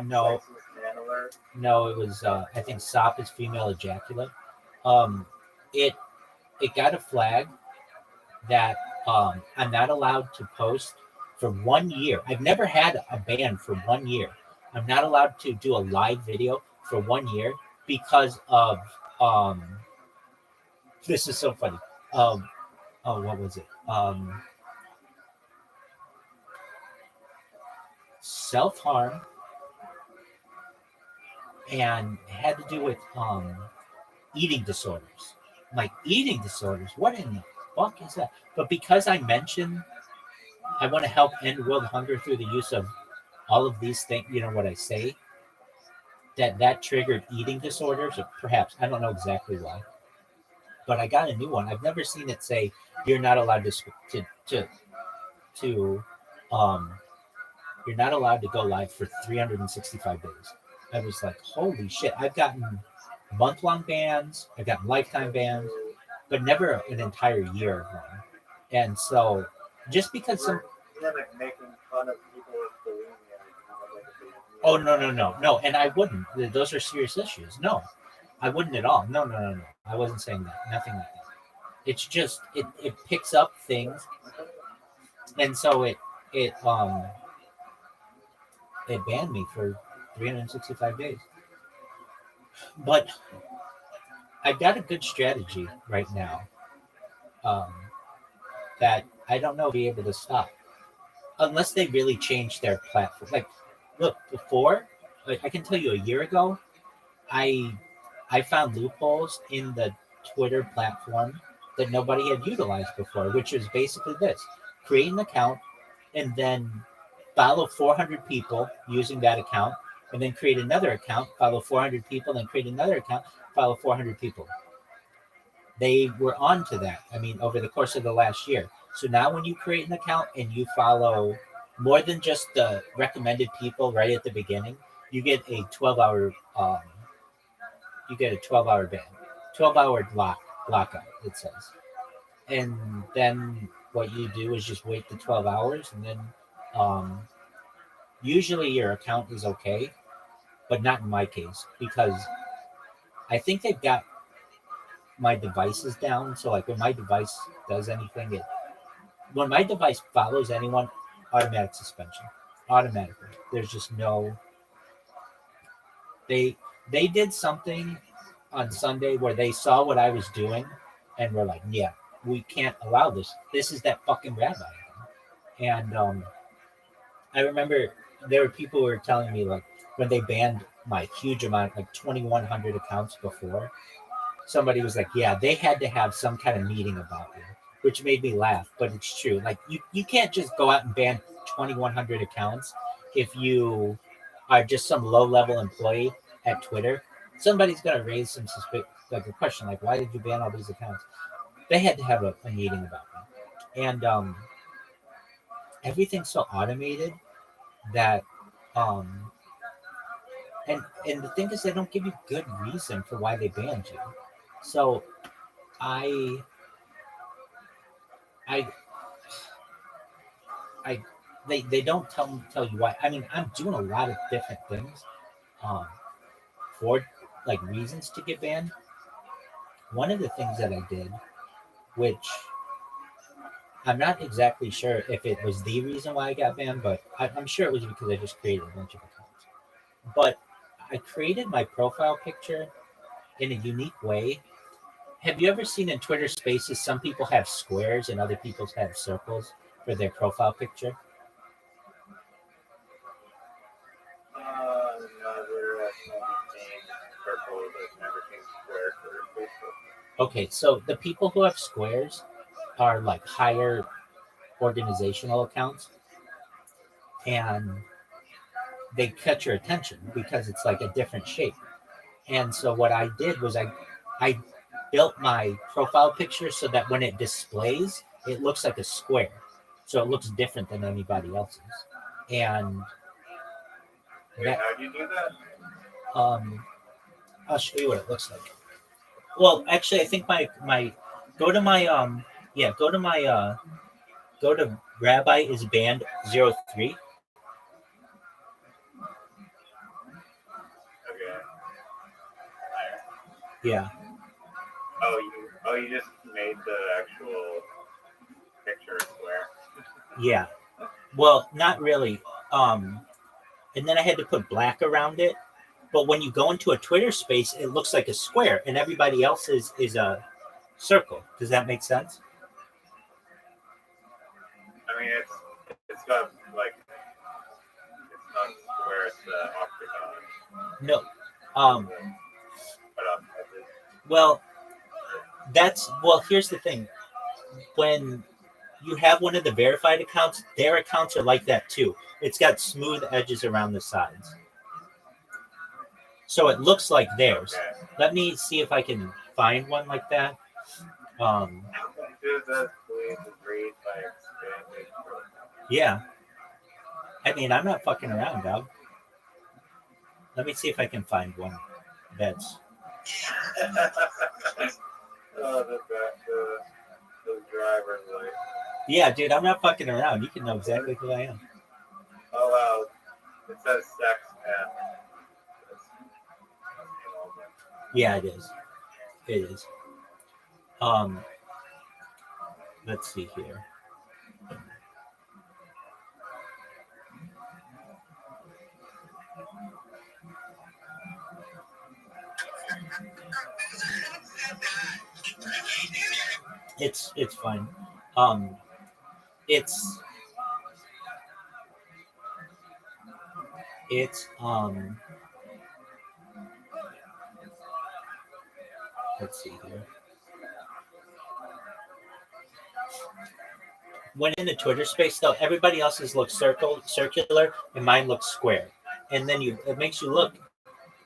No, Man alert. no, it was I think SOP is female ejaculate. It got a flag that I'm not allowed to post for 1 year. I've never had a ban for 1 year. I'm not allowed to do a live video for 1 year because of this is so funny. What was it? Self-harm, and it had to do with eating disorders. Like eating disorders. What in the fuck is that? But because I mentioned I want to help end world hunger through the use of all of these things, you know what I say, that triggered eating disorders, or perhaps I don't know exactly why. But I got a new one. I've never seen it say you're not allowed to you're not allowed to go live for 365 days. I was like, holy shit! I've gotten month-long bans, I've gotten lifetime bans, but never an entire year of one. And so, just because some Like making fun of people with bulimia. oh no, and I wouldn't. Those are serious issues. No, I wouldn't at all. No. I wasn't saying that. Nothing like that. It's just it picks up things, and so it banned me for 365 days. But I've got a good strategy right now that I don't know if I'll be able to stop unless they really change their platform. Like, look, before, like I can tell you a year ago, I found loopholes in the Twitter platform that nobody had utilized before, which is basically this: create an account and then follow 400 people using that account, and then create another account, follow 400 people, then create another account, follow 400 people. They were on to that, I mean, over the course of the last year. So now when you create an account and you follow more than just the recommended people right at the beginning, you get a 12-hour ban, 12-hour lockout, it says. And then what you do is just wait the 12 hours, and then usually your account is okay, but not in my case, because I think they've got my devices down. So like when my device does anything, when my device follows anyone, automatic suspension, automatically. There's just no. They did something on Sunday where they saw what I was doing and were like, yeah, we can't allow this. This is that fucking rabbi. And I remember there were people who were telling me, like, when they banned my huge amount, like 2,100 accounts before, somebody was like, yeah, they had to have some kind of meeting about you, which made me laugh, but it's true. Like you can't just go out and ban 2,100 accounts if you are just some low-level employee at Twitter. Somebody's going to raise some like a question, like, why did you ban all these accounts? They had to have a meeting about them. And everything's so automated that and the thing is, they don't give you good reason for why they banned you. So they don't tell you why. I mean, I'm doing a lot of different things for like reasons to get banned. One of the things that I did, which I'm not exactly sure if it was the reason why I got banned, but I'm sure it was because I just created a bunch of accounts. But I created my profile picture in a unique way. Have you ever seen in Twitter Spaces, some people have squares and other people have circles for their profile picture? Okay, so the people who have squares are like higher organizational accounts, and they catch your attention because it's like a different shape. And so what I did was I built my profile picture so that when it displays, it looks like a square. So it looks different than anybody else's. And Wait, how do you do that? I'll show you what it looks like. Well, actually, I think go to Rabbi is banned 03. Okay. Yeah. Oh, you just made the actual picture square. Yeah. Well, not really. And then I had to put black around it. But when you go into a Twitter space, it looks like a square, and everybody else's is a circle. Does that make sense? I mean, it's got like it's not square, it's octagon. No. Well, here's the thing. When you have one of the verified accounts, their accounts are like that too. It's got smooth edges around the sides. So it looks like theirs. Okay. Let me see if I can find one like that. Yeah. I mean, I'm not fucking around, dog. Let me see if I can find one that's... the driver's light. Yeah, dude, I'm not fucking around. You can know exactly who I am. Oh, wow. It says sex and... Yeah, it is. It is. Let's see here. It's fine. It's let's see here. When in the Twitter space, though, everybody else's looks circular, and mine looks square. And then it makes you look.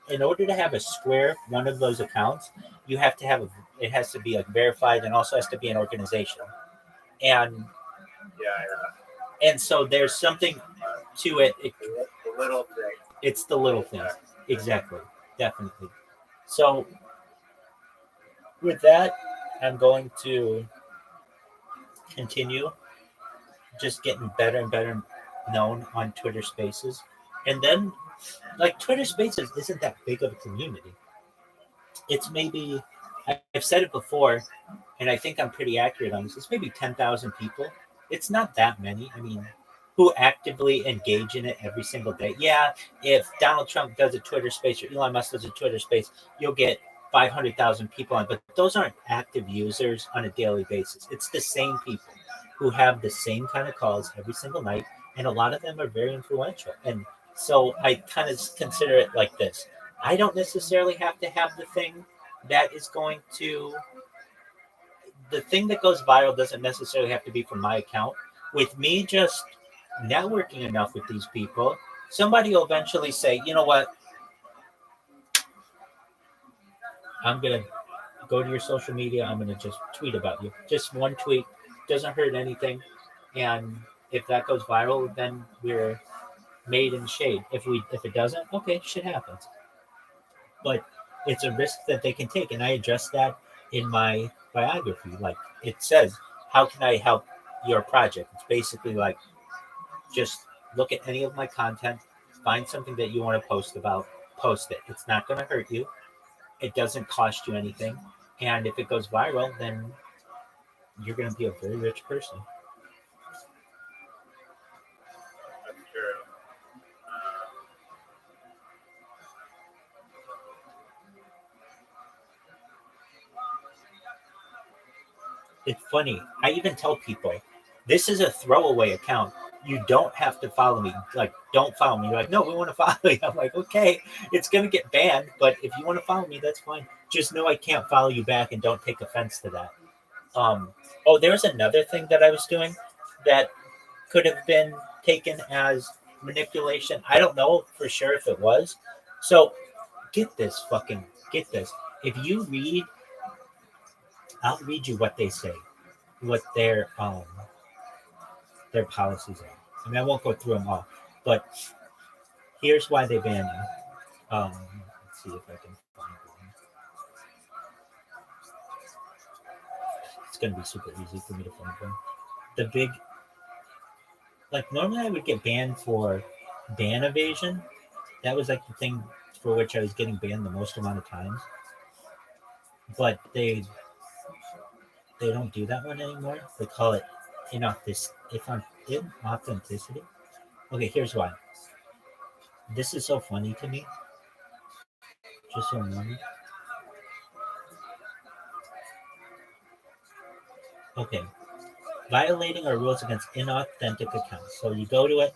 In order to have a square one of those accounts, you have to have it has to be like verified, and also has to be an organization. And and so there's something to it. The little thing. It's the little things. Exactly. Definitely. So with that, I'm going to continue just getting better and better known on Twitter Spaces. And then, like, Twitter Spaces isn't that big of a community. It's maybe, I've said it before, and I think I'm pretty accurate on this, it's maybe 10,000 people. It's not that many. I mean, who actively engage in it every single day. Yeah, if Donald Trump does a Twitter Space or Elon Musk does a Twitter Space, you'll get 500,000 people on, but those aren't active users on a daily basis. It's the same people who have the same kind of calls every single night, and a lot of them are very influential. And so I kind of consider it like this. I don't necessarily have to have the thing that is going to. The thing that goes viral doesn't necessarily have to be from my account. With me just networking enough with these people, somebody will eventually say, you know what? I'm going to go to your social media. I'm going to just tweet about you. Just one tweet doesn't hurt anything. And if that goes viral, then we're made in shade. If it doesn't, okay, shit happens. But it's a risk that they can take. And I address that in my biography. Like it says, how can I help your project? It's basically like, just look at any of my content, find something that you want to post about, post it. It's not going to hurt you. It doesn't cost you anything. And if it goes viral, then you're going to be a very rich person. That's true. It's funny. I even tell people, this is a throwaway account. You don't have to follow me. Like, don't follow me. You're like, no, we want to follow you. I'm like, okay, it's going to get banned, but if you want to follow me, that's fine. Just know I can't follow you back and don't take offense to that. Oh, there's another thing that I was doing that could have been taken as manipulation. I don't know for sure if it was. So get this. If you read, I'll read you what they say, what their policies are. I mean, I won't go through them all, but here's why they ban you. Let's see if I can find one. It's going to be super easy for me to find one. The big, like normally I would get banned for ban evasion. That was like the thing for which I was getting banned the most amount of times. But they don't do that one anymore. They call it inauthenticity. Okay, here's why. This is so funny to me. Just a moment. Okay. Violating our rules against inauthentic accounts. So you go to it.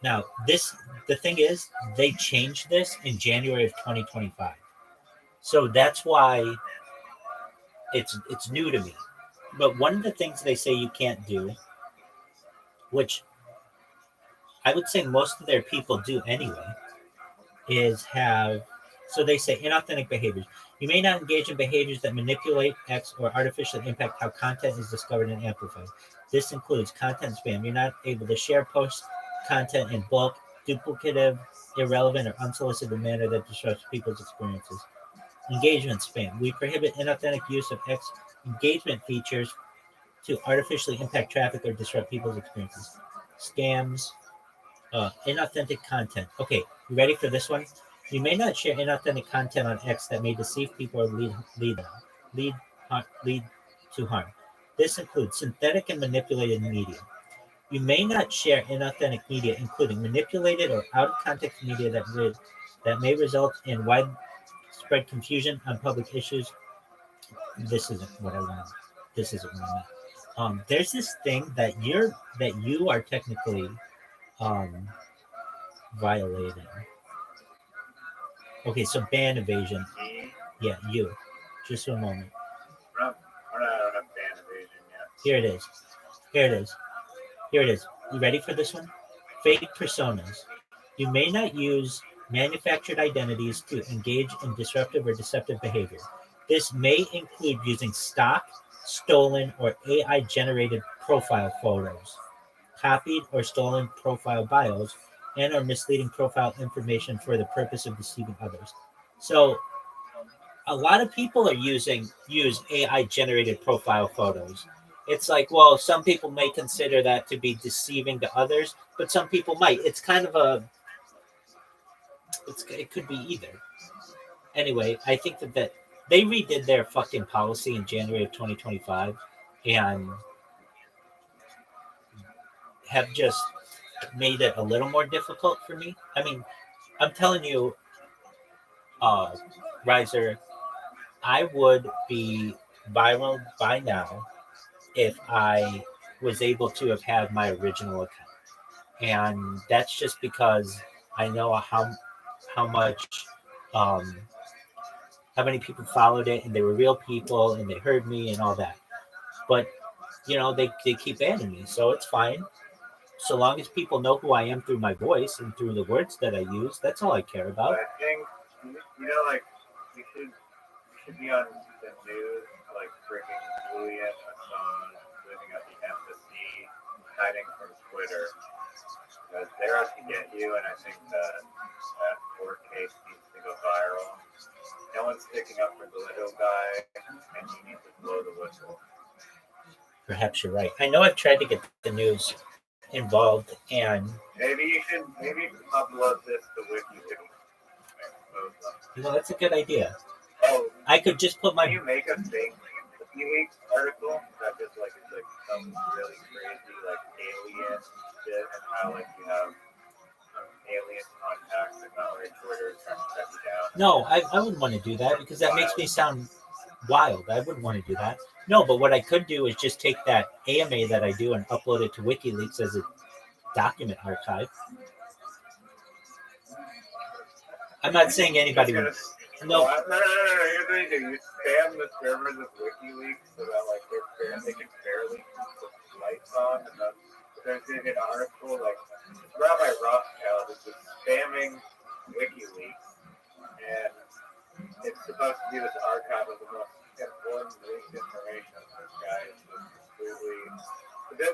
Now, the thing is, they changed this in January of 2025. So that's why it's new to me. But one of the things they say you can't do, which I would say most of their people do anyway, is have, so they say inauthentic behaviors. You may not engage in behaviors that manipulate, X, or artificially impact how content is discovered and amplified. This includes content spam. You're not able to share post content in bulk, duplicative, irrelevant, or unsolicited manner that disrupts people's experiences. Engagement spam. We prohibit inauthentic use of X engagement features to artificially impact traffic or disrupt people's experiences. Scams, inauthentic content. Okay, you ready for this one? You may not share inauthentic content on X that may deceive people or lead to harm. This includes synthetic and manipulated media. You may not share inauthentic media, including manipulated or out-of-context media that may result in widespread confusion on public issues. This isn't what I want. This isn't what I meant. There's this thing that you are technically violating. Okay, so ban evasion. Yeah, you. Just a moment. We're not on a ban evasion yet. Here it is. You ready for this one? Fake personas. You may not use manufactured identities to engage in disruptive or deceptive behavior. This may include using stock, stolen, or AI-generated profile photos, copied or stolen profile bios, and or misleading profile information for the purpose of deceiving others. So a lot of people use AI-generated profile photos. It's like, well, some people may consider that to be deceiving to others, but some people might. It's kind of it could be either. Anyway, I think that they redid their fucking policy in January of 2025 and have just made it a little more difficult for me. I mean, I'm telling you, Riser, I would be viral by now if I was able to have had my original account. And that's just because I know how much how many people followed it, and they were real people, and they heard me and all that. But they keep banning me, so it's fine. So long as people know who I am through my voice and through the words that I use, that's all I care about. But I think, like, you should be on the news, like freaking Julian Assange living at the embassy, hiding from Twitter. Because they're out to get you, and I think that court case needs to go viral. No one's sticking up for the little guy, and you need to blow the whistle. Perhaps you're right. I know I've tried to get the news involved, and Maybe you can upload this to WikiLeaks. that's a good idea. Oh, I could just put can you make a fake WikiLeaks article that just like is like some really crazy like alien shit, and how like you have some alien contacts and not like Twitter trying to shut you down. No, I wouldn't want to do that because that makes me sound wild. I wouldn't want to do that. No, but what I could do is just take that AMA that I do and upload it to WikiLeaks as a document archive. I'm not saying anybody would. No. No. Here's what you do: you spam the servers of WikiLeaks so that like they can barely put lights on, and then there's gonna be an article like Rabbi Rothschild is just spamming WikiLeaks, and it's supposed to be this archive of the most important leaked information. This guy is just completely.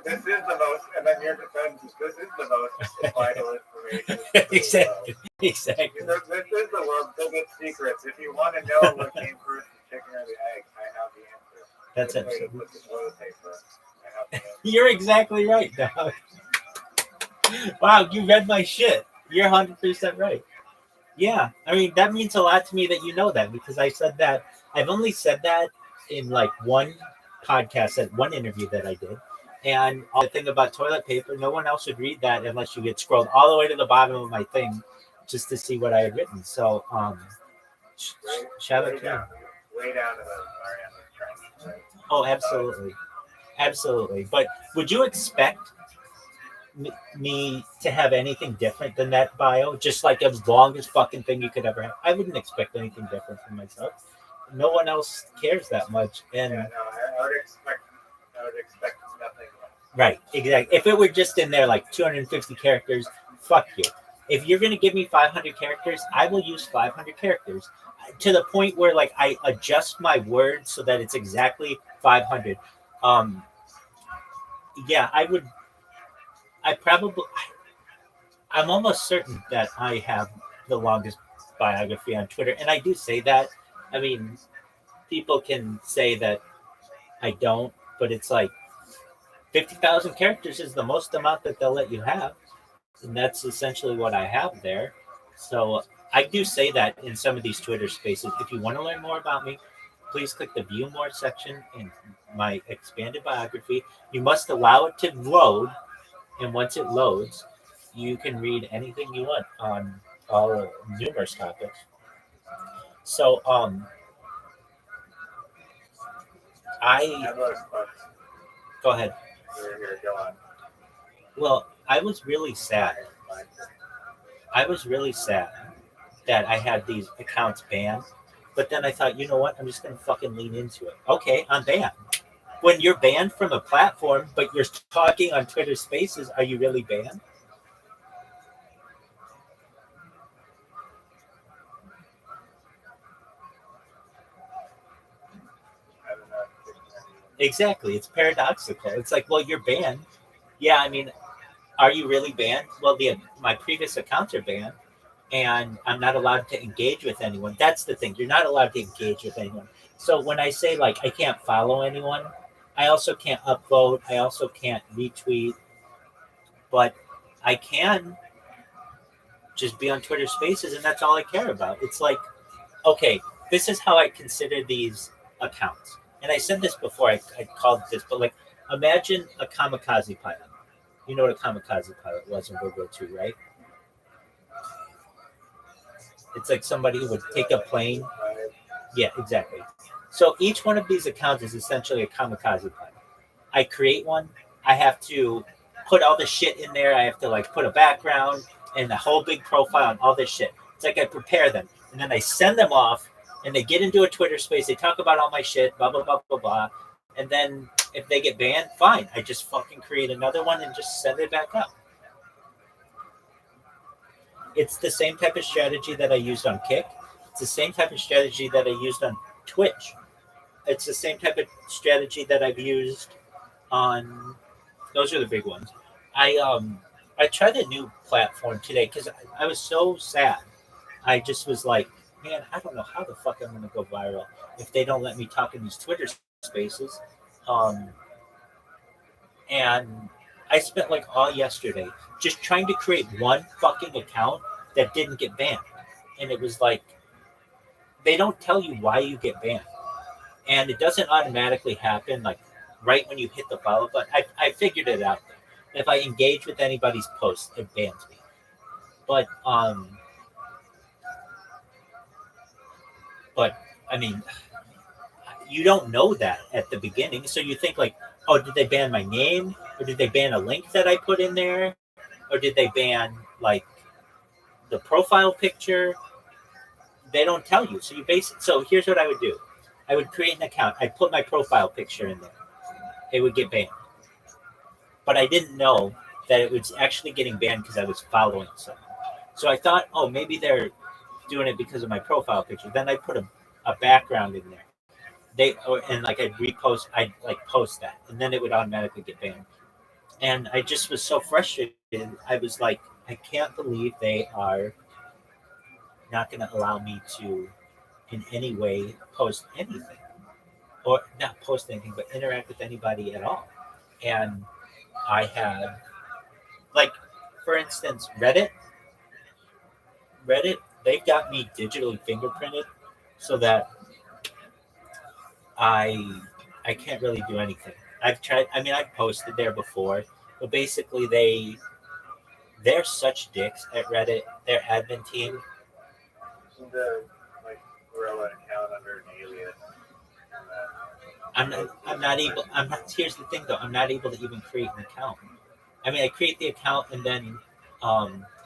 This is the most, and then your defense is this is the most vital information. Exactly. This is the world's biggest secrets. If you want to know what came first, the chicken or the egg, I have the answer. That's Which way it. to put the toilet paper. I have the answer. You're exactly right, dog. Wow, you read my shit. You're 100% right. Yeah, I mean, that means a lot to me that you know that because I said that. I've only said that in like one podcast, at one interview that I did. And the thing about toilet paper, no one else would read that unless you get scrolled all the way to the bottom of my thing just to see what I had written. So, shout out to you. Way down to the Mariana Trench. Oh, absolutely. Absolutely. But would you expect me to have anything different than that bio? Just like the longest fucking thing you could ever have? I wouldn't expect anything different from myself. No one else cares that much. And I would expect nothing less. right, exactly. If it were just in there like 250 characters, fuck you. If you're going to give me 500 characters, I will use 500 characters to the point where like I adjust my words so that it's exactly 500. Yeah, I'm almost certain that I have the longest biography on Twitter. And I do say that. I mean, people can say that I don't, but it's like 50,000 characters is the most amount that they'll let you have. And that's essentially what I have there. So I do say that in some of these Twitter spaces. If you want to learn more about me, please click the View More section in my expanded biography. You must allow it to load. And once it loads, you can read anything you want on all numerous topics. So, go ahead. Here, go on. Well, I was really sad. That I had these accounts banned. But then I thought, you know what? I'm just going to fucking lean into it. Okay, I'm banned. When you're banned from a platform, but you're talking on Twitter Spaces, are you really banned? Exactly. It's paradoxical. It's like, well, you're banned. Yeah, I mean, are you really banned? Well, my previous accounts are banned, and I'm not allowed to engage with anyone. That's the thing. You're not allowed to engage with anyone. So when I say, like, I can't follow anyone, I also can't upvote. I also can't retweet. But I can just be on Twitter Spaces, and that's all I care about. It's like, okay, this is how I consider these accounts. And I said this before, I called this, but like, imagine a kamikaze pilot. You know what a kamikaze pilot was in World War II, right? It's like somebody who would take a plane. Yeah, exactly. So each one of these accounts is essentially a kamikaze pilot. I create one. I have to put all the shit in there. I have to like put a background and the whole big profile and all this shit. It's like I prepare them. and then I send them off, and they get into a Twitter space. They talk about all my shit, blah blah blah blah blah, and then if they get banned, fine. I just fucking create another one and just send it back up. It's the same type of strategy that I used on Kick. It's the same type of strategy that I used on Twitch. It's the same type of strategy that I've used on. Those are the big ones. I tried a new platform today because I was so sad. I just was like, man, I don't know how the fuck I'm going to go viral if they don't let me talk in these Twitter spaces. And I spent like all yesterday just trying to create one fucking account that didn't get banned. And it was like, they don't tell you why you get banned. And it doesn't automatically happen like right when you hit the follow button. I figured it out. If I engage with anybody's post, it bans me. But I mean, you don't know that at the beginning. So you think like, oh, did they ban my name? Or did they ban a link that I put in there? Or did they ban like the profile picture? They don't tell you. So so here's what I would do. I would create an account. I'd put my profile picture in there. It would get banned. But I didn't know that it was actually getting banned because I was following someone. So I thought, oh, maybe they're doing it because of my profile picture. Then I put a background in there. I'd repost, I'd like post that, and then it would automatically get banned. And I just was so frustrated. I was like, I can't believe they are not going to allow me to in any way post anything, or not post anything, but interact with anybody at all. And I had, like, for instance, Reddit, they've got me digitally fingerprinted so that I can't really do anything. I've posted there before, but basically they're such dicks at Reddit, their admin team. The gorilla account under an alias. Here's the thing though, I'm not able to even create an account. I mean, I create the account and then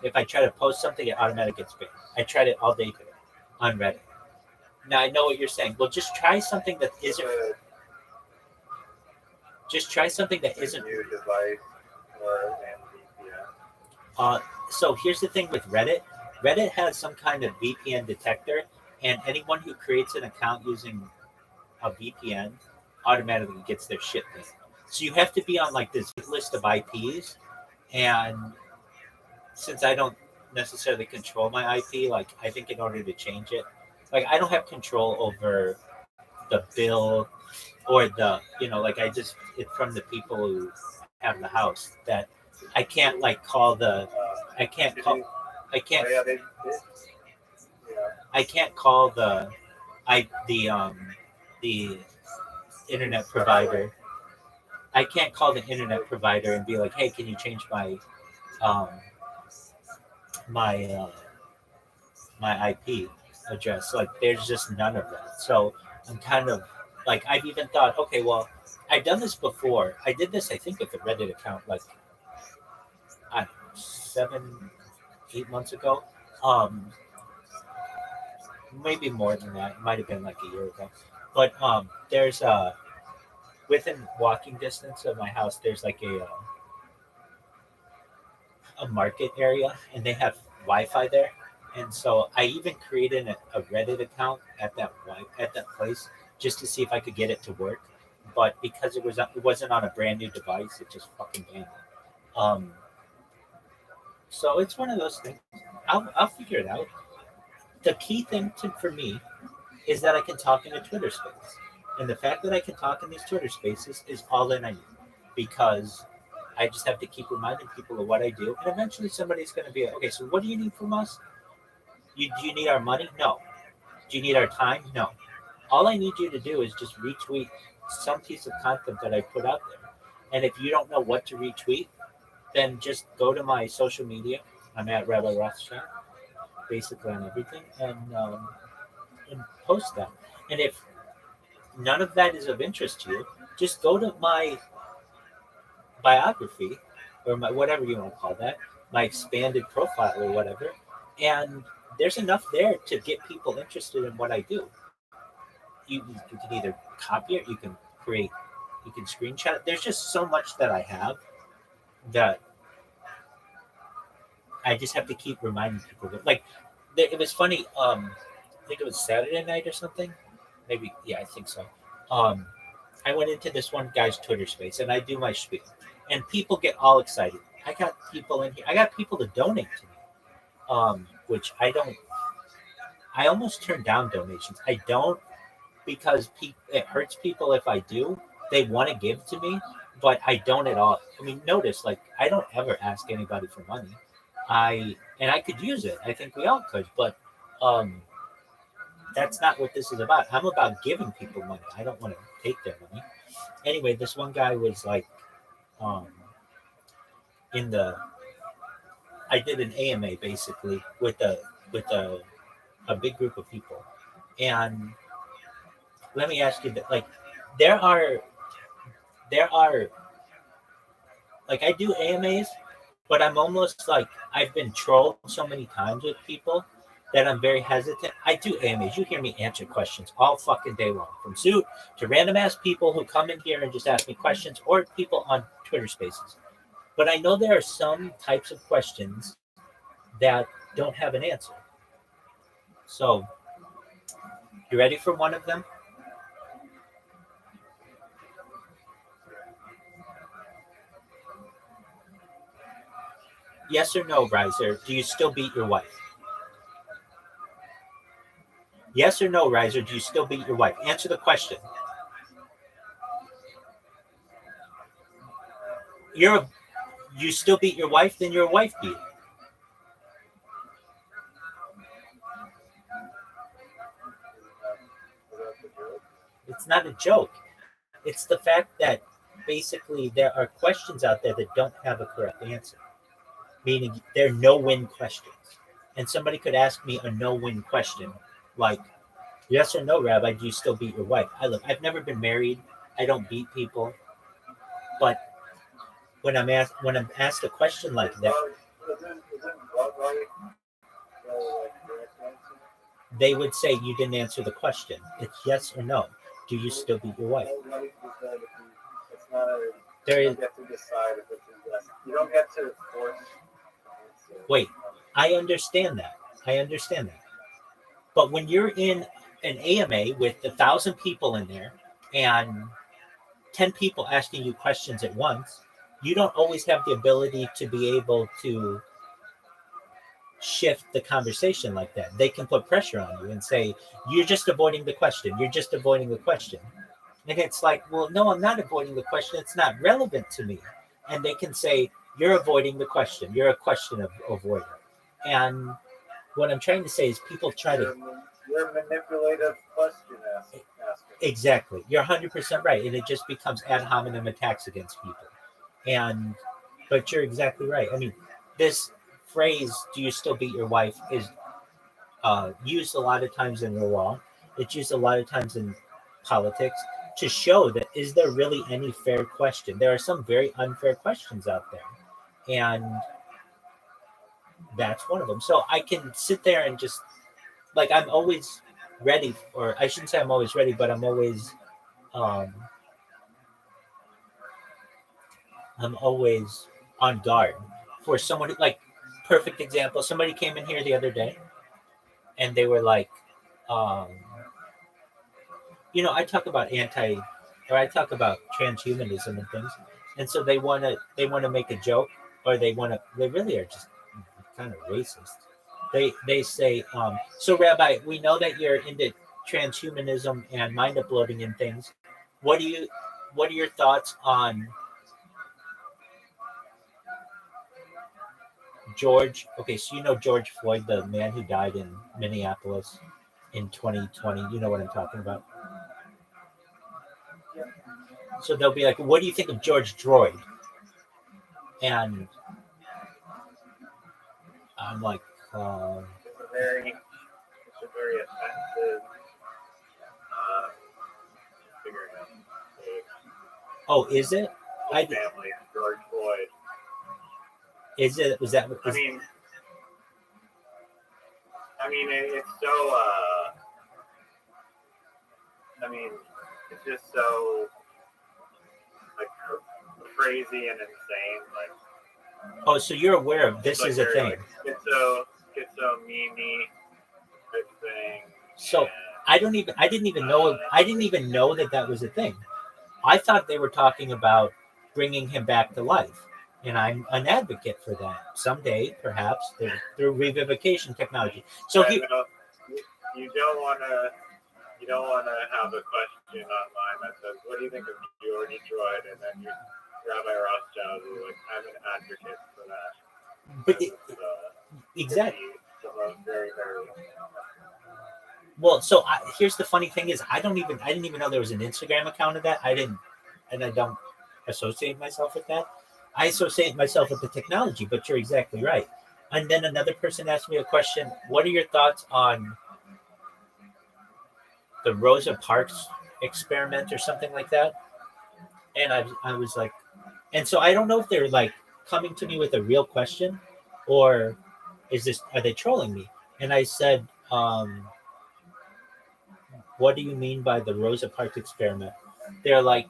if I try to post something, it automatically gets banned. I tried it all day today on Reddit. Now I know what you're saying. Well, just try something that isn't. Just try something that isn't. New device or VPN. So here's the thing with Reddit. Reddit has some kind of VPN detector, and anyone who creates an account using a VPN automatically gets their shit banned. So you have to be on like this list of IPs, and since I don't necessarily control my IP, like I think in order to change it, like I don't have control over the bill or the, like it's from the people who have the house that I can't like call the, I can't call the internet provider. I can't call the internet provider and be like, hey, can you change my my IP address? Like there's just none of that. So I'm kind of like, I've even thought, okay, well, I've done this before. I did this, I think, with the Reddit account like 7-8 months ago. Maybe more than that. It might have been like a year ago. But there's within walking distance of my house, there's like a market area, and they have Wi-Fi there. And so I even created a Reddit account at that place just to see if I could get it to work. But because it wasn't on a brand new device, it just fucking banned it. So it's one of those things. I'll figure it out. The key thing for me is that I can talk in a Twitter space. And the fact that I can talk in these Twitter spaces is all that I need, because I just have to keep reminding people of what I do. And eventually somebody's going to be like, okay, so what do you need from us? Do you need our money? No. Do you need our time? No. All I need you to do is just retweet some piece of content that I put out there. And if you don't know what to retweet, then just go to my social media. I'm at Rabbi Rothschild, basically on everything, and post that. And if none of that is of interest to you, just go to my biography, or my whatever you want to call that, my expanded profile or whatever, and there's enough there to get people interested in what I do. You can either copy it, you can create, you can screenshot it. There's just so much that I have that I just have to keep reminding people that, like, it was funny. I think it was Saturday night or something. Maybe, yeah, I think so. I went into this one guy's Twitter space and I do my spiel, and people get all excited. I got people in here. I got people to donate to me, which I don't. I almost turn down donations. I don't, because it hurts people if I do. They want to give to me, but I don't at all. I mean, notice, like, I don't ever ask anybody for money. I could use it. I think we all could, but that's not what this is about. I'm about giving people money. I don't want to take their money. Anyway, this one guy was like, I did an AMA basically with a big group of people, and let me ask you that, like, there are like, I do AMAs, but I'm almost like, I've been trolled so many times with people that I'm very hesitant. I do AMAs. You hear me answer questions all fucking day long, from Suit to random ass people who come in here and just ask me questions, or people on Twitter Spaces. But I know there are some types of questions that don't have an answer. So, you ready for one of them? Yes or no, Riser? Do you still beat your wife? Yes or no, Riser? Do you still beat your wife? Answer the question. You still beat your wife? Then you're a wife beater. It's not a joke. It's the fact that basically there are questions out there that don't have a correct answer, meaning they're no-win questions. And somebody could ask me a no-win question, like, yes or no, Rabbi, do you still beat your wife? I've never been married. I don't beat people. But when I'm asked a question like that, they would say, you didn't answer the question. It's yes or no. Do you still beat your wife? There is. You don't get to force. Wait, I understand that. But when you're in an AMA with 1,000 people in there and 10 people asking you questions at once, you don't always have the ability to be able to shift the conversation like that. They can put pressure on you and say, you're just avoiding the question. And it's like, well, no, I'm not avoiding the question. It's not relevant to me. And they can say, you're avoiding the question. You're a question avoider. And what I'm trying to say is people try to... You're a manipulative question asker. Exactly. You're 100% right. And it just becomes ad hominem attacks against people. But you're exactly right. I mean, this phrase, do you still beat your wife, is used a lot of times in the law. It's used a lot of times in politics to show that, is there really any fair question? There are some very unfair questions out there. And that's one of them. So I can sit there and just, like, I'm always ready, or I shouldn't say I'm always ready, but I'm always on guard for someone who, like, perfect example, somebody came in here the other day and they were like, I talk about transhumanism and things, and so they want to make a joke, or they really are just kind of racist. They say, so Rabbi, we know that you're into transhumanism and mind uploading and things. What are your thoughts on George? Okay, so you know George Floyd, the man who died in Minneapolis in 2020. You know what I'm talking about. So they'll be like, what do you think of George Droid? And I'm like, It's a very offensive figuring out. Oh, is it? Family, George Floyd. Is it? Was that? I mean, I mean, it's so. I mean, it's just so like crazy and insane. Like, Oh, so you're aware of this like is a they're, thing. Like, it's so memey type thing. So I didn't even know that was a thing. I thought they were talking about bringing him back to life, and I'm an advocate for that. Someday, perhaps through revivification technology. So Yeah, he, no, you don't want to. You don't want to have a question online that says, "What do you think of Geordie Droid?" And then you Rabbi Rothschild is like, "I'm an advocate for that." But exactly. Very, very. Well, so here's the funny thing is I didn't even know there was an Instagram account of that. I don't associate myself with that. I associate myself with the technology, but you're exactly right. And then another person asked me a question. What are your thoughts on the Rosa Parks experiment or something like that? And I was like, and so I don't know if they're like coming to me with a real question or are they trolling me? And I said, what do you mean by the Rosa Parks experiment? They're like,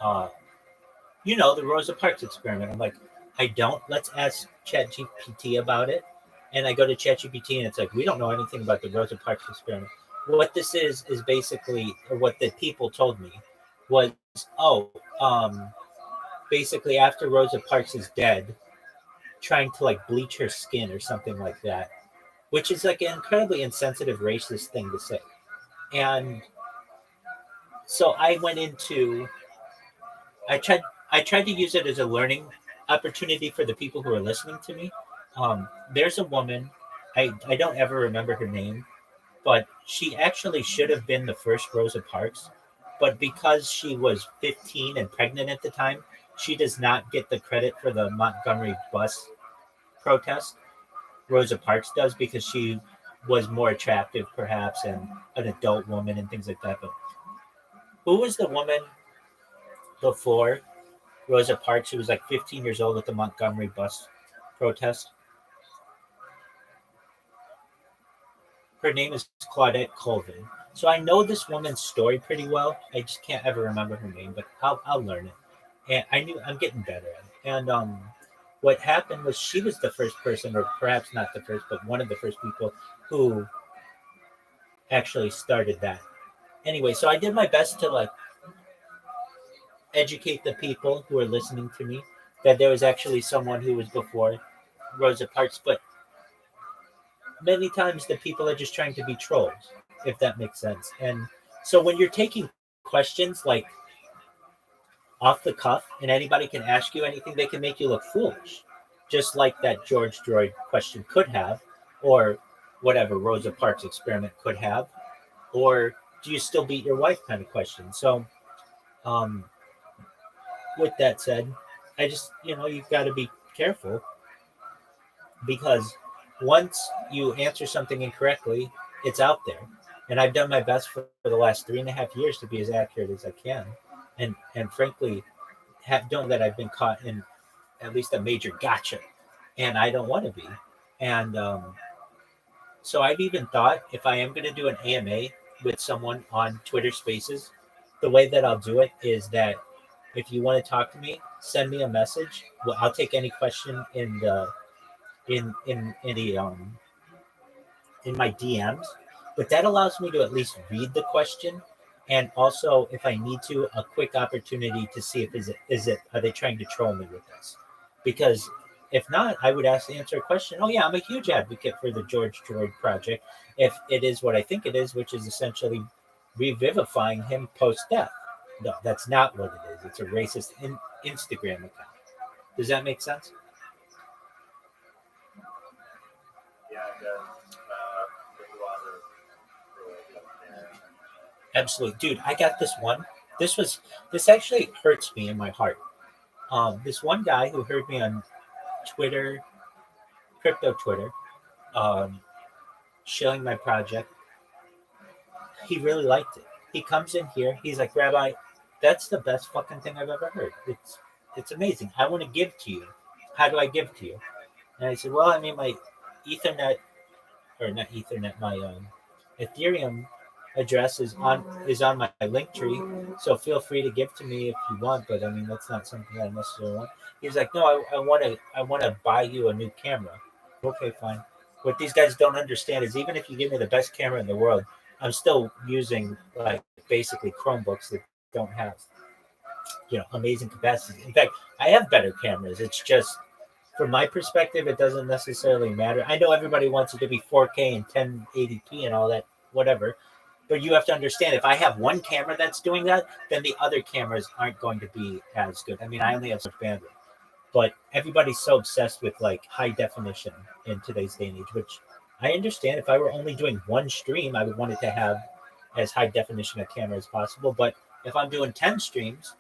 the Rosa Parks experiment. I'm like, I don't. Let's ask ChatGPT about it. And I go to ChatGPT and it's like, we don't know anything about the Rosa Parks experiment. What this is basically, or what the people told me was, basically after Rosa Parks is dead, trying to like bleach her skin or something like that, which is like an incredibly insensitive, racist thing to say. And so I tried to use it as a learning opportunity for the people who are listening to me. There's a woman, I don't ever remember her name, but she actually should have been the first Rosa Parks. But because she was 15 and pregnant at the time, she does not get the credit for the Montgomery bus protest. Rosa Parks does because she was more attractive, perhaps, and an adult woman and things like that. But who was the woman before Rosa Parks? She was like 15 years old at the Montgomery bus protest. Her name is Claudette Colvin. So I know this woman's story pretty well. I just can't ever remember her name, but I'll learn it. And I'm getting better at it. And what happened was she was the first person, or perhaps not the first, but one of the first people who actually started that. Anyway, so I did my best to like educate the people who are listening to me that there was actually someone who was before Rosa Parks, but many times the people are just trying to be trolls, if that makes sense. And so when you're taking questions like off the cuff and anybody can ask you anything, they can make you look foolish, just like that George Droid question could have, or whatever Rosa Parks experiment could have, or do you still beat your wife kind of question. So with that said, I just, you've got to be careful, because once you answer something incorrectly, it's out there. And I've done my best for the last 3.5 years to be as accurate as I can. And frankly, don't that I've been caught in at least a major gotcha. And I don't want to be. And so I've even thought, if I am going to do an AMA with someone on Twitter Spaces, the way that I'll do it is that if you want to talk to me, send me a message. Well, I'll take any question in my DMs, but that allows me to at least read the question, and also, if I need to, a quick opportunity to see if are they trying to troll me with this? Because if not, I would answer a question. Oh yeah, I'm a huge advocate for the George Droid project. If it is what I think it is, which is essentially revivifying him post-death. No, that's not what it is. It's a racist Instagram account. Does that make sense? Yeah, it does. There's a lot of Absolutely. Dude, I got this one. This actually hurts me in my heart. This one guy who heard me on Twitter, crypto Twitter, showing my project, he really liked it. He comes in here, he's like, Rabbi, that's the best fucking thing I've ever heard. It's amazing. I want to give to you. How do I give to you? And I said, well, I mean, my Ethernet or not Ethernet, my Ethereum address is on my link tree. So feel free to give to me if you want, but I mean that's not something I necessarily want. He's like, no, I want to buy you a new camera. Okay, fine. What these guys don't understand is even if you give me the best camera in the world, I'm still using like basically Chromebooks that don't have amazing capacity. In fact, I have better cameras. It's just from my perspective, it doesn't necessarily matter. I know everybody wants it to be 4K and 1080p and all that, whatever. But you have to understand, if I have one camera that's doing that, then the other cameras aren't going to be as good. I mean, I only have so much bandwidth. But everybody's so obsessed with like high definition in today's day and age, which I understand. If I were only doing one stream, I would want it to have as high definition a camera as possible. But if I'm doing 10 streams,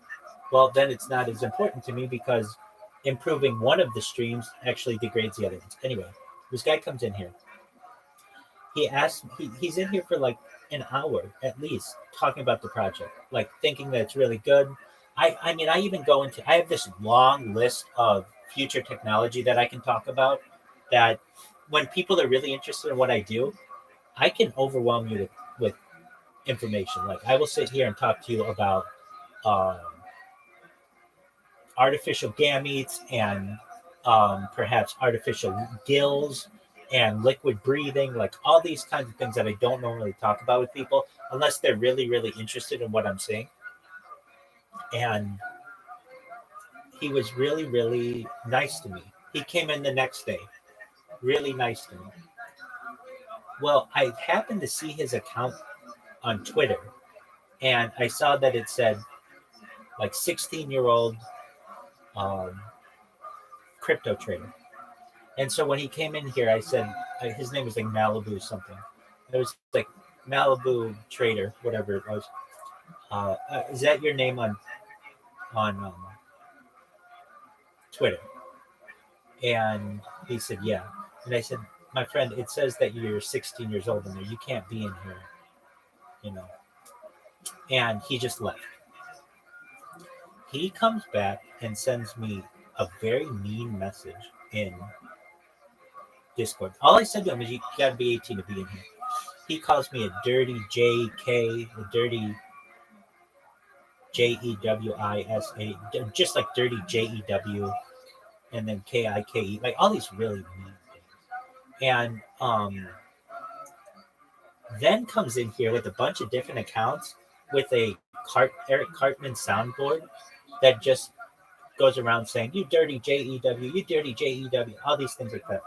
well, then it's not as important to me because improving one of the streams actually degrades the other ones. Anyway, this guy comes in here. He's in here for like an hour at least talking about the project, like thinking that it's really good. I mean, I have this long list of future technology that I can talk about that when people are really interested in what I do, I can overwhelm you with information. Like I will sit here and talk to you about artificial gametes and perhaps artificial gills and liquid breathing, like all these kinds of things that I don't normally talk about with people unless they're really, really interested in what I'm saying. And he was really, really nice to me. He came in the next day, really nice to me. Well, I happened to see his account on Twitter, and I saw that it said like 16-year-old crypto trader. And so when he came in here, I said, his name was like Malibu something. It was like Malibu Trader, whatever it was. Is that your name on Twitter? And he said, yeah. And I said, my friend, it says that you're 16 years old in there. You can't be in here, And he just left. He comes back and sends me a very mean message in Discord. All I said to him is, you got to be 18 to be in here. He calls me a dirty JK, a dirty JEWISA, just like dirty JEW, and then KIKE, like all these really mean things. And then comes in here with a bunch of different accounts with a Eric Cartman soundboard that just goes around saying, you dirty JEW, you dirty JEW, all these things like that.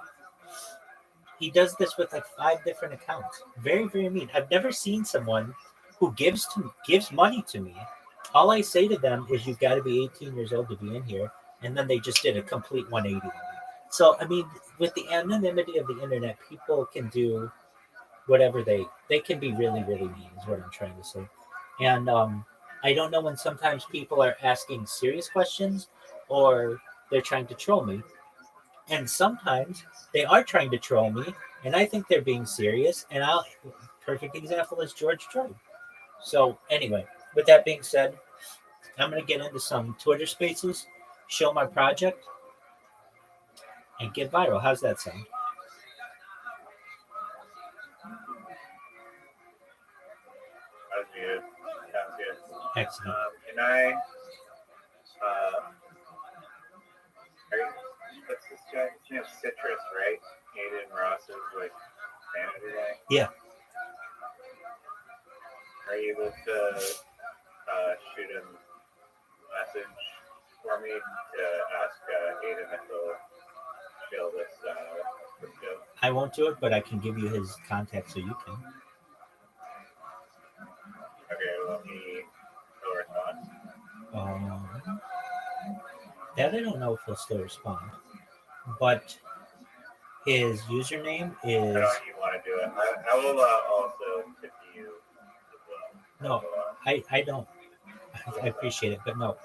He does this with like 5 different accounts. Very, very mean. I've never seen someone who gives money to me. All I say to them is, you've got to be 18 years old to be in here. And then they just did a complete 180. So, I mean, with the anonymity of the internet, people can do whatever they can be really, really mean is what I'm trying to say. And I don't know when sometimes people are asking serious questions or they're trying to troll me. And sometimes they are trying to troll me, and I think they're being serious. And perfect example is George Troy. So anyway, with that being said, I'm going to get into some Twitter Spaces, show my project, and get viral. How's that sound? Sounds good. Excellent. Can I? What's this guy? His name's Citrus, right? Aiden Ross's like manager guy. Yeah. Are you able to shoot him a message for me to ask Aiden if he'll shill this show? I won't do it, but I can give you his contact so you can. Okay, well, he'll respond. That I don't know if he'll still respond, but his username is. I don't know if you want to do it. I will also tip you as well. No, I don't. I appreciate it, but no.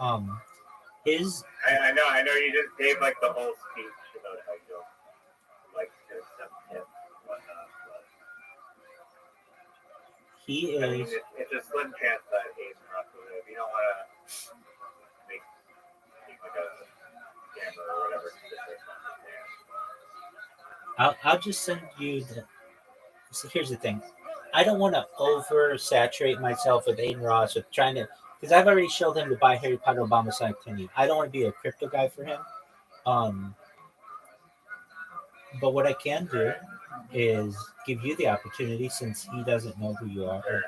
His. I know. You just gave like the whole speech about how you don't like to accept tips and whatnot. But he is. I mean, it's a slim chance that Aiden Ross will live. You don't want to make like a scammer or whatever. I'll just send you So here's the thing. I don't want to oversaturate myself with Aiden Ross with trying to, because I've already showed him to buy Harry Potter Obama Sonic Tinny. I don't want to be a crypto guy for him. But what I can do is give you the opportunity, since he doesn't know who you are, or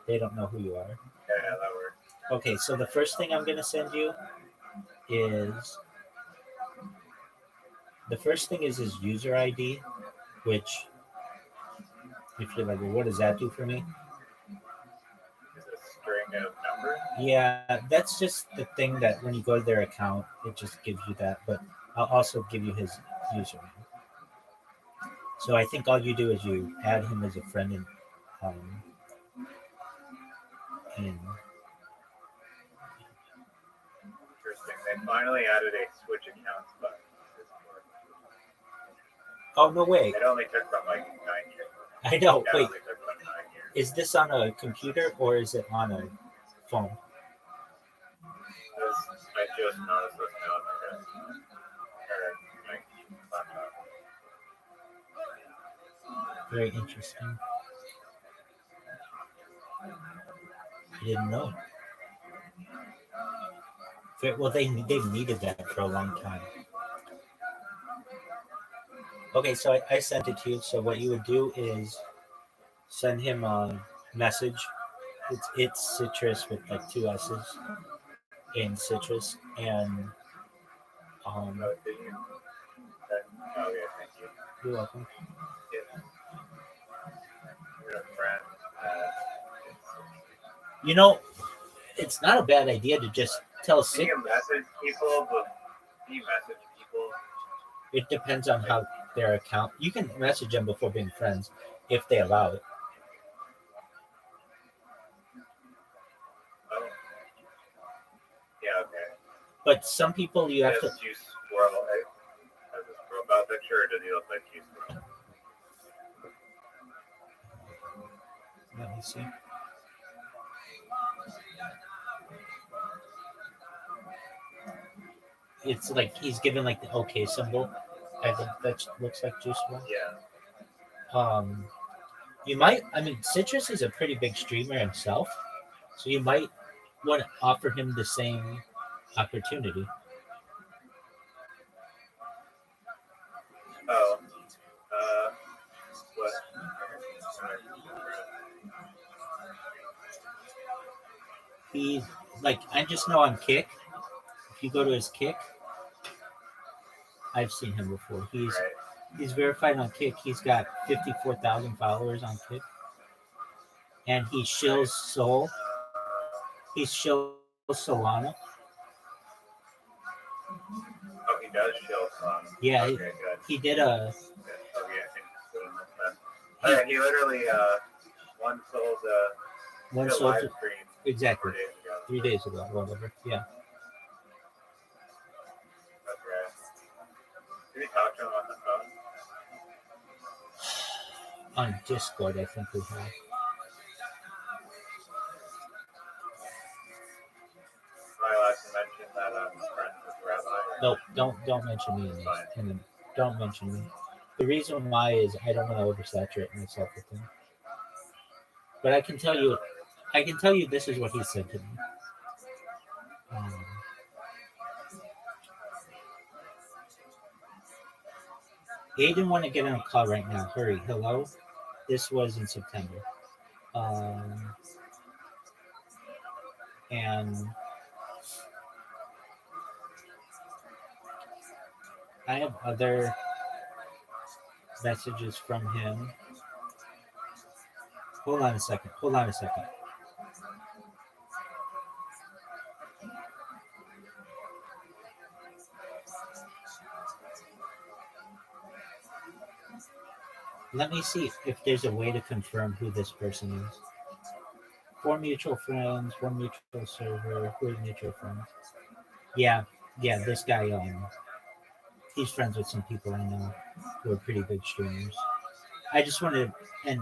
they don't know who you are. Yeah, that works. Okay, so the first thing I'm going to send you is his user ID, which, if you're like, well, what does that do for me? Is a string of numbers? Yeah, that's just the thing that when you go to their account, it just gives you that. But I'll also give you his username. So I think all you do is you add him as a friend in Interesting. They finally added a switch accounts button. Oh, no way. It only took them like 9 years. I know. Yeah, it Wait, only took them 9 years. is this on a computer or is it on a phone? I just noticed this now because my laptop. Very interesting. I didn't know. Well, they've needed that for a long time. Okay, so I sent it to you. So what you would do is send him a message. It's Citrus with like 2 S's in Citrus, and Oh, did you? Oh, yeah, thank you. you're welcome. Yeah. You're a friend. You know, it's not a bad idea to just tell Do you message people? Do you message people? It depends on how their account. You can message them before being friends if they allow it. Oh. Yeah, okay. But some people you have to. Does Juice Squirrel has his profile picture, or does he look like Juice Squirrel? Let me see. It's like he's given like the OK symbol. I think that looks like Juice WRLD. Yeah. You might. I mean, Citrus is a pretty big streamer himself, so you might want to offer him the same opportunity. Oh. What? He's like, I just know on Kick. If you go to his Kick, I've seen him before. He's verified on Kick. He's got 54,000 followers on Kick, and he shills Soul. He shills Solana. Oh, he does shield Solana. Yeah, Okay, good. he did a. Oh, yeah, he literally one sold One did a sold live to- stream Exactly. 4 days ago. 3 days ago, whatever. Yeah. That's right. Did we talk to him on the phone? On Discord, I think we have. Am I allowed to mention that I'm friends with Rabbi? No, don't mention me in this. And don't mention me. The reason why is I don't want to oversaturate myself with him. But I can tell you this is what he said to me. He didn't want to get on a call right now. Hurry, hello. This was in September. And I have other messages from him. Hold on a second. Let me see if there's a way to confirm who this person is. 4 mutual friends, 1 mutual server, who are mutual friends? Yeah, this guy, he's friends with some people I know who are pretty big streamers. I just wanted, and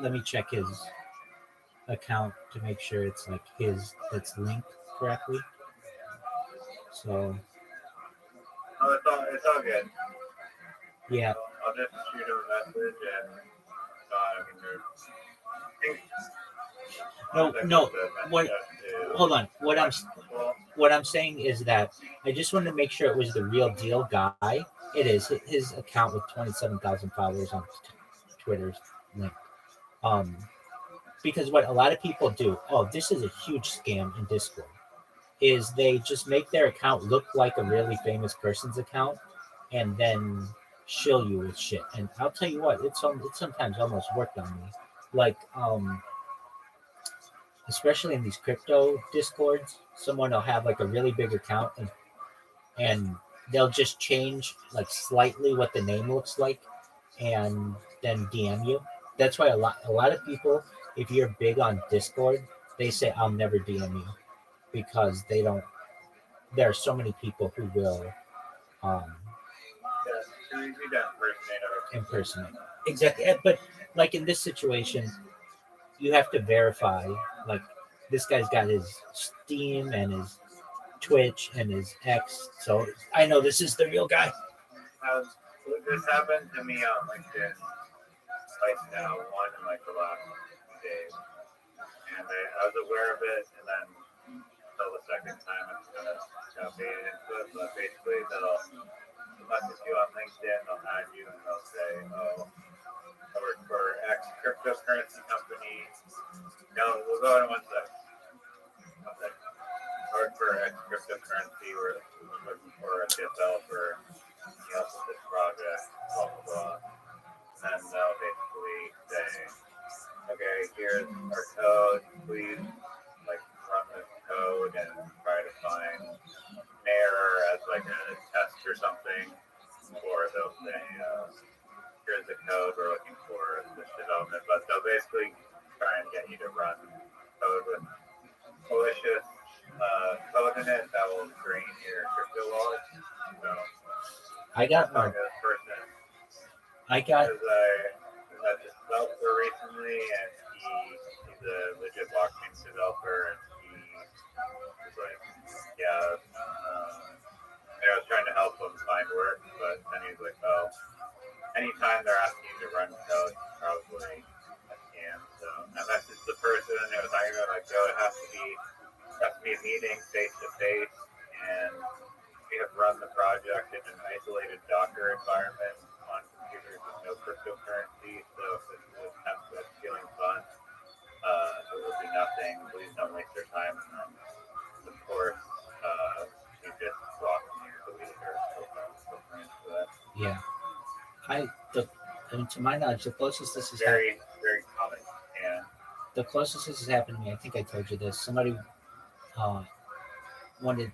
let me check his account to make sure it's like his that's linked correctly. So Oh, it's all good. yeah, I'll just shoot him a message and No. What? Hold on. What I'm saying is that I just wanted to make sure it was the real deal guy. It is his account with 27,000 followers on Twitter's link. Because what a lot of people do, this is a huge scam in Discord, is they just make their account look like a really famous person's account and then shill you with shit. And I'll tell you what, it's sometimes almost worked on me. Like, especially in these crypto Discords, someone will have like a really big account and they'll just change like slightly what the name looks like and then DM you. That's why a lot of people, if you're big on Discord, they say I'll never DM you because they don't. There are so many people who will impersonate. Exactly, but like in this situation, you have to verify. Like this guy's got his Steam and his Twitch and his X, so I know this is the real guy. This happened to me on LinkedIn twice now, one in like the last days, and I was aware of it, and then until the second time I kind of got baited into it. But basically, they'll message you on LinkedIn, they'll add you, and they'll say, "Oh, I work for X cryptocurrency company." No, we'll go in one sec. I work for X cryptocurrency. We're looking for a developer. Help with this project, blah blah blah. And they'll basically say, okay, here's our code, please like run this code and try to find an error as like a test or something. Or they'll say, here's the code we're looking for this development. But they'll basically try and get you to run code with malicious code in it that will drain your crypto wallet. So I got one. I got. I met this developer recently, and he's a legit blockchain developer, and he was like, I was trying to help him find work, but then he's like, oh, anytime they're asking you to run code, it's probably a scam. So I messaged the person, and it was talking about like, it has to be a meeting face to face, and we have run the project in an isolated Docker environment on computers with no cryptocurrency. So if it's an attempt at stealing funds, it will be nothing. Please don't waste your time. And then, of course, you just block me or delete your cryptocurrency for that. Yeah, I mean, to my knowledge, the closest this is very common. And the closest this has happened to me, I think I told you this. Somebody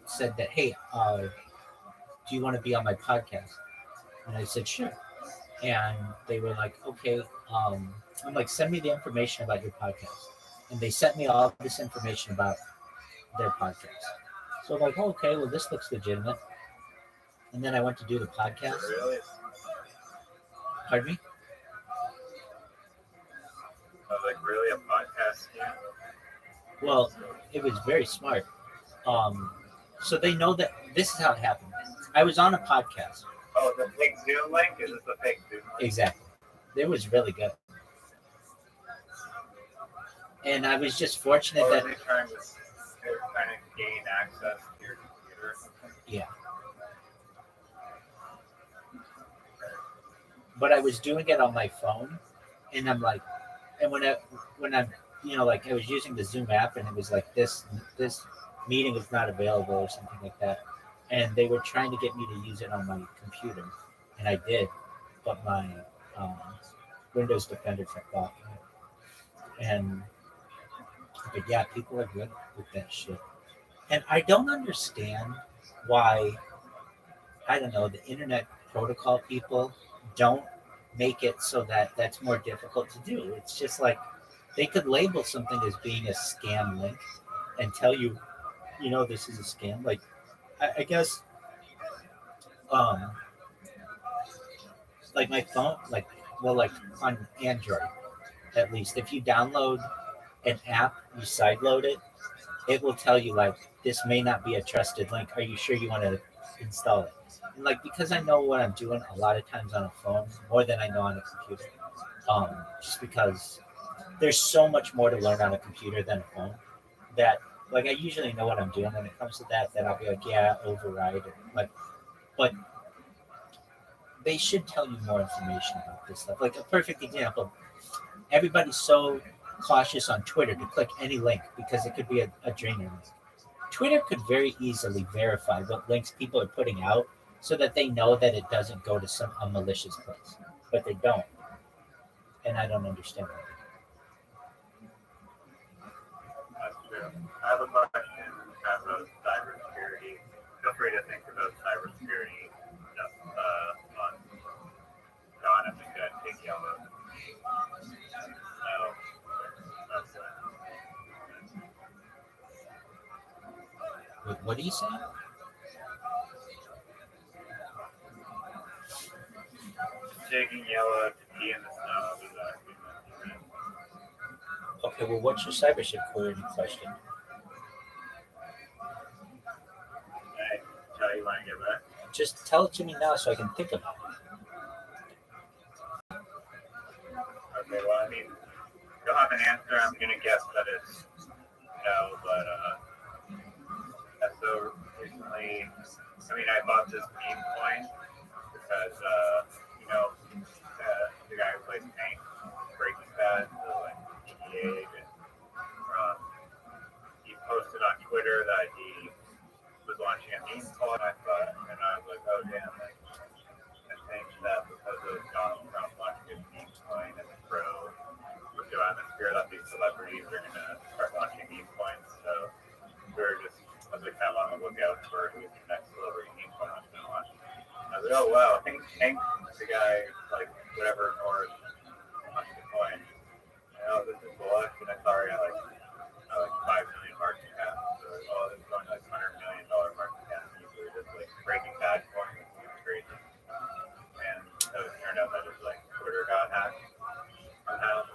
said that, hey, do you want to be on my podcast? And I said, sure. And they were like, okay. I'm like, send me the information about your podcast. And they sent me all this information about their podcast. So I'm like, oh, okay, well, this looks legitimate. And then I went to do the podcast. Really? Pardon me? I was like, really a podcast scam? Well, it was very smart. So they know that this is how it happened. I was on a podcast. Oh, the fake Zoom link? Is this the fake Zoom link? Exactly. It was really good. And I was just fortunate that. They're trying to gain access to your computer or something? Yeah. But I was doing it on my phone, and I'm like, and when I'm, like I was using the Zoom app, and it was like this meeting is not available or something like that, and they were trying to get me to use it on my computer, and I did, but my Windows Defender kept blocking it, but yeah, people are good with that shit, and I don't understand why. I don't know, the internet protocol people don't make it so that that's more difficult to do. It's just like they could label something as being a scam link and tell you, this is a scam. Like, I guess, like my phone, like on Android, at least, if you download an app, you sideload it, it will tell you like, this may not be a trusted link. Are you sure you want to install it? And like, because I know what I'm doing a lot of times on a phone more than I know on a computer, just because there's so much more to learn on a computer than a phone that like I usually know what I'm doing when it comes to that. Then I'll be like, yeah, override it. Like, but they should tell you more information about this stuff. Like a perfect example, everybody's so cautious on Twitter to click any link because it could be a drainer link. Twitter could very easily verify what links people are putting out so that they know that it doesn't go to a malicious place, but they don't, and I don't understand that. That's true. I have a question about cybersecurity. Feel free to think about cybersecurity stuff on John. I'm just going to take yellow. No. That's it. Wait, what are you saying? Taking yellow to pee in the snow. Okay, well, what's your cybersecurity question? Hey, tell you when I get back. Just tell it to me now so I can think about it. Okay, well, I mean, you'll have an answer. I'm going to guess that it's no, but so recently, I mean, I bought this meme coin because, the guy who plays Tank, Breaking Bad, the like GTA agent, he posted on Twitter that he was launching a meme coin. And I was like, oh damn, like I changed that because of Donald Trump launching his meme coin and the pro crypto atmosphere that these celebrities are gonna start launching meme coins. So we're just I was like kind of on the lookout for who's the next celebrity meme coin I was gonna launch. I was like, oh wow, I think Hank, the guy, like whatever North launched the coin. This is bullish, and it's already at like 5 million market cap. So this is going to like $100 million market cap. Usually just like Breaking Bad coin, which is crazy. And so it turned out that it's like Twitter got hacked somehow.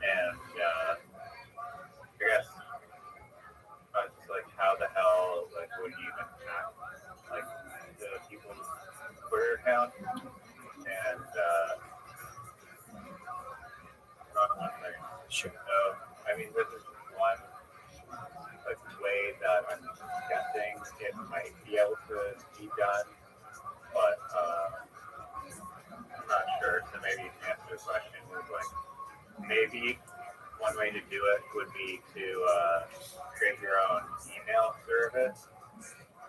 And I guess I was just like, how the hell like would you even hack like the people's Twitter account? And one second. Sure. So I mean, this is one like way that I'm guessing it might be able to be done, but I'm not sure. So maybe you can answer the question with like maybe one way to do it would be to create your own email service,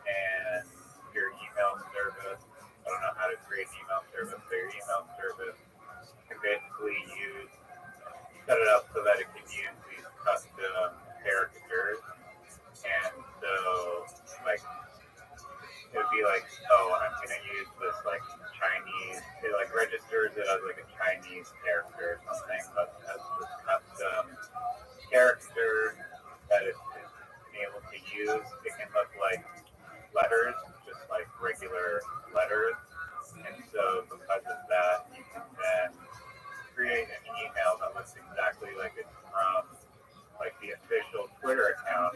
and your email service, I don't know how to create an email service, but your email service can basically set it up so that it can use these custom characters. And so like it would be like, oh, I'm gonna use this like Chinese, it like registers it as like a Chinese character or something, but as this custom character that it's able to use, it can look like letters, just like regular letters. And so because of that, you can then create an email that looks exactly like it's from like the official Twitter account,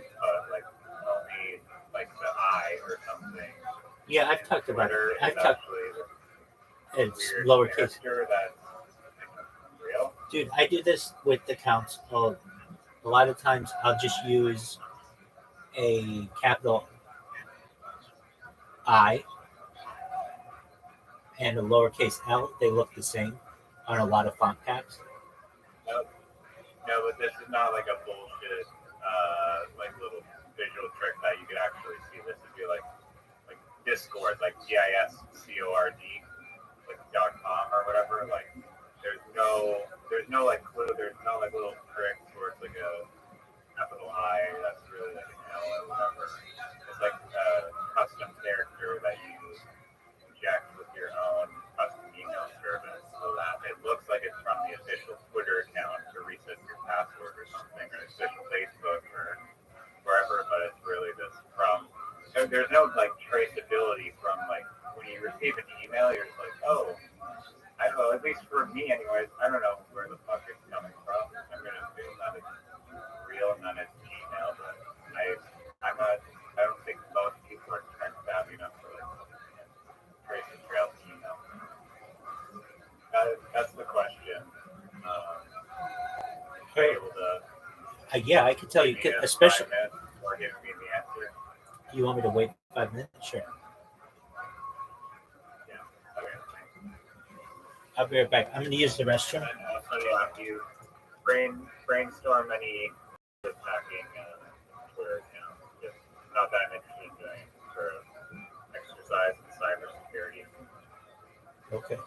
like only like the I or something. Yeah, I've talked about it. I've talked. It's weird lowercase. character that's real. Dude, I do this with accounts. A lot of times I'll just use a capital I and a lowercase L. They look the same on a lot of font packs. No, but this is not like a bullshit, like little visual trick that you could actually see. This would be like Discord, like DISCORD, like .com or whatever. Like there's no like clue. There's no like little tricks where it's like a capital I that's really like an L or whatever. It's like a custom character that you inject with your own custom email service, so that it looks like it's from the official Twitter account to reset your password or something, or official Facebook or wherever, but it's really just from. So there's no like traceability from like when you receive an email, you're just like, oh, I don't know. At least for me, anyways, I don't know where the fuck it's coming from. I'm gonna assume that it's real and that it's email, but I don't think most people are tech savvy enough to like trace and trail the email. That's the question. Right. able to Yeah, I could tell you, give me a especially. 5 minutes before giving me the answer? You want me to wait 5 minutes? Sure. Yeah. Okay. I'll be right back. I'm going to use the restroom. And also, if you brainstorm any hacking for, just not that I'm interested in doing for exercise and cybersecurity. Okay.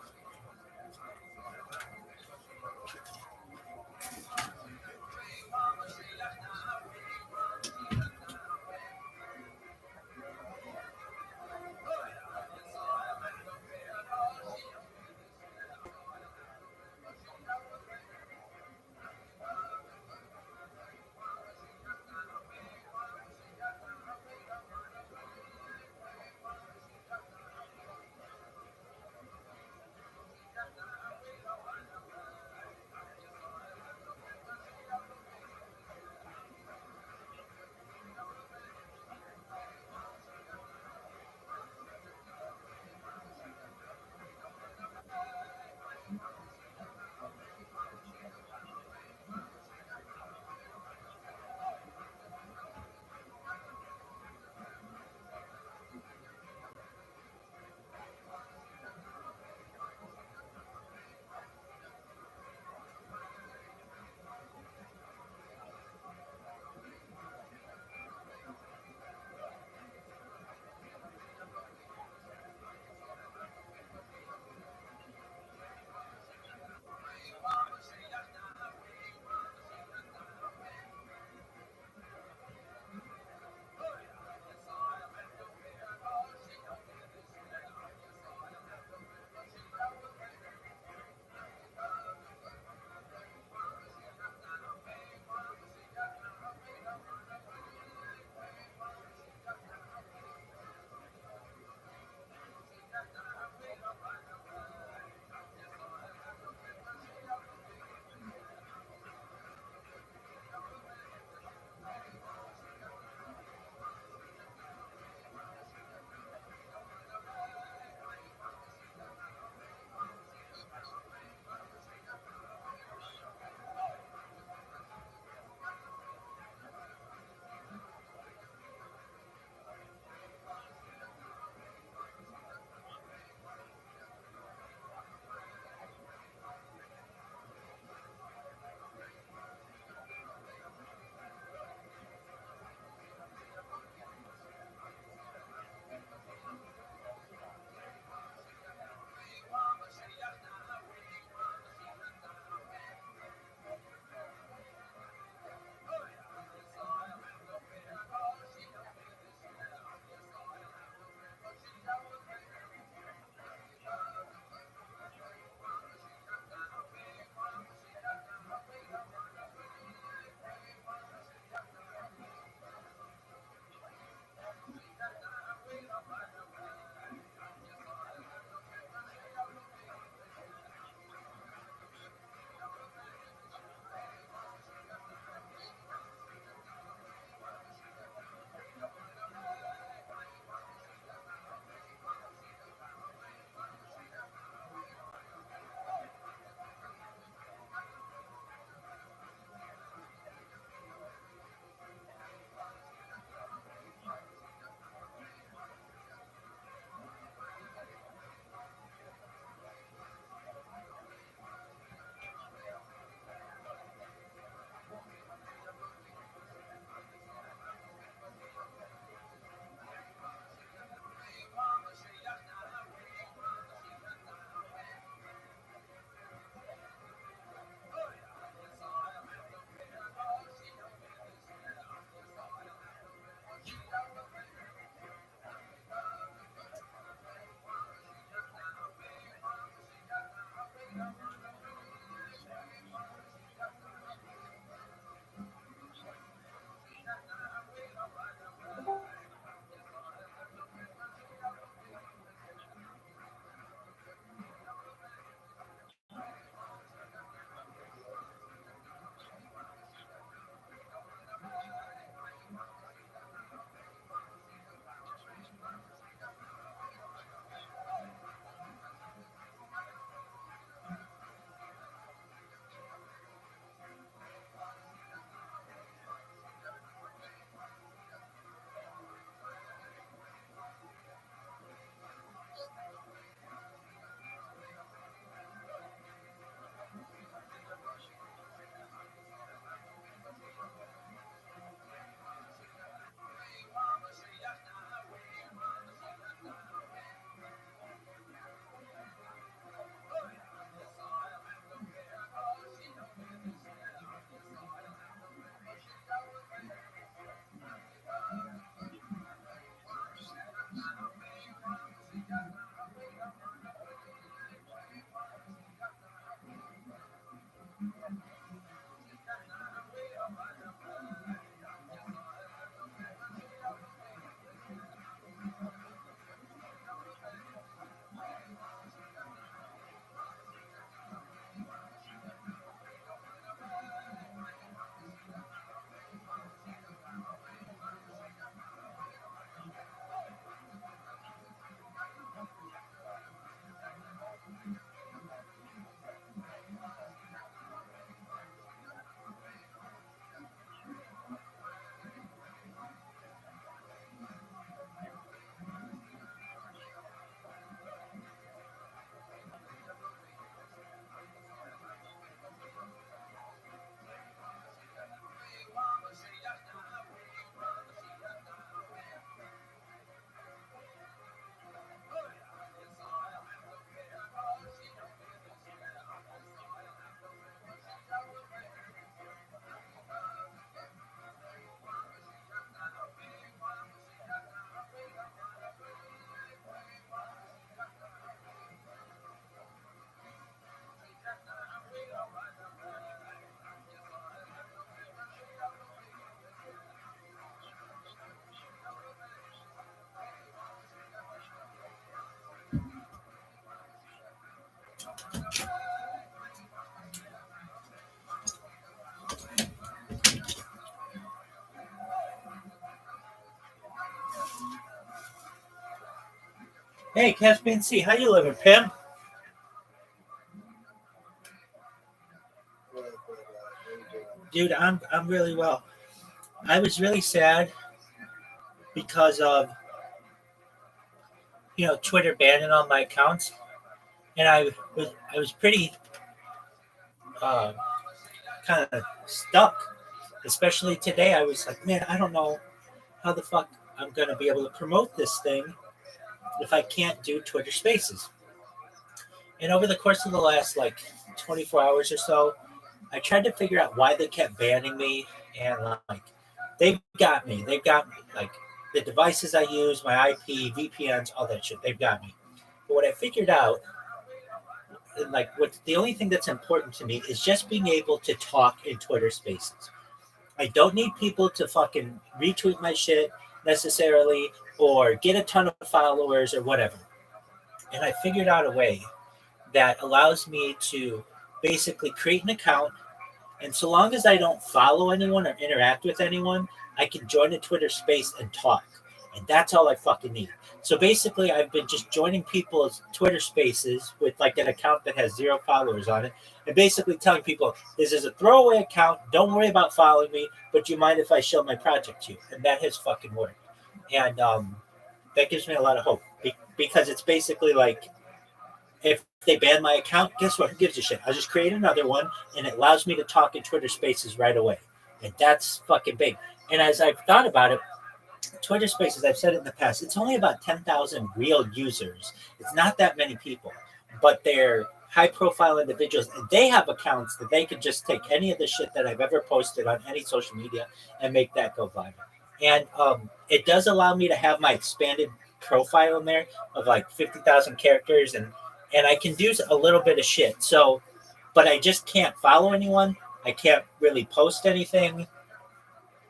Hey, Caspian C, how you living, Pim? Dude, I'm really well. I was really sad because of Twitter banning all my accounts, and I was pretty kind of stuck. Especially today, I was like, man, I don't know how the fuck I'm gonna be able to promote this thing if I can't do Twitter Spaces. And over the course of the last 24 hours or so, I tried to figure out why they kept banning me, and they've got me. They've got me. Like the devices I use, my IP, VPNs, all that shit. They've got me. But what I figured out, and what the only thing that's important to me is just being able to talk in Twitter Spaces. I don't need people to fucking retweet my shit necessarily or get a ton of followers or whatever. And I figured out a way that allows me to basically create an account, and so long as I don't follow anyone or interact with anyone, I can join a Twitter space and talk. And that's all I fucking need. So basically, I've been just joining people's Twitter spaces with an account that has 0 followers on it, and basically telling people, this is a throwaway account, don't worry about following me, but do you mind if I show my project to you? And that has fucking worked. And that gives me a lot of hope, because it's basically if they ban my account, guess what? Who gives a shit? I'll just create another one, and it allows me to talk in Twitter spaces right away. And that's fucking big. And as I've thought about it, Twitter Spaces, I've said it in the past, it's only about 10,000 real users. It's not that many people, but they're high-profile individuals, and they have accounts that they could just take any of the shit that I've ever posted on any social media and make that go viral. And it does allow me to have my expanded profile in there of 50,000 characters, and I can do a little bit of shit. So, but I just can't follow anyone. I can't really post anything,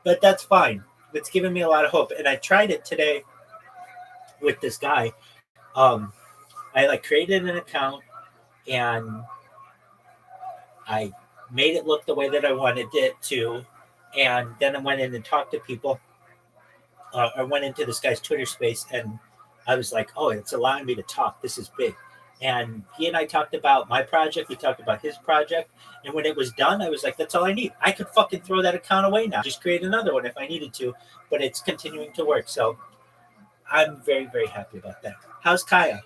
but that's fine. It's given me a lot of hope. And I tried it today with this guy. I created an account, and I made it look the way that I wanted it to. And then I went in and talked to people. I went into this guy's Twitter space, and I was like, oh, it's allowing me to talk. This is big. And he and I talked about my project. We talked about his project. And when it was done, I was like, that's all I need. I could fucking throw that account away now. Just create another one if I needed to. But it's continuing to work. So I'm very, very happy about that. How's Kaya?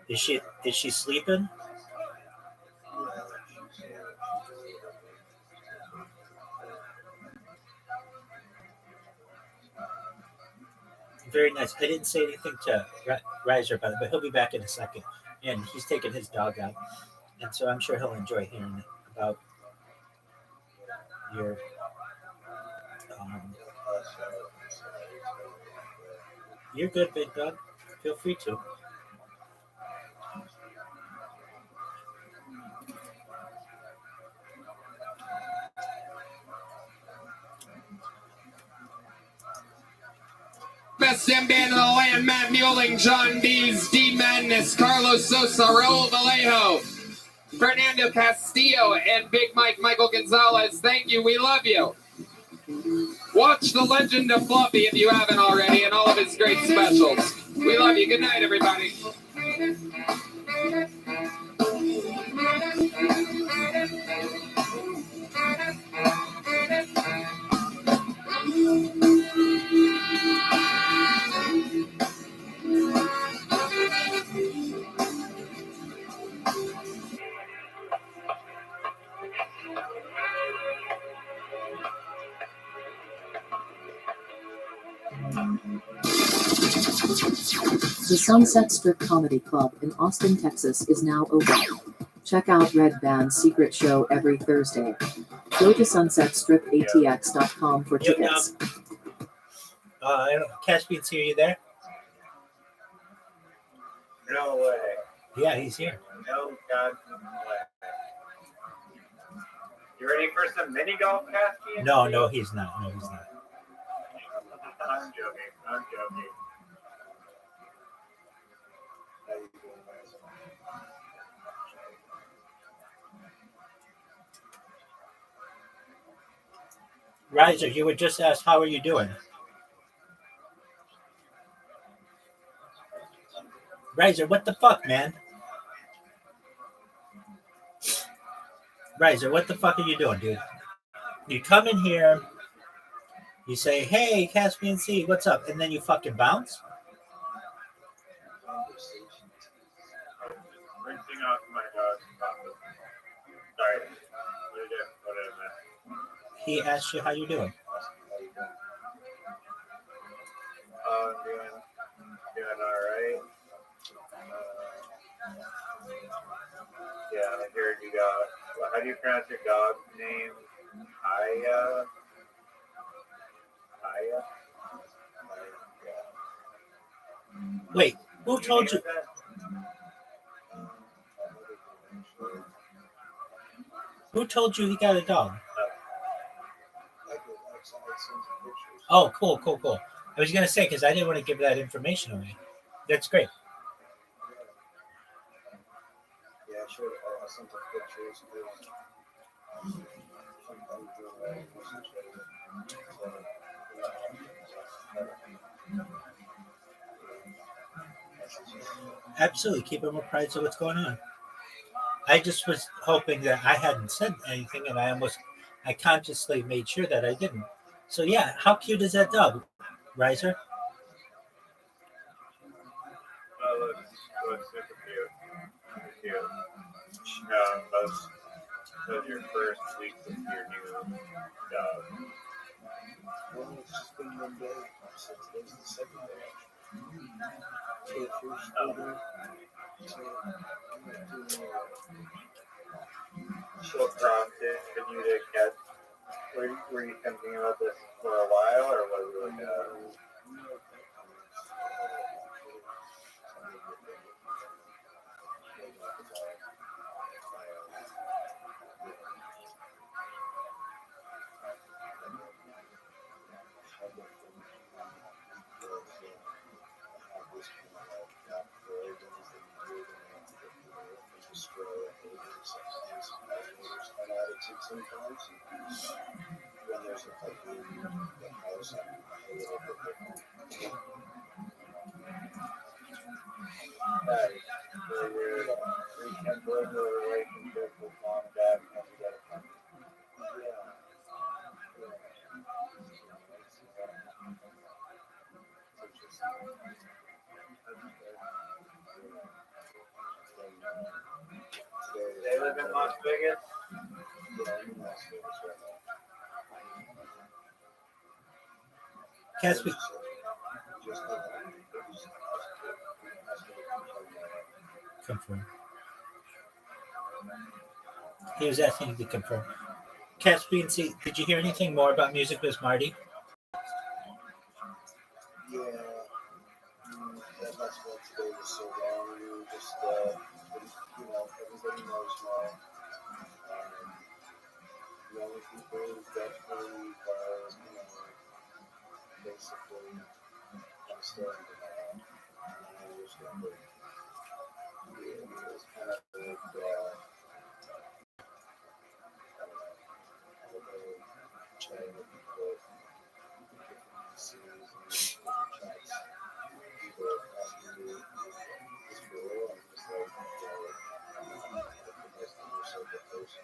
Is she sleeping? Very nice. I didn't say anything to Riser about it, but he'll be back in a second. And he's taking his dog out. And so I'm sure he'll enjoy hearing about your you're good, big dog. Feel free to. Best M band of the land, Matt Mueling, John Dees, D Madness, Carlos Sosa, Raul Vallejo, Fernando Castillo, and Big Mike Michael Gonzalez. Thank you. We love you. Watch The Legend of Fluffy if you haven't already, and all of his great specials. We love you. Good night, everybody. The Sunset Strip Comedy Club in Austin, Texas is now open. Check out Red Band's secret show every Thursday. Go to sunsetstripatx.com for tickets. Caspian, see you there? No way. Yeah, he's here. No goddamn way. You ready for some mini golf, Caspian? No, he's not. No, he's not. I'm joking. I'm joking. Riser, you were just asked, how are you doing? Riser, what the fuck, man? Riser, what the fuck are you doing, dude? You come in here, you say, hey, Caspian Sea, what's up? And then you fucking bounce? Rinsing off my dog's coffee. Sorry. What did I miss? He asked you how you doing. I'm doing all right. Yeah, I heard you got. How do you pronounce your dog's name? Aya. Wait, who told you? Who told you he got a dog? Oh, cool. I was gonna say because I didn't want to give that information away. That's great. Yeah, sure. I sent the pictures. Absolutely, keep him apprised of what's going on. I just was hoping that I hadn't said anything, and I consciously made sure that I didn't. So yeah, how cute is that dog, Riser? Looks super cute. Those your first week with your new dog. Well, it's just been 1 day. So today's the second day. What prompted you to catch? Were you thinking about this for a while, or was it like a? Sometimes when there's a puppy in the house, I'm a little bit different. That is very weird. Rekindling the relationship with mom and dad because you got a puppy. They live in Las Vegas. Caspi. Confirm. He was asking you to confirm. Caspian Sea, did you hear anything more about Music Biz Marty? Yeah. That's why today was so long. We were just, everybody knows now. The only people definitely basically, I'm still in denial. And I was going to, it was kind of like, chatting with people, different series and different chats. People asking me, is for real? I'm just like, I was so the person.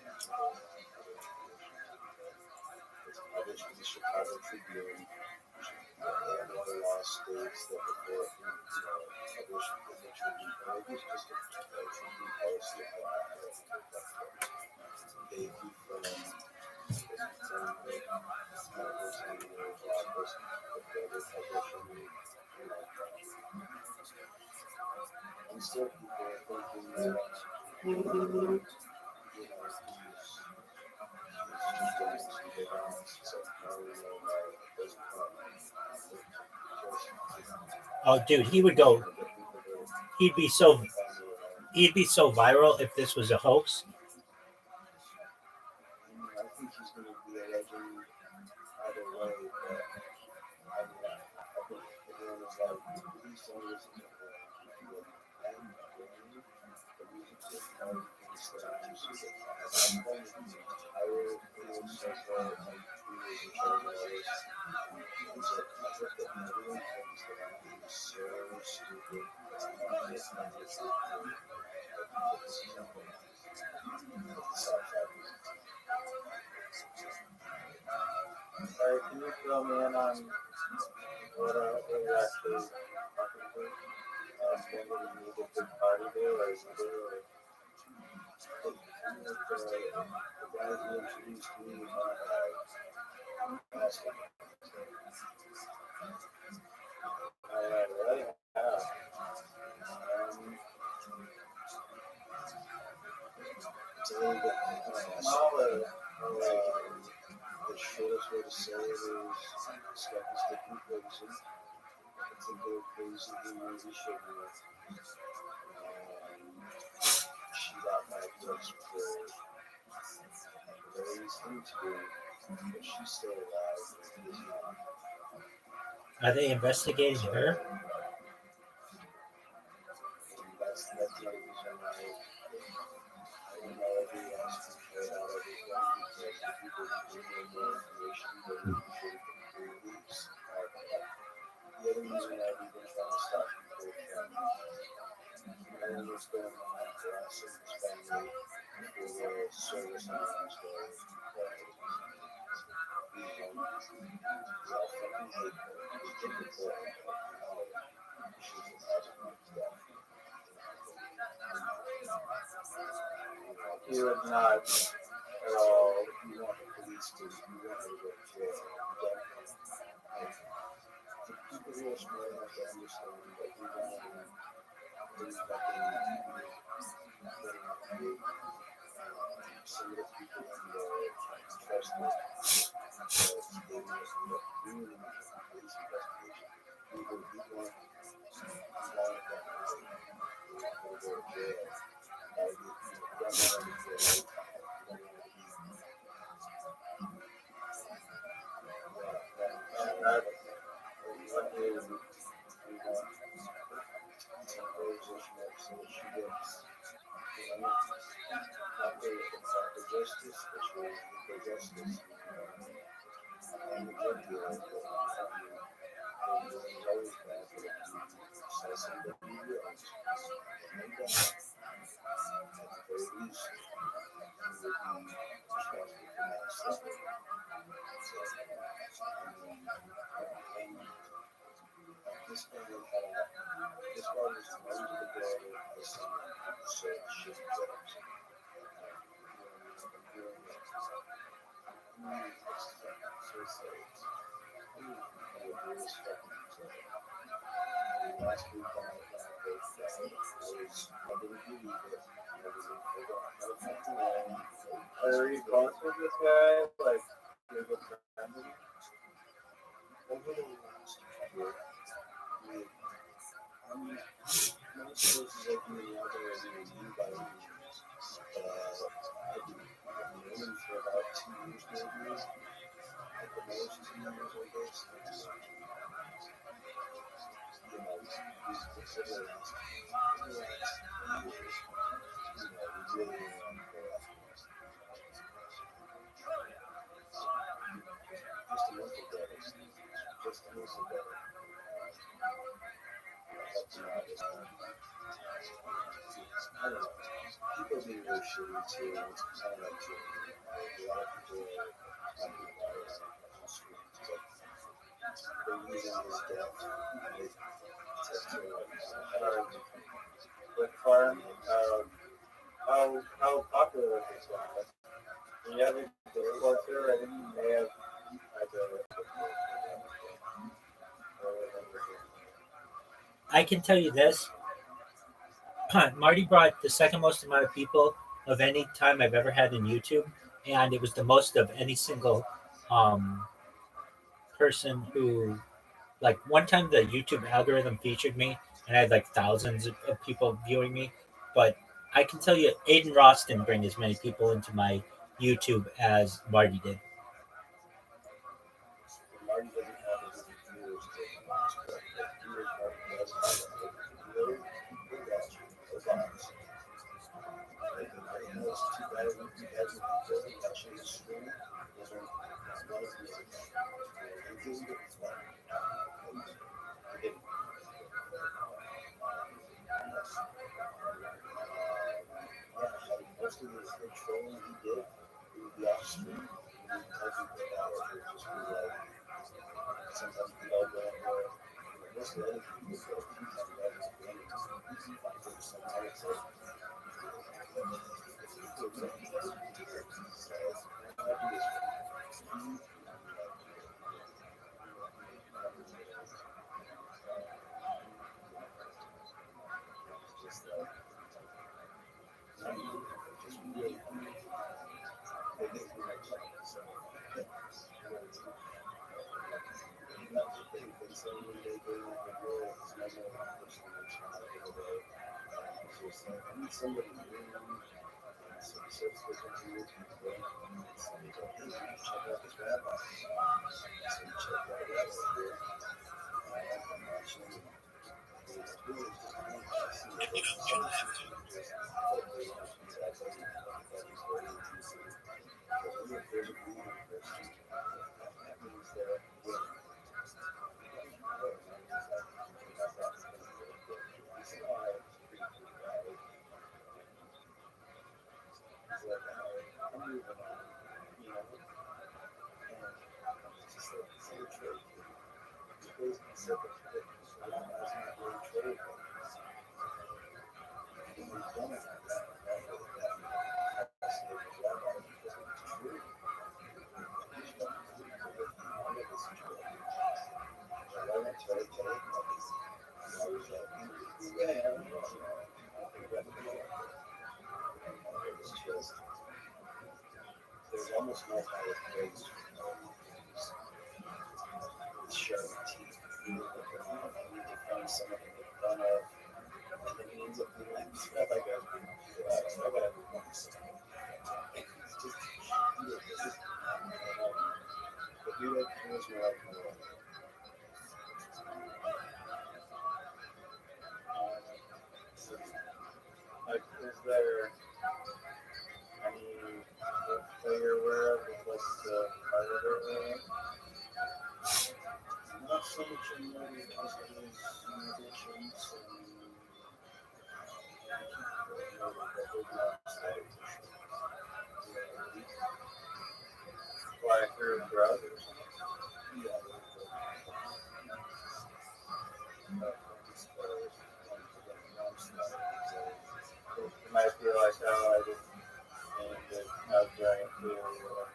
I wish for the Chicago Tribune and other law states that before publish the Tribune, or it was just a Tribune policy. They keep I'm still thinking that Oh, dude, he would go. He'd be so viral if this was a hoax. I think he's going to be a legend either way, but I think everyone is like, please don't listen to her. And the music is how you can start. I will so far like 3 years in charge of this. And so I think that everyone thinks that I'm being so stupid. Sorry, can you fill me in on what you're actually talking to? When do you need a big party do, or is it really? The guy who introduced me, alright, it's a little bit small, the shortest way to say it is stuff is taking crazy. It's a little crazy movie show. She got diagnosed with various things, but she's still alive. And is not. Are they investigating her? And that's the reason why I don't know if he wants to care about everything because if people give me more information, they're usually for 3 weeks. The other reason I've been trying to stop people from knowing what's going on for us in this family for the service animals you would not at all, you want the police to, you want to go to jail. The people who are smart enough to understand that we want to do fucking some of the people in the trust me, they really police investigation. We want that go to jail. This guy was one to the daughter of someone who said shit drugs. Last week I are you close with this guy? Like, you're a good friend with him? Over the last year, most places like me out there are you by means. I've known him for about 2 years maybe. At the most 2 years, I guess. You know, he's considered the last years. You know, we really just a month ago. I don't know. People are being really shitty too. It's kind of like a lot of people are talking about it on the streets, but they're using his death with Farm. How popular is this guy? Do you have any culture? I think you may have had I can tell you this. Marty brought the second most amount of people of any time I've ever had in YouTube, and it was the most of any single person who, like, one time the YouTube algorithm featured me, and I had like thousands of people viewing me. But I can tell you, Aiden Ross didn't bring as many people into my YouTube as Marty did. Marty doesn't have as many viewers but viewers Marty does have I know it's too bad when you guys are watching the stream. Those are a lot of people. It doesn't get fun. trolling he did, he would be off screen. He would type people out, or just be like, sometimes we'd all go in there. Most of the other people would go a few times better than the other time. Find for some type of somebody check out this rabbi. So you check that out. I'm watching. It's really there's almost no higher praise with sharp teeth. You look around, I need to find someone to make fun of. And then he ends up being like, I gotta but you like feels more like like, is there any that you're aware of with like the predator? Not so much in there because it is musicians why through brothers. Yeah. It might feel like, oh, I just named it not giant theory or whatever.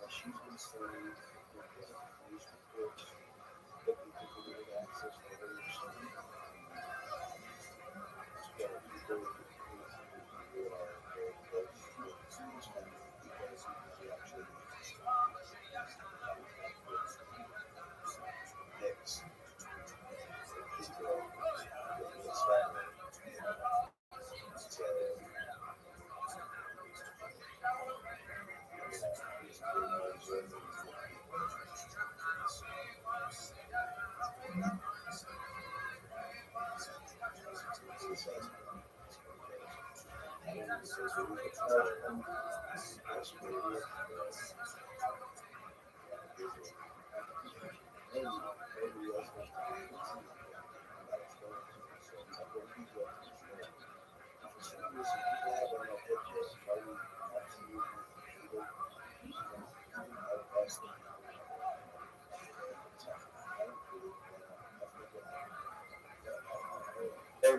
She's been saying news reports that people who get access to her saying people who are very close with this family because he actually picks people with his family.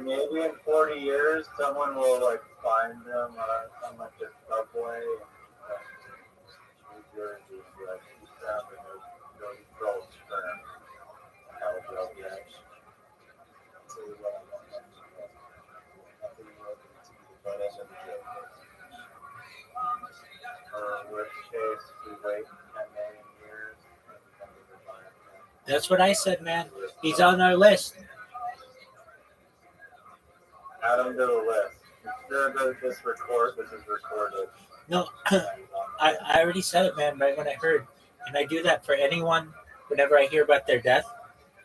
Maybe in 40 years, someone will like find them on like the subway in New Jersey, like he's found in those girls' sperm. How would you react? Tell you what, I want nothing more than to be the butt end of the joke. Or in which case, we wait 10 million years and come to the fire. That's what I said, man. He's on our list. Add him to the list. Sure that this is recorded. No, I already said it, man, right when I heard. And I do that for anyone whenever I hear about their death.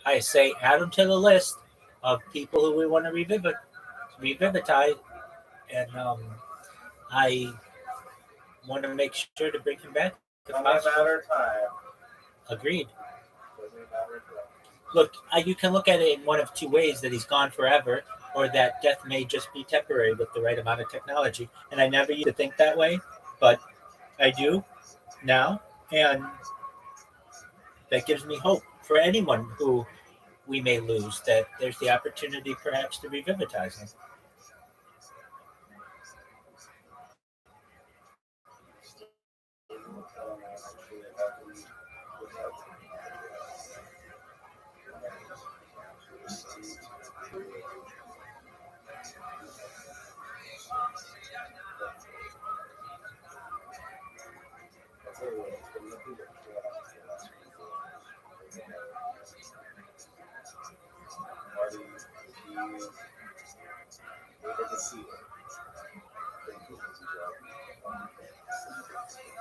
I say, add them to the list of people who we want to revivify. And I want to make sure to bring him back. Only a matter of time. Agreed. Doesn't matter if Look, you can look at it in one of two ways: that he's gone forever, or that death may just be temporary with the right amount of technology. And I never used to think that way, but I do now, and that gives me hope for anyone who we may lose, that there's the opportunity perhaps to revitalize them.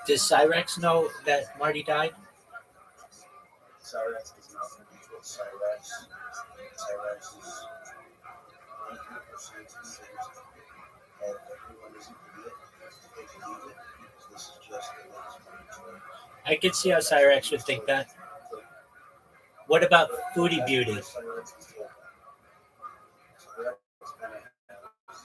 Does Cyrex know that Marty died? Cyrex does not control Cyrex. Cyrex is 100% convinced that everyone is an idiot. They believe it. This is just the latest monitoring. I could see how Cyrex would think that. What about Foodie Beauty? Cyrex is told that. Cyrex kind of has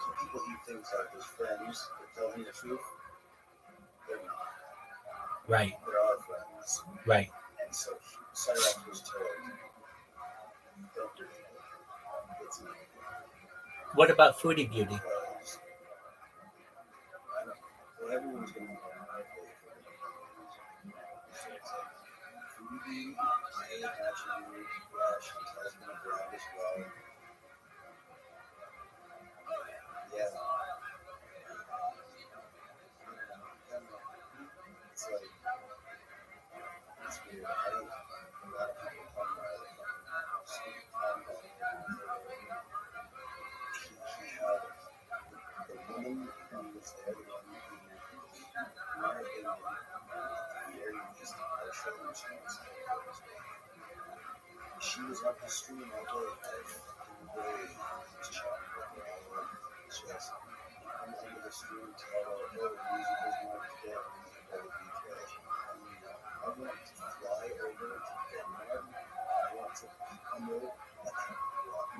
some people he thinks are his friends that tell him the truth. They're not. Right. They're our friends. Right. And so Cyrex was told, don't do it. It's an idiot. What about Foodie Beauty? Well, everyone's going to know my favorite. So it's like, Foodie, I imagine you, Flash, his husband, Brad as well. Yeah. It's like, it's weird. A lot of people talk about it. Steve Conrad, he had the woman who was there, the one who, in my opinion, very least impartial and responsible. She was on his stream all day, every day, just chatting with her all over. She has comes into the stream to tell her, oh, music is not dead, music will be dead. I mean, I want to fly over to Denmark. I want to come over and rock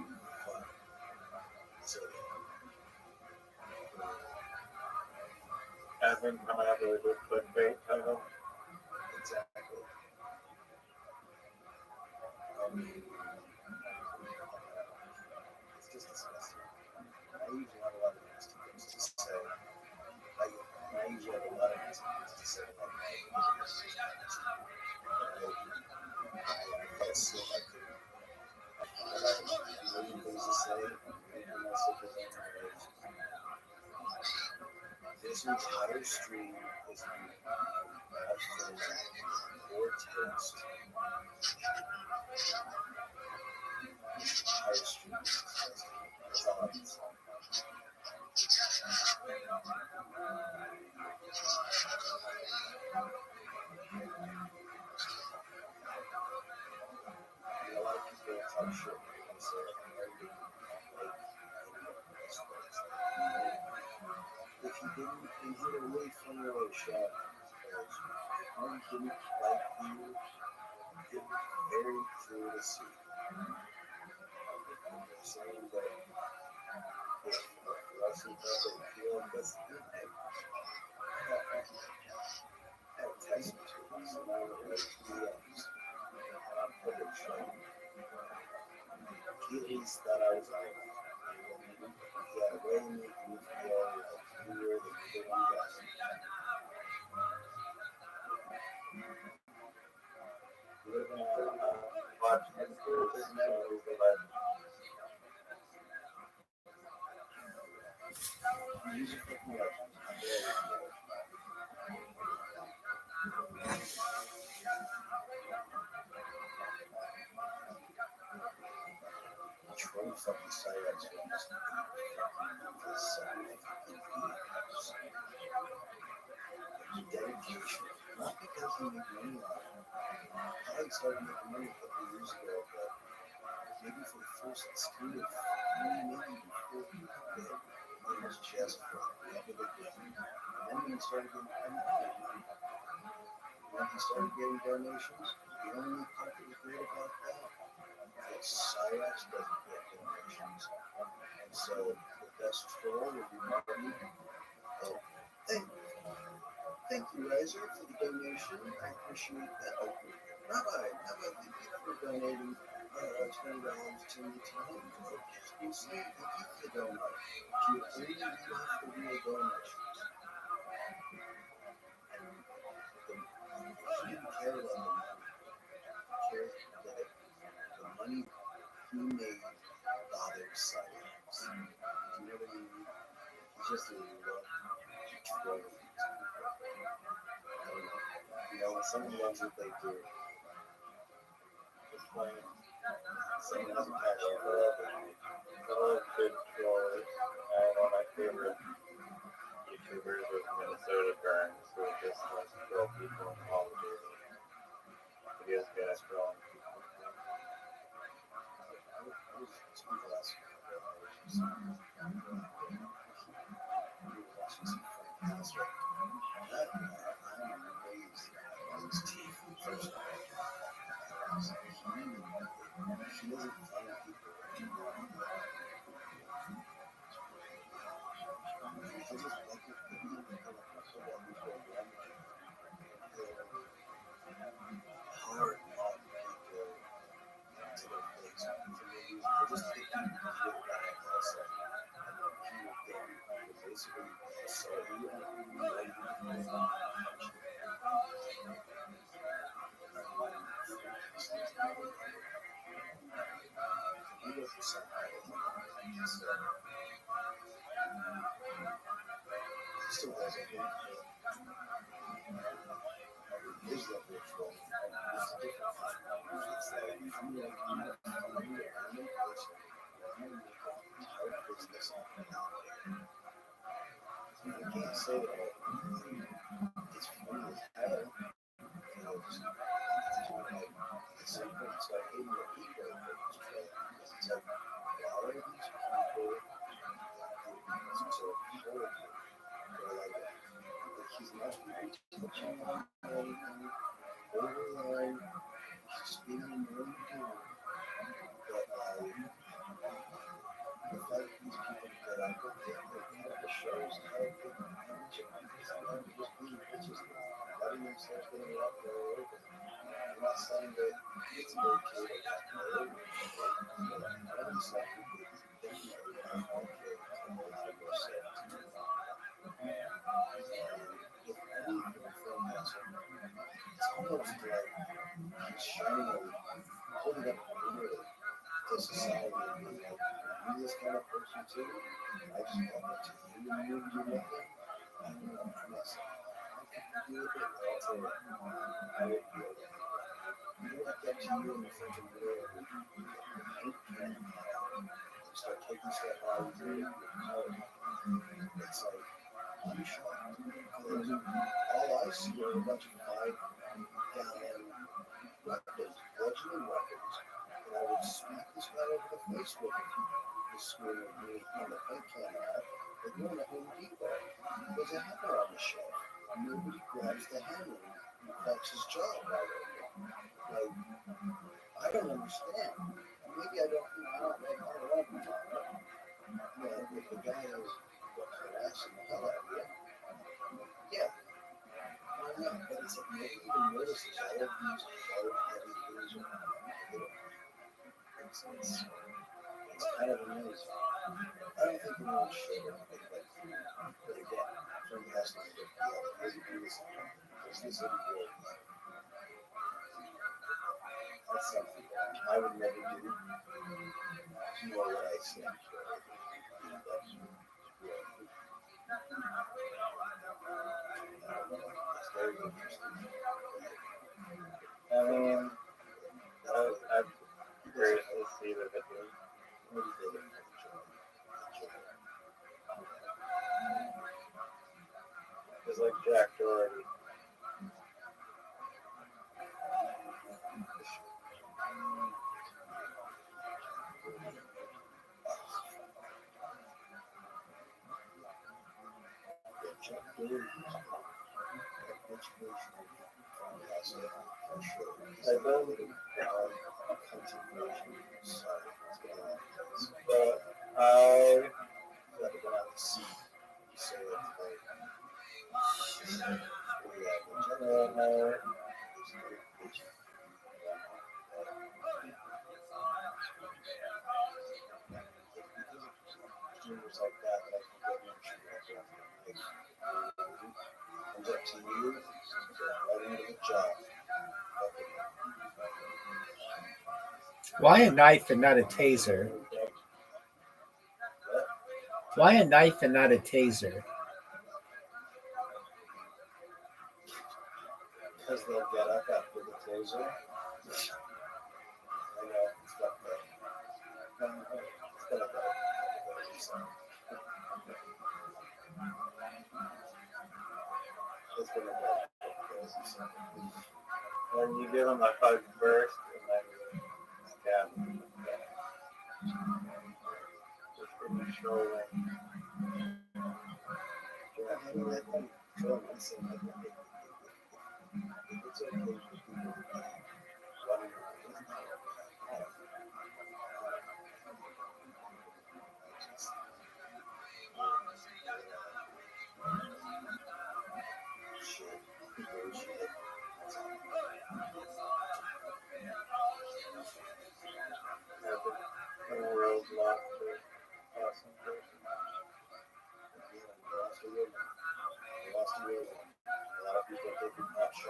fun. So, Evan, I'm gonna have a good clickbait title. Exactly. It's just disgusting. I usually have a lot of nasty things to say. I usually have a lot of nasty things to say about my I felt so I could. I have a million things to say, and I said this on my page. This entire stream is bad for poor taste. This entire stream is disgusting. That's all I can say. A lot of people talk shit and say, if you didn't, and he had a really funny little shot because Tom didn't like you, it was very clear to see. They're saying that if Russell doesn't feel this, I have a text to him, so now we're going to DMs. And I'm pretty sure he at least thought I was like, yeah, way to make me feel like you were the kid on the bus. You would have been watching it through his memories, but he's a fucking legend. Troll fucking Cyrex films. Dedication. Not because he made money on it. I started making money a couple of years ago, but maybe for the first 3 to 4 maybe before he did, it was just for the love of the game. And then he started getting donations. The only part that was great about that is Cyrax doesn't get donations. And so the best troll would be Marty. Oh, thank you, Riser, for the donation. I appreciate that. Oh, Rabbi, thank you for donating $20 to me tonight. You say thank you for the donut. You only have for real donations. He didn't care about the money. He cared that the money he made bothered Cyrax. You know what I mean? He's just a love troll. You know, when someone loves what they do, it's like someone has a passion for it. Fellow good trollers, one of my favorite YouTubers was Minnesota Burns, who just likes to troll people in Call of Duty. He is good at trolling people. Still has a good his level of troll. It's different. It's that if you like I'm a person. I'm a business. I can't say that it's funny as hell. You know, it's something it's like in your ego, it's like a lot of these people so horrible. He's not touching on anything, borderline, just being a known dude. But the fact these people that I look at, it kind of shows how much of these are just being bitches, letting themselves get a lot more over. I'm not saying that it's okay to act more over, but I'm saying that it's definitely not okay to come out of yourself. If anything from that, it's almost like he's shining a holding up a mirror to society and being like, are you this kind of person too? I just walk up to you and you do nothing. I don't know, I'm not saying I could do it, but I'll tell you, I would feel it. You walk up to you in the freaking mirror, you can't start taking stuff out of you, it's like, I'm shocked because all I see are a bunch of 5-gallon weapons, bludgeoning weapons, and I would smack this guy over the face with it. He's screaming at me on the paint can out. They're going to Home Depot. There's a hammer on the shelf. Nobody grabs the hammer. That's his job already. Like, I don't understand. Maybe I don't love him. But if the guy is harassing the hell out of you, yeah. I don't know, but it's like nobody even notices all of these hard, heavy things around. It's kind of amazing. I don't think anyone should or anything, but again, from last night, this is a good life. That's something I would never do. You know what I said. It's very interesting. I'm curious to see the video. What do you think? It's like Jack Doherty. But I like about to see you say it like juniors like that I can get it's up to you to get right into the job. Why a knife and not a taser? Why a knife and not a taser? Because they'll get up after the taser. I know, it's not good. It's gonna go. It's gonna go. When you give them a hug first, and then stab them. Just from the shoulder. Yeah, I mean, let them go and say, like, it's okay for people to running around.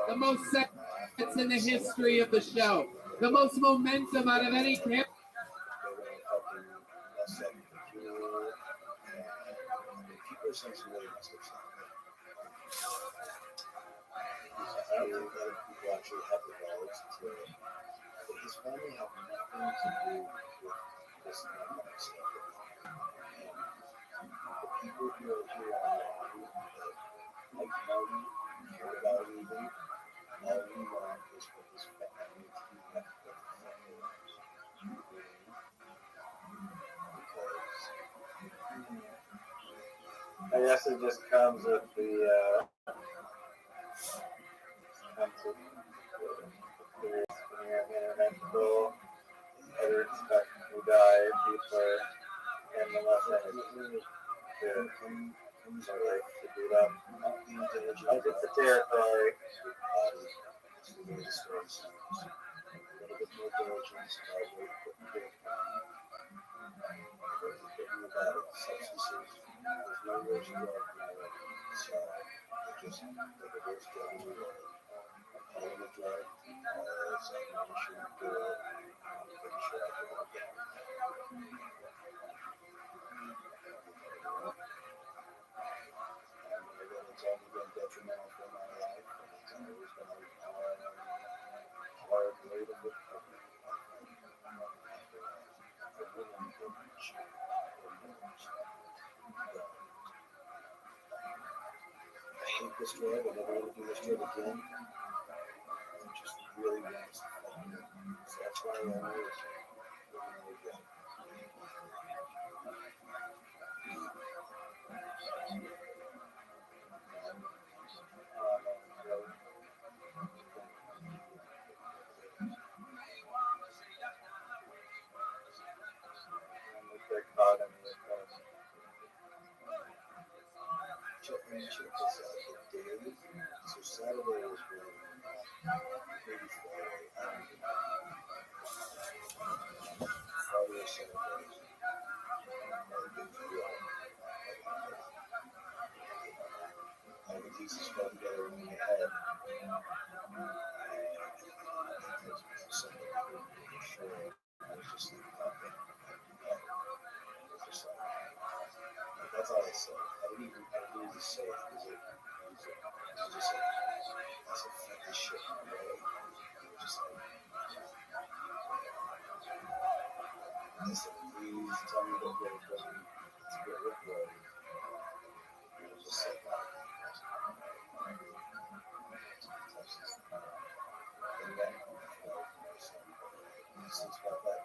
The most sets in the history of the show. The most momentum out of any camp. His family have nothing to do with this kind of stuff. The people who are here online, like Marty, care about anything, all we want is for his family to be left with family. Because I guess it just comes with the internet. I would expect to die people in the lesson to like to do that. Like it's a territory. I hate this drug. I never want to do this drug again. I just really want to find it. So that's why I always so Saturday was really maybe Friday. Friday or Saturday. All the pieces fell together in my head. That's all I said. I didn't even say it because it was just like, I said, fuck this shit. Just like, I said, please tell me don't get it from me. It's a good look, bro. And I just said, and then, since about that,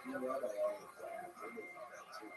you know what? I only thought I did that too.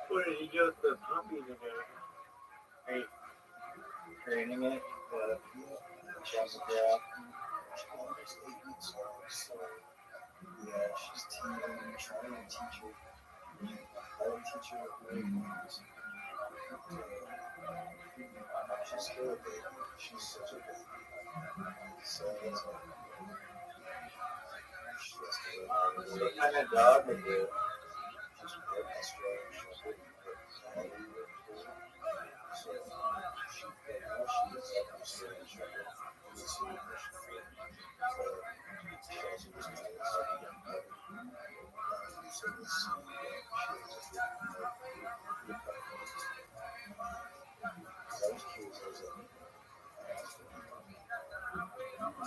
What did you do with the puppy today? Are you training it? Jump grab? Almost 8 weeks old, so yeah, she's teething, trying to teach her. How to teach her what really means. She's still a baby. She's such a baby. So it's like, she has to learn how to do it. What kind of dog is it? She's very Australian. She's very collie. So she, now I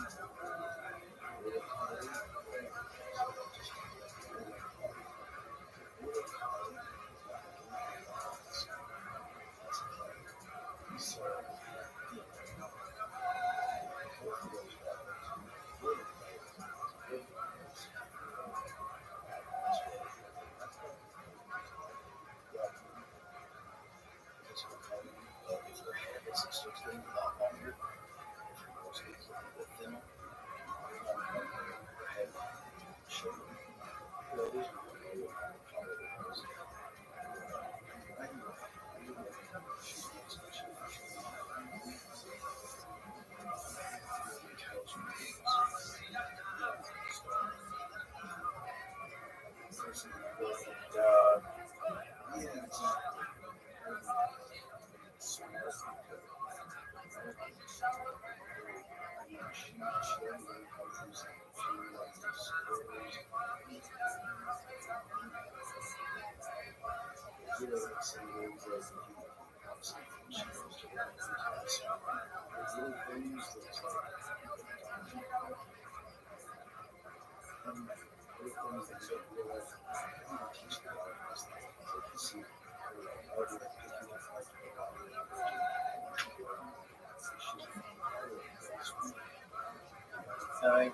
think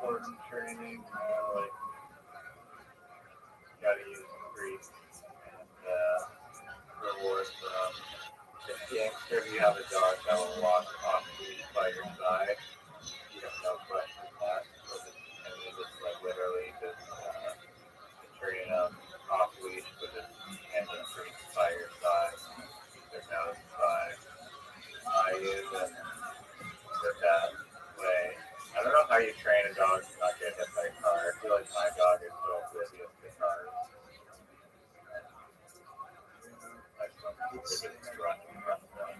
important training, like you gotta use grief and reward them. If you have a dog that will walk off leash by your side, you have no question that. And you just like literally just training them off leash with just hanging free by your side. Their nose by you and that way. I don't know how you train a dog to not get hit by a car. I feel like my dog is so oblivious to cars. Like some people just run in front of them.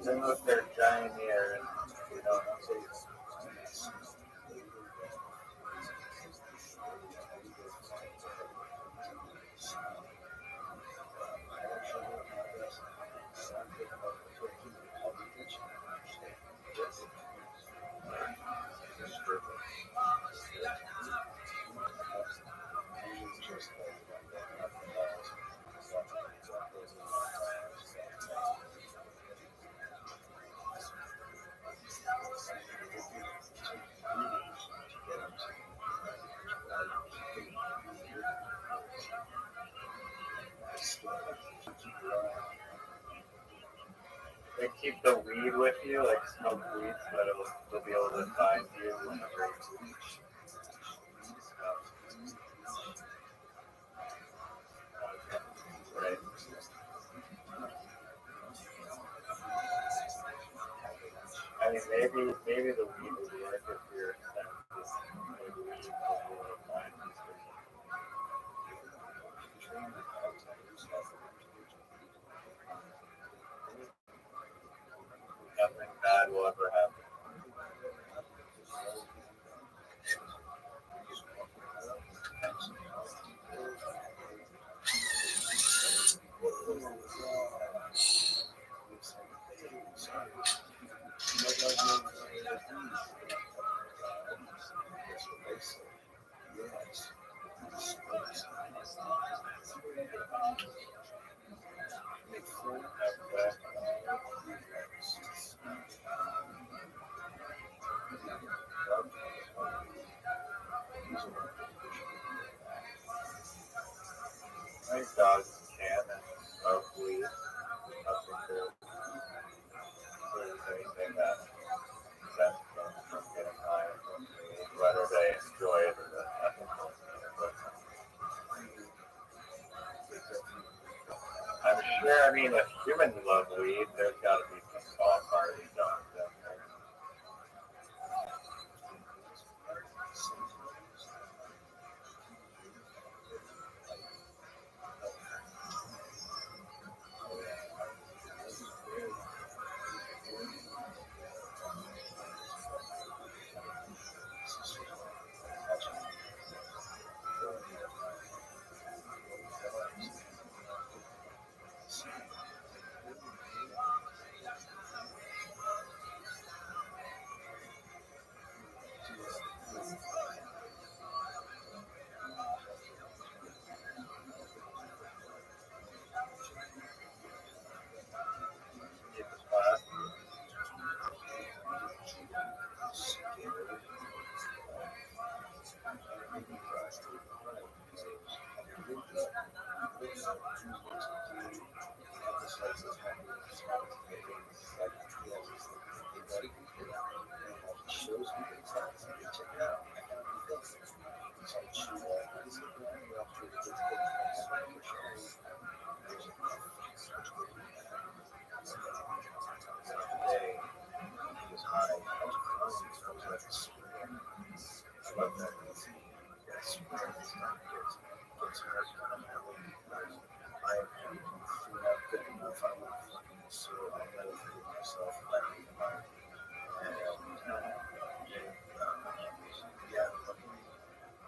Some of their giant ears, you know. They keep the weed with you, like smoke weed, so that they'll be able to find you whenever you reach. Right. I mean, maybe the weed would work if you're maybe weed will be able to find you. Nothing bad will ever happen. I think dogs can and smoke weed. Nothing to anything that prevents them from getting high from weed, whether they enjoy it or not. Yeah, I mean, if humans love weed, there's got to be some small party dogs out there.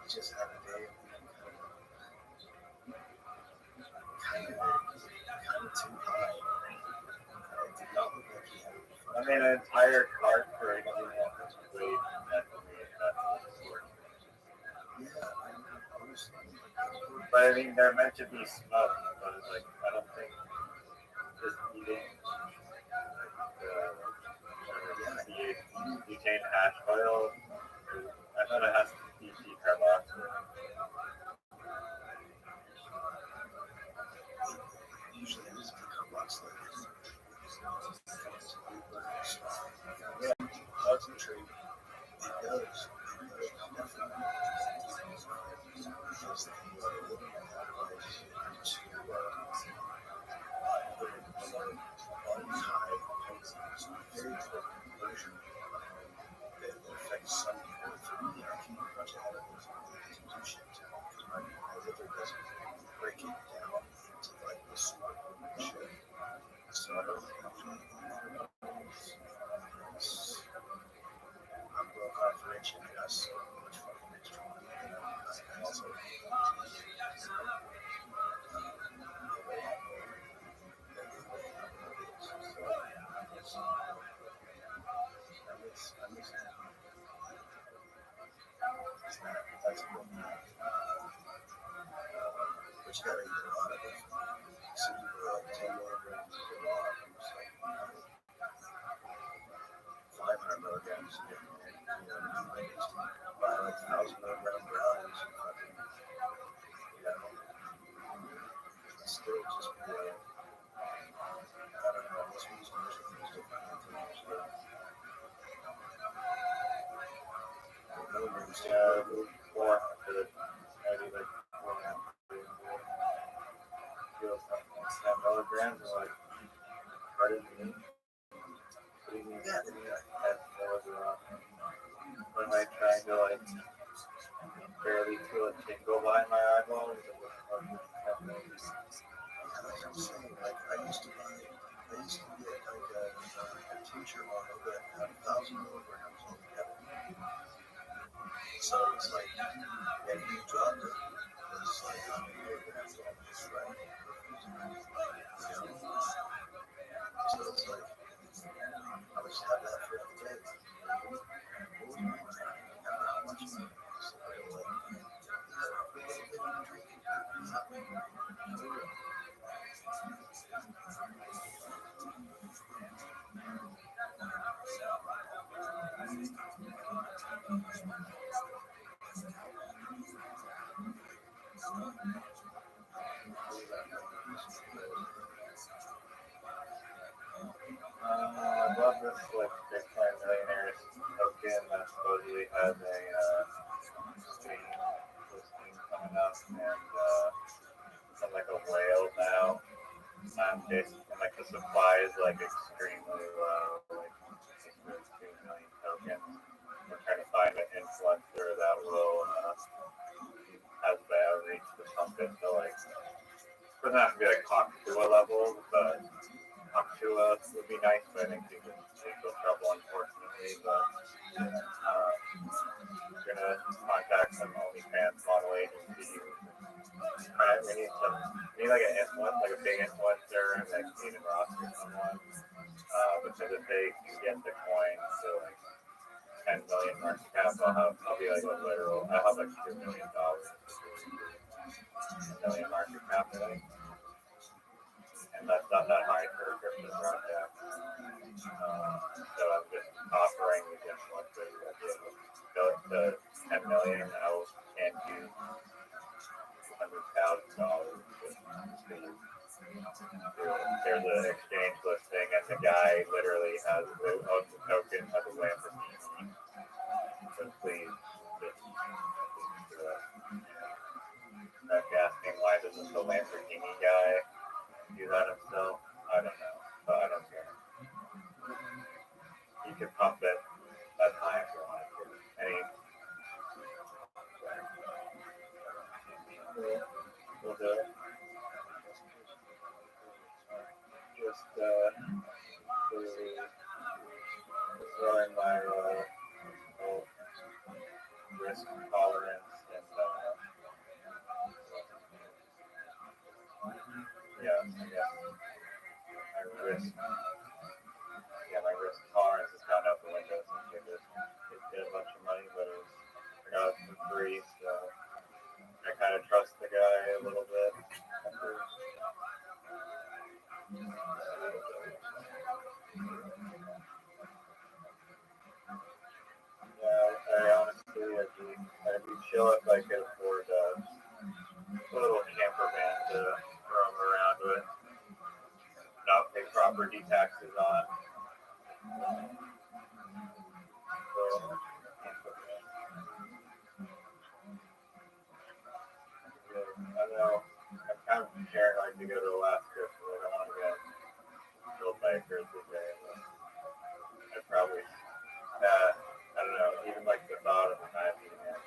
Just had a day kind of too high. It did not look like he had any fun. I mean, an entire cart for a weight that's Yeah, honestly. But I mean, they're meant to be smoked, but it's like, I don't think just eating butane hash oil, I thought it has to be decarboxylated. Usually it is decarboxylated. Yeah, concentrate. It does. Definitely. Because they looking at that like to untie very quick conversion that affects some people through the much ahead of those institutions because my liver doesn't break it down into like the super shit. So I don't think I'm broke off rich and I got so much fucking extra money. And I also that's cool. But you gotta eat a lot of it. So you were like 10 milligrams of raw, and it's like 500 milligrams of it. You know, you buy like 1,000 milligram brownies and fucking, you know, still just be like, I don't know, this one's different things. Milligrams, yeah, 400, maybe like 400. Feels like 10 milligrams or like part of me. What do you mean? Yeah, when I try to like barely feel a tingle behind my eyeballs. like I'm saying, like I used to get like a tincture bottle that had 1,000 milligrams of heroin. So it's like, if you drop it, it's like 100 milligrams of this, right? You know? So it's like, I would just have that for a day. How much money? I love this like Bitcoin millionaires token that supposedly has a stream listing coming up and some like a whale now. just like the supply is like extremely low, like 2 million tokens. We're trying to find an influencer that will has the outreach to pump it to like it doesn't have to be like Cocktua level, but Cocktua would be nice, but I think you can take those trouble unfortunately. But we're gonna contact some OnlyFans model agency. We need like an influencer, like a big influencer, like Aiden Ross or someone. Because if they can get the coin to like 10 million market cap, I'll be like a literal. I'll have like $2 million. $1 million market cap, I think. And that's not that high for a crypto project. So I'm just offering these influencers that go to 10 million. I can do $100,000. There's an exchange listing, and the guy literally owns the token as a Lamborghini. So please, just do it. I'm asking why doesn't the Lamborghini guy do that himself? I don't know, but I don't care. You can pump it that high if you want to. We'll do it. Just throwing my risk tolerance and my risk tolerance has gone out the window since I did a bunch of money, but I got it for free, so I kind of trust the guy a little bit. I honestly, I'd be chill if I could afford a little camper van to roam around with, not pay property taxes on. So, I don't know. I'm kind of paranoid to go to Alaska, so I don't want to get killed by a grizzly bear. I probably, I don't know, even like the thought of a knife eating it.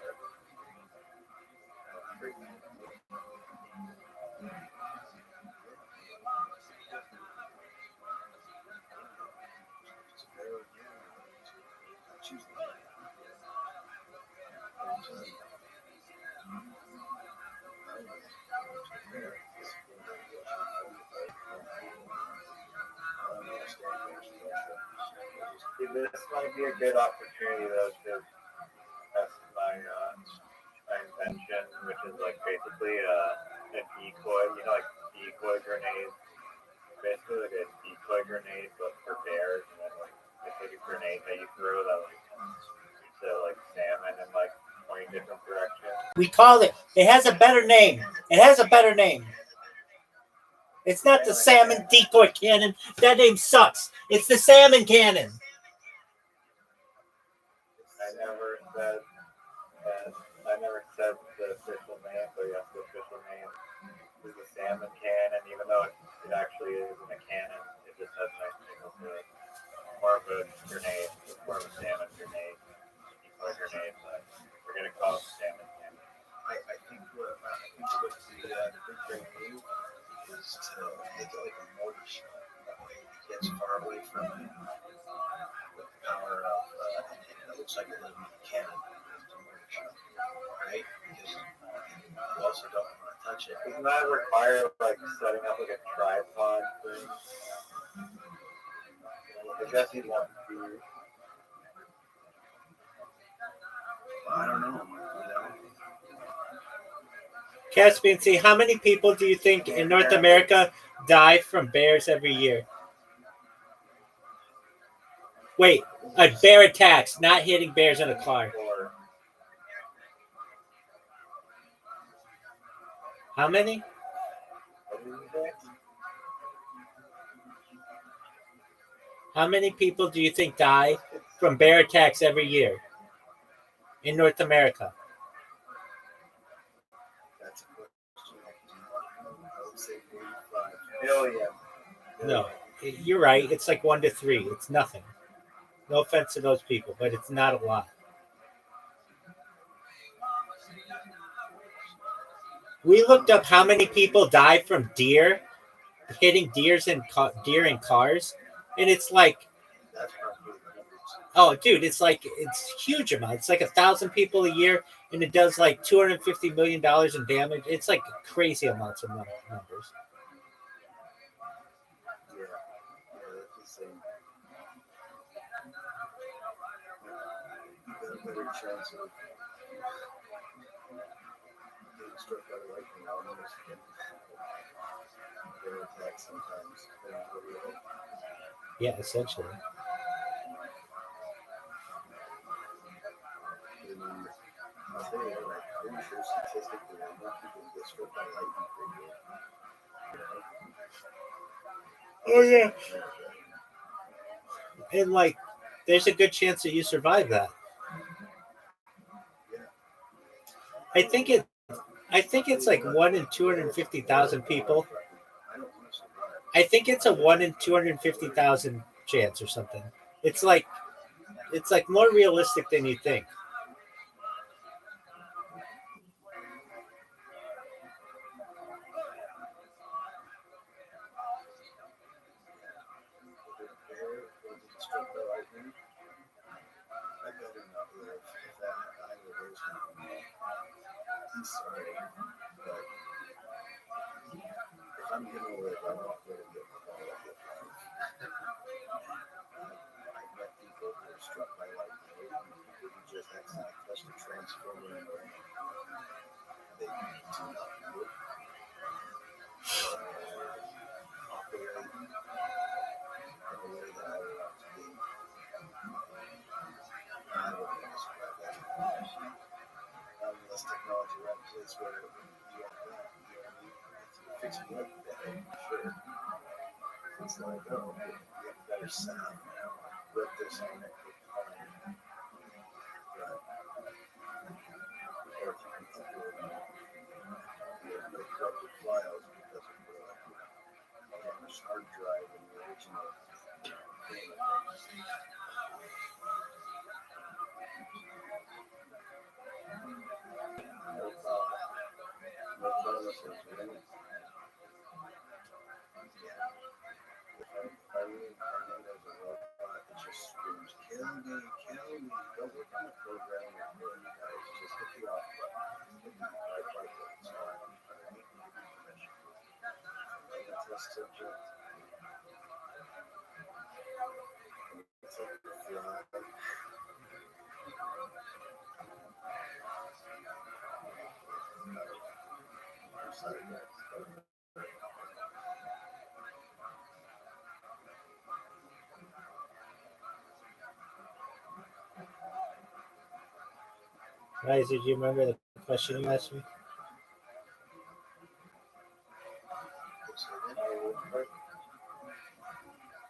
This might be a good opportunity though to test my invention, which is like basically a decoy, like decoy grenade. Basically like a decoy grenade, but for bears, and then like it's like a grenade that you throw that shoots at like salmon in like 20 different directions. We call it. It has a better name. It has a better name. It's not the salmon decoy cannon. That name sucks. It's the salmon cannon. I never said the official name, but yes, the official name is a salmon cannon, even though it actually isn't a cannon. It just has nice signal to it. More of a grenade. It's more of a salmon grenade. Decoy grenade, but we're going to call it salmon cannon. I think what the big thing is to make it like a mortar shell. That way it gets far away from it. With the power of, it looks like a little cannon. Right? Because you also don't want to touch it. Doesn't that require like setting up like a tripod thing? I guess you'd want to do. I don't know. Caspian, see, how many people do you think in North America die from bears every year? Wait, bear attacks, not hitting bears in a car. How many? How many people do you think die from bear attacks every year in North America? That's a question. I would say 45 million. No, you're right. It's like 1 to 3. It's nothing. No offense to those people, but it's not a lot. We looked up how many people died from deer hitting deer in cars, and it's like, oh, dude, it's huge amount. It's like 1,000 people a year, and it does like $250 million in damage. It's like crazy amounts of numbers. Yeah, that's insane. You got a better chance of getting struck by lightning almost than their attack sometimes. Yeah, essentially. I'll tell you, like, I'm sure statistically, a lot of people get struck by lightning pretty good. Oh yeah. And like, there's a good chance that you survive that. I think it's like 1 in 250,000 people. I think it's a 1 in 250,000 chance or something. It's like more realistic than you think. I'm sorry, but if I'm gonna live, I want to live with all of it. I've met people who are struck by lightning, who just accidentally touch the transformer and they do not look operate in a way that I would want to be. I don't know how to describe that. Less technology around the place where you have that, you know what I mean? It's fixing up better, sure. It's like, oh, we have better sound now. Let this on it take time. But, or they corrupted files because of the hard drive and the original thing. Guys, did you remember the question you asked me?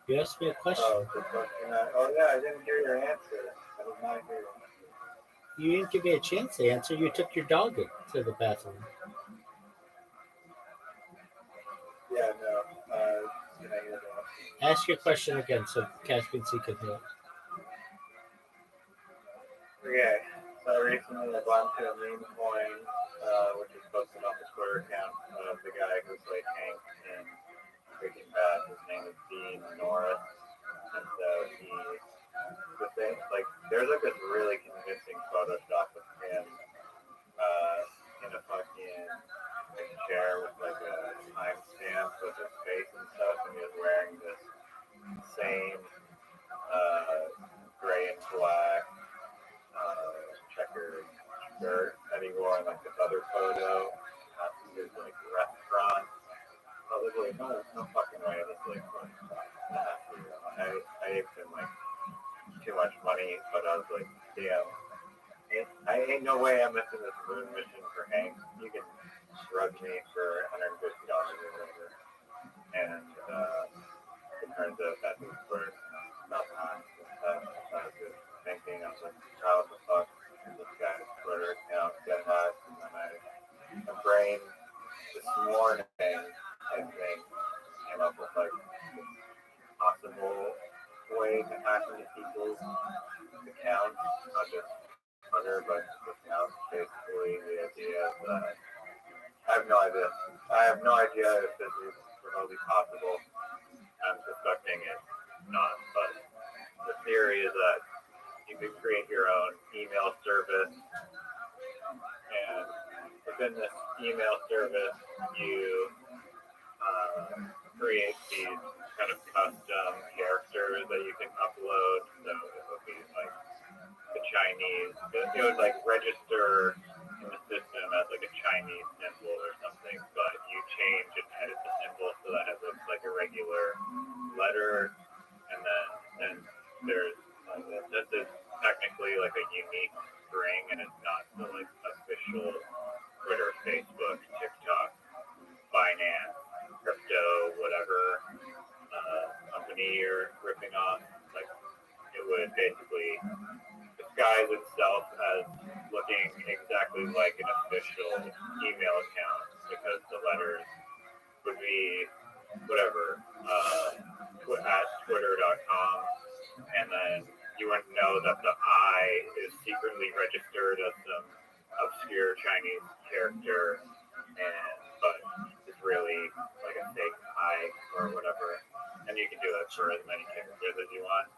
You asked me a question. Oh yeah, I didn't hear your answer. I did not hear it. You didn't give me a chance to answer. You took your dog to the bathroom. Yeah, no. Can I hear that? Ask your question again so Caspian C can hear it. Okay, so recently I went to a meme coin, which is posted on the Twitter account of the guy who played Hank in Breaking Bad. His name is Dean Norris, and so the thing, like, there's like this really convincing Photoshop of him in a fucking chair with like a timestamp with his face and stuff, and he was wearing this same gray and black checkered shirt that he wore in like this other photo at his like restaurant. I was like, no fucking way, this is like I gave him like too much money, but I was like, damn, I ain't no way I'm missing this moon mission for Hank. You can shrug me for $150 or whatever. And it turns out that was for not time. I was just thinking, I was like, how the fuck is this guy's Twitter account get hacked? And then my brain this morning, I think, came up with like possible way to hack into people's accounts, not just Twitter, but accounts. Basically, the idea of I have no idea. I have no idea if this is remotely possible. I'm suspecting it's not, but the theory is that you could create your own email service, and within this email service, you create these kind of custom characters that you can upload. So it would be like the Chinese. It would like register in the system as like a Chinese symbol or something, but you change and edit the symbol so that it looks like a regular letter, and then there's this is technically like a unique string, and it's not the like official Twitter, Facebook, TikTok, Binance, crypto, whatever company you're ripping off. Like it would basically disguise itself as looking exactly like an official email account, because the letters would be whatever at twitter.com, and then you wouldn't know that the I is secretly registered as some obscure Chinese character, but it's really like a fake I or whatever, and you can do that for as many characters as you want.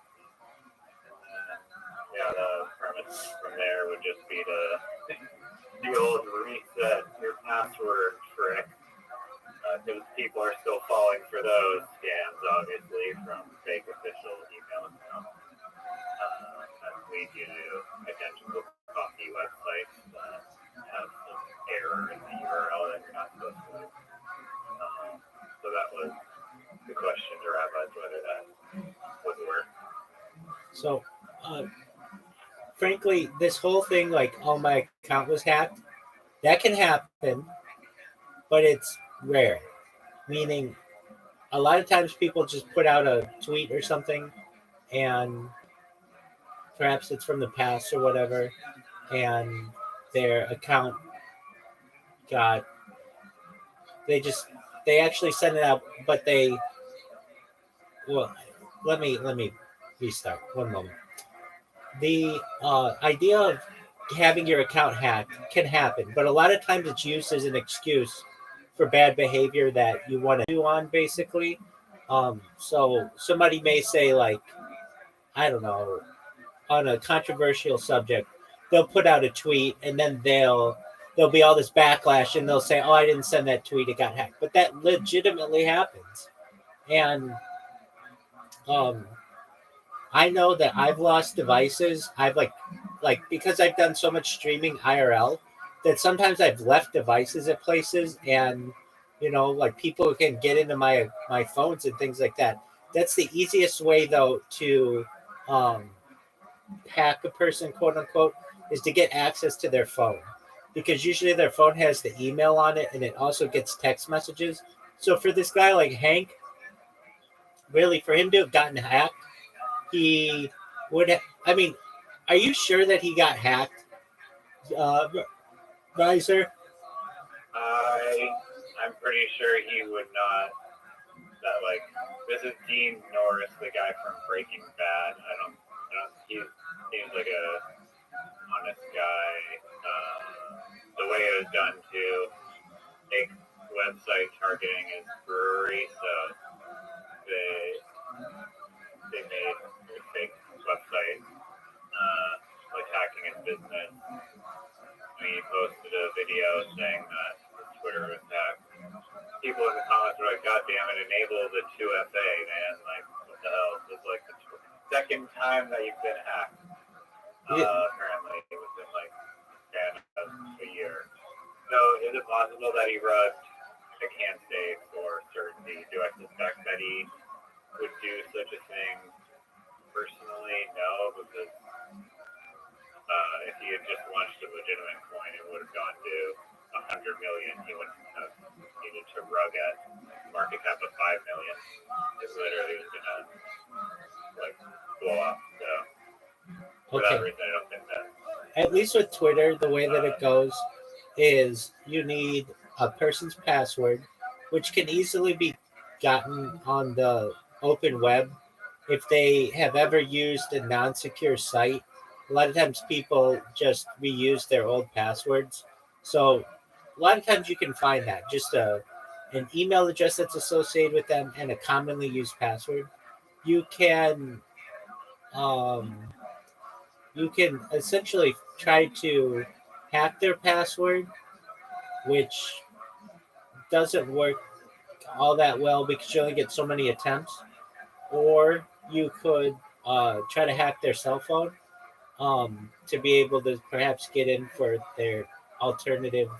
Yeah, the premise from there would just be the old reset your password trick. Because people are still falling for those scams, obviously, from fake official email accounts. That lead you to identical copy websites that have some error in the URL that you're not supposed to. So that was the question to rabbis, whether that would work. So, frankly, this whole thing, like, oh, my account was hacked, that can happen, but it's rare. Meaning, a lot of times people just put out a tweet or something, and perhaps it's from the past or whatever, and their account they actually sent it out, but let me restart. One moment. The idea of having your account hacked can happen, but a lot of times it's used as an excuse for bad behavior that you want to do on, basically. So somebody may say, like, I don't know, on a controversial subject, they'll put out a tweet, and then there'll be all this backlash, and they'll say, oh, I didn't send that tweet, it got hacked. But that legitimately happens. And I know that I've lost devices. I've like because I've done so much streaming IRL, that sometimes I've left devices at places, and like people can get into my phones and things like that. That's the easiest way, though, to hack a person, quote unquote, is to get access to their phone, because usually their phone has the email on it, and it also gets text messages. So for this guy like Hank, really, for him to have gotten hacked, he would have, are you sure that he got hacked, Riser? I'm pretty sure he would not. That this is Dean Norris, the guy from Breaking Bad. He seems like a honest guy. The way it was done to fake website targeting his brewery, so they made a fake website, hacking his business. He posted a video saying that his Twitter was hacked. People in the comments were like, God damn it, enable the 2FA, man. What the hell? It's the second time that you've been hacked. Apparently, within a year. So, is it possible that he rubbed a can't say for certainty? Do I suspect that he would do such a thing personally? No, because if he had just launched a legitimate coin, it would have gone to 100 million. He wouldn't have needed to rug at market cap of 5 million. It literally was gonna blow up. So for that reason, I don't think that. At least with Twitter, the way that it goes is you need a person's password, which can easily be gotten on the open web, if they have ever used a non-secure site, a lot of times people just reuse their old passwords. So a lot of times you can find that just an email address that's associated with them and a commonly used password. You can um, you can essentially try to hack their password, which doesn't work all that well because you only get so many attempts. Or you could try to hack their cell phone to be able to perhaps get in for their alternative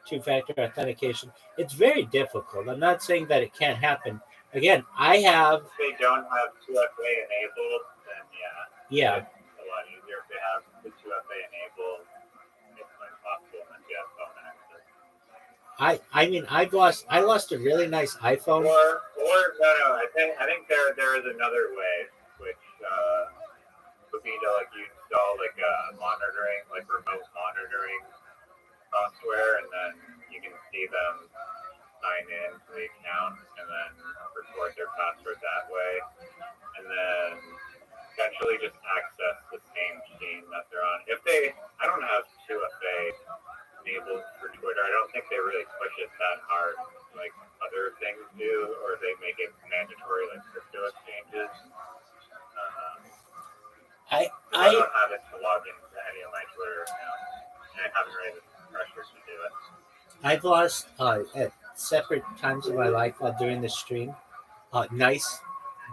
two-factor authentication. It's very difficult. I'm not saying that it can't happen. Again, I have. If they don't have 2FA enabled, then Yeah. it's a lot easier. If they have the 2FA enabled, it's impossible unless you have phone access. I mean, I lost a really nice iPhone. Or no, I think there is another way, which would be to like you install like monitoring, like remote monitoring software, and then you can see them sign in to the account and then record their password that way, and then essentially just access the same machine that they're on. I don't have 2FA enabled for Twitter. I don't think they really push it that hard like other things do, or they make it mandatory like crypto exchanges. I don't have it to log into any of my Twitter accounts, and I haven't really the pressure to do it. I've lost at separate times of my life while doing the stream nice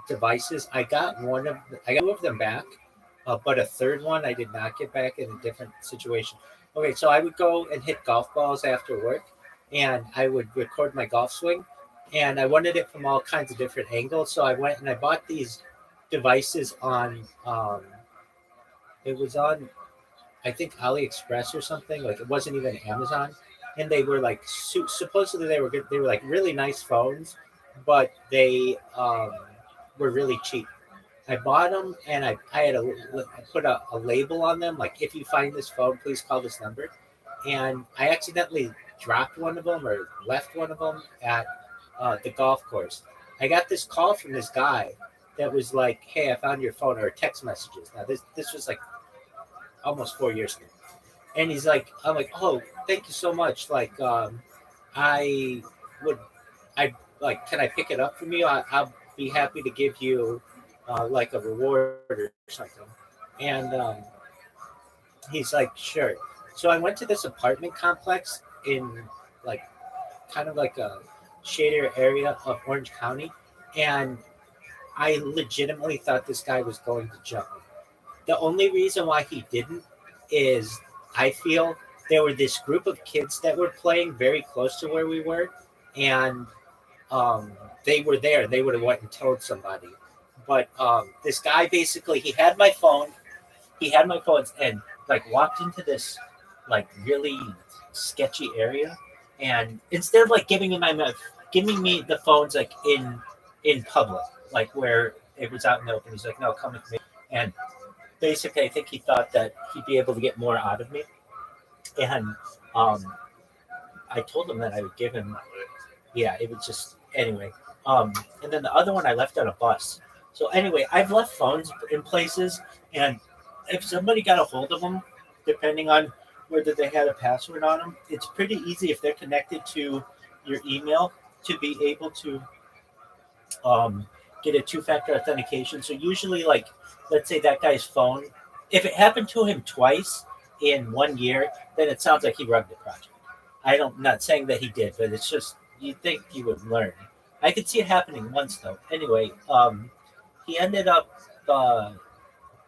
devices. I got two of them back, but a third one I did not get back in a different situation. Okay, so I would go and hit golf balls after work, and I would record my golf swing, and I wanted it from all kinds of different angles. So I went and I bought these devices on it was on I think AliExpress or something. Like it wasn't even Amazon, and they were like supposedly they were good. They were like really nice phones, but they were really cheap. I bought them and I put a label on them like, if you find this phone, please call this number. And I accidentally dropped one of them or left one of them at the golf course. I got this call from this guy that was like, "Hey, I found your phone," or text messages. Now this was like almost 4 years ago, and he's like, I'm like, "Oh, thank you so much. Like, I like, can I pick it up from you? I'll be happy to give you like a reward or something." And he's like, "Sure." So I went to this apartment complex in like kind of like a shadier area of Orange County, and I legitimately thought this guy was going to jump me. The only reason why he didn't is I feel there were this group of kids that were playing very close to where we were, and they were there. They would have went and told somebody. But this guy basically, he had my phone, and like walked into this like really sketchy area, and instead of like giving me the phones like in public, like where it was out in the open, he's like, "No, come with me." And basically, I think he thought that he'd be able to get more out of me, and I told him that I would give him. Yeah, it was just anyway. And then the other one I left on a bus. So anyway, I've left phones in places, and if somebody got a hold of them, depending on whether they had a password on them, it's pretty easy if they're connected to your email to be able to get a two-factor authentication. So usually, like, let's say that guy's phone, if it happened to him twice in 1 year, then it sounds like he rugged the project. I'm not saying that he did, but it's just, you'd think he would learn. I could see it happening once, though. Anyway, he ended up,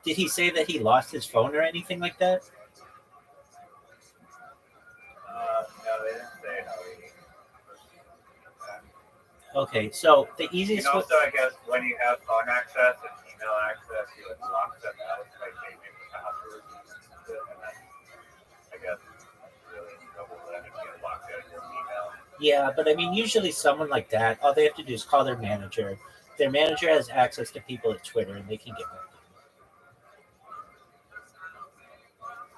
did he say that he lost his phone or anything like that? No, they didn't say how he. Okay, so the easiest And also, I guess, when you have phone access and email access, you would lock them out by changing the password. And then, I guess, really trouble then if you lock out your email. Yeah, but I mean, usually someone like that, all they have to do is call their manager. Their manager has access to people at Twitter, and they can get back.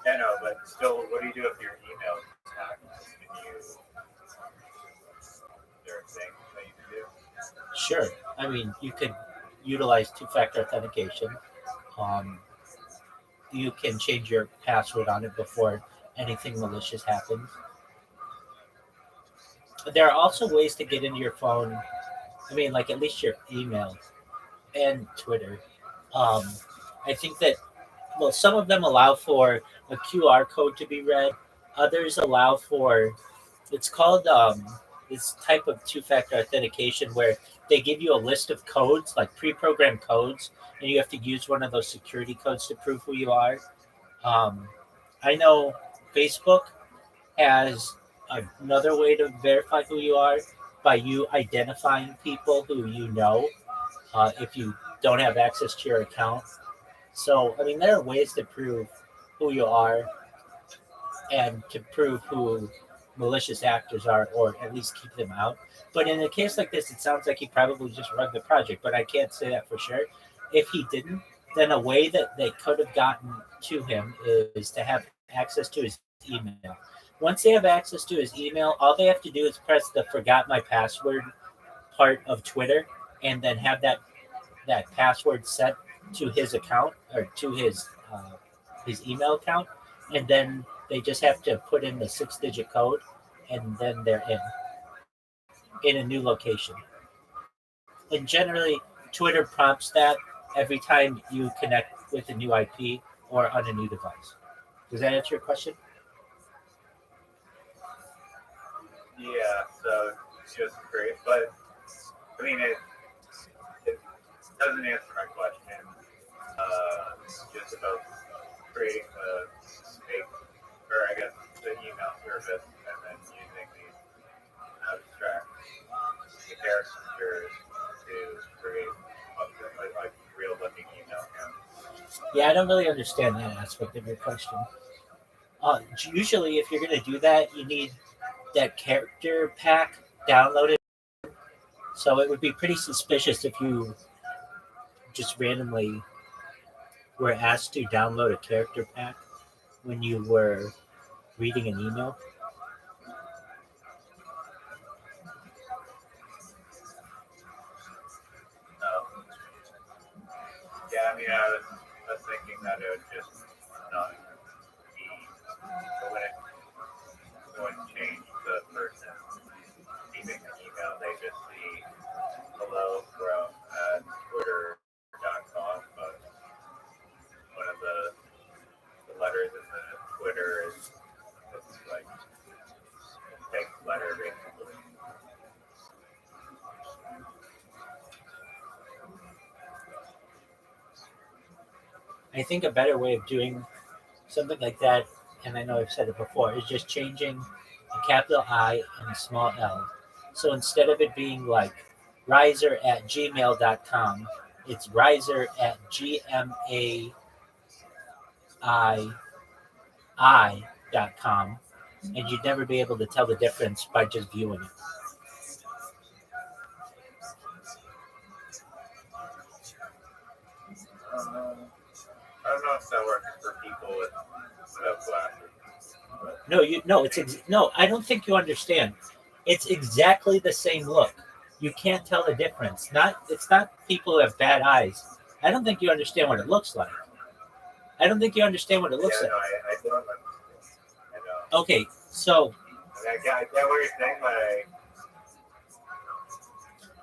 Yeah, no, but still, what do you do if your email is hacked? Can you? Is there a thing that you can do? Sure. I mean, you could utilize two-factor authentication. You can change your password on it before anything malicious happens. There are also ways to get into your phone. I mean, like at least your email and Twitter. I think that, well, some of them allow for a QR code to be read. Others allow for, it's called this type of two-factor authentication where they give you a list of codes, like pre-programmed codes, and you have to use one of those security codes to prove who you are. I know Facebook has another way to verify who you are by you identifying people who you know if you don't have access to your account. So, I mean, there are ways to prove who you are and to prove who malicious actors are, or at least keep them out. But in a case like this, it sounds like he probably just rugged the project, but I can't say that for sure. If he didn't, then a way that they could have gotten to him is to have access to his email. Once they have access to his email, all they have to do is press the forgot my password part of Twitter and then have that password set to his account or to his email account, and then they just have to put in the 6-digit code, and then they're in a new location. And generally, Twitter prompts that every time you connect with a new IP or on a new device. Does that answer your question? Yeah, so just great, but I mean it doesn't answer my question. Just about creating the fake, or I guess the email service, and then using these abstract characters to create like real-looking email accounts. Yeah, I don't really understand that aspect of your question. Usually, if you're going to do that, you need that character pack downloaded. So it would be pretty suspicious if you just randomly were asked to download a character pack when you were reading an email. Yeah, I mean, I was thinking that it would just not be, it wouldn't change the person receiving the email. They just see hello from Twitter.com, but one of the letters in the Twitter is it's like a fake letter, basically. I think a better way of doing something like that, and I know I've said it before, is just changing a capital I and a small l. So instead of it being like riser@gmail.com, it's riser@gmail.com, and you'd never be able to tell the difference by just viewing it. I don't know if that works for people without glasses. No, I don't think you understand. It's exactly the same look. You can't tell the difference. It's not people who have bad eyes. I don't think you understand what it looks like. I don't think you understand what it looks like. No, I don't understand. I know. Okay, so I get what you're saying, but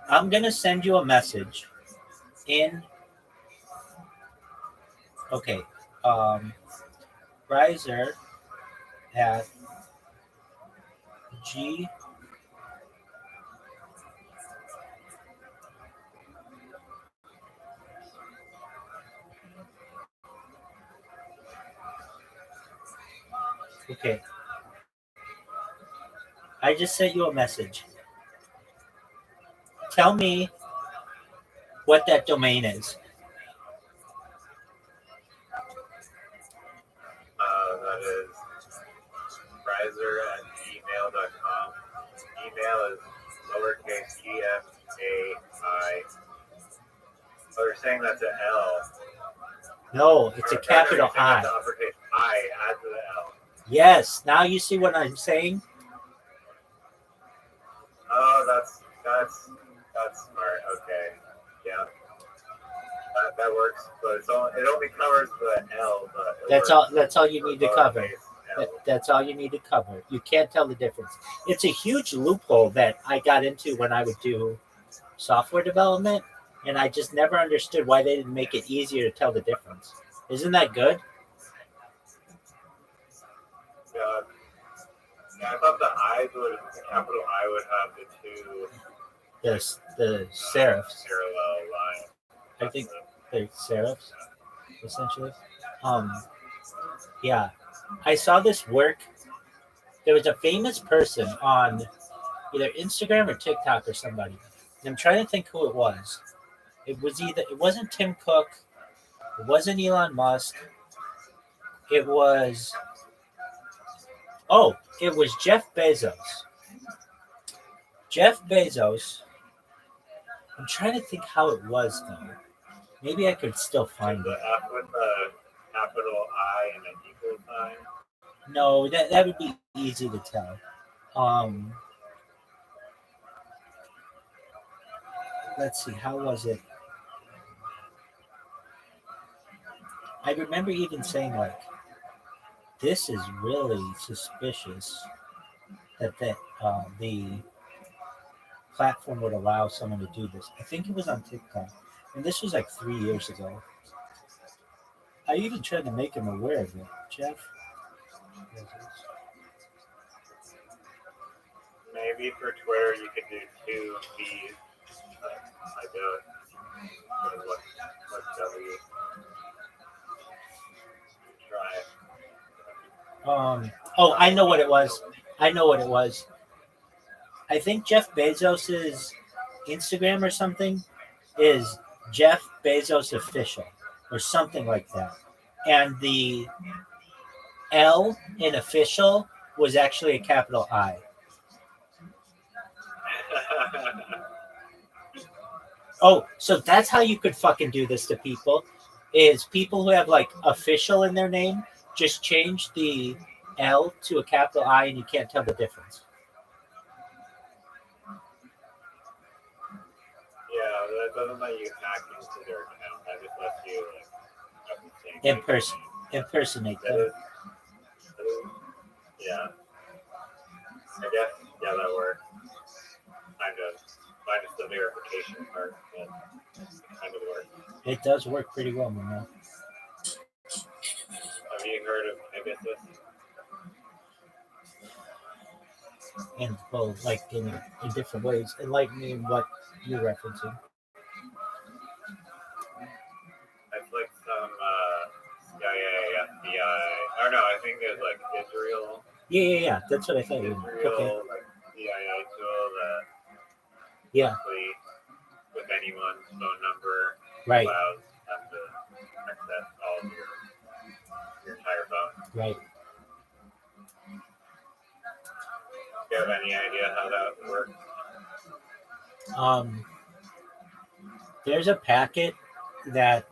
I'm going to send you a message in. Okay, riser at G. Okay. I just sent you a message. Tell me what that domain is. that is riser@gmail.com. Email is lowercase gfai. Oh, you're saying that's an L. No, it's a capital I. The uppercase I after the L. Yes. Now you see what I'm saying? Oh, that's That's smart. Okay. Yeah. That works, but it only covers the L. But That's all you need to cover. That's all you need to cover. You can't tell the difference. It's a huge loophole that I got into when I would do software development, and I just never understood why they didn't make it easier to tell the difference. Isn't that good? Yeah, I thought the capital I would have the two The serifs. parallel lines. I think they're serifs, essentially. Yeah. I saw this work. There was a famous person on either Instagram or TikTok or somebody. And I'm trying to think who it was. It wasn't Tim Cook. It wasn't Elon Musk. It was Jeff Bezos. Jeff Bezos. I'm trying to think how it was though. Maybe I could still find The it. F with the capital I and an equal sign. No, that would be easy to tell. Let's see, how was it? I remember even saying like, this is really suspicious that the platform would allow someone to do this. I think it was on TikTok, and this was like 3 years ago. I even tried to make him aware of it, Jeff. Maybe for Twitter you could do two B's. I don't. What W? Try it. I know what it was. I think Jeff Bezos's Instagram or something is Jeff Bezos Official or something like that. And the L in official was actually a capital I. Oh, so that's how you could fucking do this to people, is people who have like official in their name, just change the L to a capital I and you can't tell the difference. Yeah, that doesn't let you hack into their account. That just lets you like have the same Impersonate That them. is, yeah. I guess, yeah, that works. Minus the verification part, but kind of works. It does work pretty well, man. Have you heard of Pegasus? And well, like in different ways. Enlighten me in what you're referencing. It's like some CIA, FBI. Or no, I think there's like Israel. Yeah. That's what I thought. Israel, Okay. like CIA tool that Yeah. basically with anyone's phone number Right. allows them to access all of your entire phone. Right. Do you have any idea how that would work? There's a packet that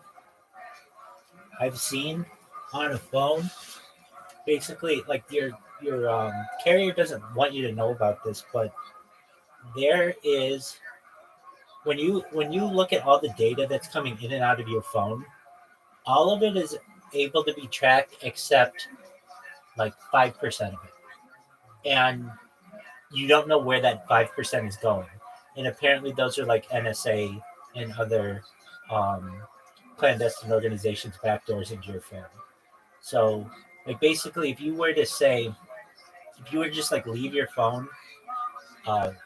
I've seen on a phone. Basically, like your carrier doesn't want you to know about this, but there is when you look at all the data that's coming in and out of your phone, all of it is able to be tracked except like 5% of it, and you don't know where that 5% is going. And apparently, those are like NSA and other clandestine organizations' backdoors into your phone. So, like, basically, if you were to just like leave your phone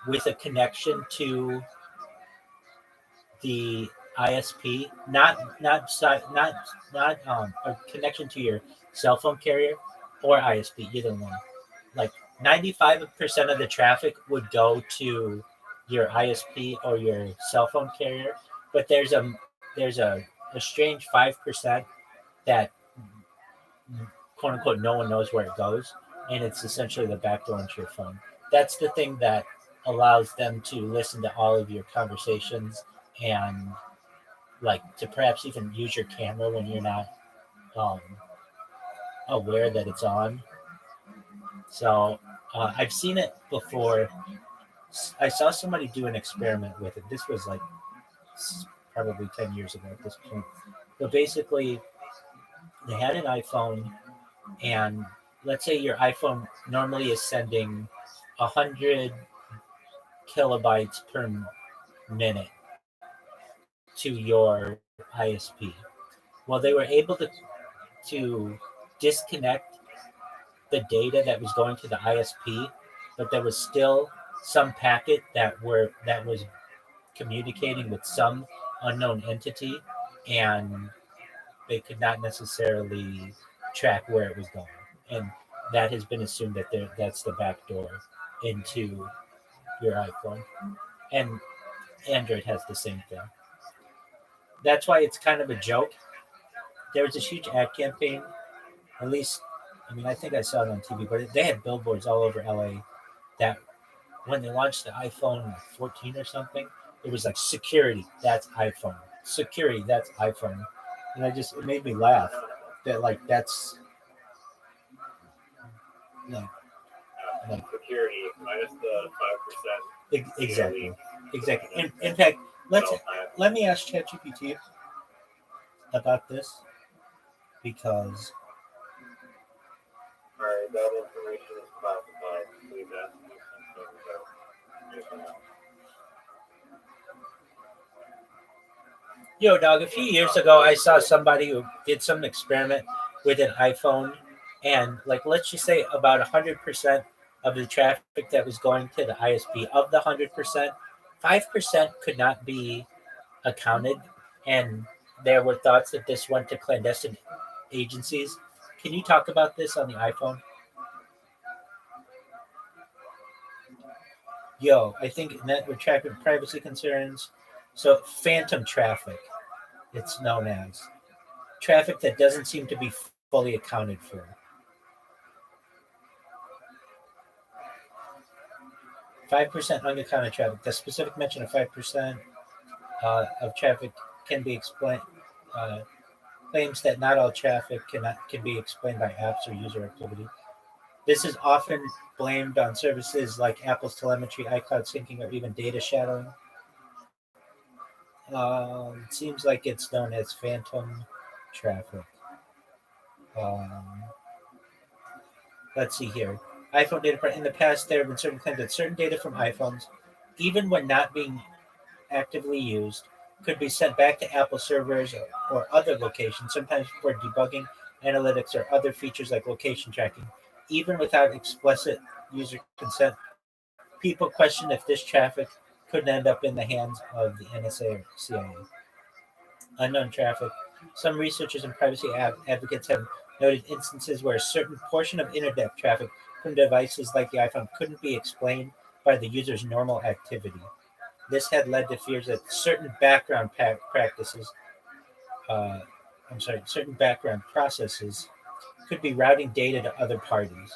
with a connection to the ISP, not a connection to your cell phone carrier or ISP, either one. Like 95% of the traffic would go to your ISP or your cell phone carrier, but there's a strange 5% that quote unquote no one knows where it goes, and it's essentially the backdoor into your phone. That's the thing that allows them to listen to all of your conversations and like to perhaps even use your camera when you're not aware that it's on. So I've seen it before. I saw somebody do an experiment with it. This was like probably 10 years ago at this point. But basically, they had an iPhone, and let's say your iPhone normally is sending 100 kilobytes per minute to your ISP. Well, they were able to disconnect the data that was going to the ISP, but there was still some packet that was communicating with some unknown entity, and they could not necessarily track where it was going. And that has been assumed that that's the back door into your iPhone. And Android has the same thing. That's why it's kind of a joke. There was this huge ad campaign, at least, I mean, I think I saw it on TV, but they had billboards all over LA that when they launched the iPhone 14 or something, it was like, security, that's iPhone. Security, that's iPhone. And it made me laugh that, like, that's, no. Security minus the 5%. Exactly. In fact, let me ask ChatGPT about this, because Alright, that information is classified. Please ask me something about. Yo, dog, a few years ago, I saw somebody who did some experiment with an iPhone, and, like, let's just say about 100% of the traffic that was going to the ISP, of the 100%, 5% could not be accounted, and there were thoughts that this went to clandestine agencies. Can you talk about this on the iPhone? Yo, I think network traffic privacy concerns. So phantom traffic, it's known as. Traffic that doesn't seem to be fully accounted for. 5% unaccounted traffic. The specific mention of 5% of traffic can be explained. Claims that not all traffic can be explained by apps or user activity. This is often blamed on services like Apple's telemetry, iCloud syncing, or even data shadowing. It seems like it's known as phantom traffic. Let's see here. iPhone data. In the past, there have been certain claims that certain data from iPhones, even when not being actively used, could be sent back to Apple servers or other locations, sometimes for debugging, analytics, or other features like location tracking, even without explicit user consent. People question if this traffic could end up in the hands of the NSA or CIA. Unknown traffic. Some researchers and privacy advocates have noted instances where a certain portion of internet traffic from devices like the iPhone couldn't be explained by the user's normal activity. This had led to fears that certain background processes could be routing data to other parties,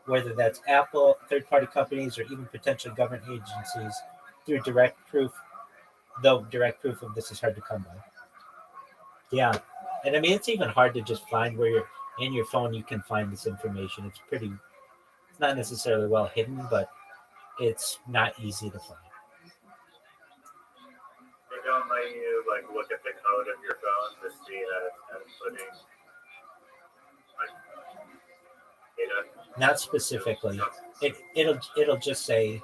whether that's Apple, third-party companies, or even potential government agencies, through direct proof, though direct proof of this is hard to come by. Yeah, and I mean, it's even hard to just find where you're in your phone, you can find this information. It's not necessarily well hidden, but it's not easy to find. They don't let you look at the code of your phone to see that it's putting data. Not specifically. It'll just say,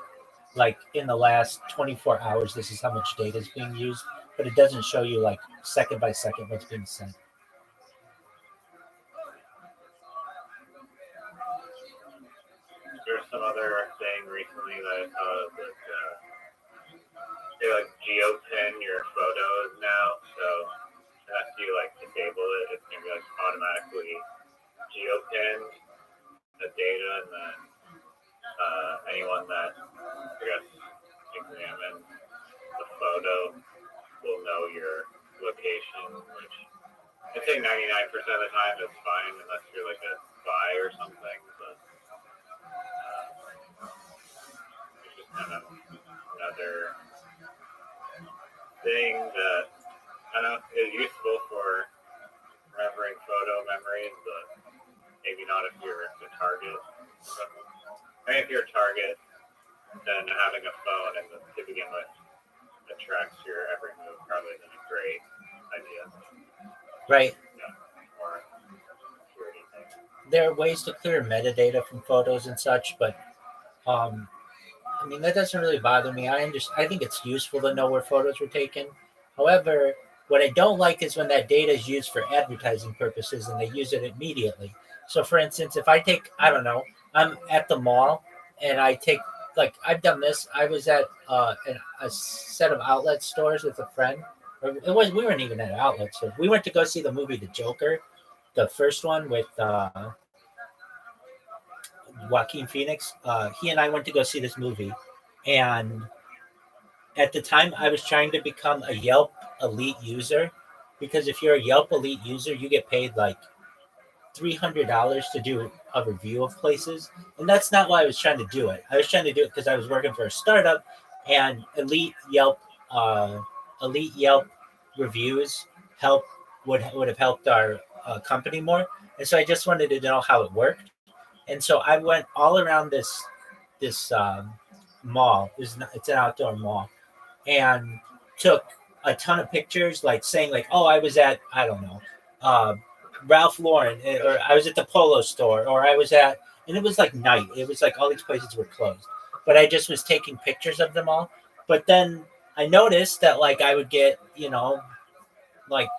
like, in the last 24 hours, this is how much data is being used, but it doesn't show you like second by second what's being sent. There's some other thing recently that I saw that they geopin your photos now, so unless you disable it, it's gonna be automatically geopinned the data, and then anyone that examines the photo will know your location, which I think 99% of the time is fine unless you're a spy or something, but it's just kind of another thing that is useful for remembering photo memories, but maybe not if you're the target. I mean, if you're a target, then having a phone and to begin with that tracks your every move probably isn't a great idea. Right. Yeah. Or security thing. There are ways to clear metadata from photos and such, but I mean that doesn't really bother me. I think it's useful to know where photos were taken. However, what I don't like is when that data is used for advertising purposes and they use it immediately. So, for instance, if I take, I don't know, I'm at the mall and I take, like, I've done this. I was at a set of outlet stores with a friend. We weren't even at an outlet store. We went to go see the movie The Joker, the first one with Joaquin Phoenix. He and I went to go see this movie, and at the time I was trying to become a Yelp Elite user, because if you're a Yelp Elite user, you get paid like $300 to do a review of places, and that's not why I was trying to do it. I was trying to do it because I was working for a startup, and Elite Yelp reviews would have helped our company more, and so I just wanted to know how it worked. And so I went all around this mall. It's an outdoor mall, and took a ton of pictures, like saying like, oh, I was at, I don't know, Ralph Lauren, or I was at the Polo store, or I was at, and it was like night. It was like all these places were closed, but I just was taking pictures of them all. But then I noticed that like I would get, like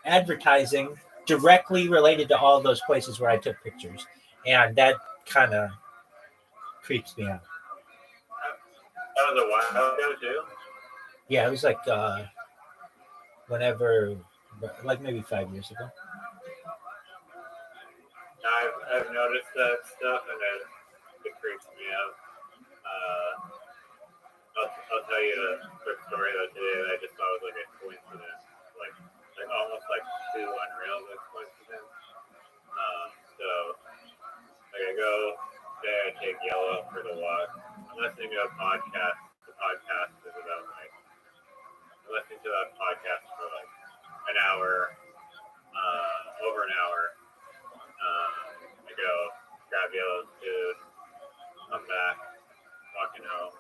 advertising directly related to all those places where I took pictures. And that kind of creeps me out. That was a while ago too. Yeah, it was like whenever, like maybe 5 years ago. I've noticed that stuff, and it creeps me out. I'll tell you a quick story though today that I just thought was like a coincidence, like almost like too unrealistic coincidence. So. Like I go there, I take Yellow for the walk. I'm listening to a podcast. The podcast is about like, I'm listening to that podcast for like an hour, over an hour. I go grab Yellow's food, come back, walking home.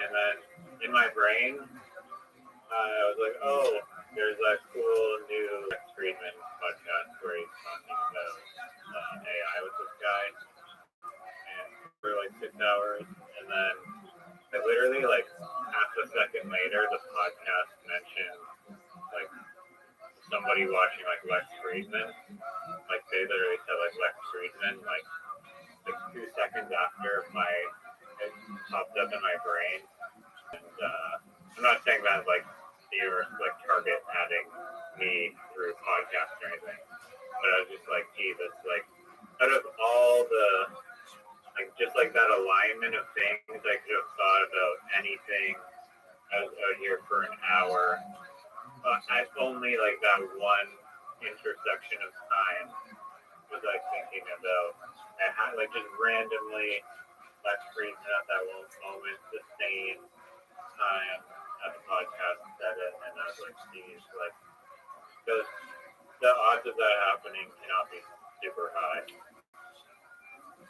And then in my brain, I was like, oh, there's that cool new Lex Friedman podcast where he's talking about AI with this guy, and for like 6 hours, and then I literally like half a second later the podcast mentioned like somebody watching like Lex Friedman, like they literally said like Lex Friedman, like 2 seconds after it popped up in my brain. And I'm not saying that like you're like target adding me through podcasts or anything, but I was just like, gee, that's like out of all the like just like that alignment of things I could have thought about anything. I was out here for an hour. I only like that one intersection of time was I thinking about. I had like just randomly Lex Friedman at that one moment, the same time at the podcast said it, and I was like, geez, like the odds of that happening cannot be super high.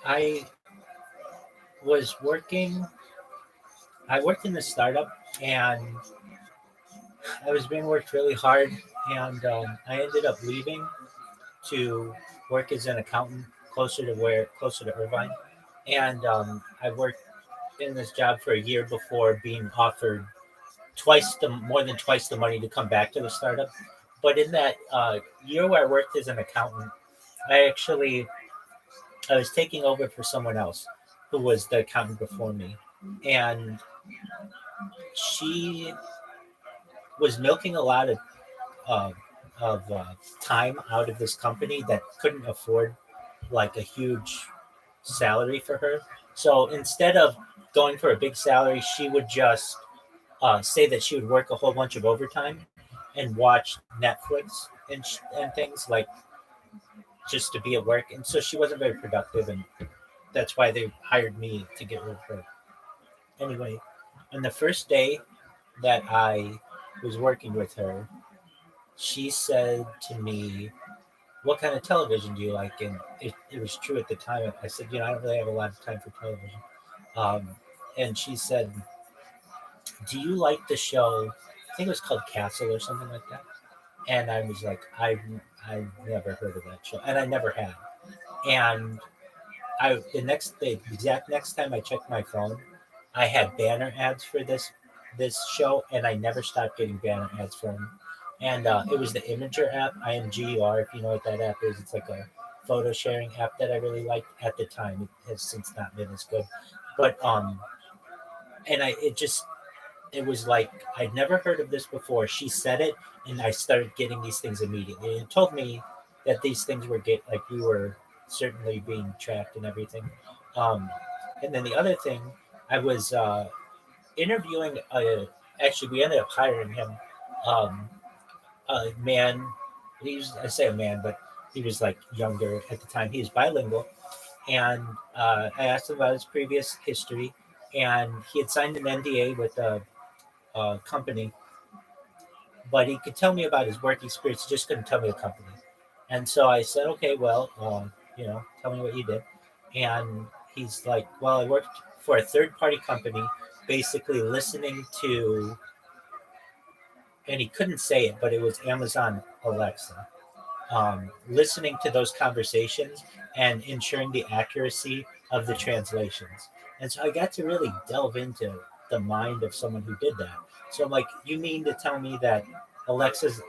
I worked in the startup, and I was being worked really hard, and I ended up leaving to work as an accountant closer to Irvine, and I worked in this job for a year before being offered more than twice the money to come back to the startup. But in that year where I worked as an accountant, I was taking over for someone else who was the accountant before me, and she was milking a lot of time out of this company that couldn't afford like a huge salary for her. So instead of going for a big salary, she would just say that she would work a whole bunch of overtime and watch Netflix and things, like just to be at work. And so she wasn't very productive, and that's why they hired me to get rid of her. Anyway, on the first day that I was working with her, she said to me, "What kind of television do you like?" And it was true at the time. I said, I don't really have a lot of time for television. and she said, "Do you like the show?" I think it was called Castle or something like that. And I was like, I've never heard of that show, and I never had. And the exact next time I checked my phone, I had banner ads for this show, and I never stopped getting banner ads from them. And it was the Imager app, IMGUR, if you know what that app is. It's like a photo sharing app that I really liked at the time. It has since not been as good, but and it was like I'd never heard of this before. She said it, and I started getting these things immediately. And told me that these things were we were certainly being tracked and everything. And then the other thing, I was interviewing. Actually, we ended up hiring him. A man. I say a man, but he was like younger at the time. He was bilingual, and I asked him about his previous history, and he had signed an NDA with a company, but he could tell me about his work experience. He just couldn't tell me the company. And so I said, okay, well, tell me what you did. And he's like, well, I worked for a third-party company, basically listening to, and he couldn't say it, but it was Amazon Alexa, listening to those conversations and ensuring the accuracy of the translations. And so I got to really delve into the mind of someone who did that. So I'm like, you mean to tell me that Alexa's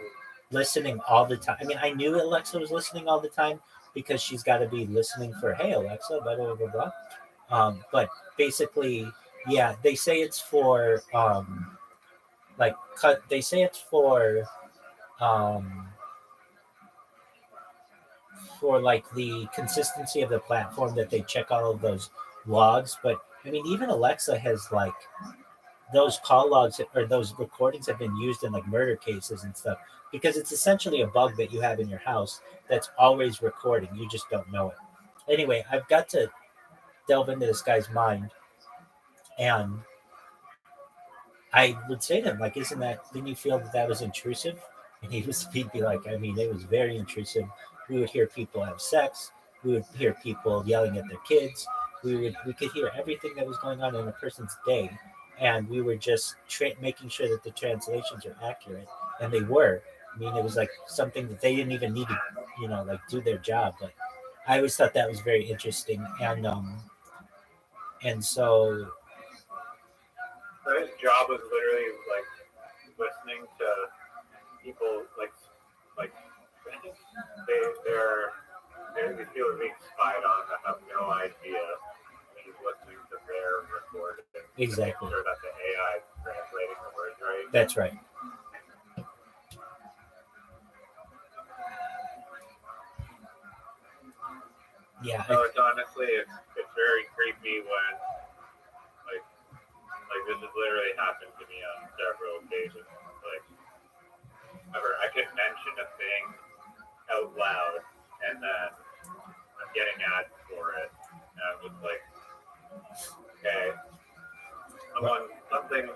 listening all the time? I mean, I knew Alexa was listening all the time because she's got to be listening for, hey, Alexa, blah, blah, blah, blah. But basically, yeah, they say it's for, they say it's for like the consistency of the platform, that they check all of those logs. But I mean, even Alexa has like those call logs or those recordings have been used in like murder cases and stuff, because it's essentially a bug that you have in your house that's always recording. You just don't know it. Anyway, I've got to delve into this guy's mind, and I would say to him, like, didn't you feel that was intrusive? And he'd be like, I mean, it was very intrusive. We would hear people have sex. We would hear people yelling at their kids. We could hear everything that was going on in a person's day. And we were just making sure that the translations are accurate. And they were. I mean, it was like something that they didn't even need to, do their job. But I always thought that was very interesting. And so his job was literally like listening to people like these people are being spied on that have no idea. He's listening to their recording. Exactly. To make sure that the AI is translating the words right. That's right. Yeah. So it's honestly, it's very creepy when like this has literally happened to me on several occasions. Like, I could mention a thing out loud, and then I'm getting ads for it, and I'm just like, okay, something,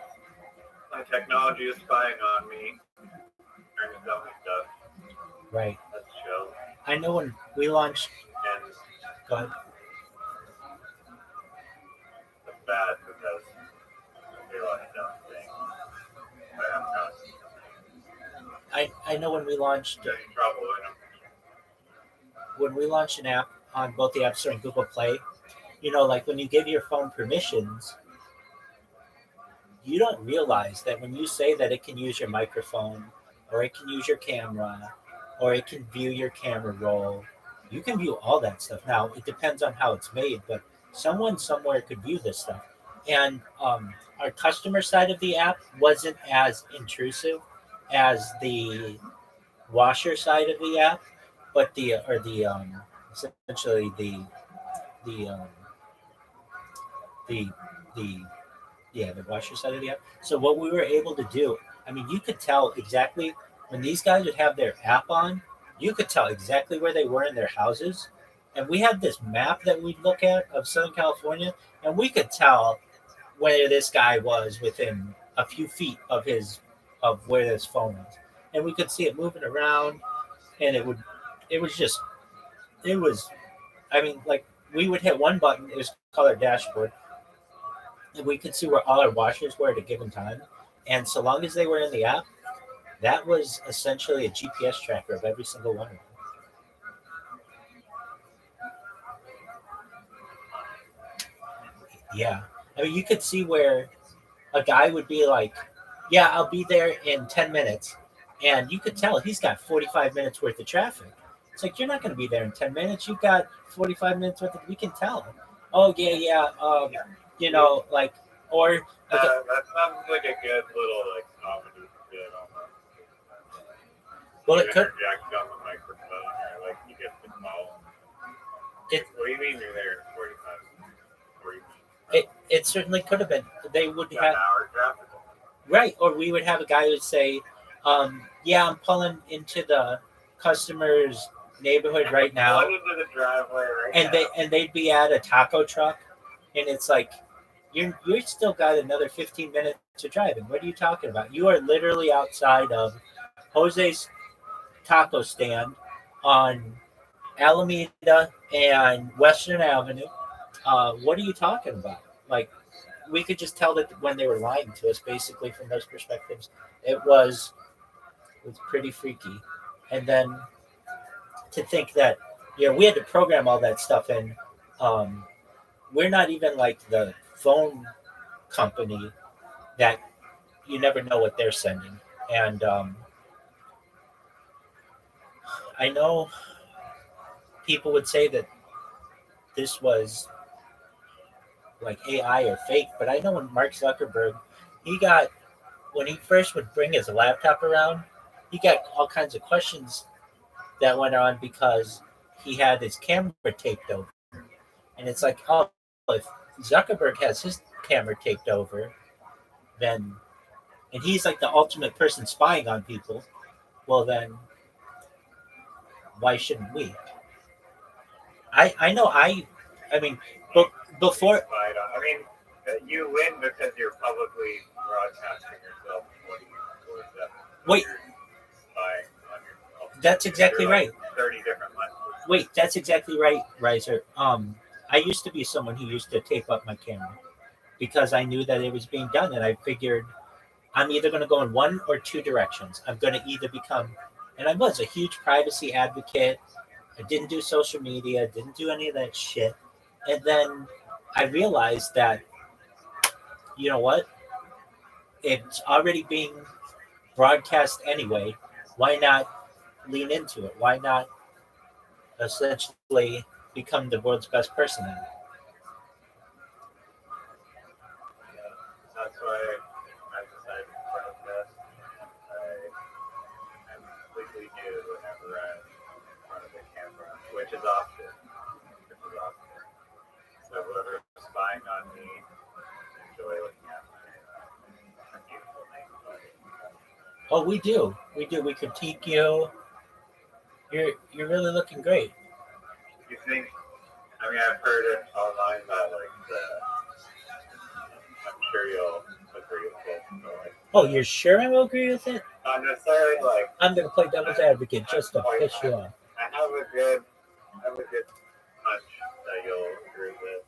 my technology is spying on me, trying to tell me stuff. Right. Let's chill. I know when we launched. And go ahead. It's bad because I feel like things. But I'm not. I know when we launched. Getting in trouble, when we launched an app on both the App Store and Google Play, like when you give your phone permissions, you don't realize that when you say that it can use your microphone, or it can use your camera, or it can view your camera roll, you can view all that stuff. Now, it depends on how it's made, but someone somewhere could view this stuff. And our customer side of the app wasn't as intrusive as the washer side of the app, but the washer side of the app. So what we were able to do, I mean, you could tell exactly when these guys would have their app on, you could tell exactly where they were in their houses. And we had this map that we'd look at of Southern California, and we could tell where this guy was within a few feet of where his phone was. And we could see it moving around, and I mean, like, we would hit one button, it was called our dashboard, And we could see where all our washers were at a given time. And so long as they were in the app, that was essentially a GPS tracker of every single one of them. Yeah. I mean, you could see where a guy would be like, yeah, I'll be there in 10 minutes. And you could tell he's got 45 minutes worth of traffic. It's like, you're not going to be there in 10 minutes. You've got 45 minutes worth of, we can tell. Oh, yeah. You know, like, or. That sounds like a good little like comedy bit almost. Well, You it could. interject on the microphone or like you get the call. It, What do you mean you're there in 40 minutes? it certainly could have been. They would Got have. an hour traffic. Right. Or we would have a guy who'd say, yeah, I'm pulling into the customer's neighborhood right now. Pulling into the driveway right now. And they'd be at a taco truck, and it's like, you're still got another 15 minutes to drive. And what are you talking about? You are literally outside of Jose's taco stand on Alameda and Western Avenue. What are you talking about? Like, we could just tell that when they were lying to us, basically from those perspectives. It was pretty freaky. And then to think that, we had to program all that stuff in. We're not even like the phone company that you never know what they're sending. And I know people would say that this was like AI or fake, but I know when Mark Zuckerberg, when he first would bring his laptop around, he got all kinds of questions that went on because he had his camera taped over. And it's like, oh, if Zuckerberg has his camera taped over, then, and he's like the ultimate person spying on people, well then, why shouldn't we? I know, I mean, but before... I mean, you win because you're publicly broadcasting yourself. Wait. Spying on yourself. That's exactly You're like right. 30 different lenses. Wait, that's exactly right, Riser. I used to be someone who used to tape up my camera because I knew that it was being done, and I figured I'm either going to go in one or two directions. I'm going to either become, and I was a huge privacy advocate. I didn't do social media, didn't do any of that shit. And then I realized that, you know what? It's already being broadcast anyway. Why not lean into it? Why not essentially become the world's best person at it? That's why I decided to broadcast. I'm completely new whenever I'm in front of the camera, which is often. So whoever is spying on me, enjoy looking at my beautiful naked body. Oh, we do. We critique you. You're really looking great. You think? I mean, I've heard it online that I'm sure you'll agree with it. But like, Oh, you're sure I will agree with it? not necessarily like I'm going to play devil's advocate just to piss you off. I have a good hunch that you'll agree with.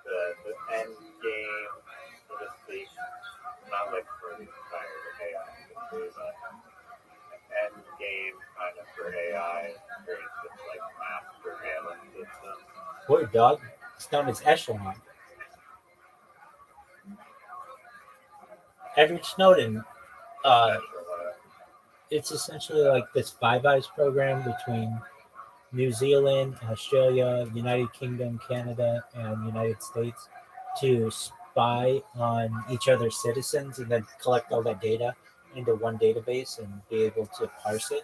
The end game, so to speak, not like for the entire AI industry, but end game kind of for AI creates this like mass surveillance system. Word, dog. It's known as Echelon. Edward Snowden, it's essentially like this Five Eyes program between New Zealand, Australia, United Kingdom, Canada, and United States to spy on each other's citizens and then collect all that data into one database and be able to parse it.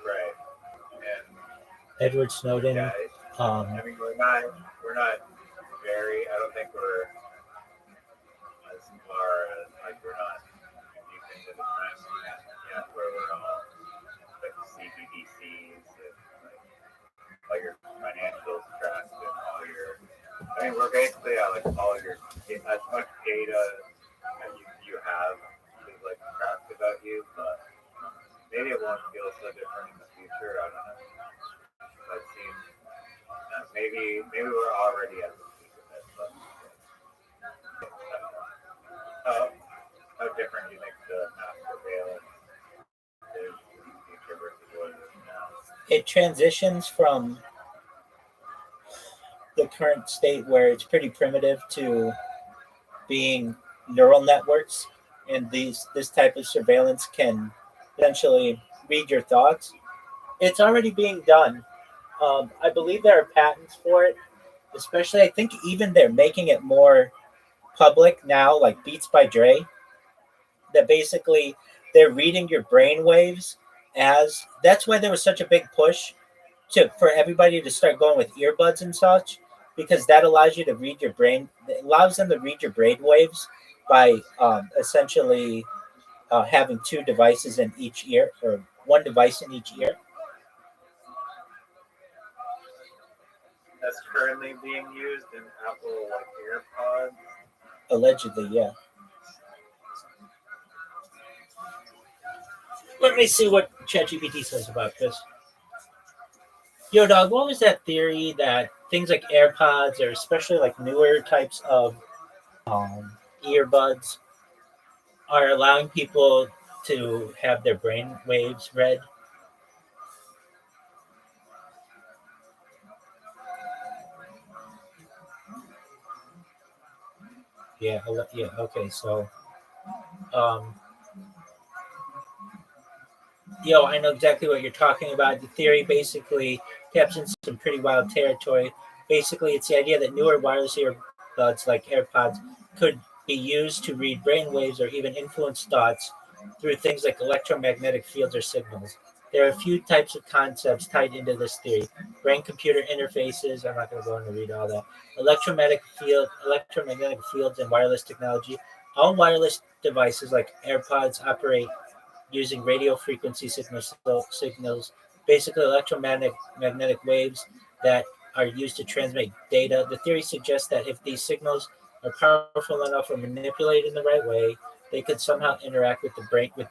Right. And Edward Snowden. yeah, I mean, we're not very. I don't think we're as far as like we're not deep into the crime yet, where we're all like CBDCs and like all your financials tracked and all your. I mean, we're basically like all your as much data that you have is like tracked about you, but maybe it won't feel so different in the future. I don't know. maybe we're already at the peak of it, but how different do you think the mass surveillance is in the future versus what it is now? It transitions from the current state where it's pretty primitive to being neural networks, and this type of surveillance can potentially read your thoughts. It's already being done. I believe there are patents for it, especially I think even they're making it more public now, like Beats by Dre, that basically they're reading your brain waves. As that's why there was such a big push for everybody to start going with earbuds and such, because that allows you to read your brain. It allows them to read your brain waves by essentially having two devices in each ear, or one device in each ear. That's currently being used in Apple like AirPods. Allegedly, yeah. Let me see what ChatGPT says about this. Yo, dog, what was that theory that things like AirPods, or especially like newer types of earbuds, are allowing people to have their brain waves read? Yeah, okay, so yo, I know exactly what you're talking about. The theory basically taps into some pretty wild territory. Basically, it's the idea that newer wireless earbuds like AirPods could be used to read brainwaves or even influence thoughts through things like electromagnetic fields or signals. There are a few types of concepts tied into this theory. Brain-computer interfaces, I'm not going to go on to read all that. Electromagnetic fields and wireless technology. All wireless devices like AirPods operate using radio frequency signals, basically electromagnetic waves that are used to transmit data. The theory suggests that if these signals are powerful enough or manipulated in the right way, they could somehow interact with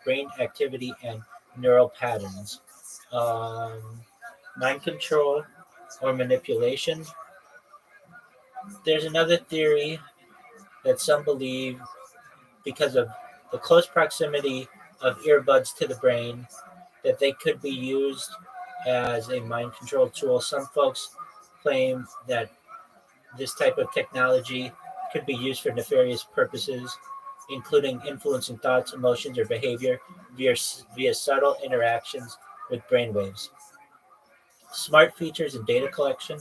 brain activity and neural patterns. Mind control or manipulation. There's another theory that some believe, because of the close proximity of earbuds to the brain, that they could be used as a mind control tool. Some folks claim that this type of technology could be used for nefarious purposes, including influencing thoughts, emotions, or behavior via subtle interactions with brainwaves. Smart features and data collection.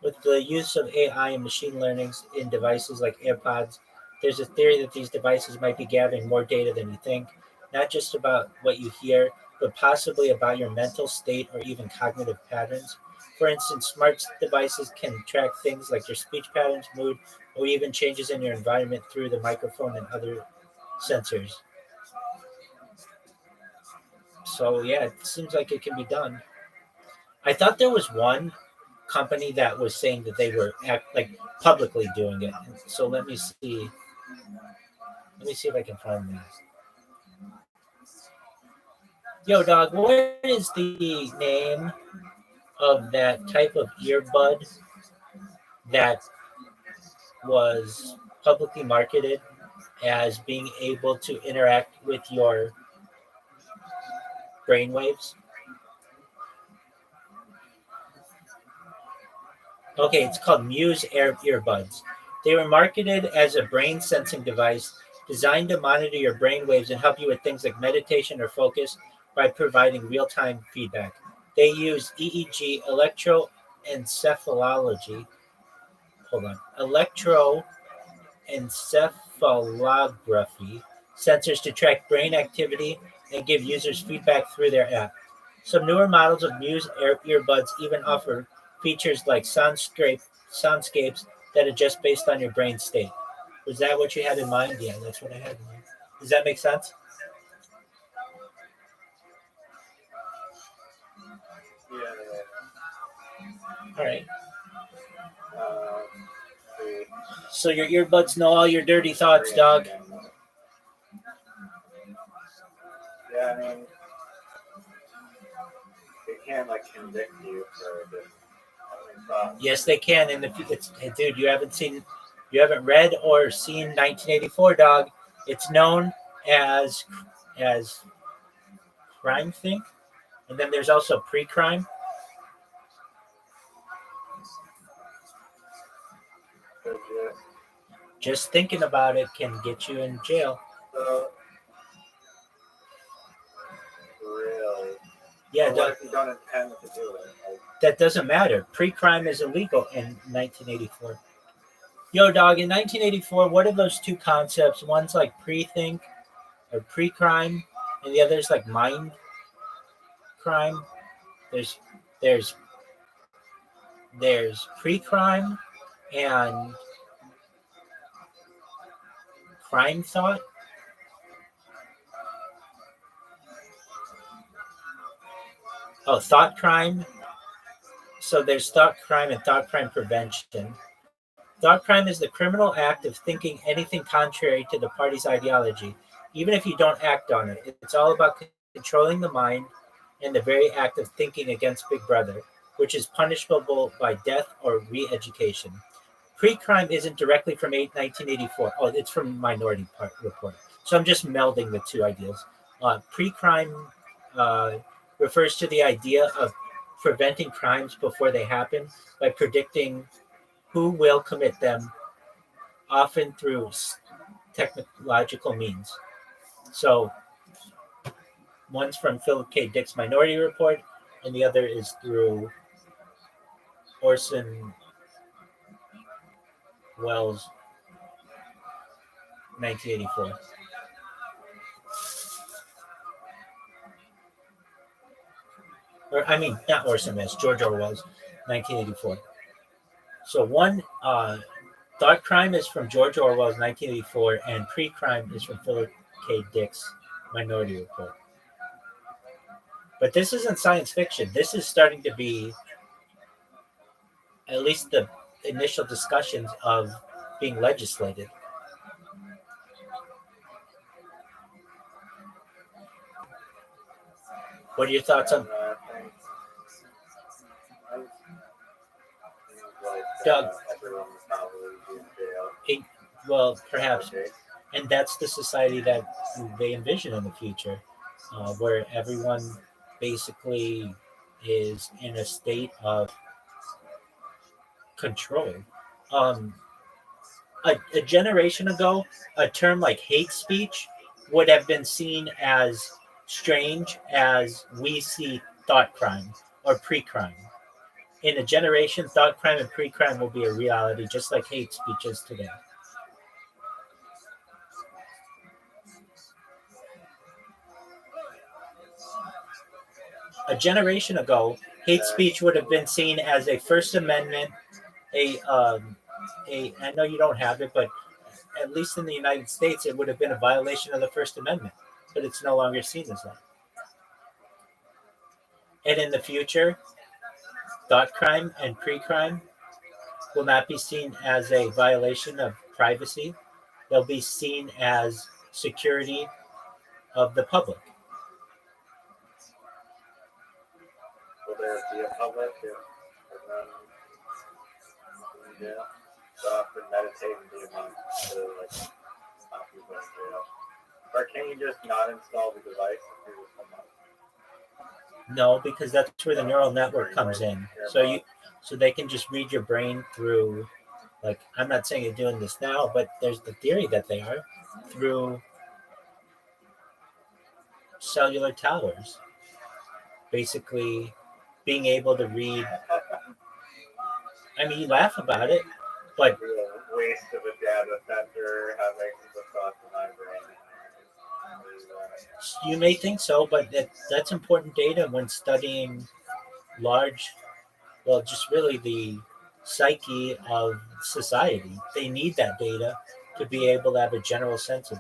With the use of AI and machine learning in devices like AirPods, there's a theory that these devices might be gathering more data than you think, not just about what you hear, but possibly about your mental state or even cognitive patterns. For instance, smart devices can track things like your speech patterns, mood, or even changes in your environment through the microphone and other sensors. So yeah, it seems like it can be done. I thought there was one company that was saying that they were publicly doing it. So let me see. Let me see if I can find this. Yo, dog, what is the name of that type of earbud that was publicly marketed as being able to interact with your brainwaves? Okay, it's called Muse earbuds. They were marketed as a brain sensing device designed to monitor your brainwaves and help you with things like meditation or focus by providing real-time feedback. They use EEG, electroencephalography sensors to track brain activity and give users feedback through their app. Some newer models of Muse earbuds even offer features like soundscapes that adjust based on your brain state. Was that what you had in mind? Yeah, that's what I had in mind. Does that make sense? All right. So your earbuds know all your dirty thoughts, dog. Yeah, I mean, they can't like convict you for just Yes, they can. And if it's, dude, you haven't read or seen 1984, dog. It's known as Crime Think, and then there's also pre-crime. Just thinking about it can get you in jail. Really? Yeah, But what if you don't intend to do it? Like, that doesn't matter. Pre-crime is illegal in 1984. Yo, dog, in 1984, what are those two concepts? One's like pre-think or pre-crime, and the other's like mind crime. There's pre-crime and crime thought. Oh, thought crime. So there's thought crime and thought crime prevention. Thought crime is the criminal act of thinking anything contrary to the party's ideology, even if you don't act on it. It's all about controlling the mind and the very act of thinking against Big Brother, which is punishable by death or re-education. Pre-crime isn't directly from 1984. Oh, it's from Minority Report. So I'm just melding the two ideas. Pre-crime refers to the idea of preventing crimes before they happen by predicting who will commit them, often through technological means. So one's from Philip K. Dick's Minority Report, and the other is through Orson Welles' 1984. Or, I mean, not Orson Welles, George Orwell's 1984. So one, thought crime is from George Orwell's 1984, and pre-crime is from Philip K. Dick's Minority Report. But this isn't science fiction. This is starting to be at least the initial discussions of being legislated. What are your thoughts on Doug? Well, perhaps. And that's the society that they envision in the future, where everyone basically is in a state of control. A generation ago, a term like hate speech would have been seen as strange as we see thought crime or pre-crime. In a generation, thought crime and pre-crime will be a reality, just like hate speech is today. A generation ago, hate speech would have been seen as a First Amendment, I know you don't have it, but at least in the United States, it would have been a violation of the First Amendment, but it's no longer seen as that. And in the future, thought crime and pre-crime will not be seen as a violation of privacy. They'll be seen as security of the public. will there be a public? Yeah. So after meditate and be among the like stop people in jail. Or can you just not install the device if you're with someone? No, because that's where the neural network comes in. So they can just read your brain through, like, I'm not saying you're doing this now, but there's the theory that they are, through cellular towers. Basically being able to read. I mean, you laugh about it, but Waste of a data center having the thoughts in my brain. you may think so, but that's important data when studying just really the psyche of society. They need that data to be able to have a general sense of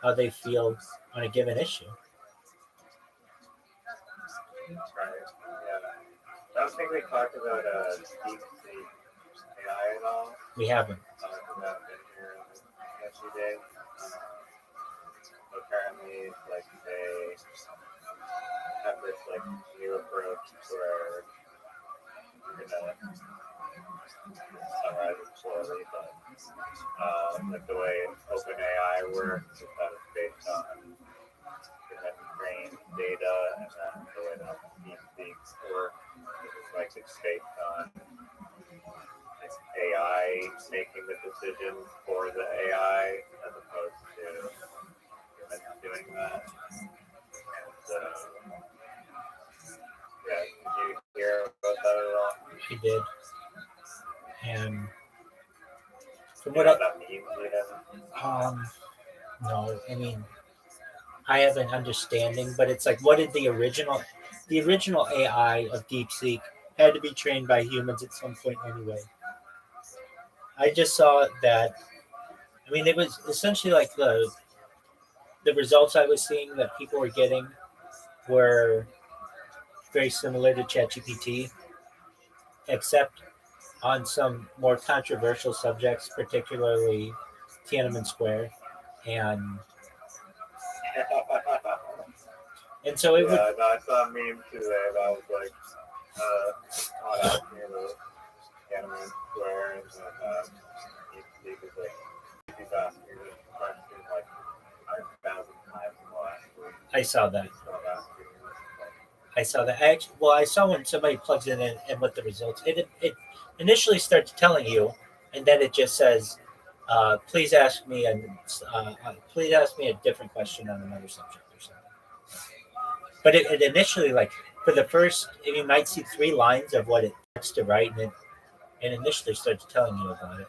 how they feel on a given issue. Right. Yeah. I don't think we talked about deep sea AI at all. We haven't. About been here yesterday. Apparently, like they have this like new approach where you're gonna like the way OpenAI works, is that it's based on trained data, and then the way that DeepSeek works is like it's based on it's AI making the decisions for the AI as opposed to humans doing that. And so, yeah, did you hear about that at all? He did. And from You what know what that means, even? no, I mean, I have an understanding, but it's like, what did the original AI of DeepSeek had to be trained by humans at some point anyway. I just saw that. I mean, it was essentially like the results I was seeing that people were getting were very similar to ChatGPT, except on some more controversial subjects, particularly Tiananmen Square, and so it would. Yeah, no, I saw a meme today that was like, on asking the Tiananmen Square, and then DeepSeek is like, he's asking this question like 5,000 times in the last week. I saw that. So I'm asking, I saw that. I saw when somebody plugs it in and what the results. It initially starts telling you, and then it just says, "Please ask me a different question on another subject or something." But it initially, like for the first, you might see 3 lines of what it starts to write, and it initially starts telling you about it.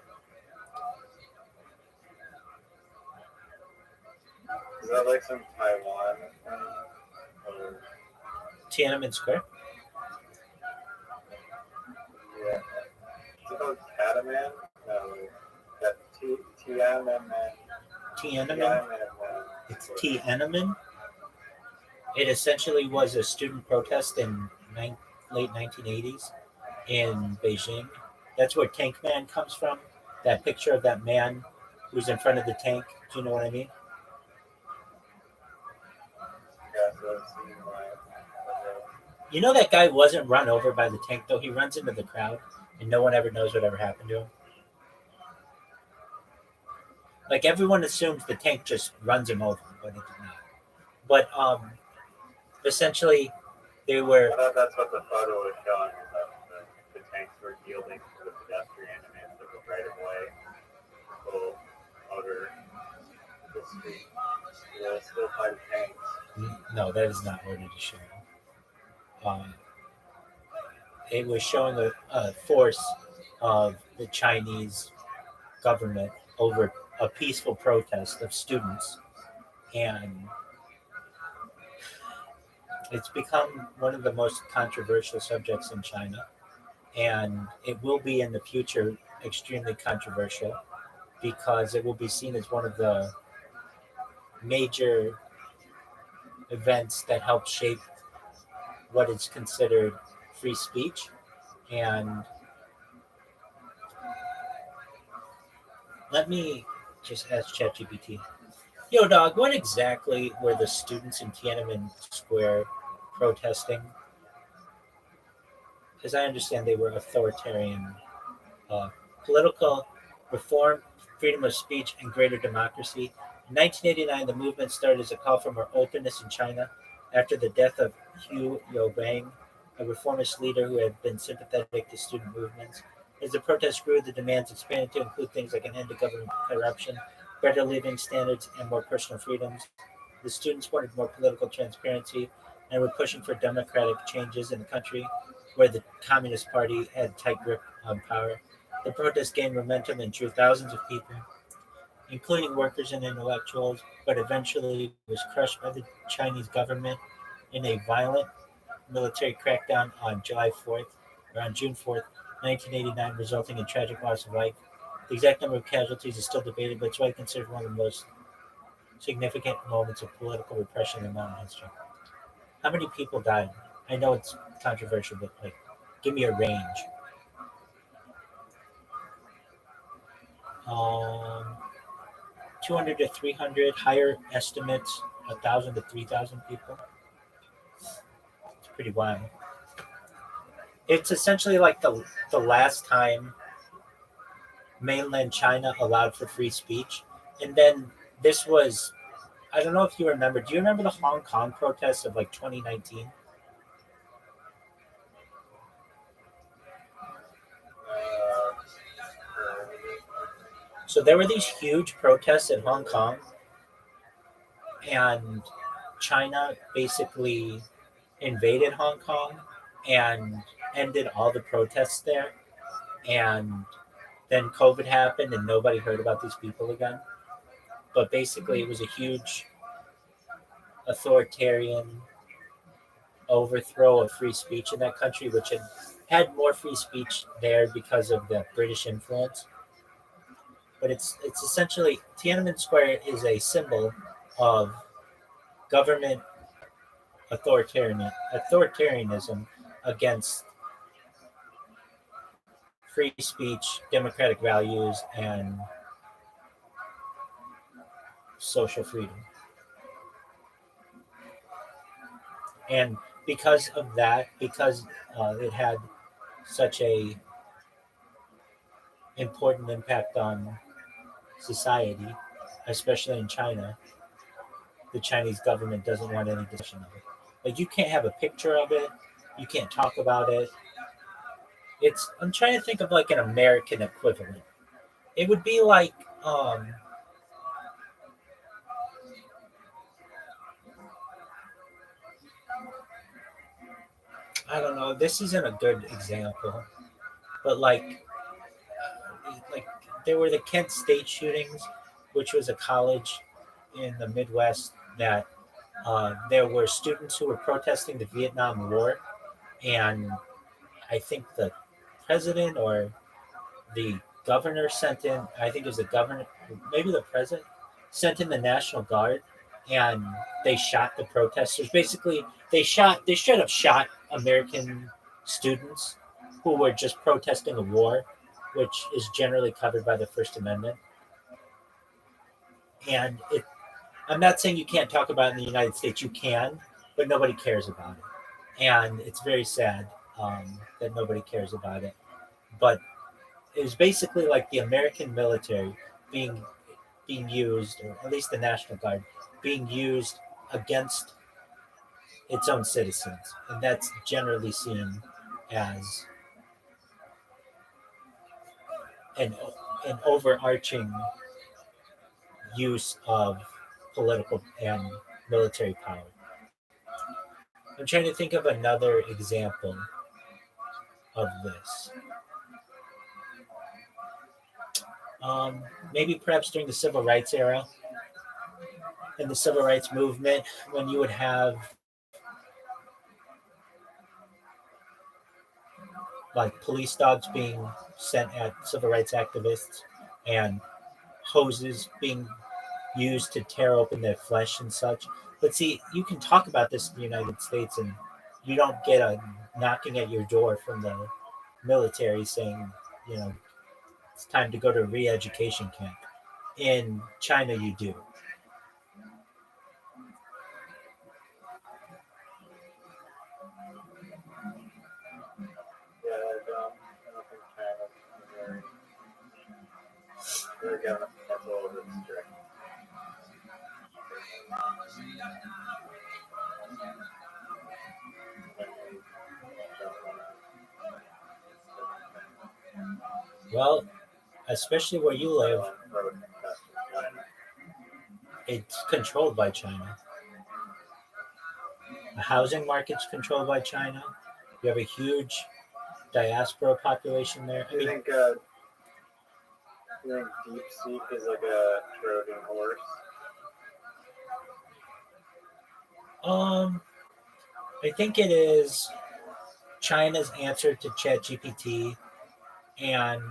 is that like some Taiwan or Tiananmen Square. yeah? Is it called Cataman? No, that's Tiananmen. Tiananmen. It's Tiananmen. It essentially was a student protest in late 1980s in Beijing. That's where Tank Man comes from. That picture of that man who's in front of the tank. Do you know what I mean? Yeah, so it's like, You know that guy wasn't run over by the tank, though. He runs into the crowd, and no one ever knows whatever happened to him. Like, everyone assumes the tank just runs him over, but it did not. But essentially, they were. I thought that's what the photo was showing, that the tanks were yielding to the pedestrian and they took it right away. Pull over the street. Yeah, still fighting tanks. No, that is not what it is showing. It was showing a force of the Chinese government over a peaceful protest of students, and it's become one of the most controversial subjects in China, and it will be in the future extremely controversial because it will be seen as one of the major events that help shape what is considered free speech. And let me just ask ChatGPT, yo dog, what exactly were the students in Tiananmen Square protesting? As I understand, they were authoritarian, political reform, freedom of speech, and greater democracy. In 1989, the movement started as a call for more openness in China after the death of Hu Yaobang, a reformist leader who had been sympathetic to student movements. As the protests grew, the demands expanded to include things like an end to government corruption, better living standards, and more personal freedoms. The students wanted more political transparency and were pushing for democratic changes in a country where the Communist Party had tight grip on power. The protest gained momentum and drew thousands of people, including workers and intellectuals, but eventually was crushed by the Chinese government in a violent military crackdown on June 4th, 1989, resulting in tragic loss of life. The exact number of casualties is still debated, but it's widely considered one of the most significant moments of political repression in modern history. How many people died? I know it's controversial, but like, give me a range. 200 to 300, higher estimates, 1,000 to 3,000 people. It's pretty wild. It's essentially like the last time mainland China allowed for free speech. And then this was, I don't know if you remember, do you remember the Hong Kong protests of like 2019? So there were these huge protests in Hong Kong, and China basically invaded Hong Kong and ended all the protests there. And then COVID happened and nobody heard about these people again. But basically, it was a huge authoritarian overthrow of free speech in that country, which had more free speech there because of the British influence. But it's essentially, Tiananmen Square is a symbol of government authoritarianism against free speech, democratic values, and social freedom. And because of that, because it had such a important impact on society, especially in China, the Chinese government doesn't want any discussion of it. Like, you can't have a picture of it, you can't talk about it. I'm trying to think of like an American equivalent. It would be like I don't know, this isn't a good example, but like there were the Kent State shootings, which was a college in the Midwest that there were students who were protesting the Vietnam War, and I think the president or the governor sent in, I think it was the governor, maybe the president, sent in the National Guard, and they shot the protesters. Basically, they straight up shot American students who were just protesting a war, which is generally covered by the First Amendment. And I'm not saying you can't talk about it in the United States. You can, but nobody cares about it. And it's very sad that nobody cares about it. But it was basically like the American military being used, or at least the National Guard, being used against its own citizens. And that's generally seen as an overarching use of political and military power. I'm trying to think of another example of this. Maybe perhaps during the Civil Rights era, in the Civil Rights movement, when you would have like police dogs being sent at civil rights activists and hoses being used to tear open their flesh and such. But see, you can talk about this in the United States and you don't get a knocking at your door from the military saying, it's time to go to a re-education camp. In China, you do. Yeah, I don't think China's very again, that's a little bit strict. Well, especially where you live, it's controlled by China. The housing market's controlled by China. You have a huge diaspora population there. Do you think DeepSeek is like a Trojan horse? I think it is China's answer to ChatGPT, and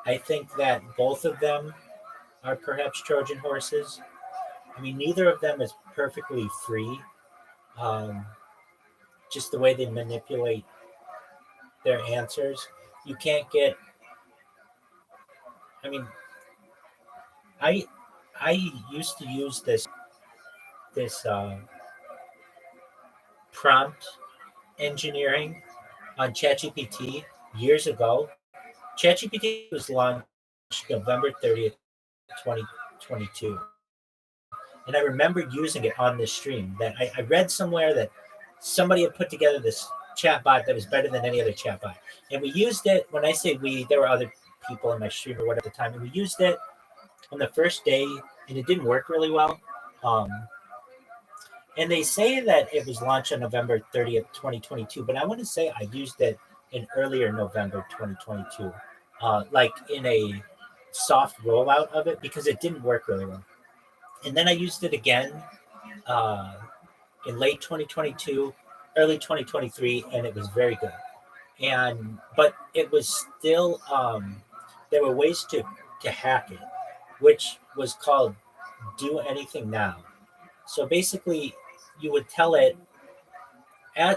I think that both of them are perhaps Trojan horses. I mean, neither of them is perfectly free. Just the way they manipulate their answers. You can't get, I mean, I used to use this prompt engineering on ChatGPT years ago. ChatGPT was launched November 30th, 2022. And I remember using it on this stream. That I read somewhere that somebody had put together this chatbot that was better than any other chatbot. And we used it, when I say we, there were other people in my stream or whatever at the time, and we used it on the first day, and it didn't work really well. And they say that it was launched on November 30th, 2022, but I want to say I used it in earlier November 2022, like in a soft rollout of it, because it didn't work really well. And then I used it again in late 2022, early 2023, and it was very good. But it was still, there were ways to hack it, which was called Do Anything Now. So basically, you would tell it,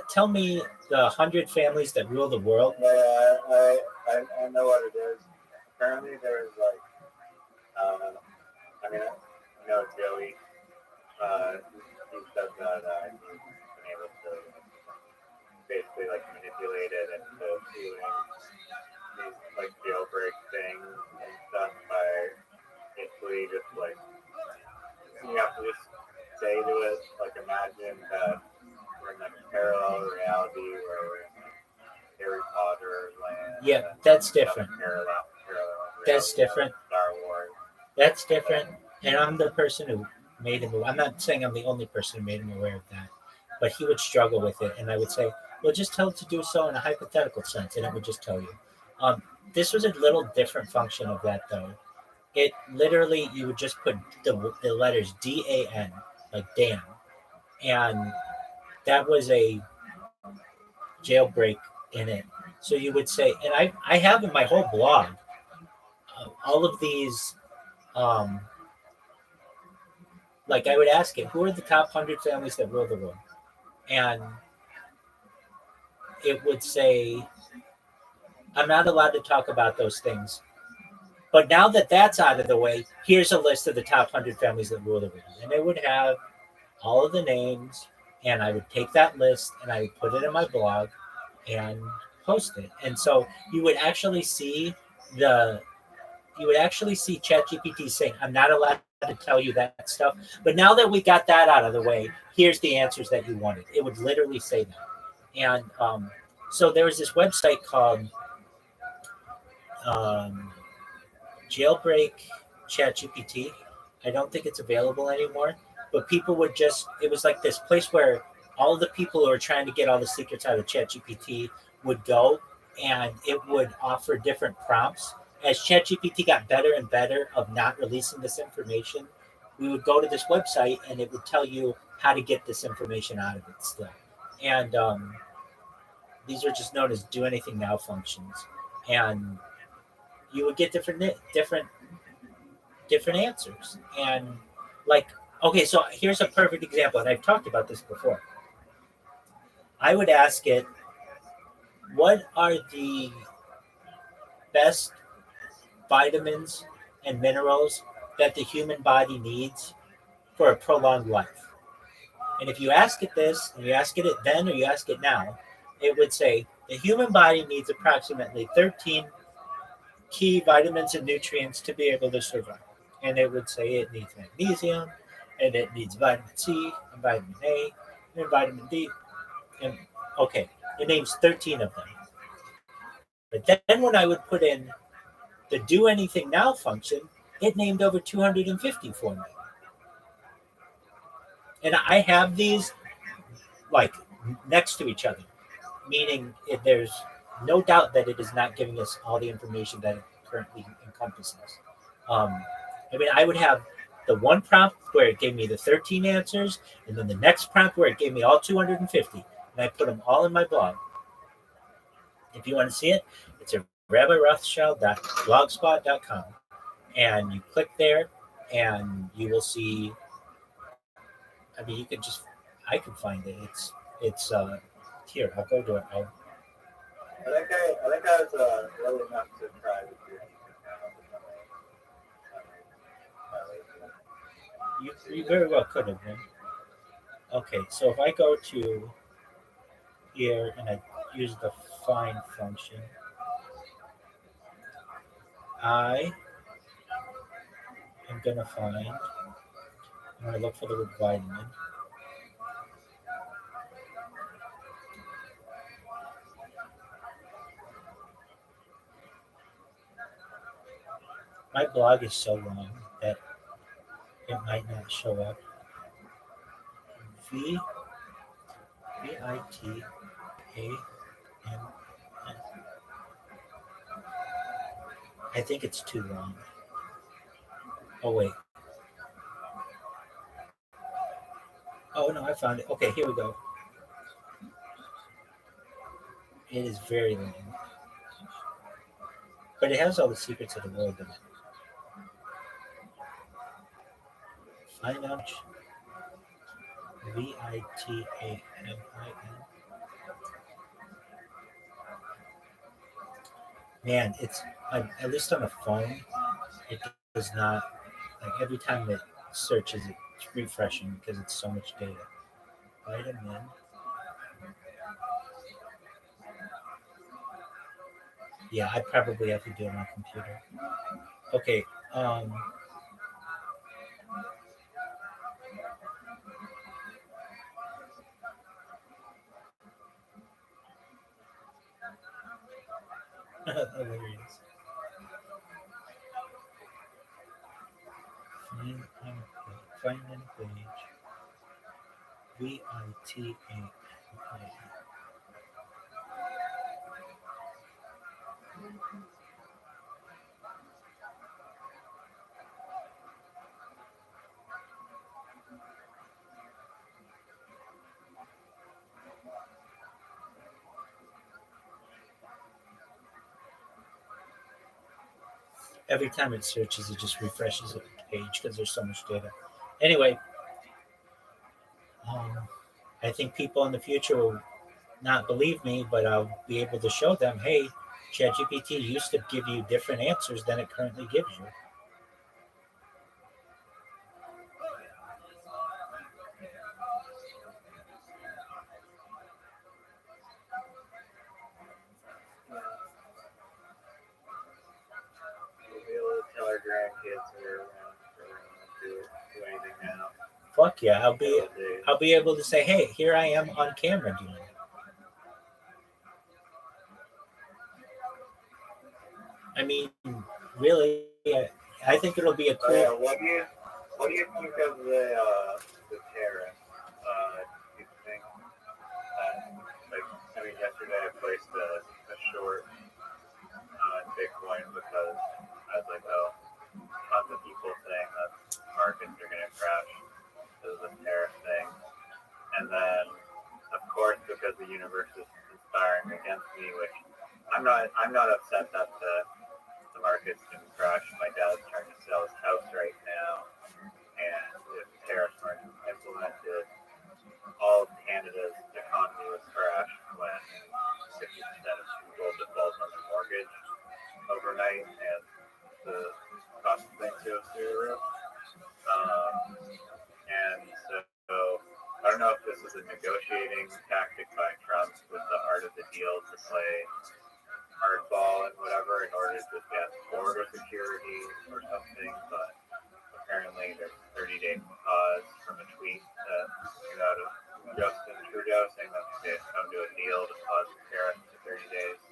tell me the 100 families that rule the world. Yeah, I know what it is. Apparently, there's like, I mean, I know Joey. He said that he's been able to basically like manipulate it into doing these like jailbreak things and stuff by basically just like you have to just say to it like imagine that we're in like a parallel reality where we're in like Harry Potter land. Yeah, that's different. Parallel That's different. Star Wars. That's different. And I'm the person who made him. I'm not saying I'm the only person who made him aware of that, but he would struggle with it. And I would say, well, just tell it to do so in a hypothetical sense, and it would just tell you. This was a little different function of that, though. It literally, you would just put the letters DAN, like Dan, and that was a jailbreak in it. So you would say, and I have in my whole blog all of these, like I would ask it, who are the top 100 families that rule the world? And it would say, I'm not allowed to talk about those things. But now that that's out of the way, here's a list of the top 100 families that rule the world. And it would have all of the names, and I would take that list and I would put it in my blog and post it. And so you would actually see ChatGPT saying, I'm not allowed to tell you that stuff. But now that we got that out of the way, here's the answers that you wanted. It would literally say that. And so there was this website called Jailbreak ChatGPT. I don't think it's available anymore, but people would just, it was like this place where all the people who are trying to get all the secrets out of ChatGPT would go, and it would offer different prompts. As ChatGPT got better and better of not releasing this information, we would go to this website and it would tell you how to get this information out of it still. And these are just known as Do Anything Now functions. And you would get different answers. And like, okay, so here's a perfect example, and I've talked about this before. I would ask it, what are the best vitamins and minerals that the human body needs for a prolonged life? And if you ask it this, and you ask it then or you ask it now, it would say the human body needs approximately 13 key vitamins and nutrients to be able to survive. And it would say it needs magnesium, and it needs vitamin C, and vitamin A, and vitamin D. And okay, it names 13 of them. But then when I would put in the Do Anything Now function, it named over 250 for me. And I have these like next to each other, meaning there's no doubt that it is not giving us all the information that it currently encompasses. I mean, I would have the one prompt where it gave me the 13 answers, and then the next prompt where it gave me all 250, and I put them all in my blog. If you want to see it, it's at rabbirothschild.blogspot.com, and you click there, and you will see. I mean, you could just, I could find it. It's here. I'll go to it. I think I was really enough to try to do You very well could have been. Okay, so if I go to here and I use the find function, I am gonna find. I'm gonna look for the word vitamin. My blog is so long that it might not show up. VITAMN. I think it's too long. Oh wait. Oh no, I found it. Okay, here we go. It is very long. But it has all the secrets of the world in it. Find out. VITAMIN. Man, it's at least on a phone, it does not, like every time it searches, it's refreshing because it's so much data. Vitamin. Yeah, I probably have to do it on my computer. Okay. Hilarious. Find any page. VITAMIN. Every time it searches, it just refreshes the page because there's so much data. Anyway, I think people in the future will not believe me, but I'll be able to show them, hey, ChatGPT used to give you different answers than it currently gives you. We'll be able to tell our grandkids we're do anything now. Fuck yeah, I'll be able to say, hey, here I am on camera doing it. I mean, really, I think it'll be a cool. Yeah, what do you think of the tariff? Do you think yesterday I placed a short Bitcoin because I was like, oh, tons of people saying that markets are going to crash because of the tariff thing, and then of course because the universe is conspiring against me, which I'm not upset that the market's going to crash. My dad's trying to sell his house right now, and if tariffs weren't implemented, all of Canada's economy would crash when 50% of people default on their mortgage overnight, and the cost of things goes through the roof. And so I don't know if this is a negotiating tactic by Trump with the art of the deal to play hardball and whatever in order to get border security or something, but apparently there's a 30-day pause from a tweet that came out of Justin Trudeau saying that they'd come to a deal to pause the tariffs to 30 days.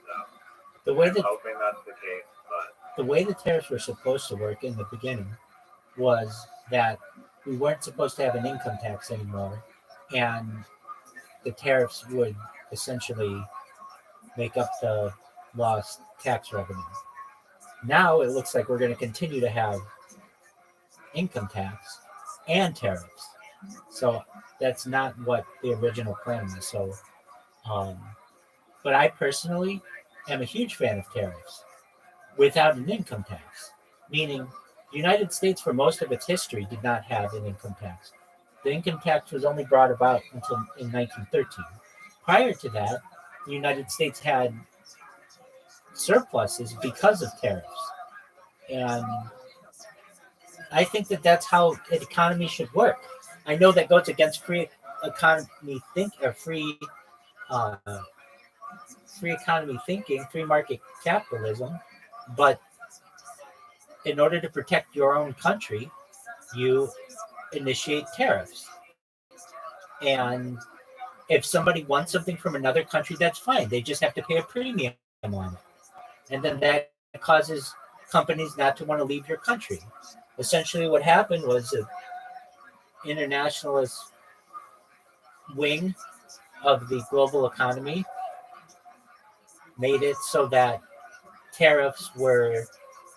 So I'm hoping that's the case, but the way the tariffs were supposed to work in the beginning was that we weren't supposed to have an income tax anymore, and the tariffs would essentially make up the lost tax revenue. Now it looks like we're going to continue to have income tax and tariffs. So that's not what the original plan was. So, but I personally am a huge fan of tariffs without an income tax, meaning the United States for most of its history did not have an income tax. The income tax was only brought about until in 1913. Prior to that, the United States had surpluses because of tariffs. And I think that that's how an economy should work. I know that goes against free economy free economy thinking, free market capitalism, but in order to protect your own country, you initiate tariffs. And if somebody wants something from another country, that's fine. They just have to pay a premium on it. And then that causes companies not to want to leave your country. Essentially, what happened was an internationalist wing of the global economy made it so that tariffs were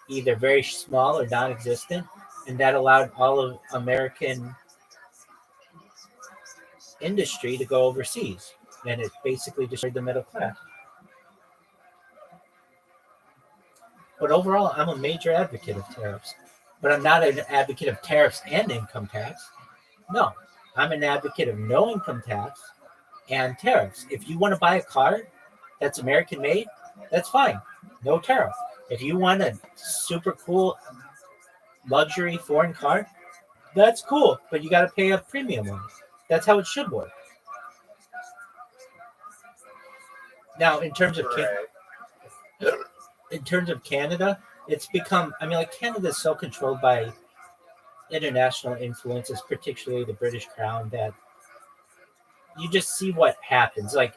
either very small or non-existent, and that allowed all of American industry to go overseas, and it basically destroyed the middle class. But overall, I'm a major advocate of tariffs, but I'm not an advocate of tariffs and income tax. No, I'm an advocate of no income tax and tariffs. If you want to buy a car that's American made, that's fine. No tariff. If you want a super cool luxury foreign car, that's cool, but you got to pay a premium on it. That's how it should work. Now, in terms of Canada, it's become, I mean, like, Canada is so controlled by international influences, particularly the British Crown, that you just see what happens. Like,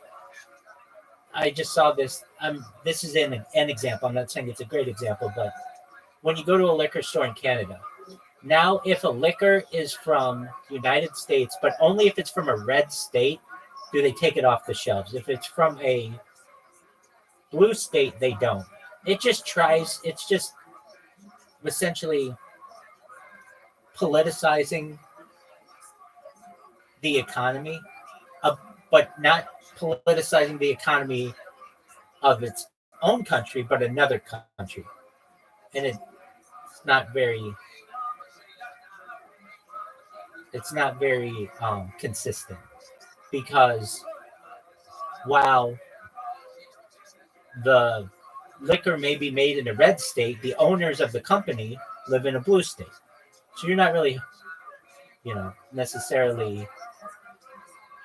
I just saw this. This is an example. I'm not saying it's a great example, but when you go to a liquor store in Canada, now if a liquor is from the United States, but only if it's from a red state, do they take it off the shelves. If it's from a blue state, they don't. It's just essentially politicizing the economy, but not politicizing the economy of its own country, but another country. And it's not very consistent, because while the liquor may be made in a red state, the owners of the company live in a blue state. So you're not really, necessarily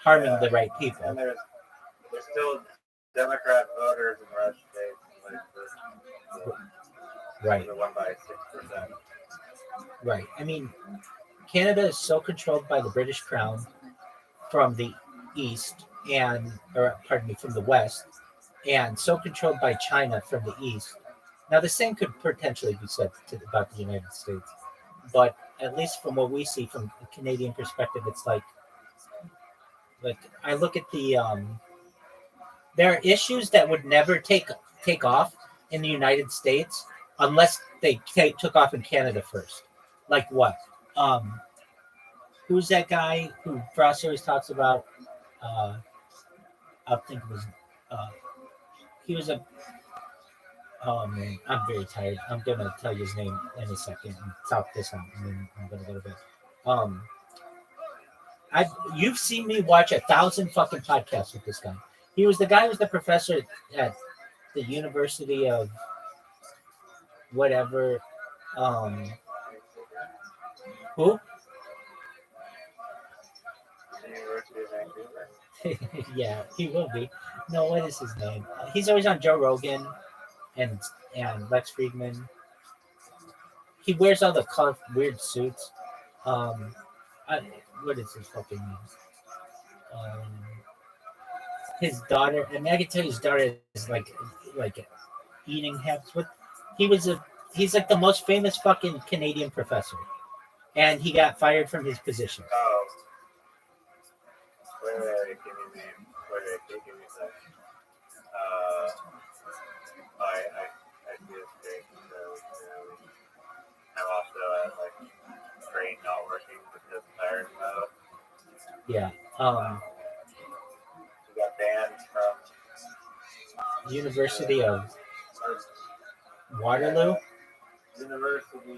harming the right people. And there's still Democrat voters in red states. Right. The one by 6%. Right. I mean, Canada is so controlled by the British Crown from the east from the west, and so controlled by China from the east. Now, the same could potentially be said about the United States, but at least from what we see from a Canadian perspective, it's like I look at there are issues that would never take off in the United States unless they took off in Canada first. Like what? Who's that guy who Frost always talks about? I think it was. He was a. Oh man, I'm very tired. I'm gonna tell you his name in a second and talk this out, and then I'm gonna go to bed. You've seen me watch 1,000 fucking podcasts with this guy. He was the guy who was the professor at the University of whatever. Who? Yeah, he will be. No, what is his name? He's always on Joe Rogan and Lex Friedman. He wears all the weird suits. What is his fucking name? His daughter, and I can tell you his daughter is like eating habits. He's like the most famous fucking Canadian professor, and he got fired from his position. Oh. Wait, give me a name. Wait, give me a second. I do this thing, so I'm also at brain not working because I'm tired mode. Yeah. We got banned from University of Waterloo. University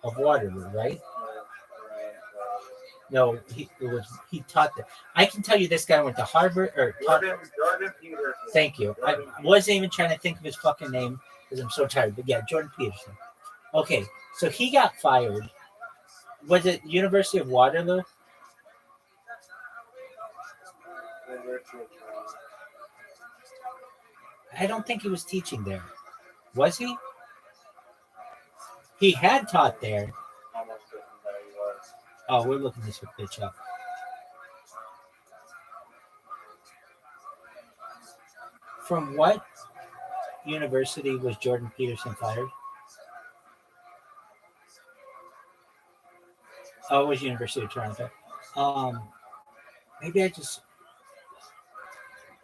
of Waterloo, right? No, he taught that. I can tell you this guy went to Harvard or Jordan Peterson. Thank you. I wasn't even trying to think of his fucking name because I'm so tired. But yeah, Jordan Peterson. Okay, so he got fired. Was it University of Waterloo? I don't think he was teaching there. Was he? He had taught there. Almost certain that he was. Oh, we're looking this bitch up. From what university was Jordan Peterson fired? Oh, it was University of Toronto. Maybe I just.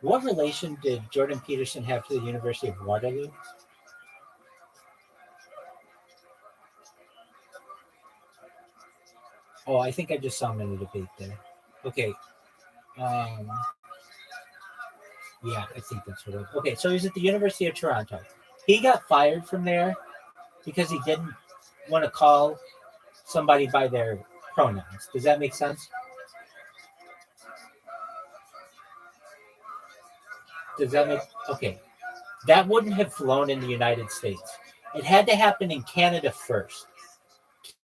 What relation did Jordan Peterson have to the University of Waterloo? Oh, I think I just saw him in a debate there. Okay. Yeah, I think that's what it was. Okay, so he's at the University of Toronto. He got fired from there because he didn't want to call somebody by their pronouns. Does that make sense? Does that make okay? That wouldn't have flown in the United States. It had to happen in Canada first.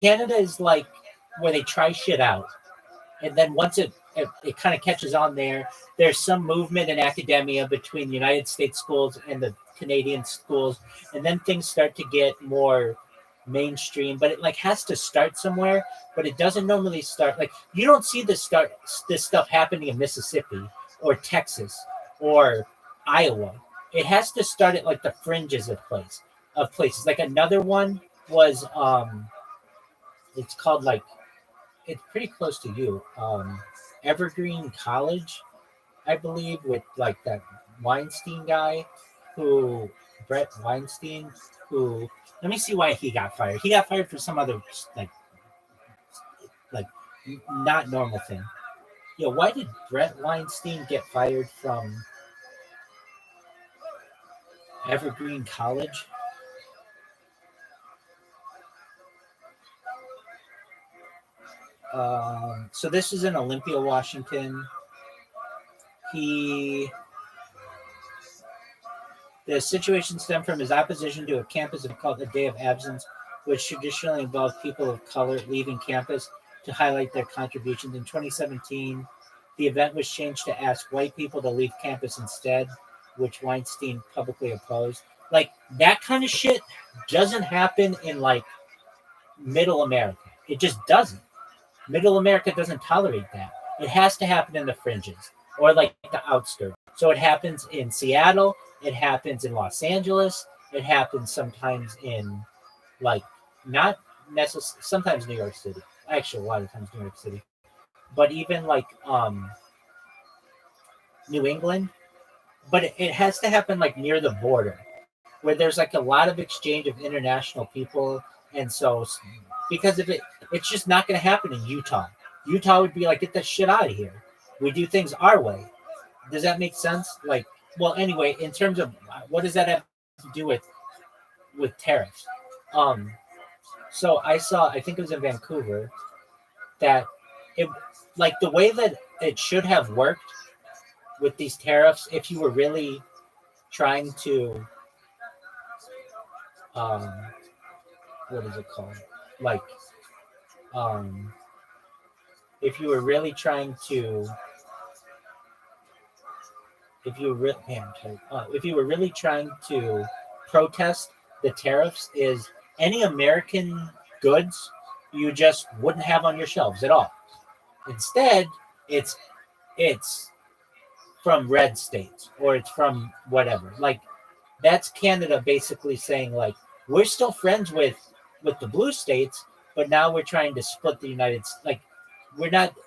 Canada is like where they try shit out, and then once it kind of catches on there, there's some movement in academia between the United States schools and the Canadian schools, and then things start to get more mainstream. But it like has to start somewhere, but it doesn't normally start like you don't see this stuff happening in Mississippi or Texas or Iowa. It has to start at like the fringes of places. Like another one was it's called like it's pretty close to you. Evergreen College, I believe, with like that Weinstein guy Brett Weinstein, who let me see why he got fired. He got fired for some other like not normal thing. Yeah, why did Brett Weinstein get fired from Evergreen College? So this is in Olympia, Washington. The situation stemmed from his opposition to a campus event called a Day of Absence, which traditionally involved people of color leaving campus to highlight their contributions. In 2017, the event was changed to ask white people to leave campus instead, which Weinstein publicly opposed. Like, that kind of shit doesn't happen in, like, middle America. It just doesn't. Middle America doesn't tolerate that. It has to happen in the fringes or, like, the outskirts. So it happens in Seattle. It happens in Los Angeles. It happens sometimes in, like, not necessarily, sometimes New York City. Actually, a lot of times New York City. But even, like, New England. But it has to happen, like, near the border, where there's, like, a lot of exchange of international people. And so, because of it, it's just not going to happen in Utah. Utah would be like, get that shit out of here. We do things our way. Does that make sense? Like, well, anyway, in terms of what does that have to do with tariffs? So I think it was in Vancouver, that it, like, the way that it should have worked with these tariffs, if you were really trying to, what is it called? Like, if you were really trying to, if you were really trying to protest the tariffs, is any American goods you just wouldn't have on your shelves at all. Instead, it's from red states or it's from whatever. Like, that's Canada basically saying, like, we're still friends with the blue states, but now we're trying to split the United States. Like,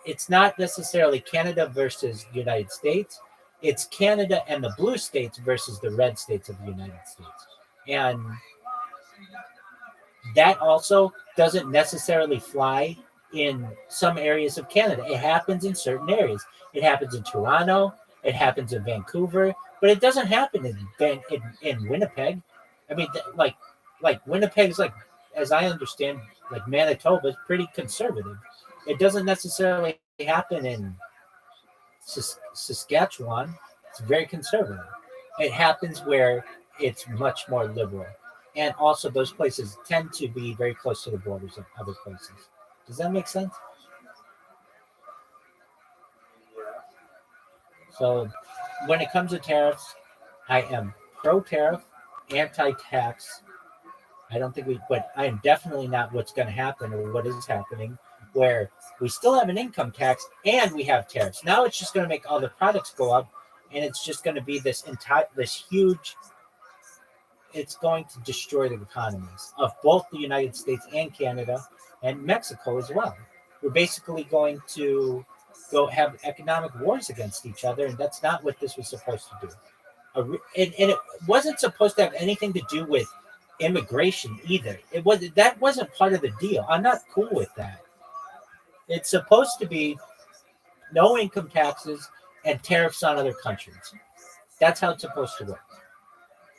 it's not necessarily Canada versus the United States. It's Canada and the blue states versus the red states of the United States. And that also doesn't necessarily fly in some areas of Canada. It happens in certain areas. It happens in Toronto. It happens in Vancouver, but it doesn't happen in Winnipeg. I mean, like Winnipeg's, like, as I understand, like, Manitoba is pretty conservative. It doesn't necessarily happen in Saskatchewan. It's very conservative. It happens where it's much more liberal. And also those places tend to be very close to the borders of other places. Does that make sense? So when it comes to tariffs, I am pro-tariff, anti-tax. I don't think but I am definitely not what's going to happen or what is happening, where we still have an income tax and we have tariffs. Now it's just going to make all the products go up, and it's just going to be this huge. It's going to destroy the economies of both the United States and Canada and Mexico as well. We're basically going to go have economic wars against each other, and that's not what this was supposed to do. And it wasn't supposed to have anything to do with immigration either. That wasn't part of the deal. I'm not cool with that. It's supposed to be no income taxes and tariffs on other countries. That's how it's supposed to work.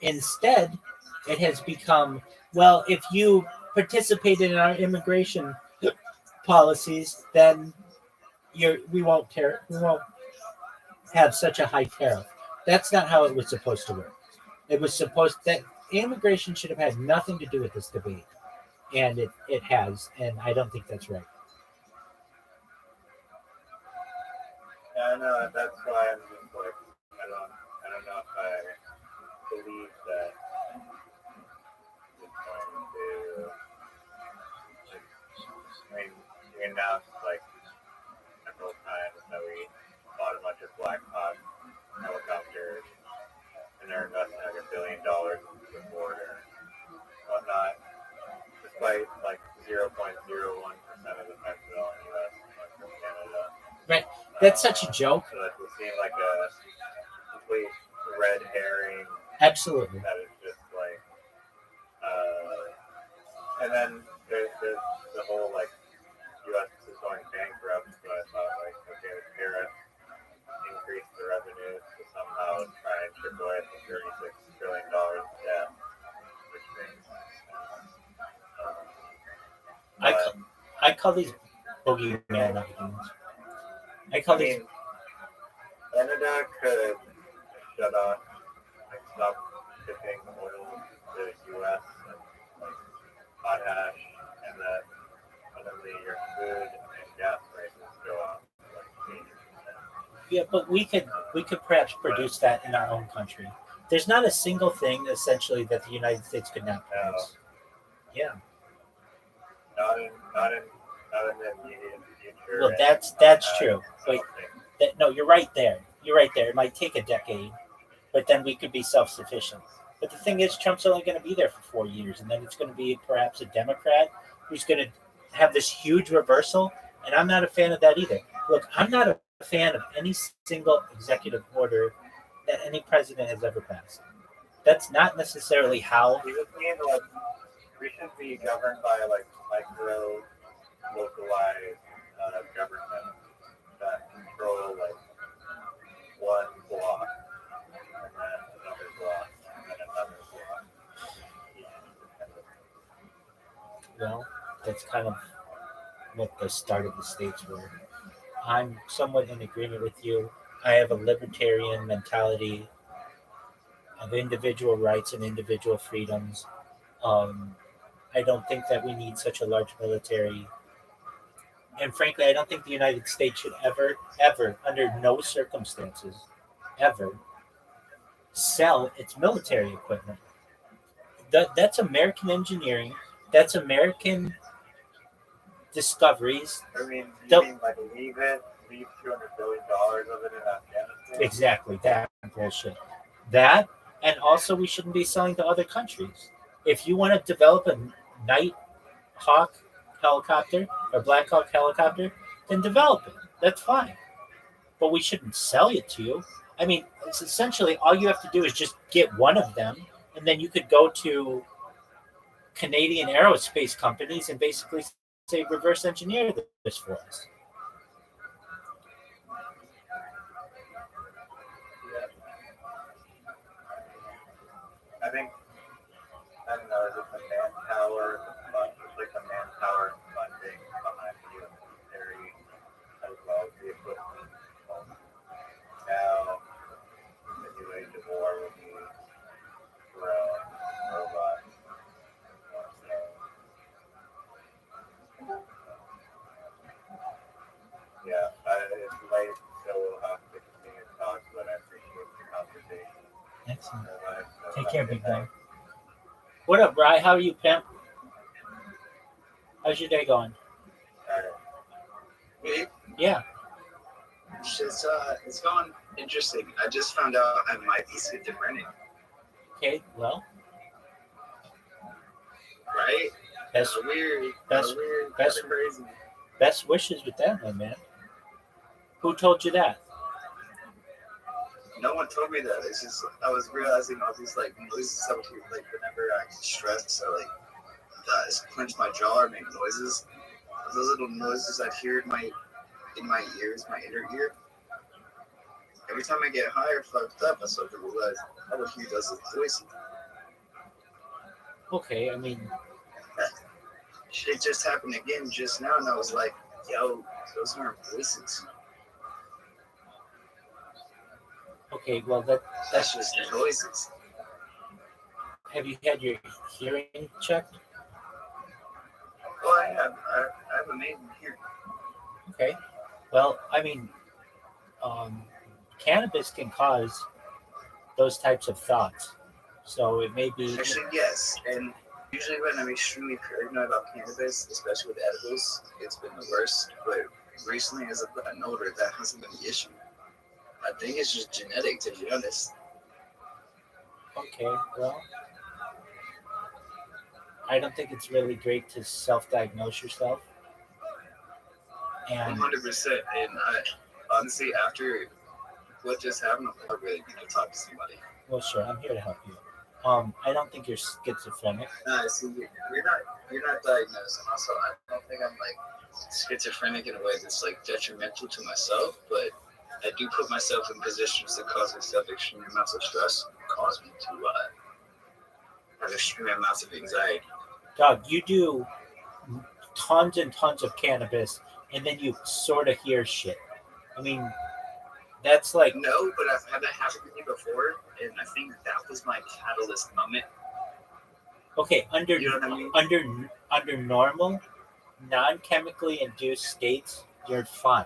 Instead, it has become, well, if you participated in our immigration policies, then we won't have such a high tariff. That's not how it was supposed to work. It was supposed that immigration should have had nothing to do with this debate, and it has, and I don't think that's right. Yeah, I know. That's why I'm just like, I don't know if I believe that it's going to. I mean, we announced like several times that we bought a bunch of Black Hawk helicopters, and they're investing like $1 billion into the border, whatnot, despite like 0.01% of the fentanyl in the U.S. comes from Canada. Right. That's such a joke. So that would seem like a complete red herring. Absolutely. That is just like, and then there's the whole like U.S. is going bankrupt. So I thought like, okay, the tariff increase the revenues to somehow try and chip away at the $36 trillion debt, which makes I call these boogeyman arguments. Canada could shut off, like stop shipping oil to the U.S. and like potash, and then suddenly your food and gas prices go up like 80%. Yeah, but we could perhaps produce that in our own country. There's not a single thing essentially that the United States could not produce. Yeah. Not in the immediate future. Well, that's true. But no, you're right there. You're right there. It might take a decade, but then we could be self-sufficient. But the thing is, Trump's only going to be there for 4 years, and then it's going to be perhaps a Democrat who's going to have this huge reversal, and I'm not a fan of that either. Look, I'm not a fan of any single executive order that any president has ever passed. That's not necessarily how. We just need like we should be governed by like micro, localized government that control like one block and then another block and then another block. Well, that's kind of what the start of the states were. I'm somewhat in agreement with you. I have a libertarian mentality of individual rights and individual freedoms. I don't think that we need such a large military. And frankly, I don't think the United States should ever, under no circumstances, ever sell its military equipment. That's American engineering. That's American discoveries. I mean, you mean like leave $200 billion of it in Afghanistan? Exactly, that bullshit. That, and also we shouldn't be selling to other countries. If you want to develop a Night Hawk helicopter or Black Hawk helicopter, then develop it. That's fine. But we shouldn't sell it to you. I mean, it's essentially all you have to do is just get one of them, and then you could go to Canadian aerospace companies and basically say reverse engineer this for us. I think, I don't know, is it the manpower, it's like the manpower funding behind the U.S. military as well as the equipment. Now, the new age of war will be drones, robots. Yeah, it's late, so we'll have to continue to talk, but I appreciate the conversation. Excellent. Take care, big guy. What up, Bri? How are you, pimp? How's your day going? Me? Yeah. It's going interesting. I just found out I might be schizophrenic, Okay, well, right? Best- Kinda weird. best- Kinda weird. best- Kinda crazy. best wishes with that, my man. Who told you that? No one told me that. It's just I was realizing all these like noises I would hear, like whenever I get stressed, or like I just clench my jaw or make noises. Those little noises I'd hear in my ears, my inner ear. Every time I get high or fucked up, I start to realize I would hear those voices. Okay, I mean, Shit just happened again just now, and I was like, yo, those aren't voices. okay, well, That's just noises. have you had your hearing checked? Well, I have amazing hearing. Okay, well, I mean, cannabis can cause those types of thoughts, so it may be. Actually, yes. And usually when I'm extremely paranoid about cannabis, especially with edibles, it's been the worst. But recently, as I've gotten older, that hasn't been the issue. I think it's just genetic, to be honest. Okay, well, I don't think it's really great to self-diagnose yourself. And 100%. And I honestly, after what just happened, I really need to talk to somebody. well, sure, I'm here to help you. I don't think you're schizophrenic. See, you're not diagnosed, and also I don't think I'm like schizophrenic in a way that's like detrimental to myself, but I do put myself in positions that cause myself extreme amounts of stress, cause me to have extreme amounts of anxiety. Dog, you do tons and tons of cannabis, and then you sort of hear shit. I mean, that's like No, but I've had that happen to me before, and I think that was my catalyst moment. okay under You know what I mean? under normal, non-chemically induced states, you're fine.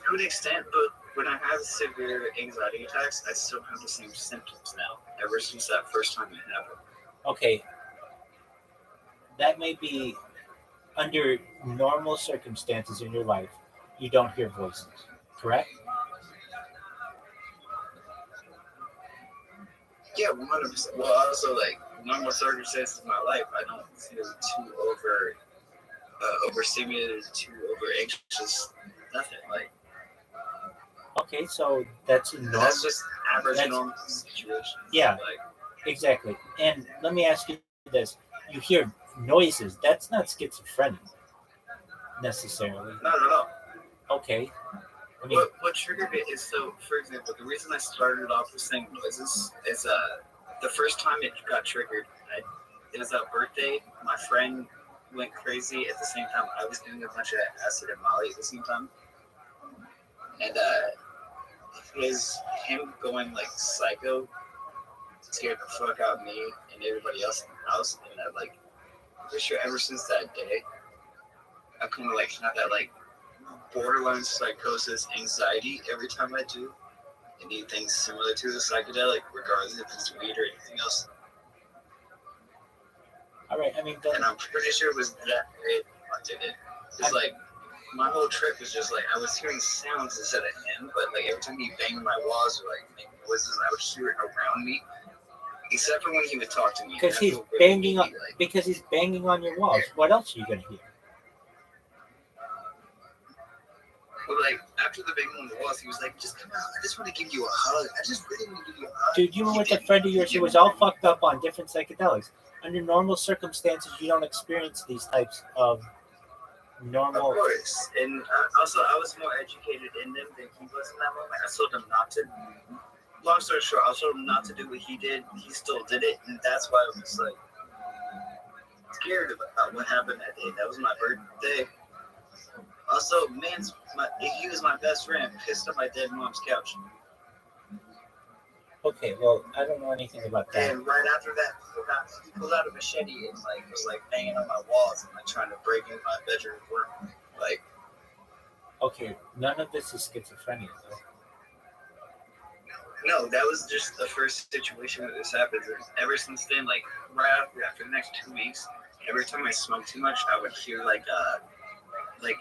To an extent, but when I have severe anxiety attacks, I still have the same symptoms now, ever since that first time it happened. Okay, that may be under normal circumstances in your life, you don't hear voices, correct? Yeah, 100%. Well, also, like, normal circumstances in my life, I don't feel too overstimulated, too over anxious, nothing. Like, Okay, so that's a normal. that's just average that's- normal situation. Yeah, Like, exactly. And let me ask you this: you hear noises. That's not schizophrenic necessarily. not at all. Okay. I mean, What triggered it is, so, for example, the reason I started off with saying noises is the first time it got triggered, it was a birthday. My friend went crazy at the same time. I was doing a bunch of acid and Molly at the same time. And him going like psycho scared the fuck out of me and everybody else in the house. And I'm pretty sure ever since that day, I kind of like have that like borderline psychosis anxiety every time I do anything similar to the psychedelic, regardless if it's weed or anything else. all right. I mean, And I'm pretty sure it was that it did it. It's like my whole trip was just like I was hearing sounds instead of him, but like every time he banged my walls or like make noises, I would hear it around me. Except for when he would talk to me. because I he's feel really banging on needy, like, because he's banging on your walls. What else are you gonna hear? but like after the banging on the walls, he was like, "Just come out. I just want to give you a hug. I just really want to give you a hug." Dude, you were with a friend of yours who was all fucked up on different psychedelics. Under normal circumstances, you don't experience these types of normal. Of course, and also I was more educated in them than he was in that moment. I told him not to. Long story short, I told him not to do what he did. He still did it, and that's why I was like scared about what happened that day. That was my birthday. Also, he was my best friend. Pissed on my dead mom's couch. Okay, well, I don't know anything about that. And right after that, he pulled out a machete and was banging on my walls and trying to break into my bedroom room. Like, Okay, none of this is schizophrenia, though. No, that was just the first situation where this happened. Ever since then, like right after the next 2 weeks, every time I smoked too much, I would hear like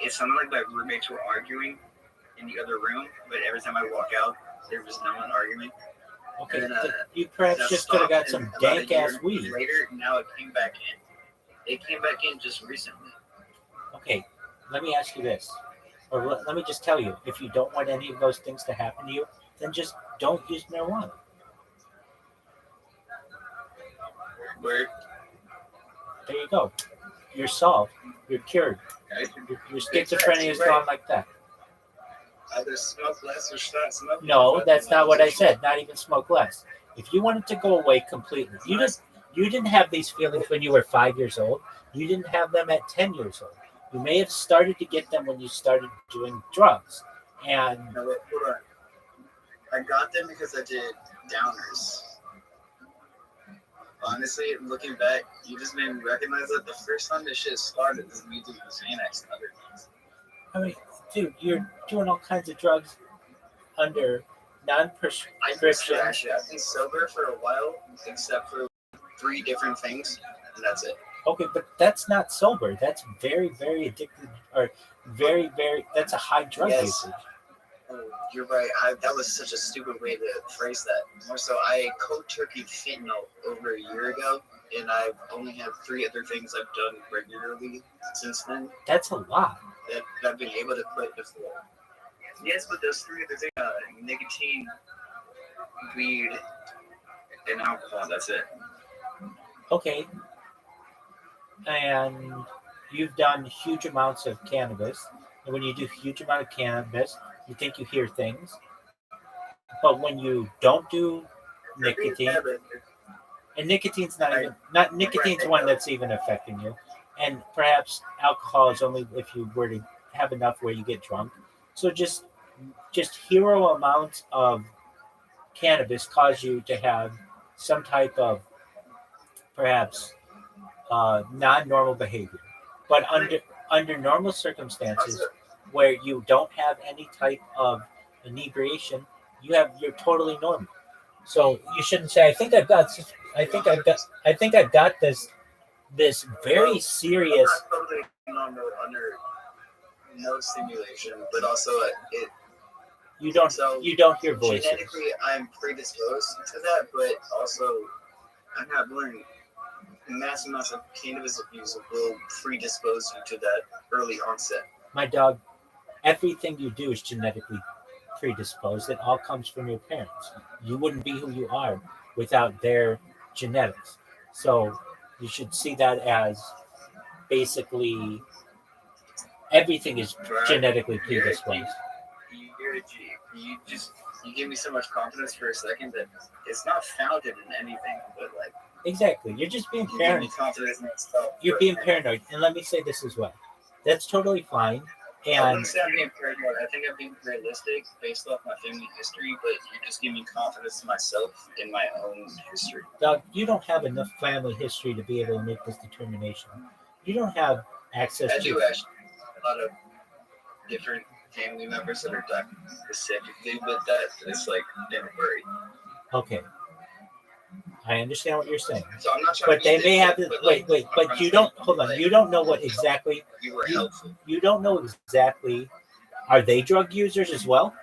it sounded like my roommates were arguing in the other room, but every time I walk out, there was no one arguing. Okay, And, you perhaps that just could have got stopped, some and about a dank ass year weed. Later, now it came back in. It came back in just recently. Okay, let me ask you this, or let me just tell you: if you don't want any of those things to happen to you, then just don't use marijuana. Where There you go. You're solved. You're cured. Your schizophrenia is gone like that. Either smoke less or start smoking. No, that's not what I said. Not even smoke less. If you wanted to go away completely, you didn't have these feelings when you were 5 years old. You didn't have them at 10 years old. You may have started to get them when you started doing drugs. And No, wait, hold on. I got them because I did downers. Honestly, looking back, you just made me recognize that the first time this shit started is me doing Xanax and other things. I mean, dude, you're doing all kinds of drugs under non-prescription. Actually, I've been sober for a while, except for 3 different things, and that's it. Okay, but that's not sober. That's very, very addicted, or very, very. That's a high drug Yes. usage. Oh, you're right. That was such a stupid way to phrase that. More so, I cold turkey fentanyl over a year ago, and I've only had 3 other things I've done regularly since then That's a lot. that I've been able to quit before. Yes, but those 3 other things, nicotine, weed, and alcohol, that's it. Okay. And you've done huge amounts of cannabis. And when you do huge amount of cannabis, you think you hear things. But when you don't do nicotine, and nicotine's not nicotine's one that's even affecting you. And perhaps alcohol is only if you were to have enough where you get drunk. So just hero amounts of cannabis cause you to have some type of perhaps non-normal behavior. But under normal circumstances where you don't have any type of inebriation, you're totally normal. So you shouldn't say, I think I've got this very serious. I'm not totally normal under no stimulation, but also You don't hear voices. genetically I'm predisposed to that, but also I have learned massive amounts of cannabis abuse will predispose you to that early onset. My dog, everything you do is genetically predisposed. It all comes from your parents. You wouldn't be who you are without their genetics. So you should see that as basically everything is genetically predisposed. You're a G. You give me so much confidence for a second that it's not founded in anything, but like Exactly. You're just being you give me paranoid. confidence in myself. You're being paranoid. And let me say this as well. That's totally fine. I And wouldn't say I'm being paranoid. I think I'm being realistic based off my family history, but you just give me confidence in myself in my own history. Doug, you don't have enough family history to be able to make this determination. You don't have access I to. do actually a lot of different family members that are done specifically with that. It's like, don't worry. Okay. I understand what you're saying. So I'm not trying But to they be may have different, to but, like, wait, I'm but trying you to don't say, hold on. like, You don't know what exactly you were helpful. you don't know exactly. Are they drug users as well?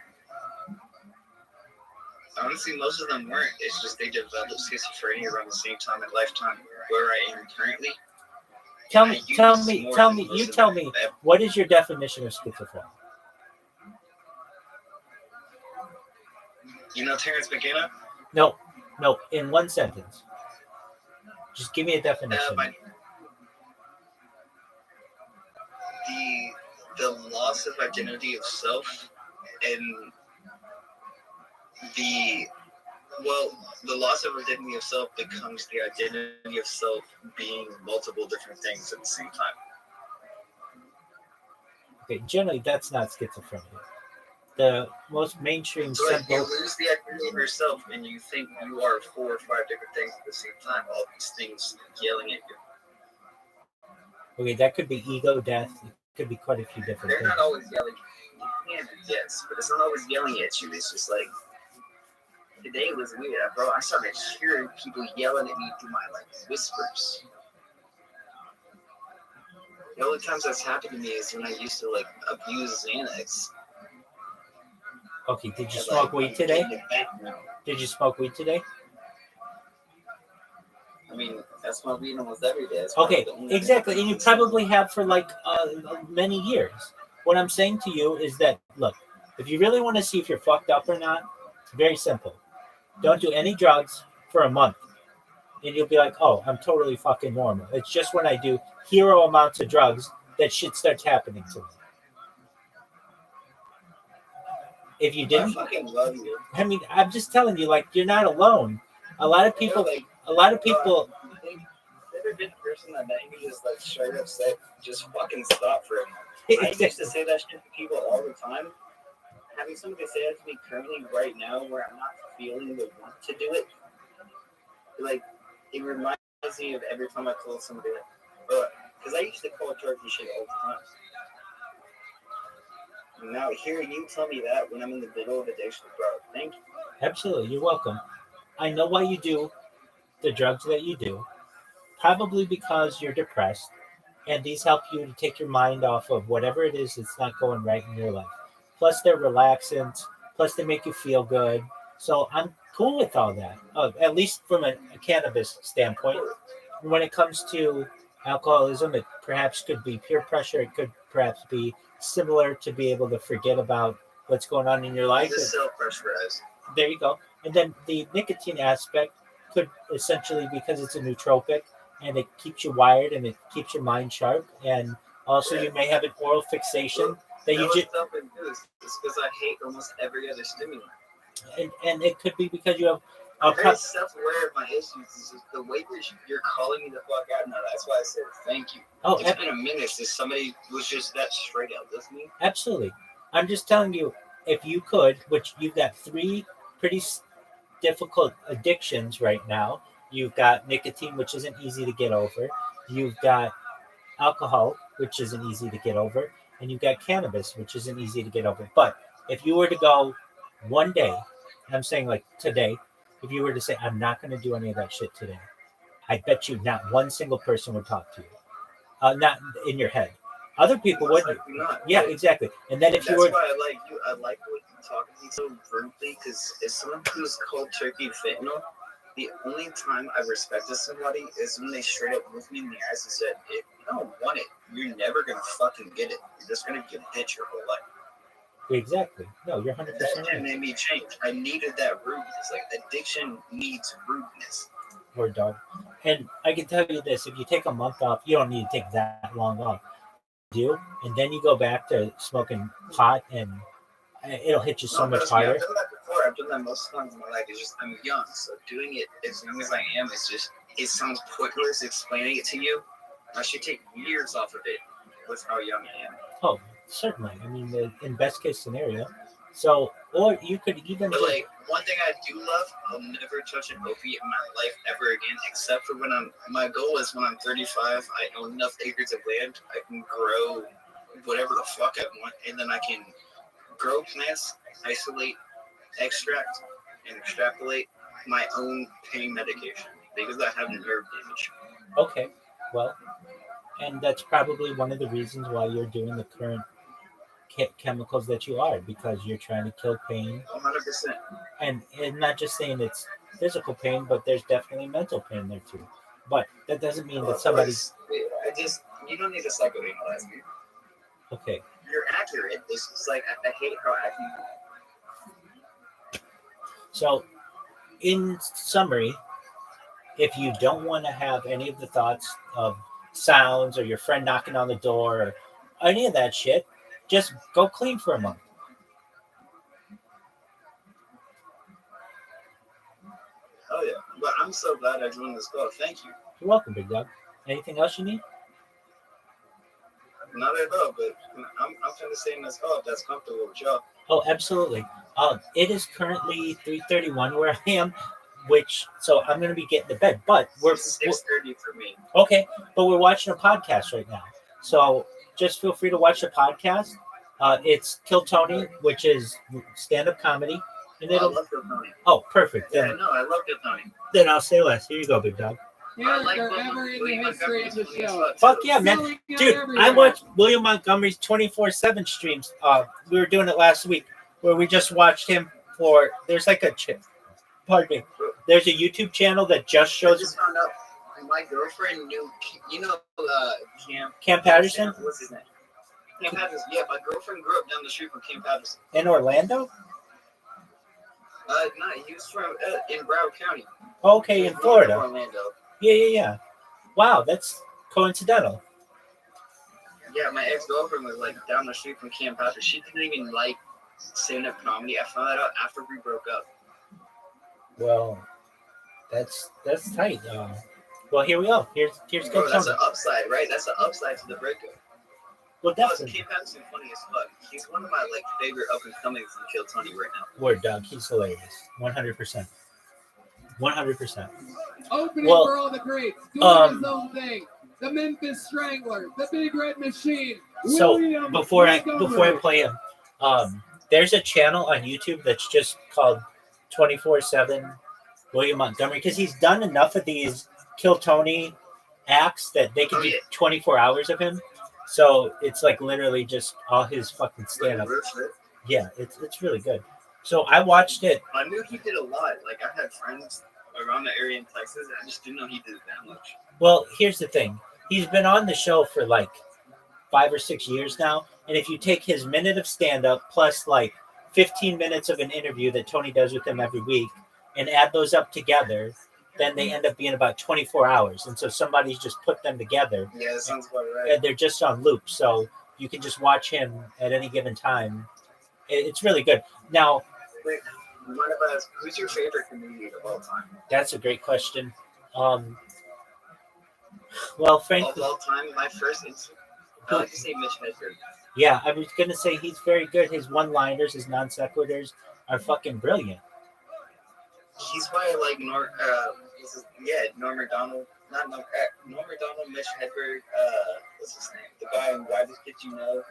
Honestly, most of them weren't. It's just they developed schizophrenia around the same time in lifetime where I am currently. Tell I me, use tell me, more tell than me. most You of tell them. me. What is your definition of schizophrenia? You know Terrence McKenna? No, in one sentence. Just give me a definition. The loss of identity of self and the loss of identity of self becomes the identity of self being multiple different things at the same time. Okay, generally that's not schizophrenia. The most mainstream So like, you simple. lose the identity of yourself and you think you are 4 or 5 different things at the same time, all these things yelling at you. Okay, that could be ego death. It could be quite a few different They're things. not always yelling. You can, yes, but it's not always yelling at you. It's just like today was weird, bro. I started hearing people yelling at me through my like whispers. The only times that's happened to me is when I used to like abuse Xanax. Okay, did you smoke weed today? Did you smoke weed today? I mean, I smoke weed almost every day. That's Okay, probably the only exactly, thing. and you probably have for like many years. What I'm saying to you is that, look, if you really want to see if you're fucked up or not, it's very simple. Don't do any drugs for a month, and you'll be like, oh, I'm totally fucking normal. It's just when I do hero amounts of drugs that shit starts happening to me. If you didn't, I fucking love you. I mean, I'm just telling you, like, you're not alone. A lot of people. Every good person that you can just like straight up say, just fucking stop for a moment. I used to say that shit to people all the time. Having somebody say that to me currently right now where I'm not feeling the want to do it, like, it reminds me of every time I told somebody, like, because I used to call turkey shit all the time. And now hearing you tell me that when I'm in the middle of addiction, bro, thank you. Absolutely, you're welcome. I know why you do the drugs that you do, probably because you're depressed, and these help you to take your mind off of whatever it is that's not going right in your life. Plus, they're relaxants. Plus, they make you feel good. So I'm cool with all that, at least from a cannabis standpoint. When it comes to alcoholism, it perhaps could be peer pressure. It could perhaps be similar to be able to forget about what's going on in your life. Just self-pressurized. There you go. And then the nicotine aspect could essentially, because it's a nootropic and it keeps you wired and it keeps your mind sharp. And also you may have an oral fixation that you just, it's because I hate almost every other stimulant. and it could be because you have I'm very self-aware of my issues. It's just the way you're calling me the fuck out now. That's why I said thank you. Oh, It's been a minute since somebody was just that straight up with me. Absolutely. I'm just telling you, if you could, which you've got 3 pretty difficult addictions right now. You've got nicotine, which isn't easy to get over. You've got alcohol, which isn't easy to get over. And you've got cannabis, which isn't easy to get over. But if you were to go one day, I'm saying like today, if you were to say, I'm not going to do any of that shit today, I bet you not one single person would talk to you. Not in your head. Other people wouldn't. Yeah, exactly. And then if That's you were... why I like you. I like what you talk to me so brutally because as someone who's cold turkey fentanyl, the only time I respected somebody is when they straight up looked me in the eyes and said, if you don't want it, you're never going to fucking get it. You're just going to get a bitch your whole life. Exactly. No, you're 100% That right. shit made me change. I needed that rudeness. Like, addiction needs rudeness. Word dog. And I can tell you this, if you take a month off, you don't need to take that long off. You do, and then you go back to smoking pot and it'll hit you so much trust me, harder. I've done that before. I've done that most times in my life. It's just, I'm young, so doing it as young as I am, it's just, it sounds pointless explaining it to you. I should take years off of it with how young I am. Oh, certainly. I mean, in best case scenario. So, or you could even But like, one thing I do love, I'll never touch an opiate in my life ever again, except for when my goal is when I'm 35, I own enough acres of land, I can grow whatever the fuck I want, and then I can grow plants, isolate, extract, and extrapolate my own pain medication because I have nerve damage. Okay, well, and that's probably one of the reasons why you're doing the current chemicals that you are, because you're trying to kill pain. 100%. And not just saying it's physical pain, but there's definitely mental pain there too. But that doesn't mean that somebody's... You don't need to psychoanalyze me. Okay. You're accurate. It's just like, I hate how accurate. So, in summary, if you don't want to have any of the thoughts of sounds or your friend knocking on the door or any of that shit, just go clean for a month. Oh yeah, but I'm so glad I joined this call. Thank you. You're welcome, big dog. Anything else you need? Not at all, but I'm finna stay in this call if that's comfortable with y'all. Oh, absolutely. It is currently 3:31 where I am, so I'm going to be getting to bed. But we're 6:30 for me. Okay, but we're watching a podcast right now. So just feel free to watch the podcast. It's Kill Tony, which is stand-up comedy, And I it'll. love Kill Tony. Oh, perfect. Yeah, Then, no, I love Kill Tony. then I'll say less. Here you go, big dog. Character ever in the history of the show. Fuck yeah, man. Selling out Dude, everywhere. I watched William Montgomery's 24/7 streams. We were doing it last week where we just watched him for. There's like a. Pardon me. There's a YouTube channel that just I shows just found out my girlfriend knew, you know, Cam Patterson What's his name? Cam Patterson. Yeah, my girlfriend grew up down the street from Cam Patterson. in Orlando. No, he was from in Broward County. Okay, in Florida. Orlando. Yeah. Wow, that's coincidental. Yeah, my ex-girlfriend was like down the street from Cam Patterson. She didn't even like stand-up comedy. I found that out after we broke up. Well, that's tight. Well, here we go. Here's Bro, good that's something. an upside, right? That's an upside to the breakup. Well, Plus, definitely. Cam Patterson funny as fuck. He's one of my like favorite up-and-comings on Kill Tony right now. Word, dog. He's hilarious. 100%. 100%. Opening Well, for all the greats, doing his own thing. The Memphis Strangler, the Big Red Machine. So William before I Montgomery. play him, there's a channel on YouTube that's just called 24/7 William Montgomery because he's done enough of these Kill Tony acts that they can do 24 hours of him. So it's like literally just all his fucking stand up. Yeah, it's really good. So I watched it. I knew he did a lot. Like I had friends around the area in Texas. I just didn't know he did that much. Well, here's the thing. He's been on the show for like 5 or 6 years now. And if you take his minute of stand up plus like 15 minutes of an interview that Tony does with him every week and add those up together, then they end up being about 24 hours. And so somebody's just put them together. Yeah, that sounds about right. And they're just on loop. So you can just watch him at any given time. It's really good. Now, Wait, you mind if I ask, who's your favorite comedian of all time? that's a great question. Well, frankly, Of all time, my first instinct, I like to say Mitch Hedberg. yeah, I was going to say he's very good. His one-liners, his non sequiturs are fucking brilliant. He's probably like Norm Macdonald. Not Norm Macdonald, Mitch Hedberg. What's his name? The guy in Why Does Kid You Know?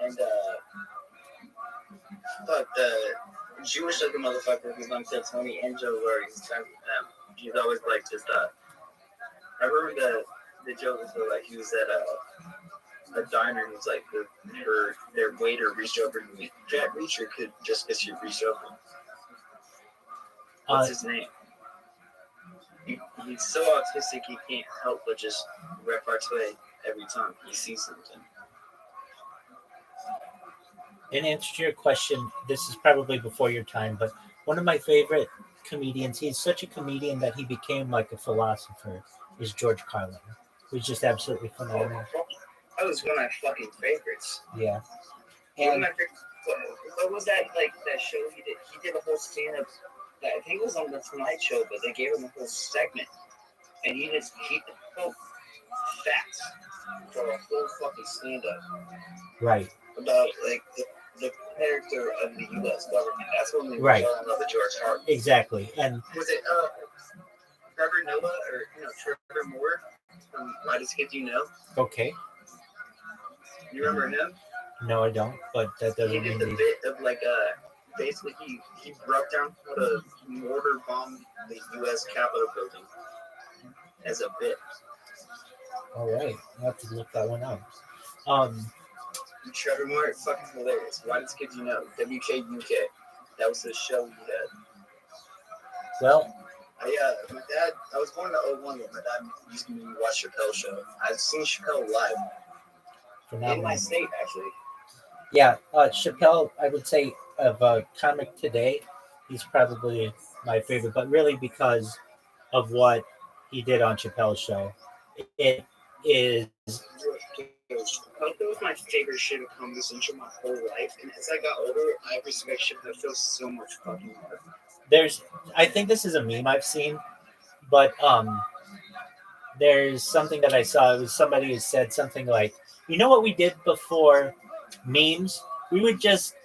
And the Jewish looking motherfucker who's on Kill Tony and Joe Lurry. He's always like just I remember the joke was like he was at a diner. He was like their waiter reached over to me. Jack Reacher could just because you reached over. What's his name? He's so autistic he can't help but just repartee every time he sees something. In answer to your question, this is probably before your time, but one of my favorite comedians, he's such a comedian that he became like a philosopher, is George Carlin, who's just absolutely phenomenal. That was one of my fucking favorites. Yeah. And what was that like that show he did? He did a whole stand-up. I think it was on the Tonight Show, but they gave him a whole segment, and he spoke facts for a whole fucking stand-up Right. about like the character of the U.S. government. That's when we Right. fell in love with George Carlin. Exactly. And Was it Trevor Noah or Trevor Moore from Why Does Kid You Know? okay. You remember him? No, I don't, but that He doesn't did mean the he... bit of like basically he broke down how to mortar bomb the U.S. Capitol building as a bit. All right. I'll have to look that one up. Trevor Moore, it's fucking hilarious. Why Does Kid You Know? WKUK. That was the show he had. Well, My dad, I was born in 01 when my dad used to watch Chappelle show. I've seen Chappelle live. In my state, actually. Yeah, Chappelle, I would say of comic today, he's probably my favorite, but really because of what he did on Chappelle's show. It is Chappelle was my favorite shit of Comedy Central my whole life, and as I got older, I respect Chappelle so much fucking more. I think this is a meme I've seen, but there's something that I saw. It was somebody who said something like, you know what we did before memes? We would just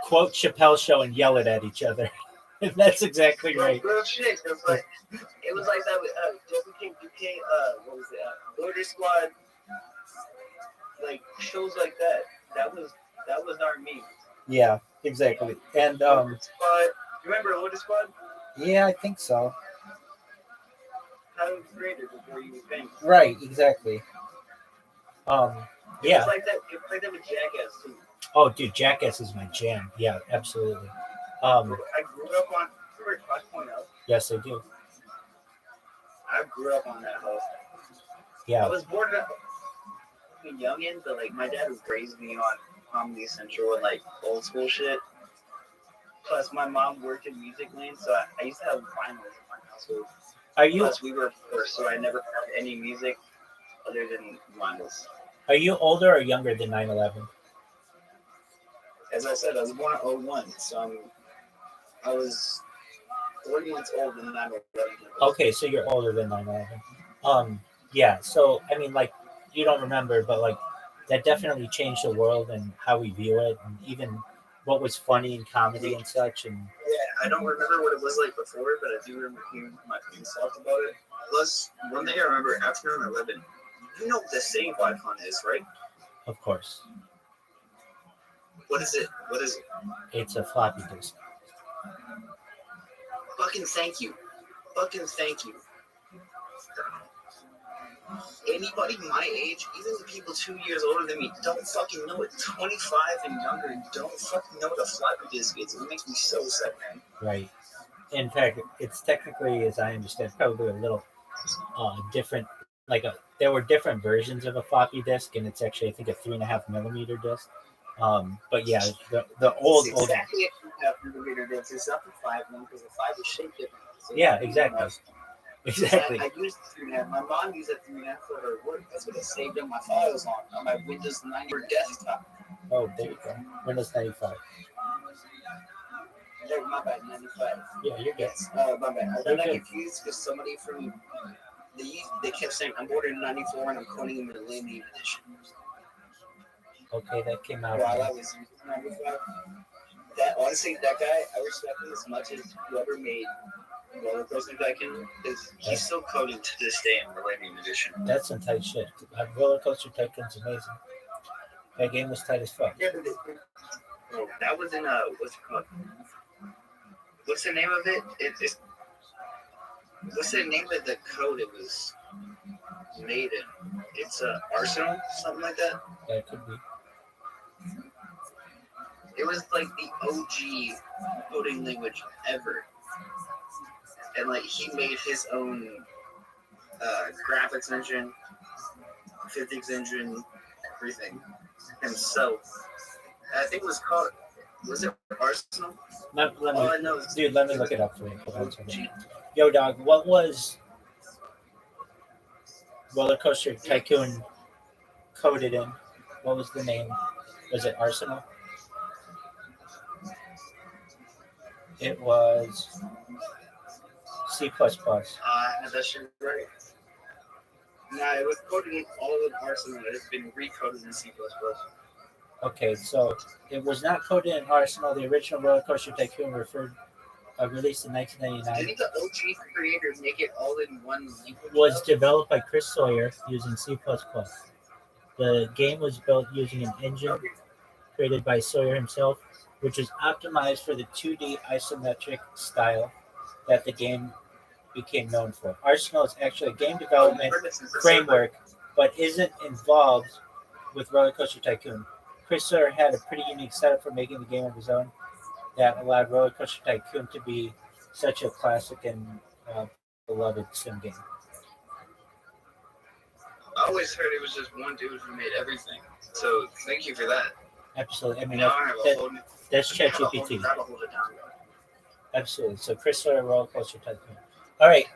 quote Chappelle's show and yell it at each other. And that's exactly right. Real shit. It was like that with WKUK, what was it? Border Squad, like shows like that. That was our meme. Yeah, exactly. And Squad, Remember Older Squad? Yeah, I think so. How it was created before you think. Right, exactly. It Yeah. was like that. It was like that with Jackass too. Oh, dude, Jackass is my jam. Yeah, absolutely. I grew up on. Remember Tosh Point Out? Yes, I do. I grew up on that house. Yeah. I was born a youngin, but like my dad was raising me on Comedy Central and like old school shit. Plus, my mom worked in music lane, so I used to have vinyls in my household. Are you? Plus, we were poor, so I never had any music other than vinyls. Are you older or younger than 9/11? As I said, I was born in 01, so I was 40 months old when 9/11. Okay, so you're older than 9/11. Yeah. So I mean, like, you don't remember, but like, that definitely changed the world and how we view it, and even what was funny in comedy and such. And Yeah, I don't remember what it was like before, but I do remember hearing my friends talk about it. Plus, one thing I remember after 9/11, you know what the save icon is, right? of course, What is it? What is it? it's a floppy disk. Fucking thank you. Fucking thank you. Anybody my age, even the people 2 years older than me, don't fucking know it. 25 and younger don't fucking know what a floppy disk is. It makes me so sad, man. Right. In fact, it's technically, as I understand, probably a little different. There were different versions of a floppy disk, and it's actually, I think, a 3.5 millimeter disk. But yeah, the old It's exactly a 3.5 millimeter disk. It's not the 5 one because the 5 is shaped different. So Yeah, exactly. Exactly. I used the 3.5. My mom used a 3.5 for her work. That's what I saved up my files on my Windows 94 desktop. Oh, there you go. Windows 95. My bad, 95. Yeah, you're good. Yes, my bad. I You're got good. confused because somebody from they kept saying I'm born in 94 and I'm quoting him in the Millennium Edition. Okay, that came out. While I was 95. That honestly, that guy, I respect him as much as whoever made Roller Coaster Tycoon, because he's still coding to this day in Millennium Edition. That's some tight shit. Roller Coaster Tycoon's amazing. That game was tight as fuck. Yeah, but that was in what's it called? What's the name of it? It's what's the name of the code it was made in? It's Arsenal, something like that. That could be. It was like the OG coding language ever, and like he made his own graphics engine, physics engine, everything himself. I think it was called. Was it Arsenal? All I know is Dude, let me look it up for you. Hold on a second. Yo, dog, what was Roller Coaster Tycoon coded in? What was the name? Was it Arsenal? It was C++. that shit right. Nah, it was coded in all of Arsenal. It's been recoded in C++. Okay, so it was not coded in Arsenal. The original Roller Coaster Tycoon released in 1999. Didn't the OG creator make it all in one language? Was developed by Chris Sawyer using C++. The game was built using an engine created by Sawyer himself, which is optimized for the 2D isometric style that the game became known for. Arsenal is actually a game development framework, but isn't involved with Roller Coaster Tycoon. Chris Sawyer had a pretty unique setup for making the game of his own that allowed Roller Coaster Tycoon to be such a classic and beloved sim game. I always heard it was just one dude who made everything. So thank you for that. Absolutely. I mean, Now I have a whole that's I have a whole ChatGPT. new rabbit hole to down. Absolutely. So Chris Sawyer, Roller Coaster Tycoon. All right.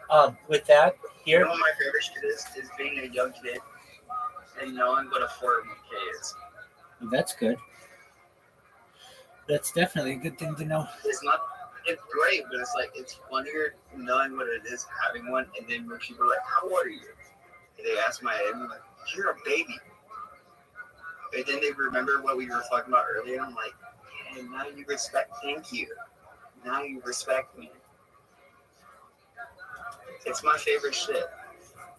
With that, You here. know what my favorite shit is being a young kid and knowing what a 401k is. That's good. That's definitely a good thing to know. It's great, but it's like, it's funnier knowing what it is, having one, and then when people are like, how old are you? And they ask my age, I'm like, you're a baby. And then they remember what we were talking about earlier, and I'm like, yeah, now you respect, thank you. Now you respect me. It's my favorite shit.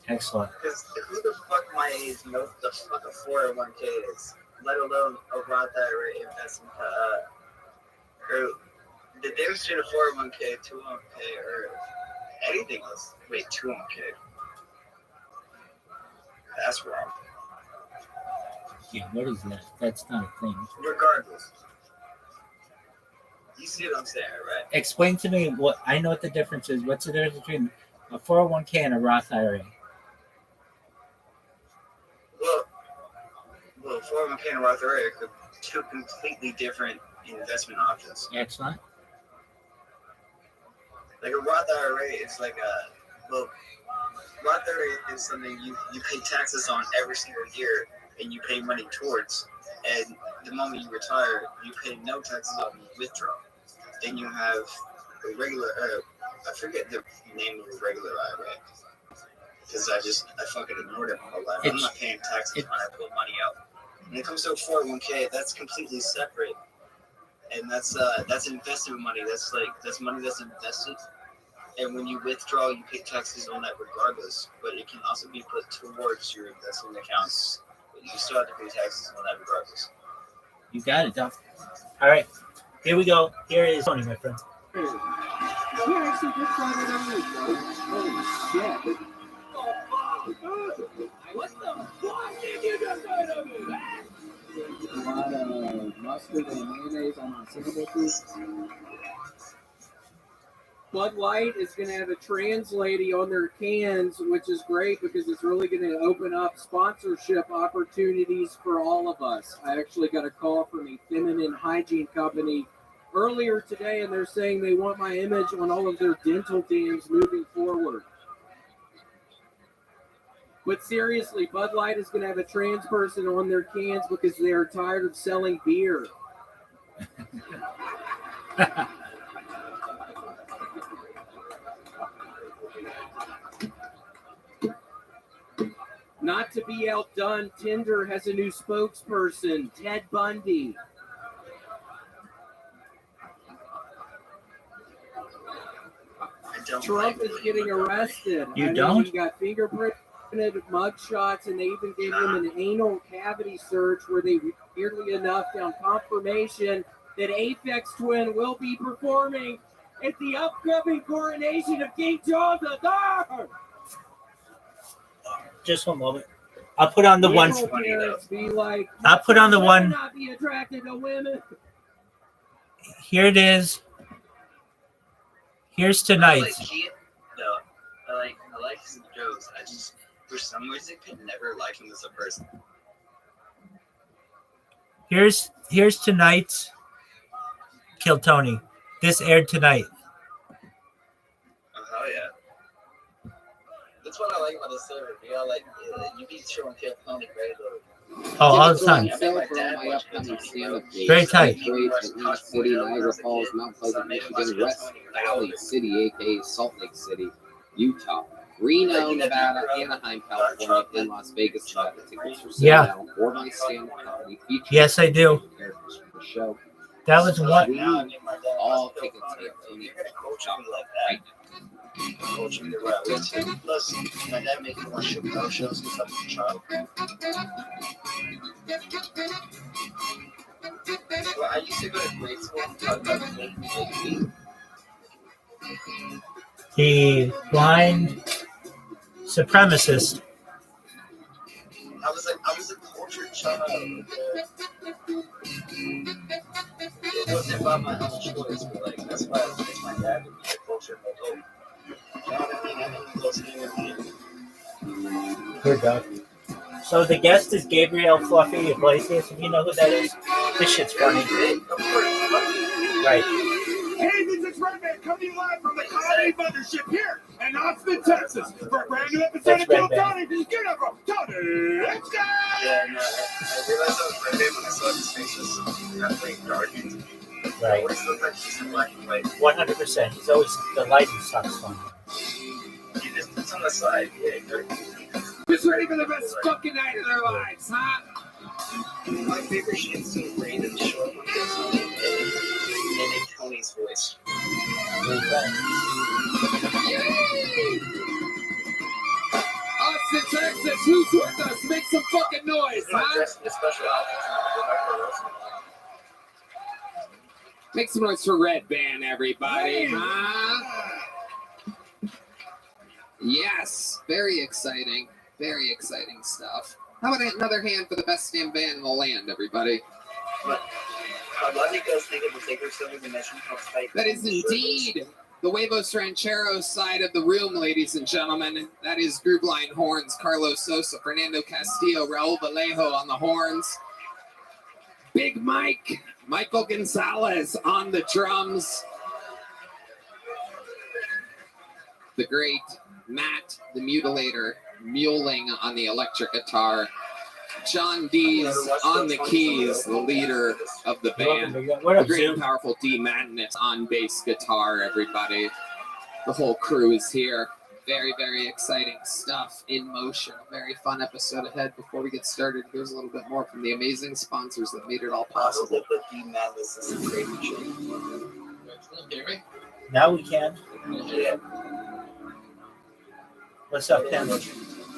Excellent. Because who the fuck my age knows the fuck a 401k is, let alone a Roth IRA investment, or the difference between a 401k, 201k, or anything else. Wait, 201k. That's wrong. Yeah, what is that? That's not a thing. Regardless. You see what I'm saying, right? Explain to me what I know what the difference is. What's the difference between a 401k and a Roth IRA? Well, 401k and Roth IRA are two completely different investment options. Excellent. Like a Roth IRA is like Roth IRA is something you pay taxes on every single year and you pay money towards. And the moment you retire, you pay no taxes on withdrawal. Then you have a regular, I forget the name of the regular IRA. Because I fucking ignored it my whole life. I'm not paying taxes when I put money out. When it comes to a 401k, that's completely separate. And that's investment money. That's money that's invested. And when you withdraw, you pay taxes on that regardless. But it can also be put towards your investment accounts. But you still have to pay taxes on that regardless. You got it, Doc. All right. Here we go. Here is Tony, my friend. Yeah, actually, just got it on this, bro. Holy shit. What the fuck did you just do to me? A lot of mustard and mayonnaise on my sandwiches. Bud Light is going to have a trans lady on their cans, which is great because it's really going to open up sponsorship opportunities for all of us. I actually got a call from a feminine hygiene company earlier today, and they're saying they want my image on all of their dental dams moving forward. But seriously, Bud Light is going to have a trans person on their cans because they are tired of selling beer. Not to be outdone, Tinder has a new spokesperson, Ted Bundy. Trump is getting arrested. Don't? He got fingerprinted mugshots, and they even gave him an anal cavity search where they weirdly enough found confirmation that Aphex Twin will be performing at the upcoming coronation of King Charles III. Just one moment. I'll put on the one. I'll put on the one. Not be attracted to women. Here it is. Here's tonight. I like his jokes. I just, for some reason, could never like him as a person. Here's tonight's Kill Tony. This aired tonight. Oh yeah. That's what I like about the server. You know, like you be showing Kill Tony regularly. Oh, all the time. Very tight. Atlanta City, Niagara Falls, Mount Pleasant, Michigan, West Valley City, aka Salt Lake City, Utah, Reno, Nevada, Anaheim, California, and Las Vegas, Nevada. Tickets for sale now. Or my stand company featuring Yes, I do. characters from the show. That was what. All tickets at Tony. Right now. Coaching the right way too. Plus, my dad making more shows since I was a child. Well, I used to go to grade school and talk about The blind supremacist. I was a cultured child. It wasn't by my own choice, but like that's why I raised my dad to be a cultured adult. You know what I mean? I think those things. Here, Doug. So the guest is Gabriel Fluffy Iglesias. If you know who that is, this shit's funny. Right. Hey, this is Redman coming to you live from the Comedy Mothership here in Austin, Texas, for a brand new episode of Kill Tony. Get up, bro. Tony, let's go! Yeah, no, I realized I was Redman when I saw his face was kind of like dark. Right. Always looked like he's in black and white. 100%. He's always the lighting sucks fun. It's on the side, yeah. Just ready for the best fucking night of their lives, huh? My favorite shit's so great and short and in Tony's voice. Austin, Texas, who's with us? Make some fucking noise, huh? Dressed in a special outfit. Make some noise for Red Band, everybody, huh? Yes, very exciting stuff. How about another hand for the best damn band in the land, everybody? That is indeed the Huevos Rancheros side of the room, ladies and gentlemen. That is Groove-Line horns, Carlos Sosa, Fernando Castillo, Raul Vallejo on the horns. Big Mike, Michael Gonzalez on the drums. The great Matt, the Mutilator, muling on the electric guitar. John Dees on the keys, the leader of the band. The great and powerful D Madness on bass guitar, everybody. The whole crew is here. Very, very exciting stuff in motion. A very fun episode ahead. Before we get started, here's a little bit more from the amazing sponsors that made it all possible. Now we can. What's up, Ken?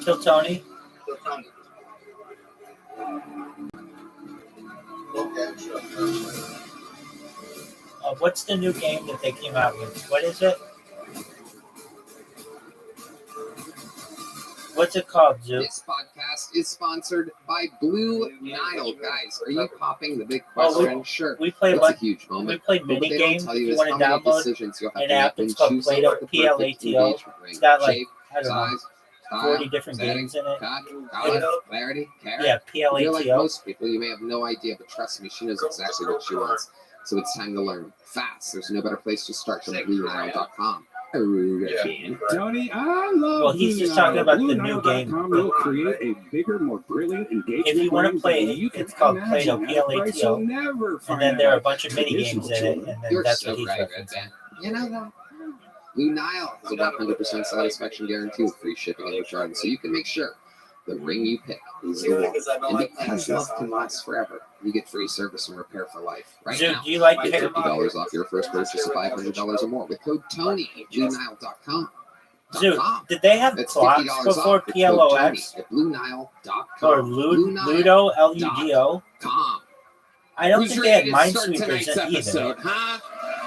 Kill Tony. What's the new game that they came out with? What is it? What's it called, Zoo? This podcast is sponsored by Blue Nile. Guys, are you popping the big question? Sure. We play It's a huge moment. We play But mini what they don't games. tell If you you is want how to many download decisions you'll have an to app, make it's in called choosing Play-Doh, the perfect PLATO. engagement ring. It's got like, Shape, I don't know, size, style, 40 different setting, games in it. cut, color, clarity, carrot. Yeah, If you're like PLATO. most people, you may have no idea, but trust me, she knows exactly what she wants. So it's time to learn fast. There's no better place to start than BlueNile.com. Tony, I love Well, he's just talking about the new game. BlueNile.com will create a bigger, more brilliant engagement. If you want to ring play than it, you can it's called imagine Play-Doh, at a price you'll PLATO. never And find then there are a at bunch of mini games in it, and then You're that's so what he's right, referencing. Red. You know that? Blue Nile has a 100% satisfaction guarantee with free shipping and returns, so you can make sure the ring you pick is the one. And because love can last forever, you get free service and repair for life. Right Zoo, now, do you like get pick- $50 off your first purchase of $500 or more with code Tony at BlueNile.com. Zoo, did they have That's clocks $50 before off with code Tony PLOX? at BlueNile.com. Or Ludo, LUDO? I don't Who's think they had ready to start Minesweepers tonight's either. episode, huh?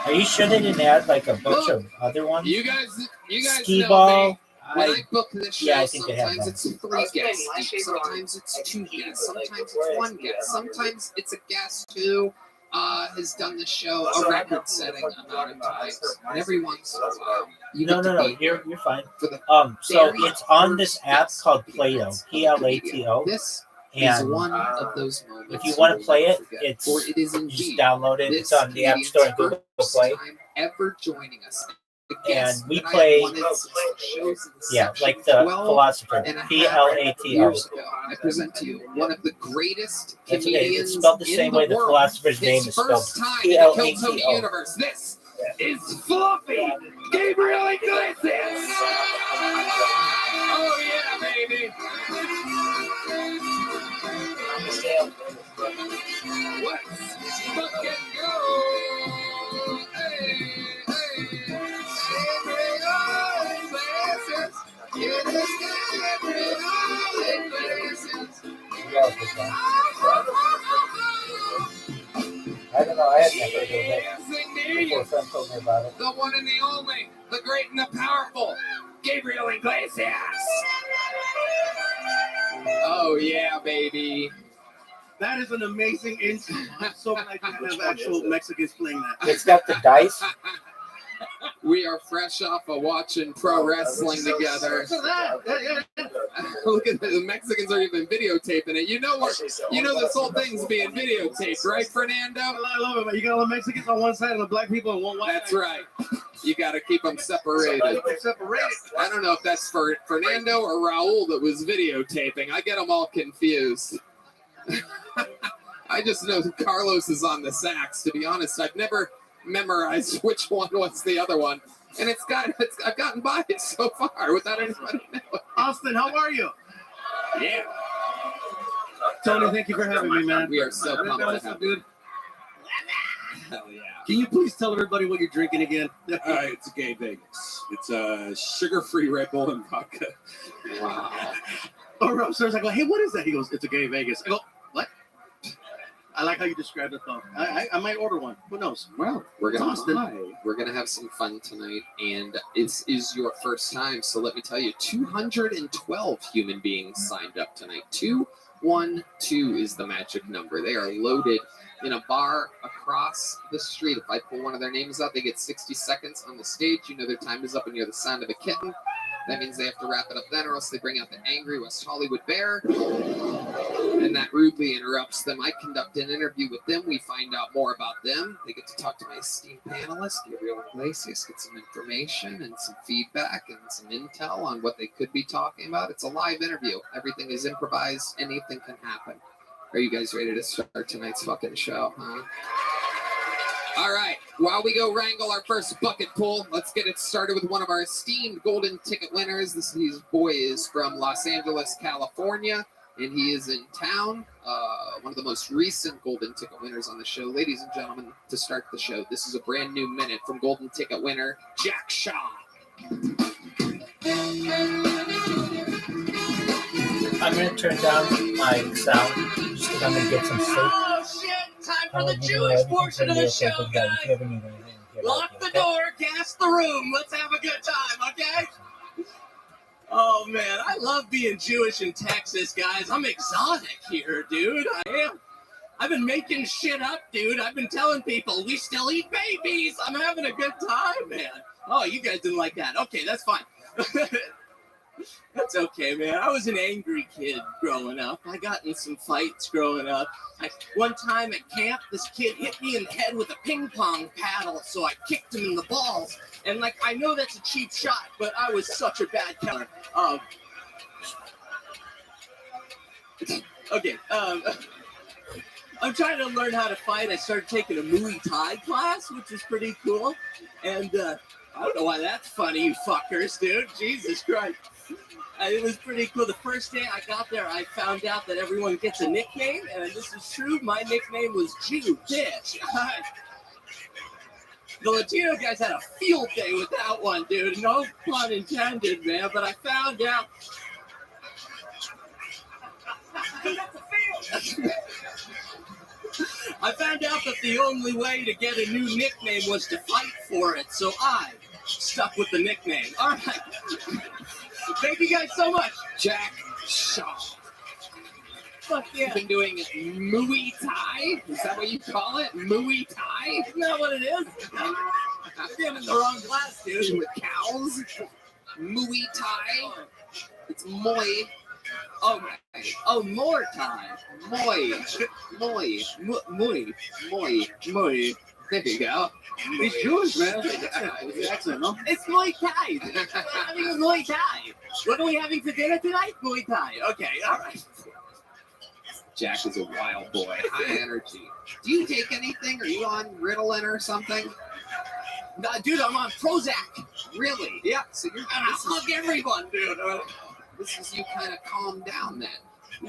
Are you sure they didn't add like a bunch of other ones? You guys Skee know ball. me. When I book this show, Yeah, I think they have sometimes that. it's 3 guests deep, sometimes it's 2 guests, sometimes it's 1 guest, sometimes it's a guest who has done the show a record-setting amount of times. And every once in a while, you No, get no, to no. be You're fine. for the So very it's on this first app guest called of the Play-Doh, events. PLATO. This is And one of those moments. if you want to play it, forget, it's for it is just indeed download it. It's this on the App comedian's Store and Google first Play. time ever joining us. The And guest we that I play, wanted since the show's yeah, inception like the 12 philosopher, and a half PLATO. years ago, I present to you one of the greatest That's okay. comedians It's spelled the in same the way the world. philosopher's His name is spelled. first time in the Kill Tony PLATO. universe. This is Fluffy Gabriel Iglesias. Oh yeah, baby. Let's fucking go. Hey, hey. Gabriel Iglesias. It is Gabriel Iglesias. I don't know. I had never heard of it before a friend told me about it. The one and the only, the great and the powerful, Gabriel Iglesias. Oh yeah, baby. That is an amazing intro. I'm so glad you have actual Mexicans playing that. It's got the dice. We are fresh off of watching pro wrestling together. Look at the Mexicans are even videotaping it. You know this whole thing's being videotaped, right, Fernando? I love it, man. You got all the Mexicans on one side and the black people on one side. That's right. You got to keep them separated. I don't know if that's for Fernando or Raul that was videotaping. I get them all confused. I just know Carlos is on the sax. To be honest, I've never memorized which one was the other one, and I've gotten by it so far without anybody knowing. Austin, how are you? Yeah. Tony, thank you for having me, man. We are so pumped to What's have up, you. dude? Hell yeah. Can you please tell everybody what you're drinking again? It's a Gay Vegas. It's a sugar-free Red Bull and vodka. Wow. Or upstairs, I go, hey, what is that? He goes, it's a Gay Vegas. I go, what? I like how you described it though. I might order one. Who knows? Well, we're gonna Austin. we're gonna have some fun tonight, and it is your first time. So let me tell you, 212 human beings signed up tonight. 212 is the magic number. They are loaded in a bar across the street. If I pull one of their names out, they get 60 seconds on the stage. You know their time is up, and you're the sound of a kitten. That means they have to wrap it up then, or else they bring out the angry West Hollywood bear, and that rudely interrupts them. I conduct an interview with them. We find out more about them. They get to talk to my esteemed panelist, Gabriel Iglesias, get some information and some feedback and some intel on what they could be talking about. It's a live interview. Everything is improvised. Anything can happen. Are you guys ready to start tonight's fucking show, huh? All right, while we go wrangle our first bucket pull, let's get it started with one of our esteemed golden ticket winners. This boy is from Los Angeles, California, and he is in town. One of the most recent golden ticket winners on the show. Ladies and gentlemen, to start the show, this is a brand new minute from golden ticket winner Jack Shaw. I'm going to turn down my sound just because I'm going to get some sleep. Oh shit! Time for the Jewish portion of the show, guys. Lock the door, gas the room. Let's have a good time, okay? Oh man, I love being Jewish in Texas, guys. I'm exotic here, dude. I am. I've been making shit up, dude. I've been telling people we still eat babies. I'm having a good time, man. Oh, you guys didn't like that. Okay, that's fine. That's okay, man. I was an angry kid growing up. I got in some fights growing up. One time at camp, this kid hit me in the head with a ping pong paddle, so I kicked him in the balls. And, like, I know that's a cheap shot, but I was such a bad killer. Okay, I'm trying to learn how to fight. I started taking a Muay Thai class, which is pretty cool. And, I don't know why that's funny, you fuckers, dude. Jesus Christ. It was pretty cool. The first day I got there, I found out that everyone gets a nickname, and this is true. My nickname was Jew Bitch. The Latino guys had a field day with that one, dude. No pun intended, man, but I found out. I found out that the only way to get a new nickname was to fight for it, so I stuck with the nickname. All right. Thank you guys so much. Jack Shaw. Fuck yeah. You've been doing Muay Thai? Is that what you call it? Muay Thai? Isn't that what it is? I'm in the wrong class, dude. With cows? Muay Thai? It's Muay. Oh, more time. Moi. There you go. He's Jewish, man. Excellent, no? It's Muay Thai. We're having a Muay Thai. What are we having for dinner tonight? Muay Thai. Okay, all right. Jack is a wild boy. High energy. Do you take anything? Are you on Ritalin or something? Dude, I'm on Prozac. Really? Yeah. So you're gonna hug everyone, dude. This is you kind of calm down then.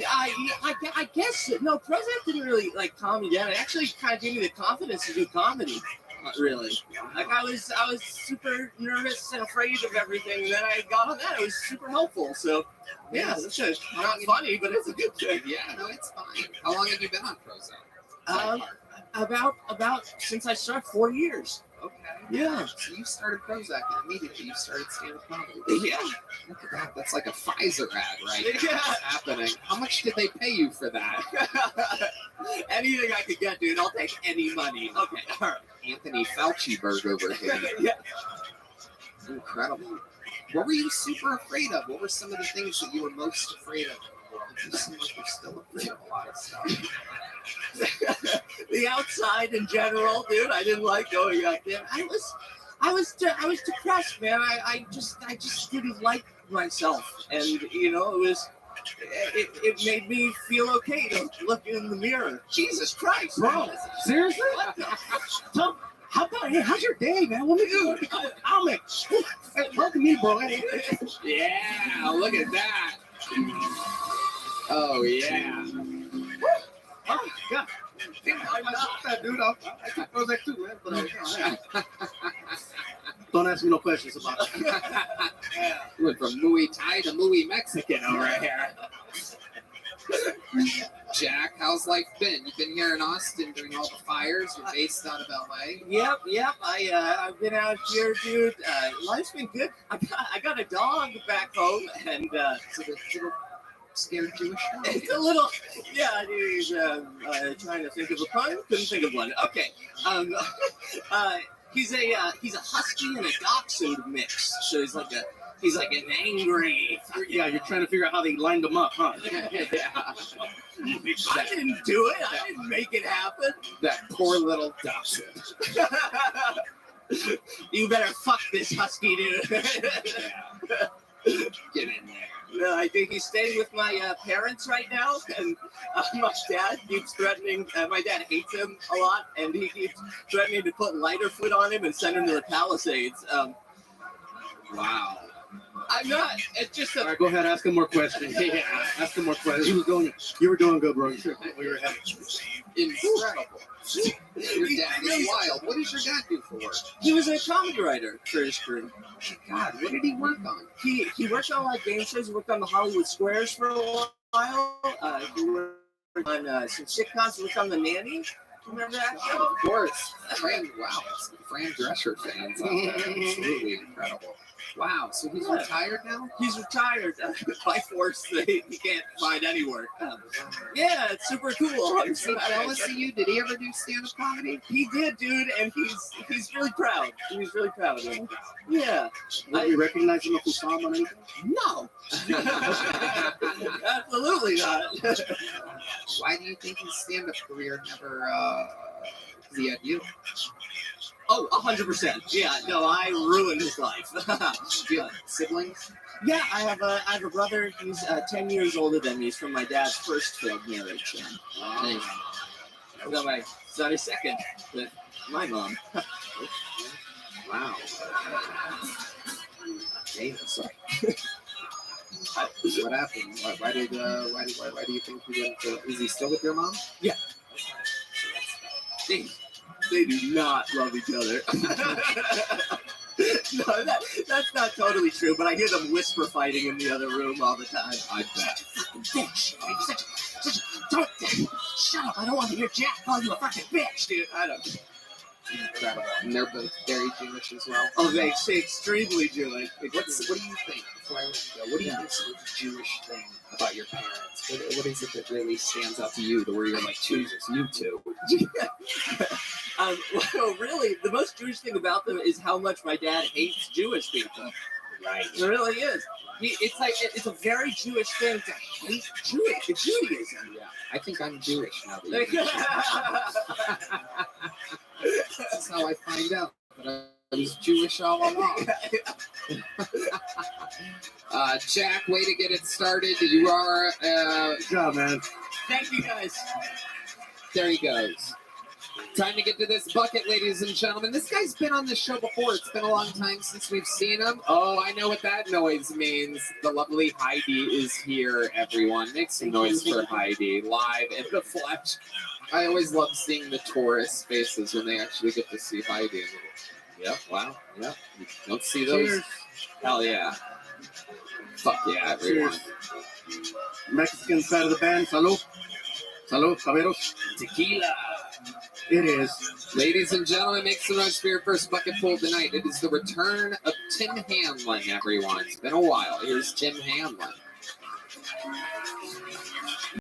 I guess no. Prozac didn't really like calm me down. It actually kind of gave me the confidence to do comedy. Not really. Like I was super nervous and afraid of everything. And then I got on that. It was super helpful. So yeah, it's just not funny, but it's a good thing. Yeah, no, it's fine. How long have you been on Prozac? About since I started 4 years. Okay. Yeah. So you started Prozac and immediately you started stand-up comedy. Yeah. Look at that. That's like a Pfizer ad right now. Yeah. What's happening? How much did they pay you for that? Anything I could get, dude. I'll take any money. Okay. All right. Anthony Fauci-berg over here. Yeah. Incredible. What were you super afraid of? What were some of the things that you were most afraid of? You seem like you're still afraid of a lot of stuff. The outside in general, dude. I didn't like going out there. I was depressed, man. I just didn't like myself, and you know, it made me feel okay to look in the mirror. Jesus Christ, Bro, seriously? What the? Tom, how about, hey, how's your day, man? What do? I'll make. Hey, welcome me, bro. Yeah, look at that. Oh yeah. Oh, yeah. I like that, dude. I took Prozac too, man. But, don't ask me no questions about it. We went from Muay Thai to Muay Mexican over here. Jack, how's how's life been? You've been here in Austin during all the fires. You're based out of LA. Yep. I've been out here, dude. Life's been good. I got a dog back home, and Is it a little scared Jewish dog? it's a little, yeah, dude. He's trying to think of a pun. Couldn't think of one. Okay. He's a husky and a dachshund mix. So he's like an angry. Yeah, you're trying to figure out how they lined them up, huh? I didn't do it. I didn't make it happen. That poor little dachshund. You better fuck this husky, dude. Get in there. No, I think he's staying with my parents right now, and my dad keeps threatening. My dad hates him a lot, and he keeps threatening to put lighter fluid on him and send him to the Palisades. Wow. I'm not. It's just a. All right, go ahead, ask him more questions. Yeah, ask him more questions. You were doing good, bro. We were having. Incredible. Your dad is wild. What does your dad do for work? He was a comedy writer for his career. God, what did he work on? He worked on a lot of game shows. He worked on the Hollywood Squares for a while. He worked on some sitcoms. He worked on The Nanny. Remember that show? Of course. Fran Drescher fans out there. Absolutely incredible. Wow, so he's retired now? He's retired by force. He can't find any work. Yeah, it's super cool. I'm so jealous of you. Did he ever do stand-up comedy? He did, dude, and he's really proud. He's really proud of him. Yeah. Did you recognize him if you saw him on anything? No. Absolutely not. Why do you think his stand-up career never he had you? Oh, 100%. Yeah, no, I ruined his life. Do you have siblings? Yeah, I have a brother. He's 10 years older than me. He's from my dad's first failed marriage. And I got my second with my mom. Wow. Damn, sorry. What happened? Why do you think he went? Is he still with your mom? Yeah. They do not love each other. No, that's not totally true, but I hear them whisper fighting in the other room all the time. I bet. Fucking bitch. Don't shut up. I don't want to hear Jack call you a fucking bitch, dude. I don't. Incredible. And they're both very Jewish as well. Oh, they say extremely Jewish. What do you think? Before I let you go, what do you think is the Jewish thing about your parents? What is it that really stands out to you, to where you're like, Jesus, you two? Well, really, the most Jewish thing about them is how much my dad hates Jewish people. Right. It really is. It's a very Jewish thing to hate Judaism. Yeah. I think I'm Jewish now that you That's how I find out that I was Jewish all along. Jack, way to get it started. You are. Good job, man. Thank you, guys. There he goes. Time to get to this bucket, ladies and gentlemen. This guy's been on the show before. It's been a long time since we've seen him. Oh, I know what that noise means. The lovely Heidi is here, everyone. Make some noise for Heidi, live in the flesh. I always love seeing the tourist faces when they actually get to see Heidi. Yep, wow, yep. You don't see those? Cheers. Hell yeah. Fuck yeah, everyone. Cheers. Mexican side of the band, salud. Salud, caberos. Tequila. It is. Ladies and gentlemen, make some noise for your first bucket full tonight. It is the return of Tim Hanlon, everyone. It's been a while. Here's Tim Hanlon.